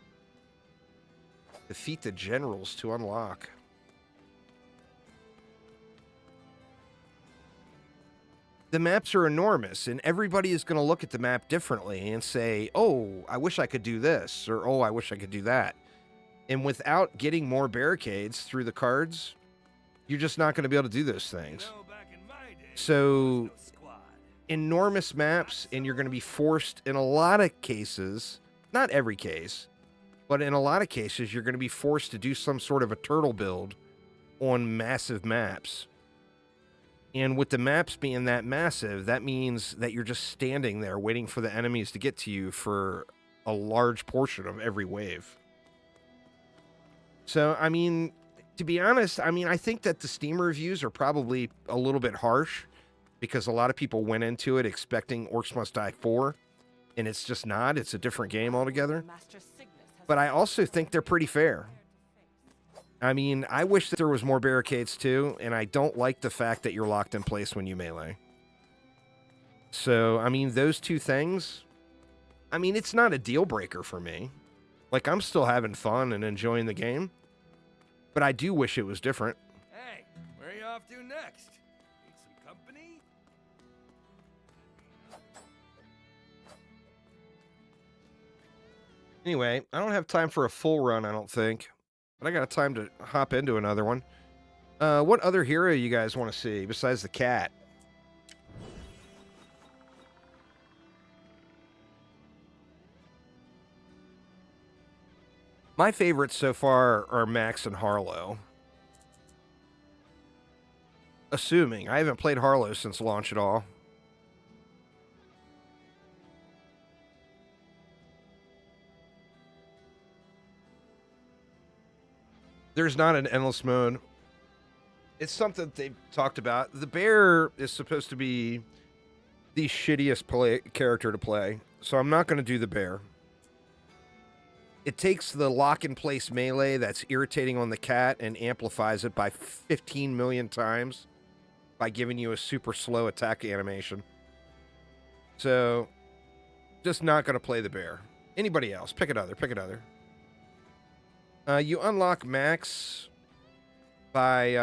Defeat the generals to unlock. The maps are enormous, and everybody is going to look at the map differently and say, oh, I wish I could do this, or oh, I wish I could do that. And without getting more barricades through the cards, You're just not going to be able to do those things. You know, back in my day, So, no squad. enormous maps, and you're going to be forced, in a lot of cases, not every case, but in a lot of cases, you're going to be forced to do some sort of a turtle build on massive maps. And with the maps being that massive, that means that you're just standing there waiting for the enemies to get to you for a large portion of every wave. So, I mean, to be honest, I mean, I think that the Steam reviews are probably a little bit harsh because a lot of people went into it expecting Orcs Must Die 4, and it's just not. It's a different game altogether. But I also think they're pretty fair. I mean, I wish that there was more barricades too, and I don't like the fact that you're locked in place when you melee. So, I mean, those two things, I mean, it's not a deal breaker for me. Like, I'm still having fun and enjoying the game, but I do wish it was different. Hey, where are you off to next? Need some company? Anyway, I don't have time for a full run, I don't think. But I got time to hop into another one. What other hero you guys want to see besides the cat? My favorites so far are Max and Harlow. Assuming. I haven't played Harlow since launch at all. There's not an endless mode. It's something they've talked about. The bear is supposed to be the shittiest character to play, so I'm not going to do the bear. It takes the lock-in-place melee that's irritating on the cat and amplifies it by 15 million times by giving you a super slow attack animation. So, just not going to play the bear. Anybody else? Pick another. Pick another. You unlock Max by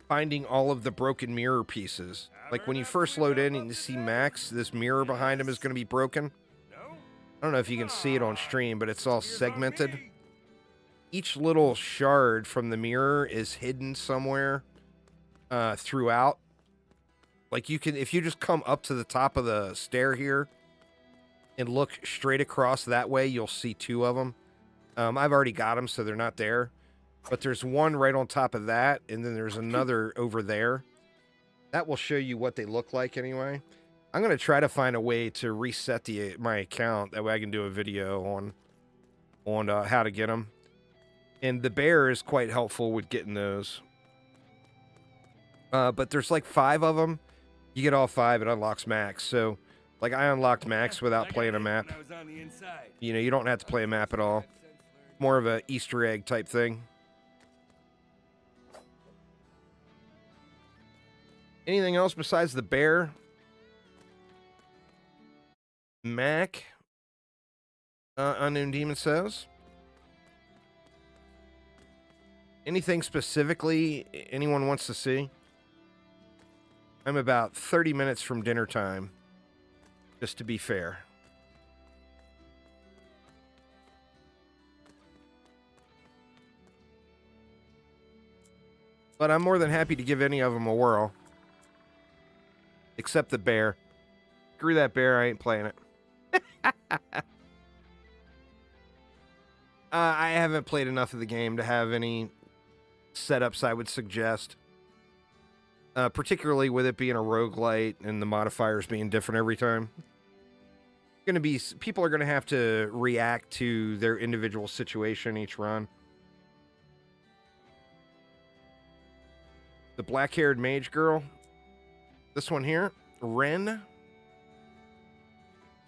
finding all of the broken mirror pieces. Like when you first load in and you see Max, this mirror behind him is going to be broken. I don't know if you can see it on stream, but it's all segmented. Each little shard from the mirror is hidden somewhere throughout. Like you can, if you just come up to the top of the stair here and look straight across that way, you'll see two of them. I've already got them, so they're not there. But there's one right on top of that, and then there's another over there. That will show you what they look like anyway. I'm going to try to find a way to reset my account. That way I can do a video on how to get them. And the bear is quite helpful with getting those. But there's like 5 of them. You get all 5, it unlocks Max. So... like, I unlocked Max without playing a map. You know, you don't have to play a map at all. More of a Easter egg type thing. Anything else besides the bear? Mac? Unknown Demon says. Anything specifically anyone wants to see? I'm about 30 minutes from dinner time. Just to be fair. But I'm more than happy to give any of them a whirl. Except the bear. Screw that bear, I ain't playing it. I haven't played enough of the game to have any setups I would suggest. Particularly with it being a roguelite and the modifiers being different every time. People are going to have to react to their individual situation each run. The black-haired mage girl. This one here. Ren.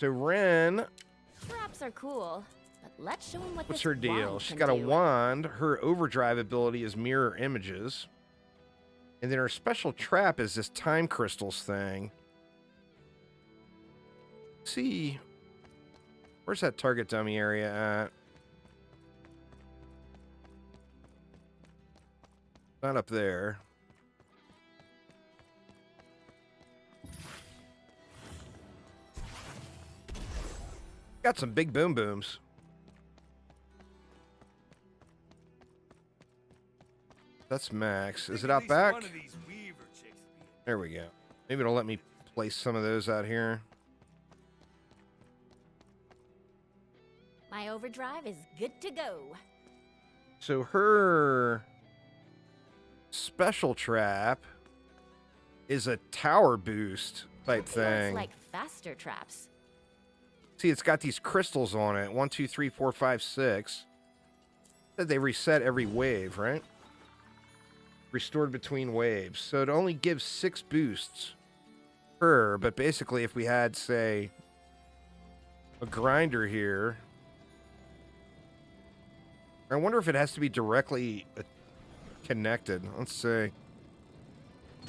So Ren... traps are cool, but let's show them what what's this her deal? wand She's can got a do. wand. Her overdrive ability is mirror images. And then her special trap is this time crystals thing. Let's see... where's that target dummy area at? Not up there. Got some big boom booms. That's max. Is Think it at out least back? one of these Weaver chicks would be There we go. Maybe it'll let me place some of those out here. My overdrive is good to go. So her special trap is a tower boost type Looks thing. like faster traps. See, it's got these crystals on it. 1, 2, 3, 4, 5, 6. Said they reset every wave, right? Restored between waves. So it only gives 6 boosts per, but basically if we had, say, a grinder here, I wonder if it has to be directly connected. Let's see.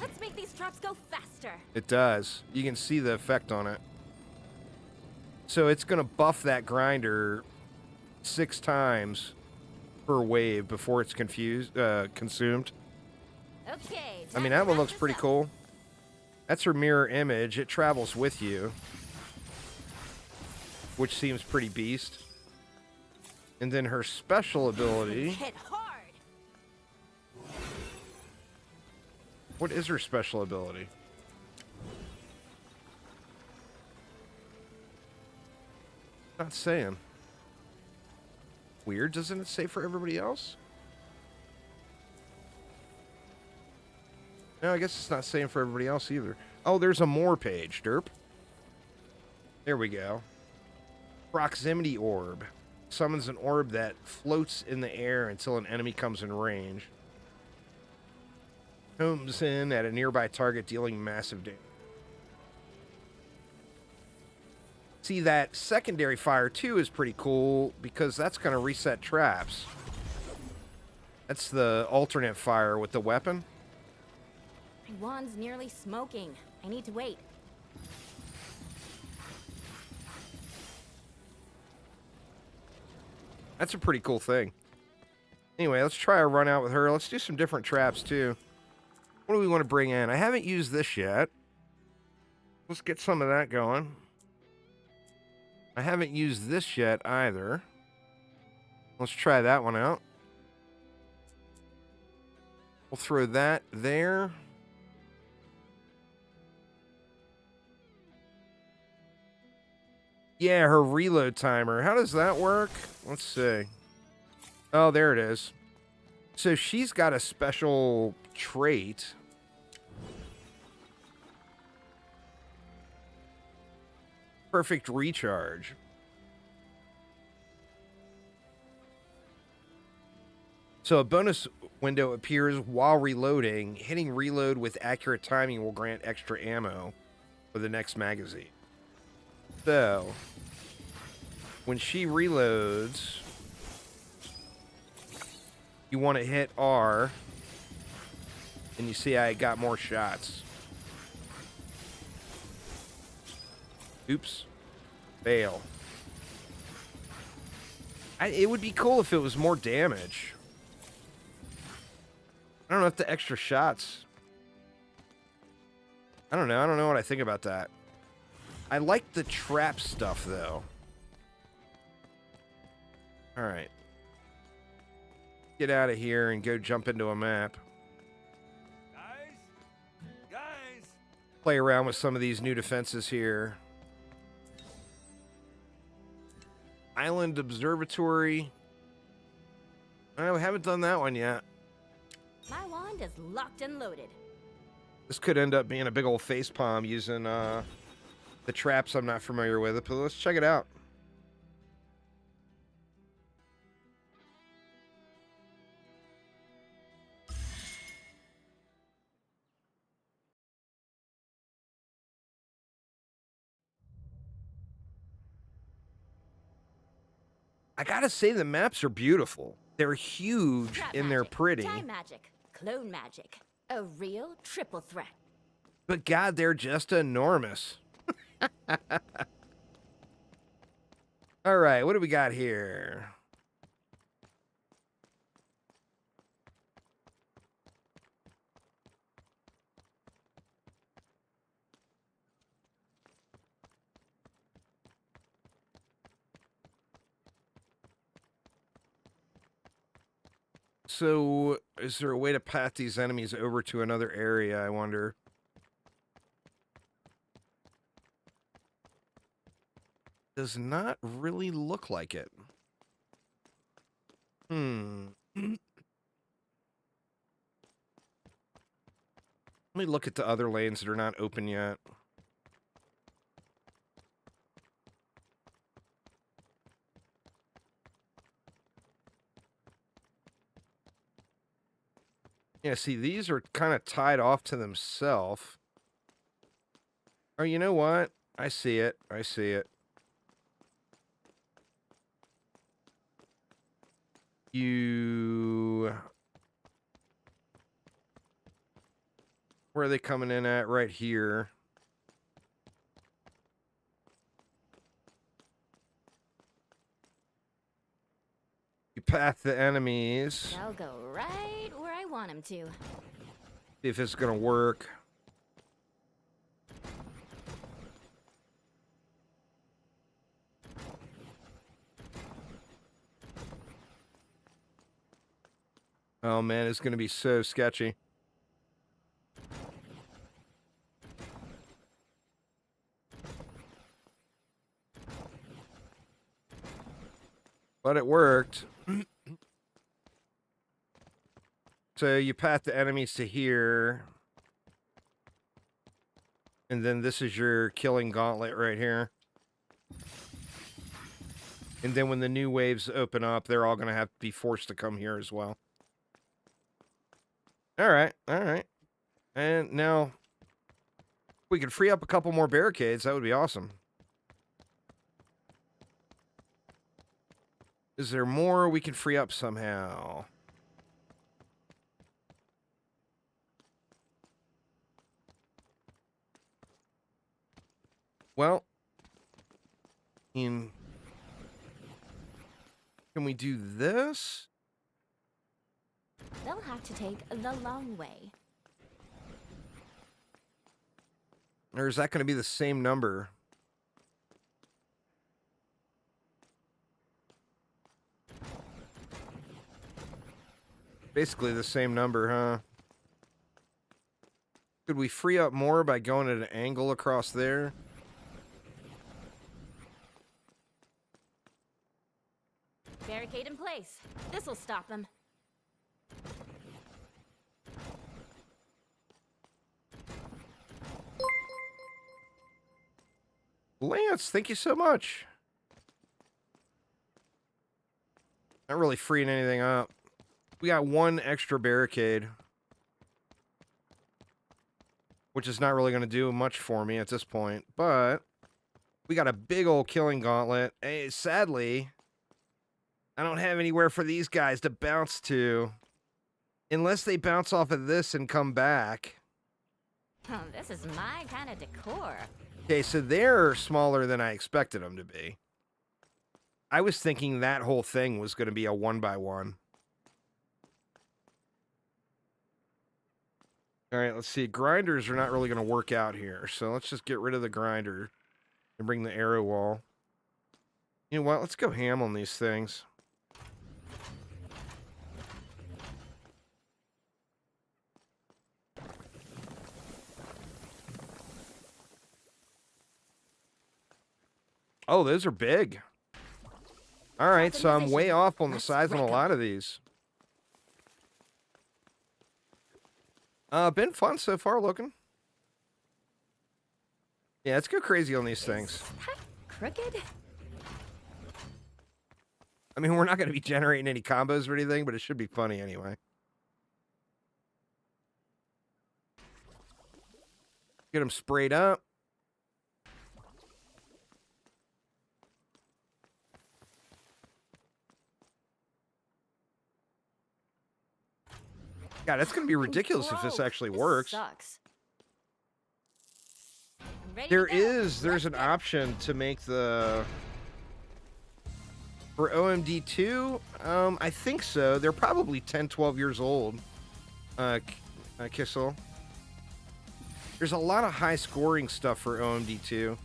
Let's make these traps go faster. It does. You can see the effect on it. So it's going to buff that grinder 6 times per wave before it's consumed. Okay. I mean, that one looks pretty cool. That's her mirror image. It travels with you, which seems pretty beast. And then her special ability. Hit hard. What is her special ability? Not saying. Weird, doesn't it say for everybody else? No, I guess it's not saying for everybody else either. Oh, there's a more page, derp. There we go. Proximity orb. Summons an orb that floats in the air until an enemy comes in range. Homes in at a nearby target, dealing massive damage. See, that secondary fire, too, is pretty cool because that's going to reset traps. That's the alternate fire with the weapon. My wand's nearly smoking. I need to wait. That's a pretty cool thing. Anyway, let's try a run out with her. Let's do some different traps, too. What do we want to bring in? I haven't used this yet. Let's get some of that going. I haven't used this yet, either. Let's try that one out. We'll throw that there. Yeah, her reload timer. How does that work? Let's see. Oh, there it is. So she's got a special trait. Perfect recharge. So a bonus window appears while reloading. Hitting reload with accurate timing will grant extra ammo for the next magazine. So, when she reloads, you want to hit R, and you see I got more shots. Oops. Fail. It would be cool if it was more damage. I don't know if the extra shots. I don't know. I don't know what I think about that. I like the trap stuff, though. Alright. Get out of here and go jump into a map. Guys! Play around with some of these new defenses here. Island Observatory. Oh, we haven't done that one yet. My wand is locked and loaded. This could end up being a big old facepalm using the traps I'm not familiar with. But let's check it out. I gotta say, the maps are beautiful. They're huge Trap and they're magic, pretty. Time magic. Clone magic. A real triple threat. But God, they're just enormous. All right, what do we got here? So Is there a way to path these enemies over to another area, I wonder? Does not really look like it. Let me look at the other lanes that are not open yet. Yeah, see, these are kind of tied off to themselves. Oh, you know what? I see it. I see it. Where are they coming in at? Right here. You path the enemies. They'll go right where I want them to. See if it's gonna work. Oh man, it's gonna be so sketchy. But it worked. So you path the enemies to here. And then this is your killing gauntlet right here. And then when the new waves open up, they're all going to have to be forced to come here as well. All right, all right. And now, we could free up a couple more barricades. That would be awesome. Is there more we can free up somehow? Well, can we do this? They'll have to take the long way. Or is that going to be the same number? Basically the same number, huh? Could we free up more by going at an angle across there? Barricade in place. This'll stop them. Lance, thank you so much. Not really freeing anything up. We got one extra barricade, which is not really going to do much for me at this point, but we got a big old killing gauntlet. Hey, sadly, I don't have anywhere for these guys to bounce to, unless they bounce off of this and come back. Oh, this is my kind of decor. Okay, so they're smaller than I expected them to be. I was thinking that whole thing was going to be a 1x1. All right, let's see. Grinders are not really going to work out here, so let's just get rid of the grinder and bring the arrow wall. You know what? Let's go ham on these things. Oh, those are big. All right, so I'm way off on the size on a lot of these. Been fun so far looking. Yeah, let's go crazy on these things. Crooked? I mean, we're not going to be generating any combos or anything, but it should be funny anyway. Get them sprayed up. God, that's going to be ridiculous if this actually works. Sucks. There's an option to make the... For OMD2, I think so. They're probably 10, 12 years old. Kissel. There's a lot of high scoring stuff for OMD2.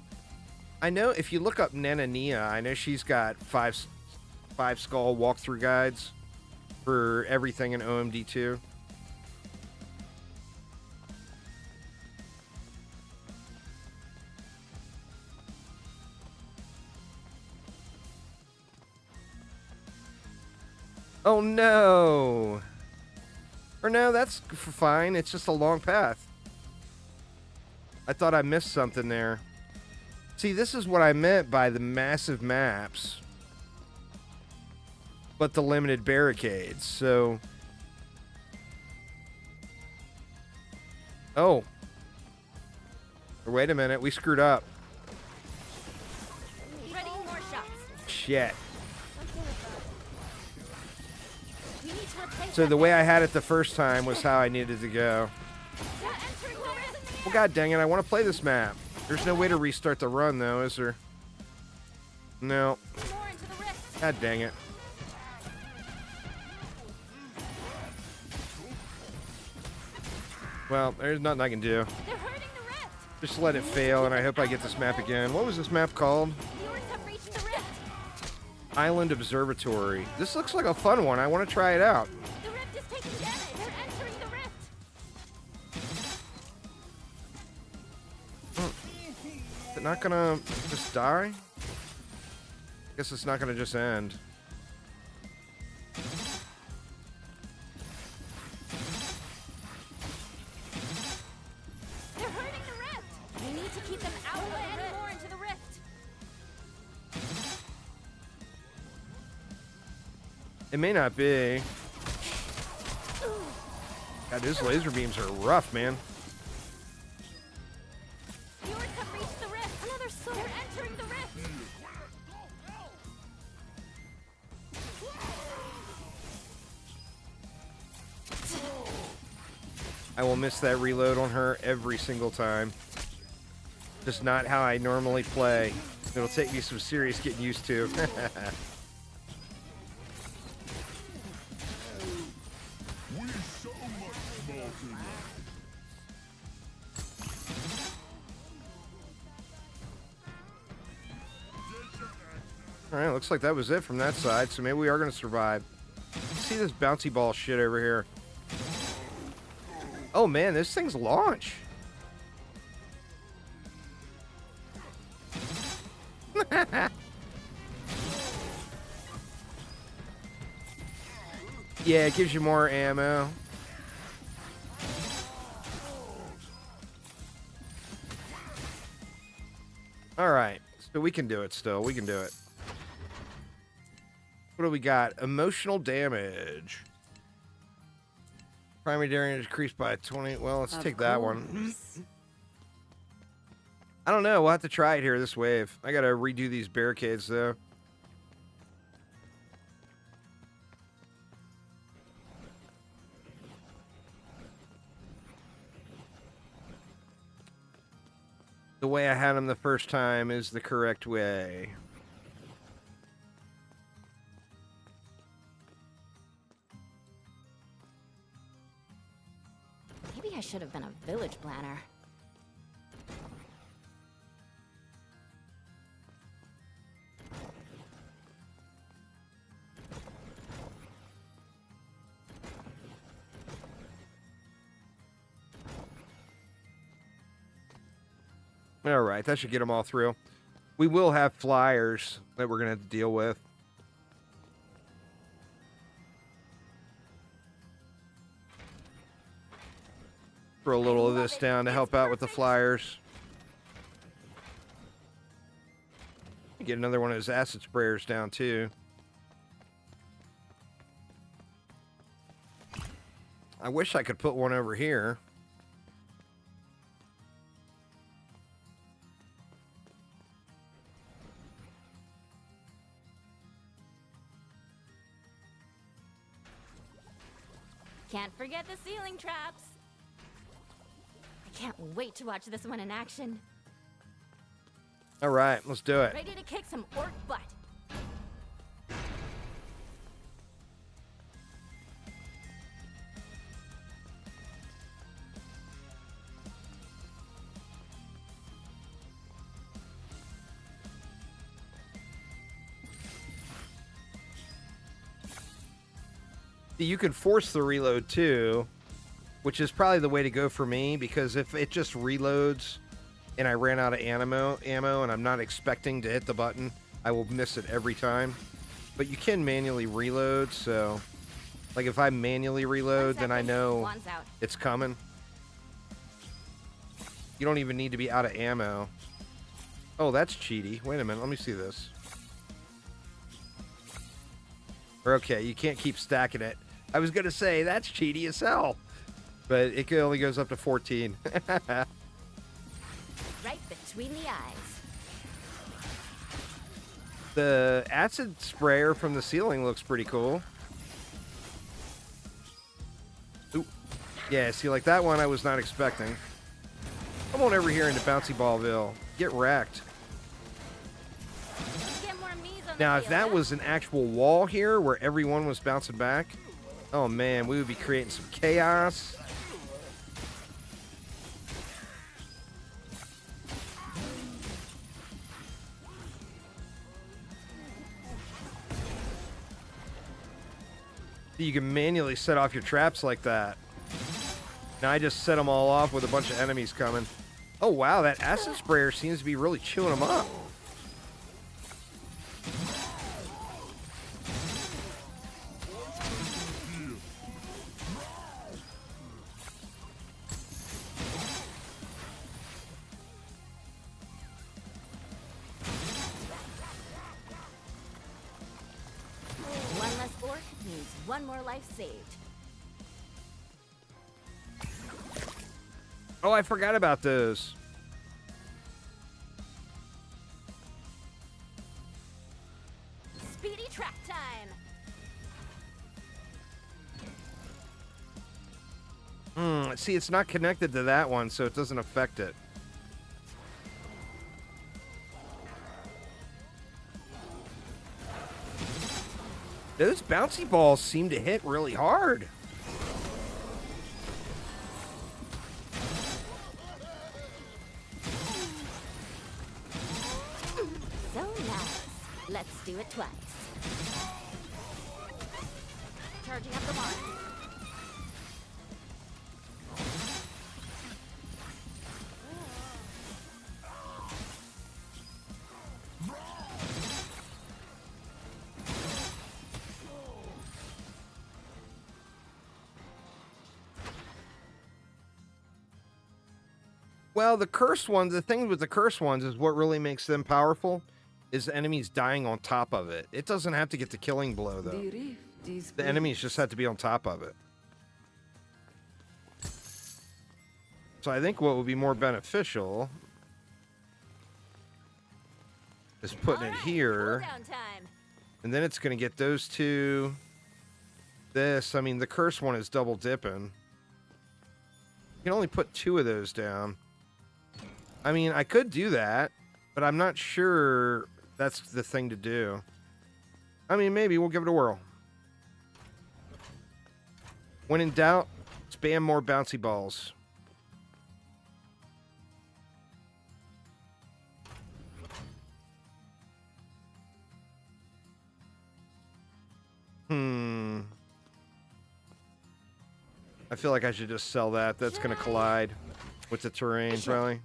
I know if you look up Nana Nia, I know she's got five skull walkthrough guides. for everything in OMD2. Oh no! Or no, that's fine. It's just a long path. I thought I missed something there. See, this is what I meant by the massive maps, but the limited barricades. So, oh, wait a minute, we screwed up. Ready, more shots. Shit. We need to replace So the way I had it the first time was how I needed to go. They're entering the rift. Well, god dang it, I want to play this map. There's no way to restart the run, though, is there? No. More into the rift. God dang it. Well, there's nothing I can do. They're hurting the rift. Just let it fail, and I hope I get this map again. What was this map called? The orcs have reached the rift. Island Observatory. This looks like a fun one. I want to try it out. The rift is taking damage. They're entering the rift. Is it not gonna just die? Guess it's not gonna just end. They're hurting the rift. We need to keep them out of the rift. More into the rift. It may not be. God, those laser beams are rough, man. The orcs have reached the rift. Another sword. They're entering the rift. I will miss that reload on her every single time. Just not how I normally play. It'll take me some serious getting used to. Alright, looks like that was it from that side, so maybe we are going to survive. See this bouncy ball shit over here. Oh man, this thing's launch. Yeah, it gives you more ammo. Alright, so we can do it still. We can do it. What do we got? Emotional damage. Primary damage decreased by 20. Well, let's take that one. I don't know. We'll have to try it here this wave. I gotta redo these barricades, though. The way I had them the first time is the correct way. Maybe I should have been a village planner. All right, that should get them all through. We will have flyers that we're going to have to deal with. Throw a little of this down to help out with the flyers. Get another one of those acid sprayers down, too. I wish I could put one over here. Can't forget the ceiling traps. I can't wait to watch this one in action. All right, let's do it. Ready to kick some orc butt. You can force the reload too, which is probably the way to go for me, because if it just reloads and I ran out of ammo and I'm not expecting to hit the button, I will miss it every time. But you can manually reload, so like if I manually reload, then I know it's coming. You don't even need to be out of ammo. Oh, that's cheaty. Wait a minute, let me see this. Okay, you can't keep stacking it. I was going to say, that's cheaty as hell. But it only goes up to 14. Right between the eyes. The acid sprayer from the ceiling looks pretty cool. Ooh. Yeah, see, like that one I was not expecting. Come on over here into Bouncy Ballville. Get wrecked. Now, if that was an actual wall here where everyone was bouncing back, oh man, we would be creating some chaos. You can manually set off your traps like that. Now I just set them all off with a bunch of enemies coming. Oh wow, that acid sprayer seems to be really chewing them up. One less orc means one more life saved. Oh, I forgot about those. Speedy track time. See, it's not connected to that one, so it doesn't affect it. Those bouncy balls seem to hit really hard. So nice. Let's do it twice. Charging up the mark. Well, the cursed ones, the thing with the cursed ones is what really makes them powerful is enemies dying on top of it. It doesn't have to get the killing blow, though. The enemies just have to be on top of it. So I think what would be more beneficial is putting it here. And then it's going to get those two. This, I mean, the cursed one is double dipping. You can only put 2 of those down. I mean, I could do that, but I'm not sure that's the thing to do. I mean, maybe we'll give it a whirl. When in doubt, spam more bouncy balls. I feel like I should just sell that. That's going to collide with the terrain, probably.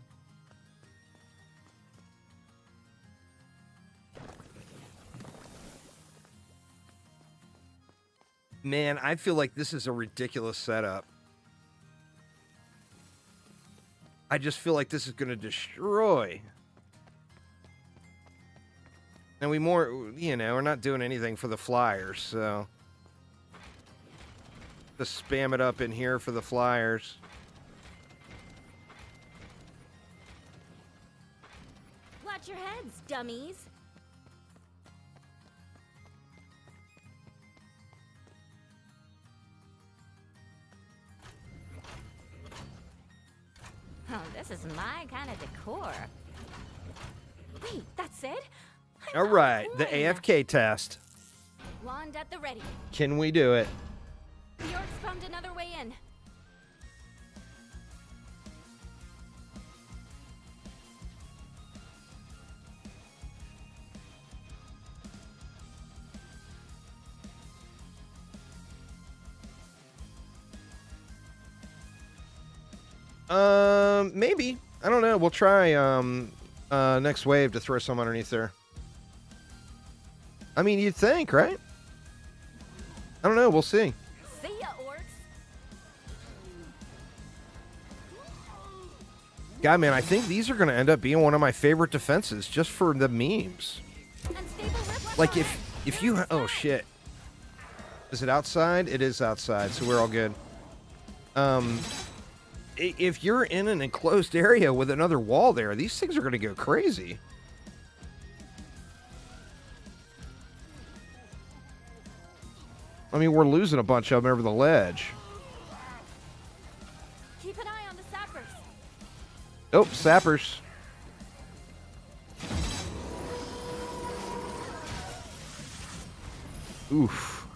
Man, I feel like this is a ridiculous setup. I just feel like this is going to destroy. And we're not doing anything for the flyers, so just spam it up in here for the flyers. Watch your heads, dummies. Oh, this is my kind of decor. Wait, that's it? All right, the AFK test. Wand at the ready. Can we do it? The orcs found another way in. Maybe. I don't know. We'll try next wave to throw some underneath there. I mean, you'd think, right? I don't know. We'll see. See ya, orcs. God, man, I think these are going to end up being one of my favorite defenses just for the memes. Like, if you... Oh, shit. Is it outside? It is outside, so we're all good. If you're in an enclosed area with another wall there, these things are going to go crazy. I mean, we're losing a bunch of them over the ledge. Keep an eye on the sappers. Oh, sappers. Oof.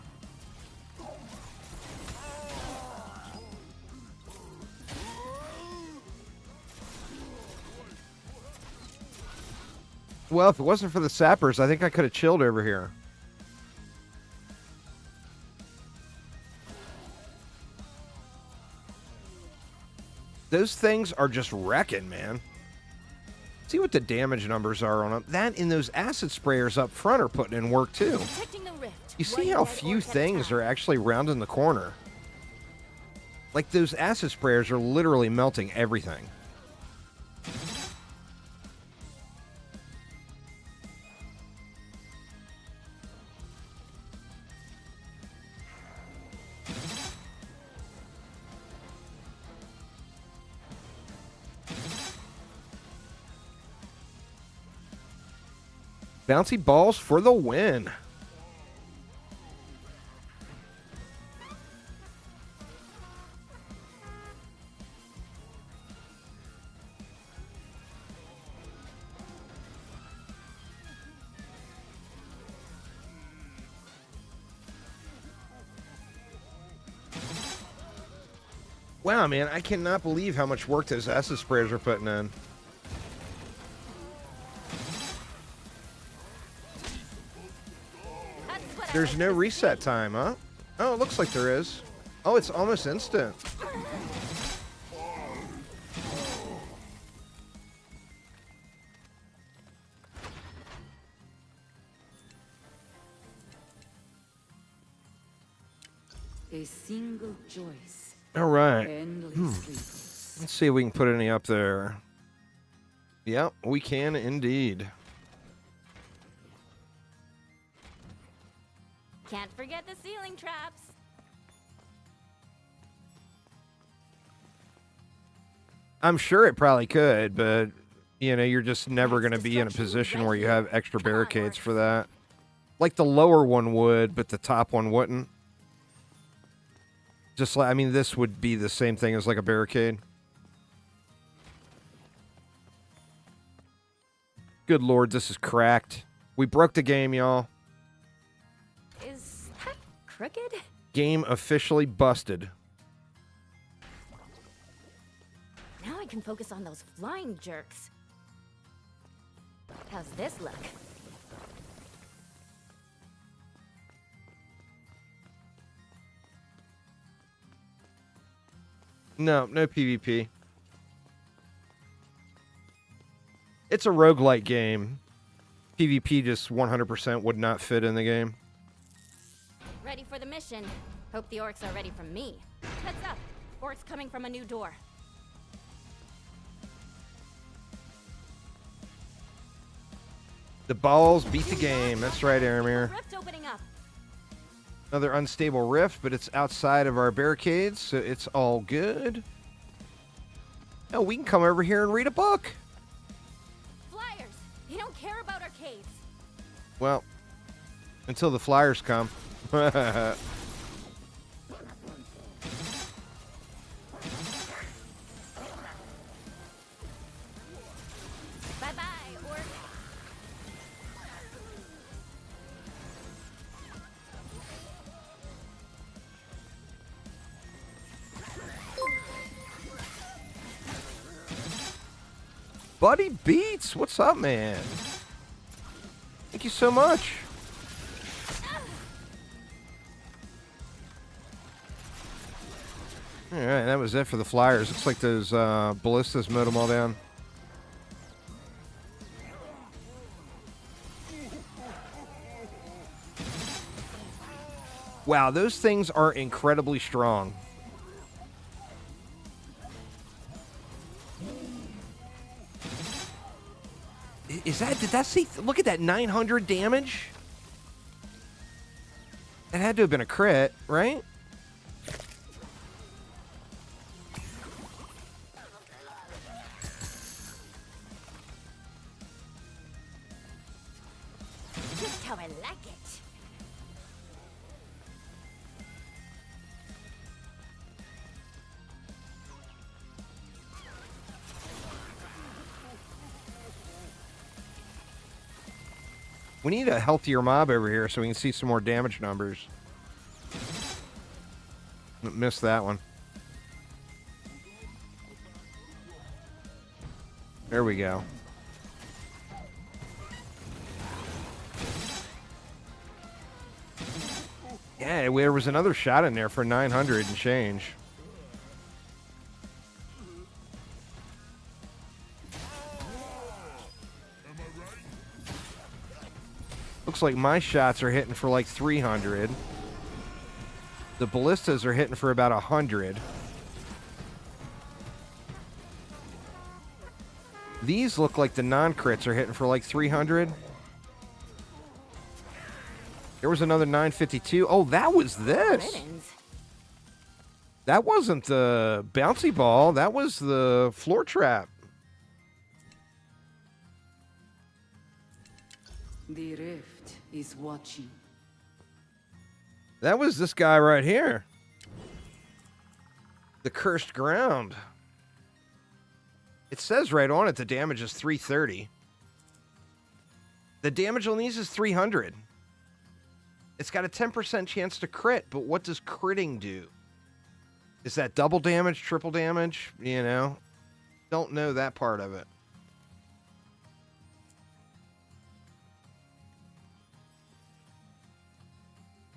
Well, if it wasn't for the sappers, I think I could have chilled over here. Those things are just wrecking, man. See what the damage numbers are on them. That and those acid sprayers up front are putting in work, too. You see how few things are actually rounding the corner? Like, those acid sprayers are literally melting everything. Bouncy balls for the win. Wow, man, I cannot believe how much work those acid sprayers are putting in. There's no reset time, huh? Oh, it looks like there is. Oh, it's almost instant. A single choice. All right. Endless Let's see if we can put any up there. Yep, we can indeed. Can't forget the ceiling traps. I'm sure it probably could, but, you know, you're just never going to be in a position where you have extra barricades for that. Like the lower one would, but the top one wouldn't. Just like, I mean, this would be the same thing as like a barricade. Good Lord, this is cracked. We broke the game, y'all. Is that crooked? Game officially busted. Now I can focus on those flying jerks. How's this look? No PvP. It's a roguelike game. PvP just 100% would not fit in the game. Ready for the mission. Hope the orcs are ready for me. Heads up. Orcs coming from a new door. The balls beat the game. That's right, Aramir. Rift opening up. Another unstable rift, but it's outside of our barricades, so it's all good. Oh, we can come over here and read a book. Flyers. They don't care about our caves. Well, until the flyers come. Bye-bye, orc. Buddy Beats, what's up, man? Thank you so much. All right, that was it for the flyers. Looks like those ballistas mowed them all down. Wow, those things are incredibly strong. Did that see? Look at that 900 damage. That had to have been a crit, right? Just how I like it. We need a healthier mob over here so we can see some more damage numbers. Missed that one. There we go. Yeah, there was another shot in there for 900 and change. Looks like my shots are hitting for like 300. The ballistas are hitting for about 100. These look like the non-crits are hitting for like 300. There was another 952. Oh, that was this. That wasn't the bouncy ball. That was the floor trap. The rift is watching. That was this guy right here. The cursed ground. It says right on it the damage is 330. The damage on these is 300. It's got a 10% chance to crit, but what does critting do? Is that double damage, triple damage? You know? Don't know that part of it.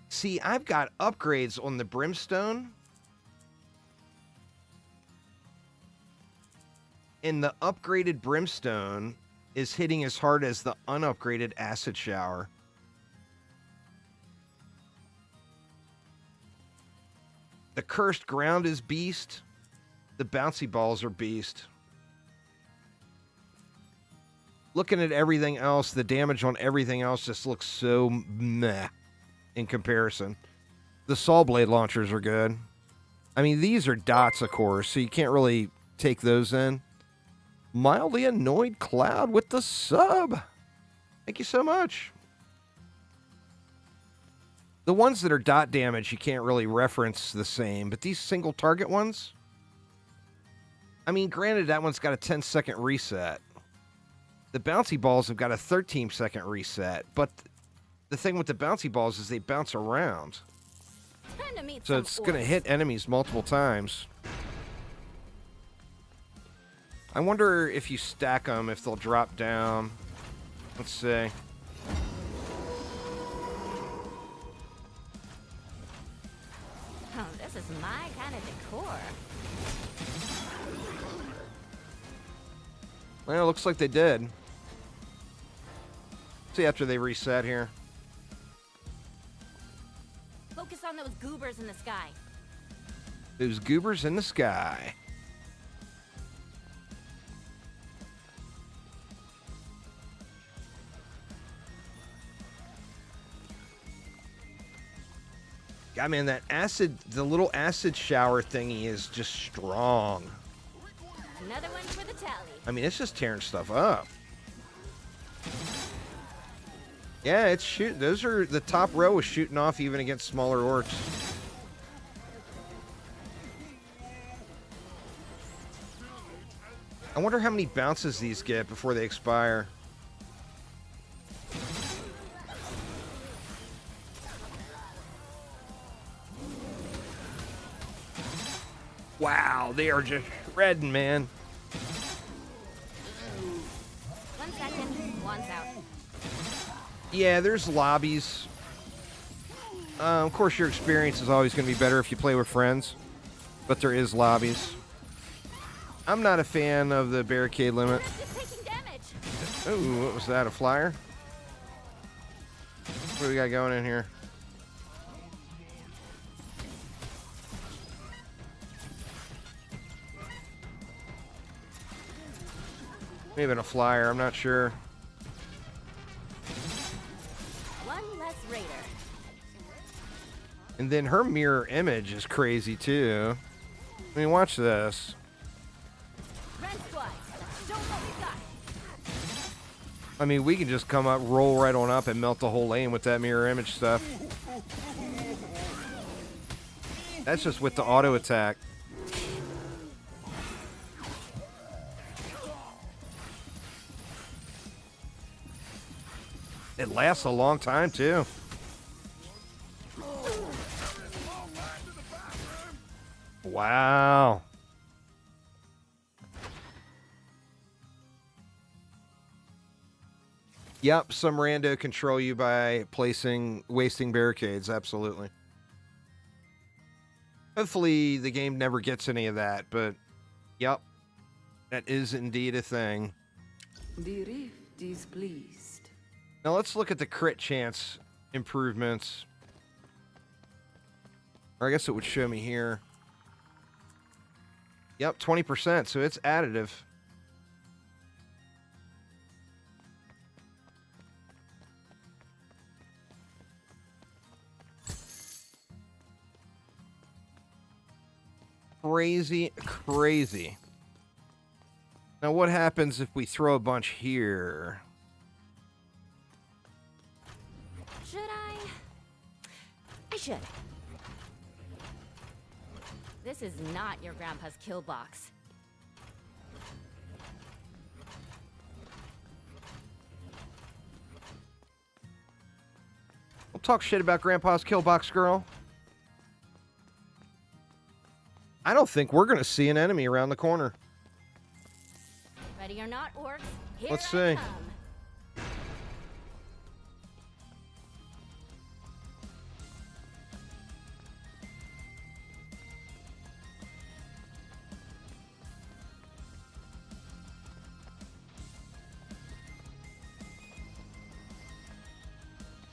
See, I've got upgrades on the brimstone. And the upgraded brimstone is hitting as hard as the unupgraded acid shower. The cursed ground is beast. The bouncy balls are beast. Looking at everything else, the damage on everything else just looks so meh in comparison. The saw blade launchers are good. I mean, these are dots, of course, so you can't really take those in. Mildly annoyed Cloud with the sub. Thank you so much. The ones that are dot damage, you can't really reference the same, but these single target ones, I mean, granted, that one's got a 10-second reset. The bouncy balls have got a 13-second reset, but the thing with the bouncy balls is they bounce around. So it's going to hit enemies multiple times. I wonder if you stack them, if they'll drop down. Let's see. Oh, this is my kind of decor. Well, it looks like they did. See after they reset here. Focus on those goobers in the sky. Those goobers in the sky. God, man, that acid, the little acid shower thingy is just strong. Another one for the tally. I mean, it's just tearing stuff up. Yeah, it's shoot. Those are the top row is shooting off even against smaller orcs. I wonder how many bounces these get before they expire. Wow, they are just shredding, man. 1 second, one's out. Yeah, there's lobbies. Of course, your experience is always going to be better if you play with friends. but there is lobbies. I'm not a fan of the barricade limit. Ooh, what was that, a flyer? What do we got going in here? Maybe a flyer, I'm not sure. One less raider. And then her mirror image is crazy too. I mean, watch this. I mean, we can just come up, roll right on up, and melt the whole lane with that mirror image stuff. That's just with the auto attack. It lasts a long time, too. Wow. Yep, some rando control you by wasting barricades, absolutely. Hopefully the game never gets any of that, but yep, that is indeed a thing. The Rift is pleased. Now let's look at the crit chance improvements. Or I guess it would show me here. Yep, 20%, so it's additive. Crazy, crazy. Now what happens if we throw a bunch here? Should I? I should. This is not your grandpa's kill box. We'll talk shit about Grandpa's kill box, girl. I don't think we're going to see an enemy around the corner. Ready or not, orcs? Here Let's I see. come.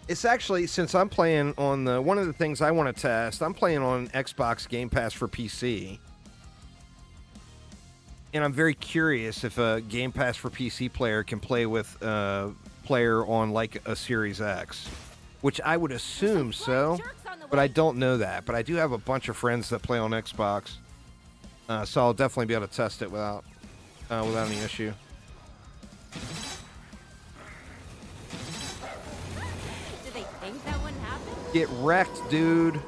It's actually, since I'm playing on the, one of the things I want to test, I'm playing on Xbox Gamepass for PC. And I'm very curious if a Gamepass for PC player can play with a player on like a Series X. Which I would assume so, but I don't know that. But I do have a bunch of friends that play on Xbox. So I'll definitely be able to test it without any issue. Think that wouldn't happen? Get wrecked, dude.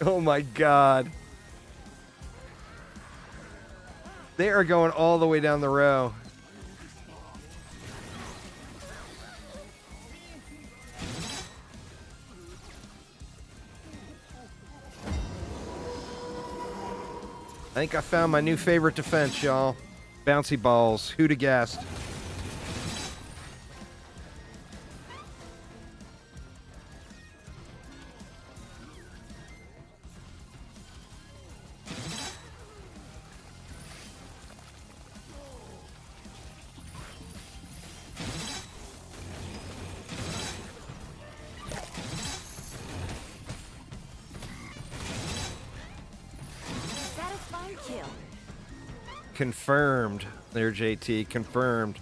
Oh my god. They are going all the way down the row. I think I found my new favorite defense, y'all. Bouncy balls. Who'd have guessed? Confirmed. There, JT. Confirmed.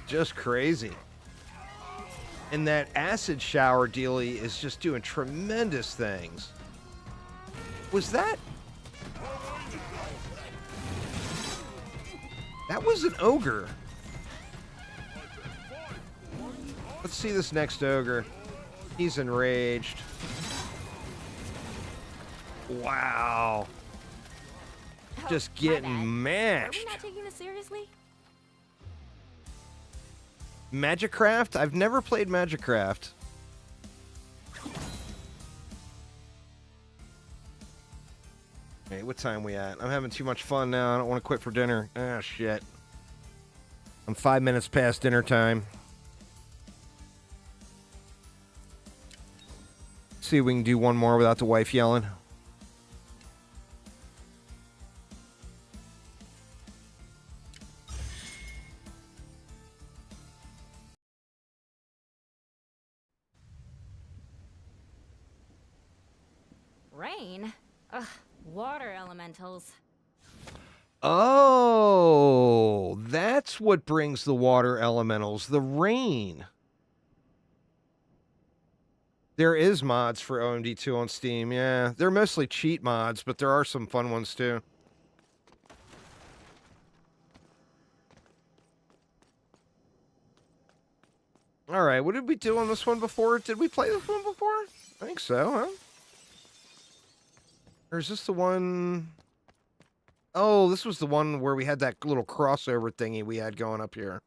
Just crazy. And that acid shower dealie is just doing tremendous things. Was that? That was an ogre. Let's see this next ogre. He's enraged. Wow. Just getting mashed. Are we not taking this seriously? Magicraft? I've never played Magicraft. Hey, what time we at? I'm having too much fun now. I don't want to quit for dinner. Ah, shit. I'm 5 minutes past dinner time. See if we can do one more without the wife yelling. Rain? Ugh, water elementals. Oh, that's what brings the water elementals, the rain. There is mods for OMD2 on Steam, yeah. They're mostly cheat mods, but there are some fun ones too. Alright, what did we do on this one before? Did we play this one before? I think so, huh? Or is this the one... Oh, this was the one where we had that little crossover thingy we had going up here.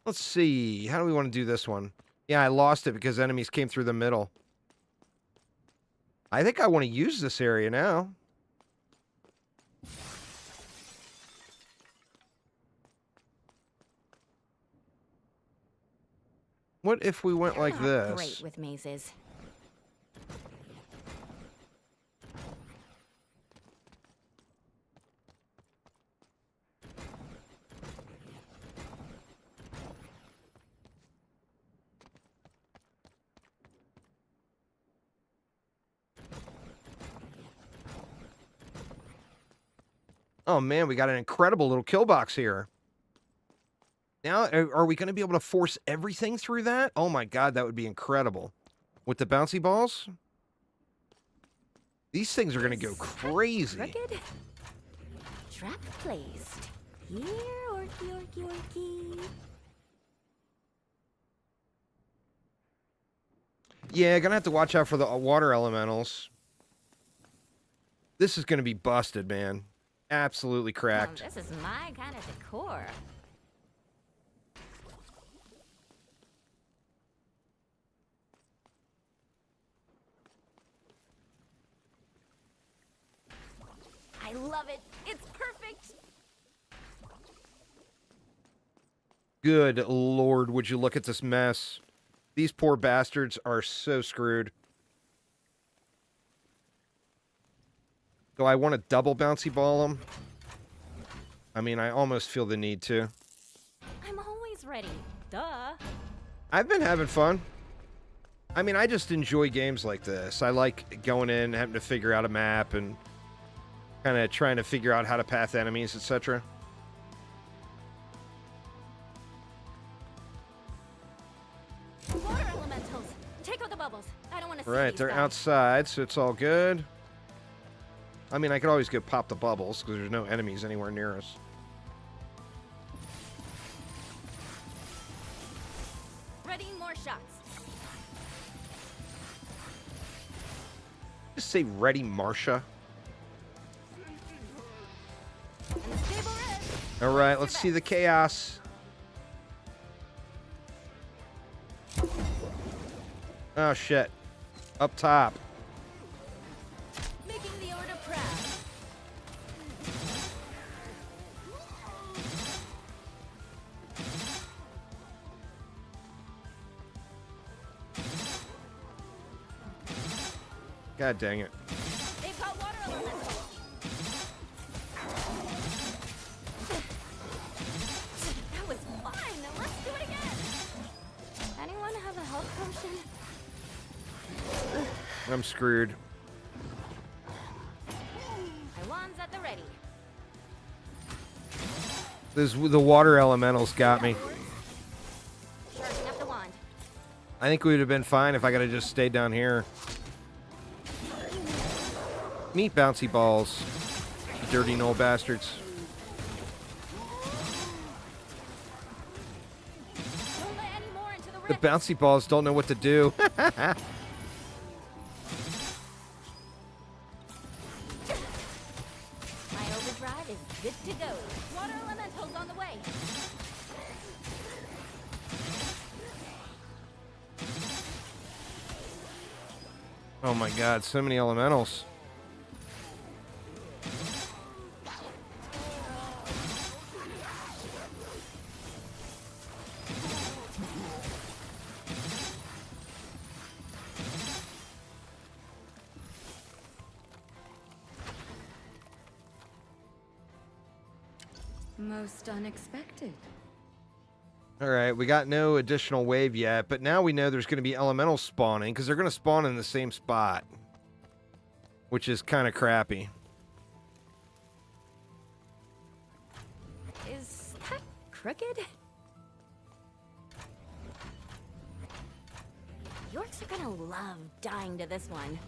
Let's see. How do we want to do this one? Yeah, I lost it because enemies came through the middle. I think I want to use this area now. What if we went like this? Great with mazes. Oh man, we got an incredible little kill box here. Now, are we going to be able to force everything through that? Oh my god, that would be incredible. With the bouncy balls? These things are going to go crazy. Crooked. Trap placed. Here, orky, orky, orky. Yeah, gonna have to watch out for the water elementals. This is going to be busted, man. Absolutely cracked. This is my kind of decor. I love it. It's perfect. Good lord, would you look at this mess. These poor bastards are so screwed. Do I want to double bouncy ball them? I mean, I almost feel the need to. I'm always ready. Duh. I've been having fun. I mean, I just enjoy games like this. I like going in, having to figure out a map, and kind of trying to figure out how to path enemies, etc. Water elementals. Take out the bubbles. I don't want to see Right, these they're guys. outside, so it's all good. I mean, I could always go pop the bubbles, because there's no enemies anywhere near us. Ready, more shots. Just say ready, Marsha. All right, let's see the chaos. Oh, shit. Up top. Making the order proud. God dang it. They've got water elementals. That was fun. Now let's do it again. Anyone have a health potion? I'm screwed. My wand's at the ready. The water elementals got me. Charging up the wand. I think we would have been fine if I could have just stayed down here. Meet bouncy balls. You dirty knoll bastards. Don't let any more into the The rift. bouncy balls don't know what to do. My overdrive is good to go. Water elementals on the way. Oh my god, so many elementals. Most unexpected. All right, we got no additional wave yet, but now we know there's going to be elementals spawning because they're going to spawn in the same spot, which is kind of crappy. Is that crooked? Yorks are gonna love dying to this one.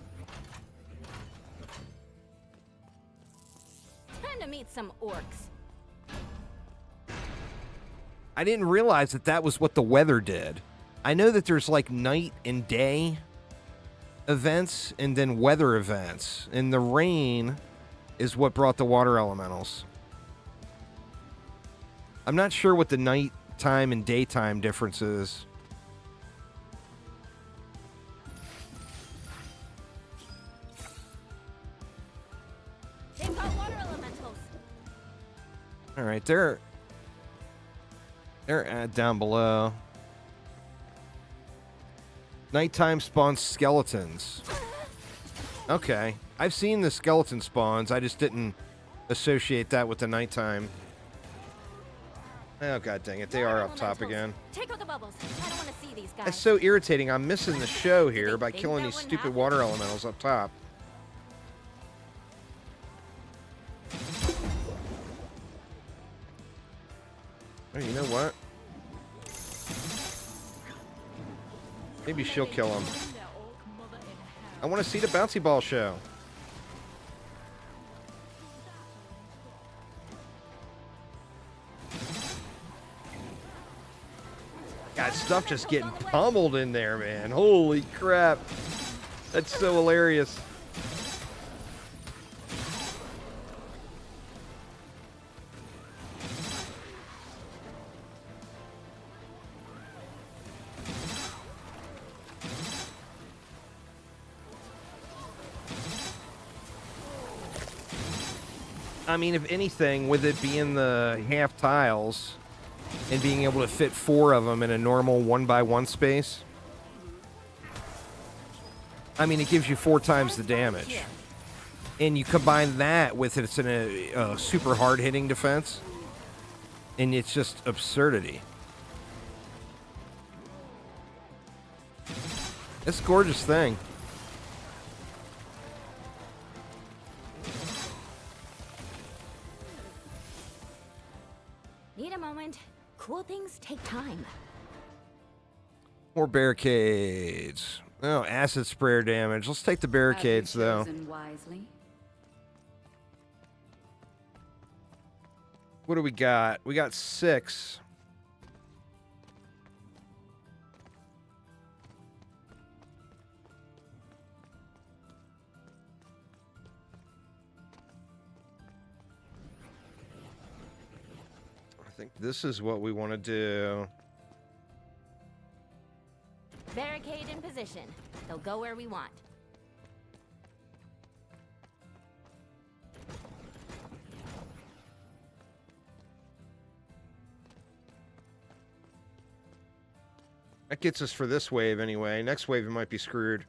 Time to meet some orcs. I didn't realize that that was what the weather did. I know that there's like night and day events and then weather events. And the rain is what brought the water elementals. I'm not sure what the nighttime and daytime difference is. They've got water elementals. All right, they're down below. Nighttime spawns skeletons. Okay. I've seen the skeleton spawns. I just didn't associate that with the nighttime. Oh, god dang it. They are up top again. Take out the bubbles. I don't want to see these guys. That's so irritating. I'm missing the show here by killing these stupid water elementals up top. Oh, you know what? Maybe she'll kill him. I want to see the bouncy ball show. God, stuff just getting pummeled in there, man. Holy crap. That's so hilarious. I mean, if anything, with it being the half tiles and being able to fit 4 of them in a normal 1x1 space, I mean, it gives you 4 times the damage. And you combine that with it's in a super hard-hitting defense, and it's just absurdity. It's a gorgeous thing. Need a moment. Cool things take time. More barricades. Oh, acid sprayer damage. Let's take the barricades, though. Wisely. What do we got? We got 6. I think this is what we want to do. Barricade in position. They'll go where we want. That gets us for this wave anyway. Next wave, it might be screwed.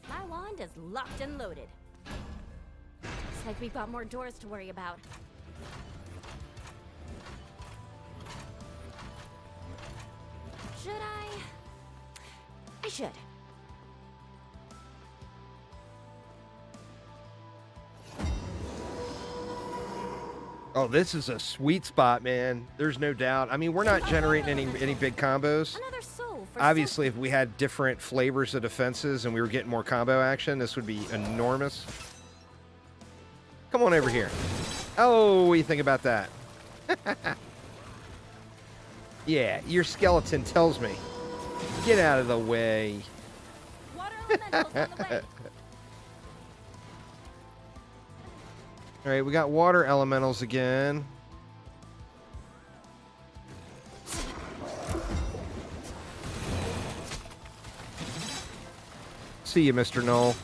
My wand is locked and loaded. Looks like we've got more doors to worry about. Should I? I should. Oh, this is a sweet spot, man. There's no doubt. I mean, we're not generating any big combos. Another soul for Obviously, if we had different flavors of defenses and we were getting more combo action, this would be enormous. Come on over here. Oh, what do you think about that? Yeah, your skeleton tells me. Get out of the way. Water elementals on the way. All right, we got water elementals again. See you, Mr. Knoll.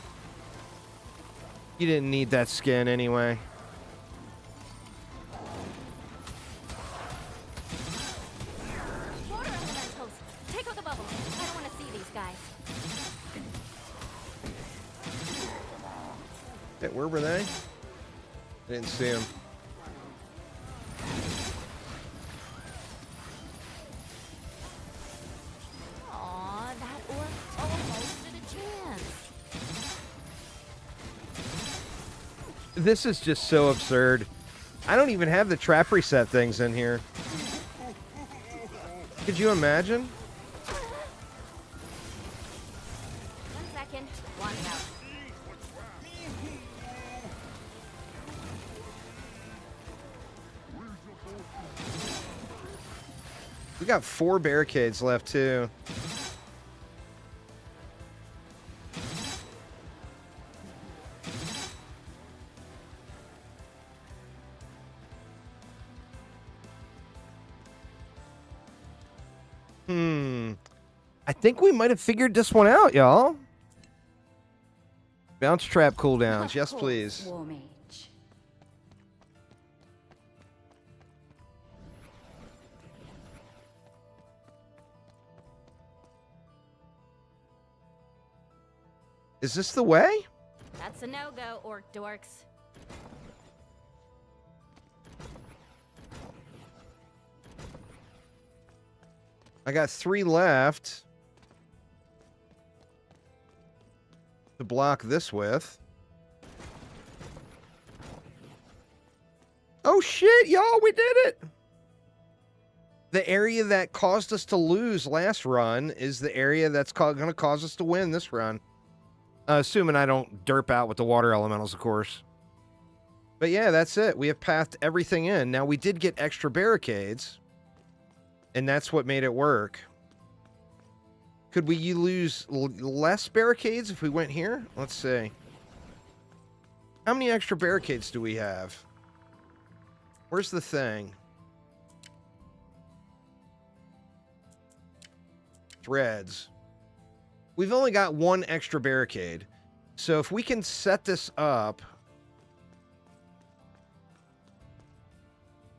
You didn't need that skin anyway. Water elementals! Take out the bubbles. I don't want to see these guys. Hey, where were they? I didn't see them. Aw, that orc almost stood a chance. This is just so absurd. I don't even have the trap reset things in here. Could you imagine? 1 second. One out. We got 4 barricades left, too. I think we might have figured this one out, y'all. Bounce trap cooldowns. Yes, please. War mage. Is this the way? That's a no-go, orc dorks. I got 3 left to block this with. Oh shit, y'all, we did it! The area that caused us to lose last run is the area that's going to cause us to win this run. Assuming I don't derp out with the water elementals, of course. But yeah, that's it. We have pathed everything in. Now, we did get extra barricades. And that's what made it work. Could we lose less barricades if we went here? Let's see. How many extra barricades do we have? Where's the thing? Threads. We've only got 1 extra barricade. So if we can set this up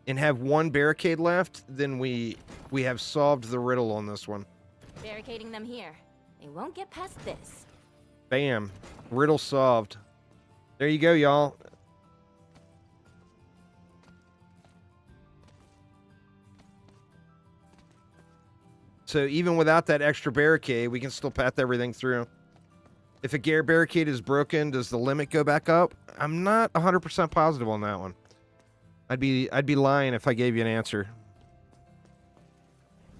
and have 1 barricade left, then we have solved the riddle on this one. Barricading them here. They won't get past this. Bam. Riddle solved. There you go, y'all. So even without that extra barricade, we can still path everything through. If a gear barricade is broken, does the limit go back up? I'm not 100% positive on that one. I'd be lying if I gave you an answer.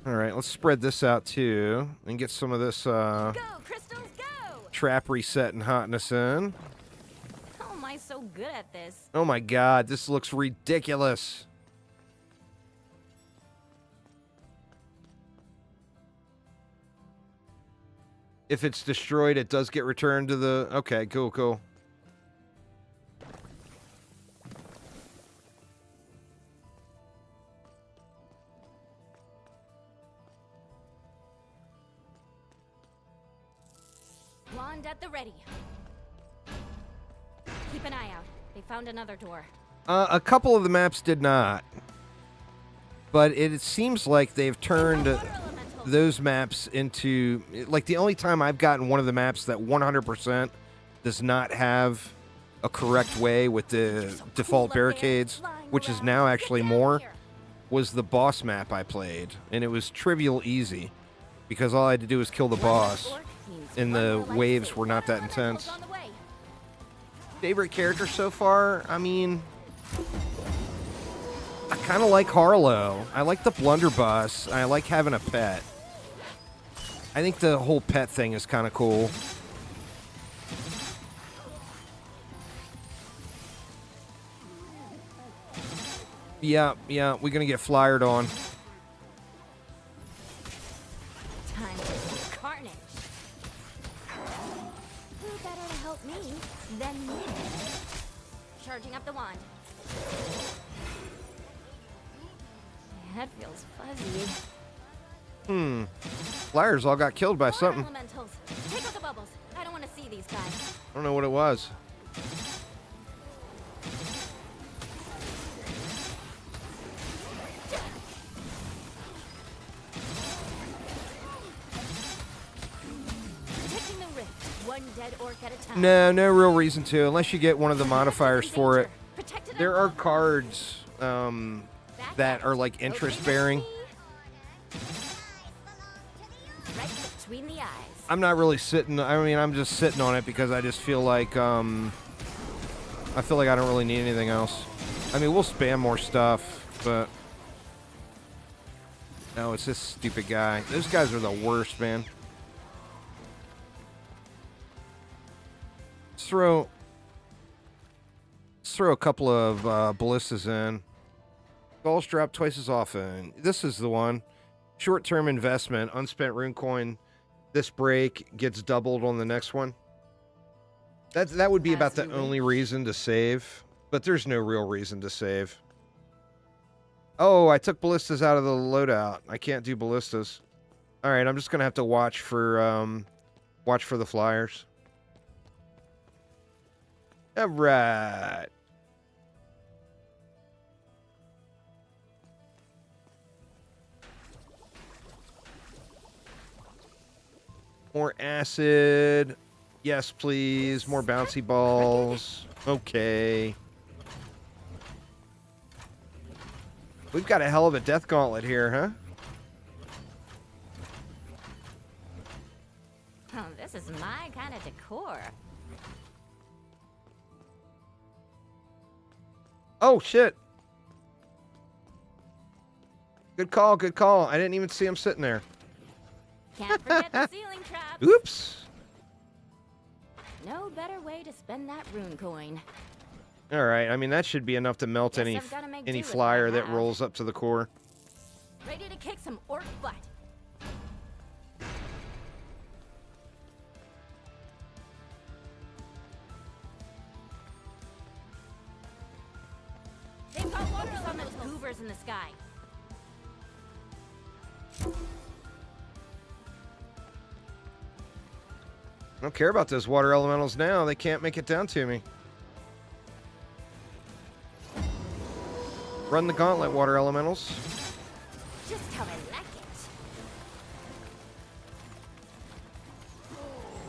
All right, let's spread this out too and get some of this Go, crystals, go! trap reset and hotness in. How am I so good at this? Oh my god, this looks ridiculous. If it's destroyed, it does get returned to the... Okay, cool. Wand at the ready. Keep an eye out. They found another door. A couple of the maps did not. But it seems like they've turned those maps into... Like, the only time I've gotten one of the maps that 100% does not have a correct way with the default barricades, which is now actually more, was the boss map I played. And it was trivial easy, because all I had to do was kill the boss. And the waves were not that intense. Favorite character so far? I mean... I kind of like Harlow. I like the blunderbuss. I like having a pet. I think the whole pet thing is kind of cool. Yeah, we're gonna get flyered on. Time for carnage. Who better to help me than me? Charging up the wand. My head feels fuzzy. Flyers all got killed by Water something. elementals. Take out the bubbles. I don't want to see these guys. I don't know what it was. Protecting the rift. One dead orc at a time. No real reason to, unless you get one of the modifiers for it. Protected There at are all cards that are like costs. interest Okay, bearing. right between the eyes. I'm not really sitting. I mean, I'm just sitting on it because I just feel like I feel like I don't really need anything else. I mean, we'll spam more stuff, but no, it's this stupid guy. Those guys are the worst, man. Let's throw a couple of ballistas in. Balls drop twice as often. This is the one. Short-term investment, unspent rune coin. This break gets doubled on the next one. That would be about the only reason to save, but there's no real reason to save. Oh, I took ballistas out of the loadout. I can't do ballistas. All right, I'm just gonna have to watch for the flyers. All right. More acid. Yes, please. More bouncy balls. Okay. We've got a hell of a death gauntlet here, huh? Oh, this is my kind of decor. Oh, shit. Good call, good call. I didn't even see him sitting there. Can't forget the ceiling traps. Oops. No better way to spend that rune coin. All right. I mean, that should be enough to melt Guess I've gotta make do any with what I flyer that have. rolls up to the core. Ready to kick some orc butt. They've got water on those goobers in the sky. I don't care about those water elementals now. They can't make it down to me. Run the gauntlet, water elementals. Just how I like it.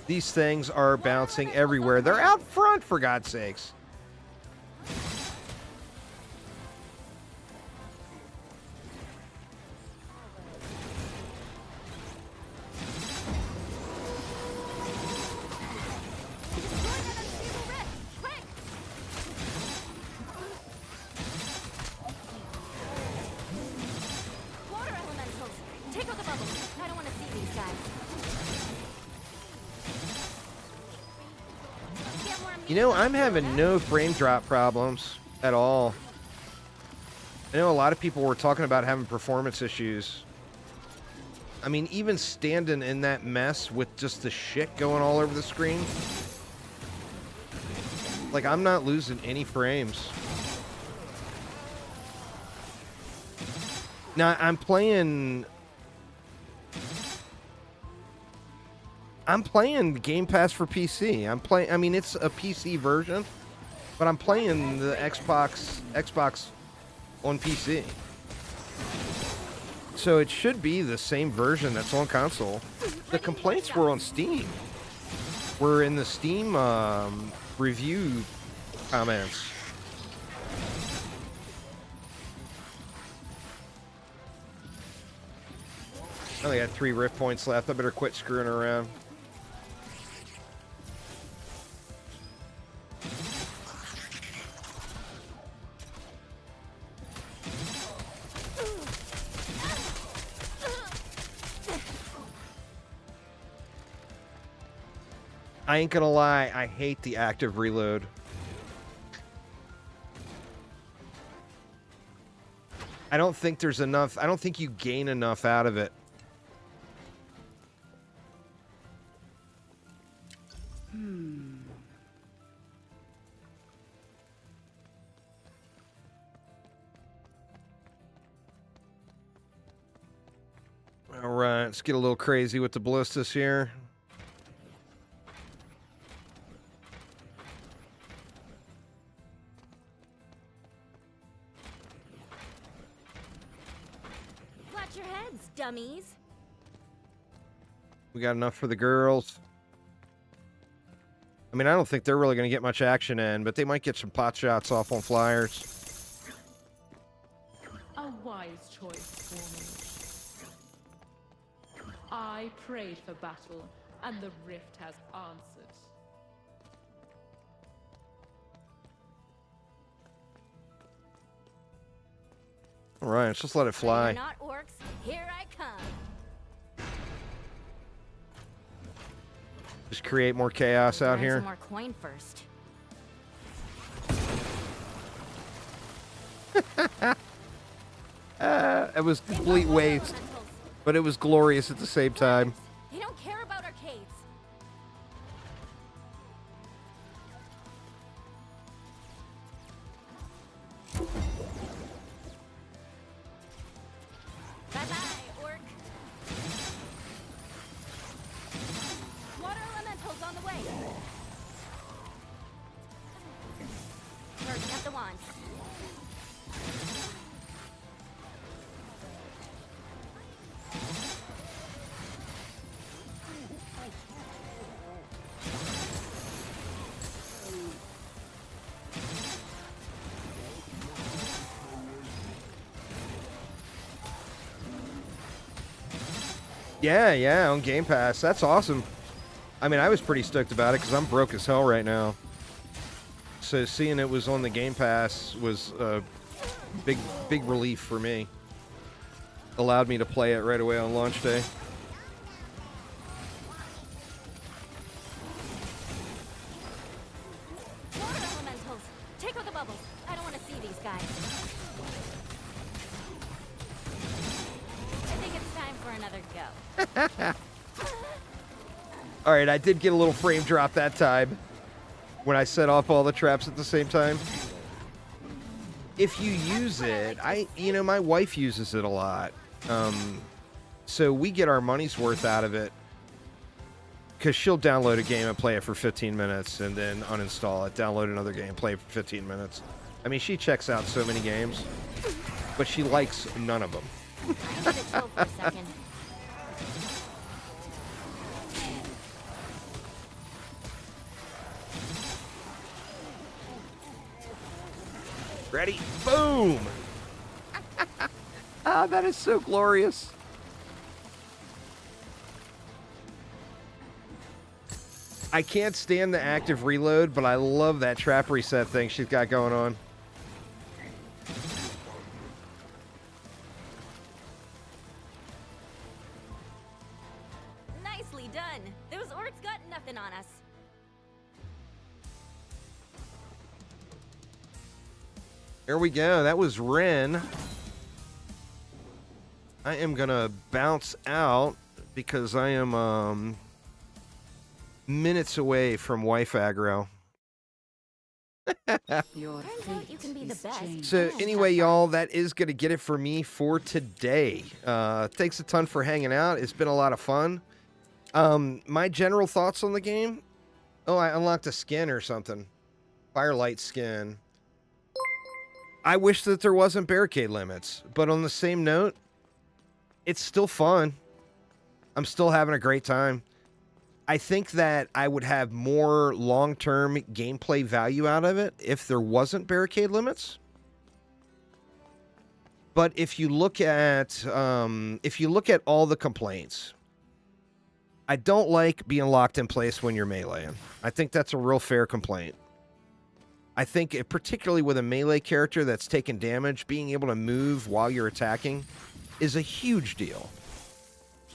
These things are bouncing everywhere. They're out front, for God's sakes. Water elementals. Take out the bubbles. I don't want to see these guys. Get more You know, I'm meat having on no frame drop problems at all. I know a lot of people were talking about having performance issues. I mean, even standing in that mess with just the shit going all over the screen. Like, I'm not losing any frames. Now, I'm playing Gamepass for PC. I mean, it's a PC version, but I'm playing the Xbox on PC. So it should be the same version that's on console. The complaints were on Steam. Were in the Steam review comments. I only got 3 rift points left. I better quit screwing around. I ain't gonna lie, I hate the active reload. I don't think there's enough. I don't think you gain enough out of it. All right, let's get a little crazy with the ballistas here. Watch your heads, dummies. We got enough for the girls. I mean, I don't think they're really going to get much action in, but they might get some pot shots off on flyers. A wise choice, War Mage. I prayed for battle, and the rift has answered. All right, let's just let it fly. You're not orcs. Here I come. Just create more chaos out Earn here. some more coin first. It was complete waste, but it was glorious at the same time. They don't care about arcades. Bye-bye, orc. Water elementals on the way. Charging up the wand. Yeah, on Game Pass. That's awesome. I mean, I was pretty stoked about it because I'm broke as hell right now. So seeing it was on the Game Pass was a big relief for me. Allowed me to play it right away on launch day. Water elementals. Take out the bubbles. I don't want to see these guys. I think it's time for another go. All right, I did get a little frame drop that time when I set off all the traps at the same time. If you use it, my wife uses it a lot. So we get our money's worth out of it because she'll download a game and play it for 15 minutes and then uninstall it, download another game, play it for 15 minutes. I mean, she checks out so many games, but she likes none of them. I need to chill for a second. Ready? Boom! Ah, that is so glorious. I can't stand the active reload, but I love that trap reset thing she's got going on. Nicely done. Those orcs got nothing on us. There we go. That was Ren. I am gonna bounce out because I am minutes away from wife aggro. Turns out you can be the best. So anyway, y'all, that is gonna get it for me for today. Thanks a ton for hanging out. It's been a lot of fun. My general thoughts on the game. Oh, I unlocked a skin or something. Firelight skin. I wish that there wasn't barricade limits, but on the same note, it's still fun. I'm still having a great time. I think that I would have more long-term gameplay value out of it if there wasn't barricade limits. But if you look at all the complaints, I don't like being locked in place when you're meleeing. I think that's a real fair complaint. I think, particularly with a melee character that's taking damage, being able to move while you're attacking is a huge deal.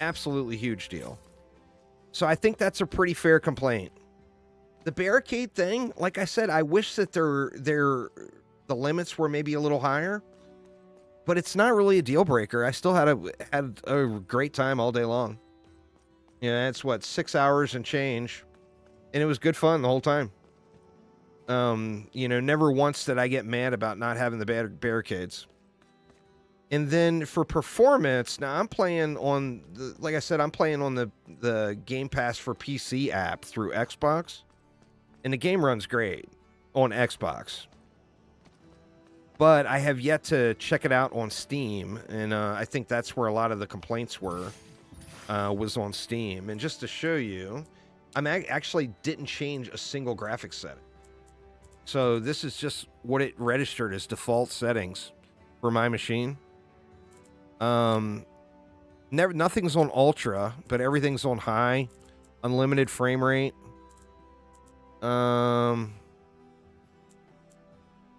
Absolutely huge deal. So I think that's a pretty fair complaint. The barricade thing, like I said, I wish that the limits were maybe a little higher, but it's not really a deal breaker. I still had a great time all day long. Yeah, it's 6 hours and change, and it was good fun the whole time. Never once did I get mad about not having the barricades. And then for performance, now I'm playing on the, like I said, I'm playing on the Game Pass for PC app through Xbox, and the game runs great on Xbox. But I have yet to check it out on Steam, and I think that's where a lot of the complaints were, was on Steam. And just to show you, actually didn't change a single graphics setting. So this is just what it registered as default settings for my machine. Nothing's on ultra, but everything's on high, unlimited frame rate.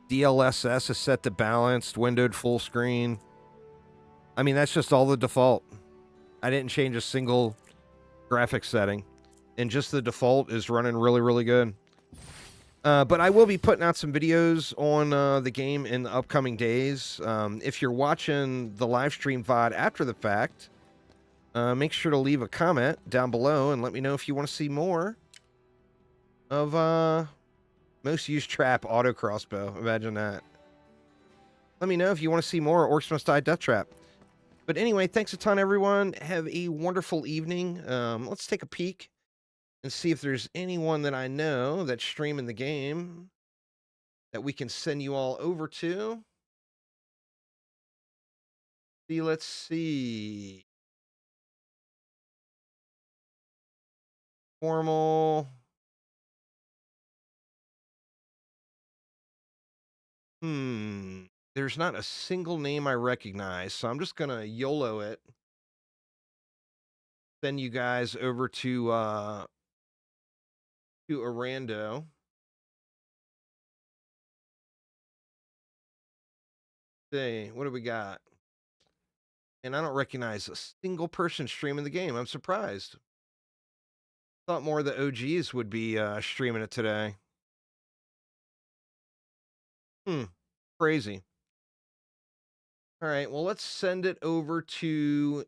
DLSS is set to balanced, windowed full screen. I mean, that's just all the default. I didn't change a single graphics setting, and just the default is running really, really good. But I will be putting out some videos on the game in the upcoming days. If you're watching the live stream VOD after the fact, make sure to leave a comment down below and let me know if you want to see more of most used trap auto crossbow. Imagine that. Let me know if you want to see more Orcs Must Die Deathtrap. But anyway, thanks a ton, everyone. Have a wonderful evening. Let's take a peek and see if there's anyone that I know that's streaming the game that we can send you all over to. Let's see. Formal. There's not a single name I recognize, so I'm just going to YOLO it. Send you guys over to Arando. See, what do we got? And I don't recognize a single person streaming the game. I'm surprised. Thought more of the OGs would be streaming it today. Crazy. All right, well, let's send it over to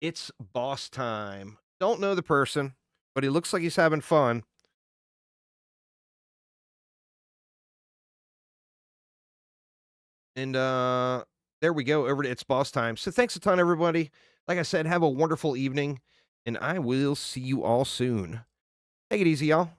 It's Boss Time. Don't know the person, but he looks like he's having fun. And there we go, over to It's Boss Time. So thanks a ton, everybody. Like I said, have a wonderful evening, and I will see you all soon. Take it easy, y'all.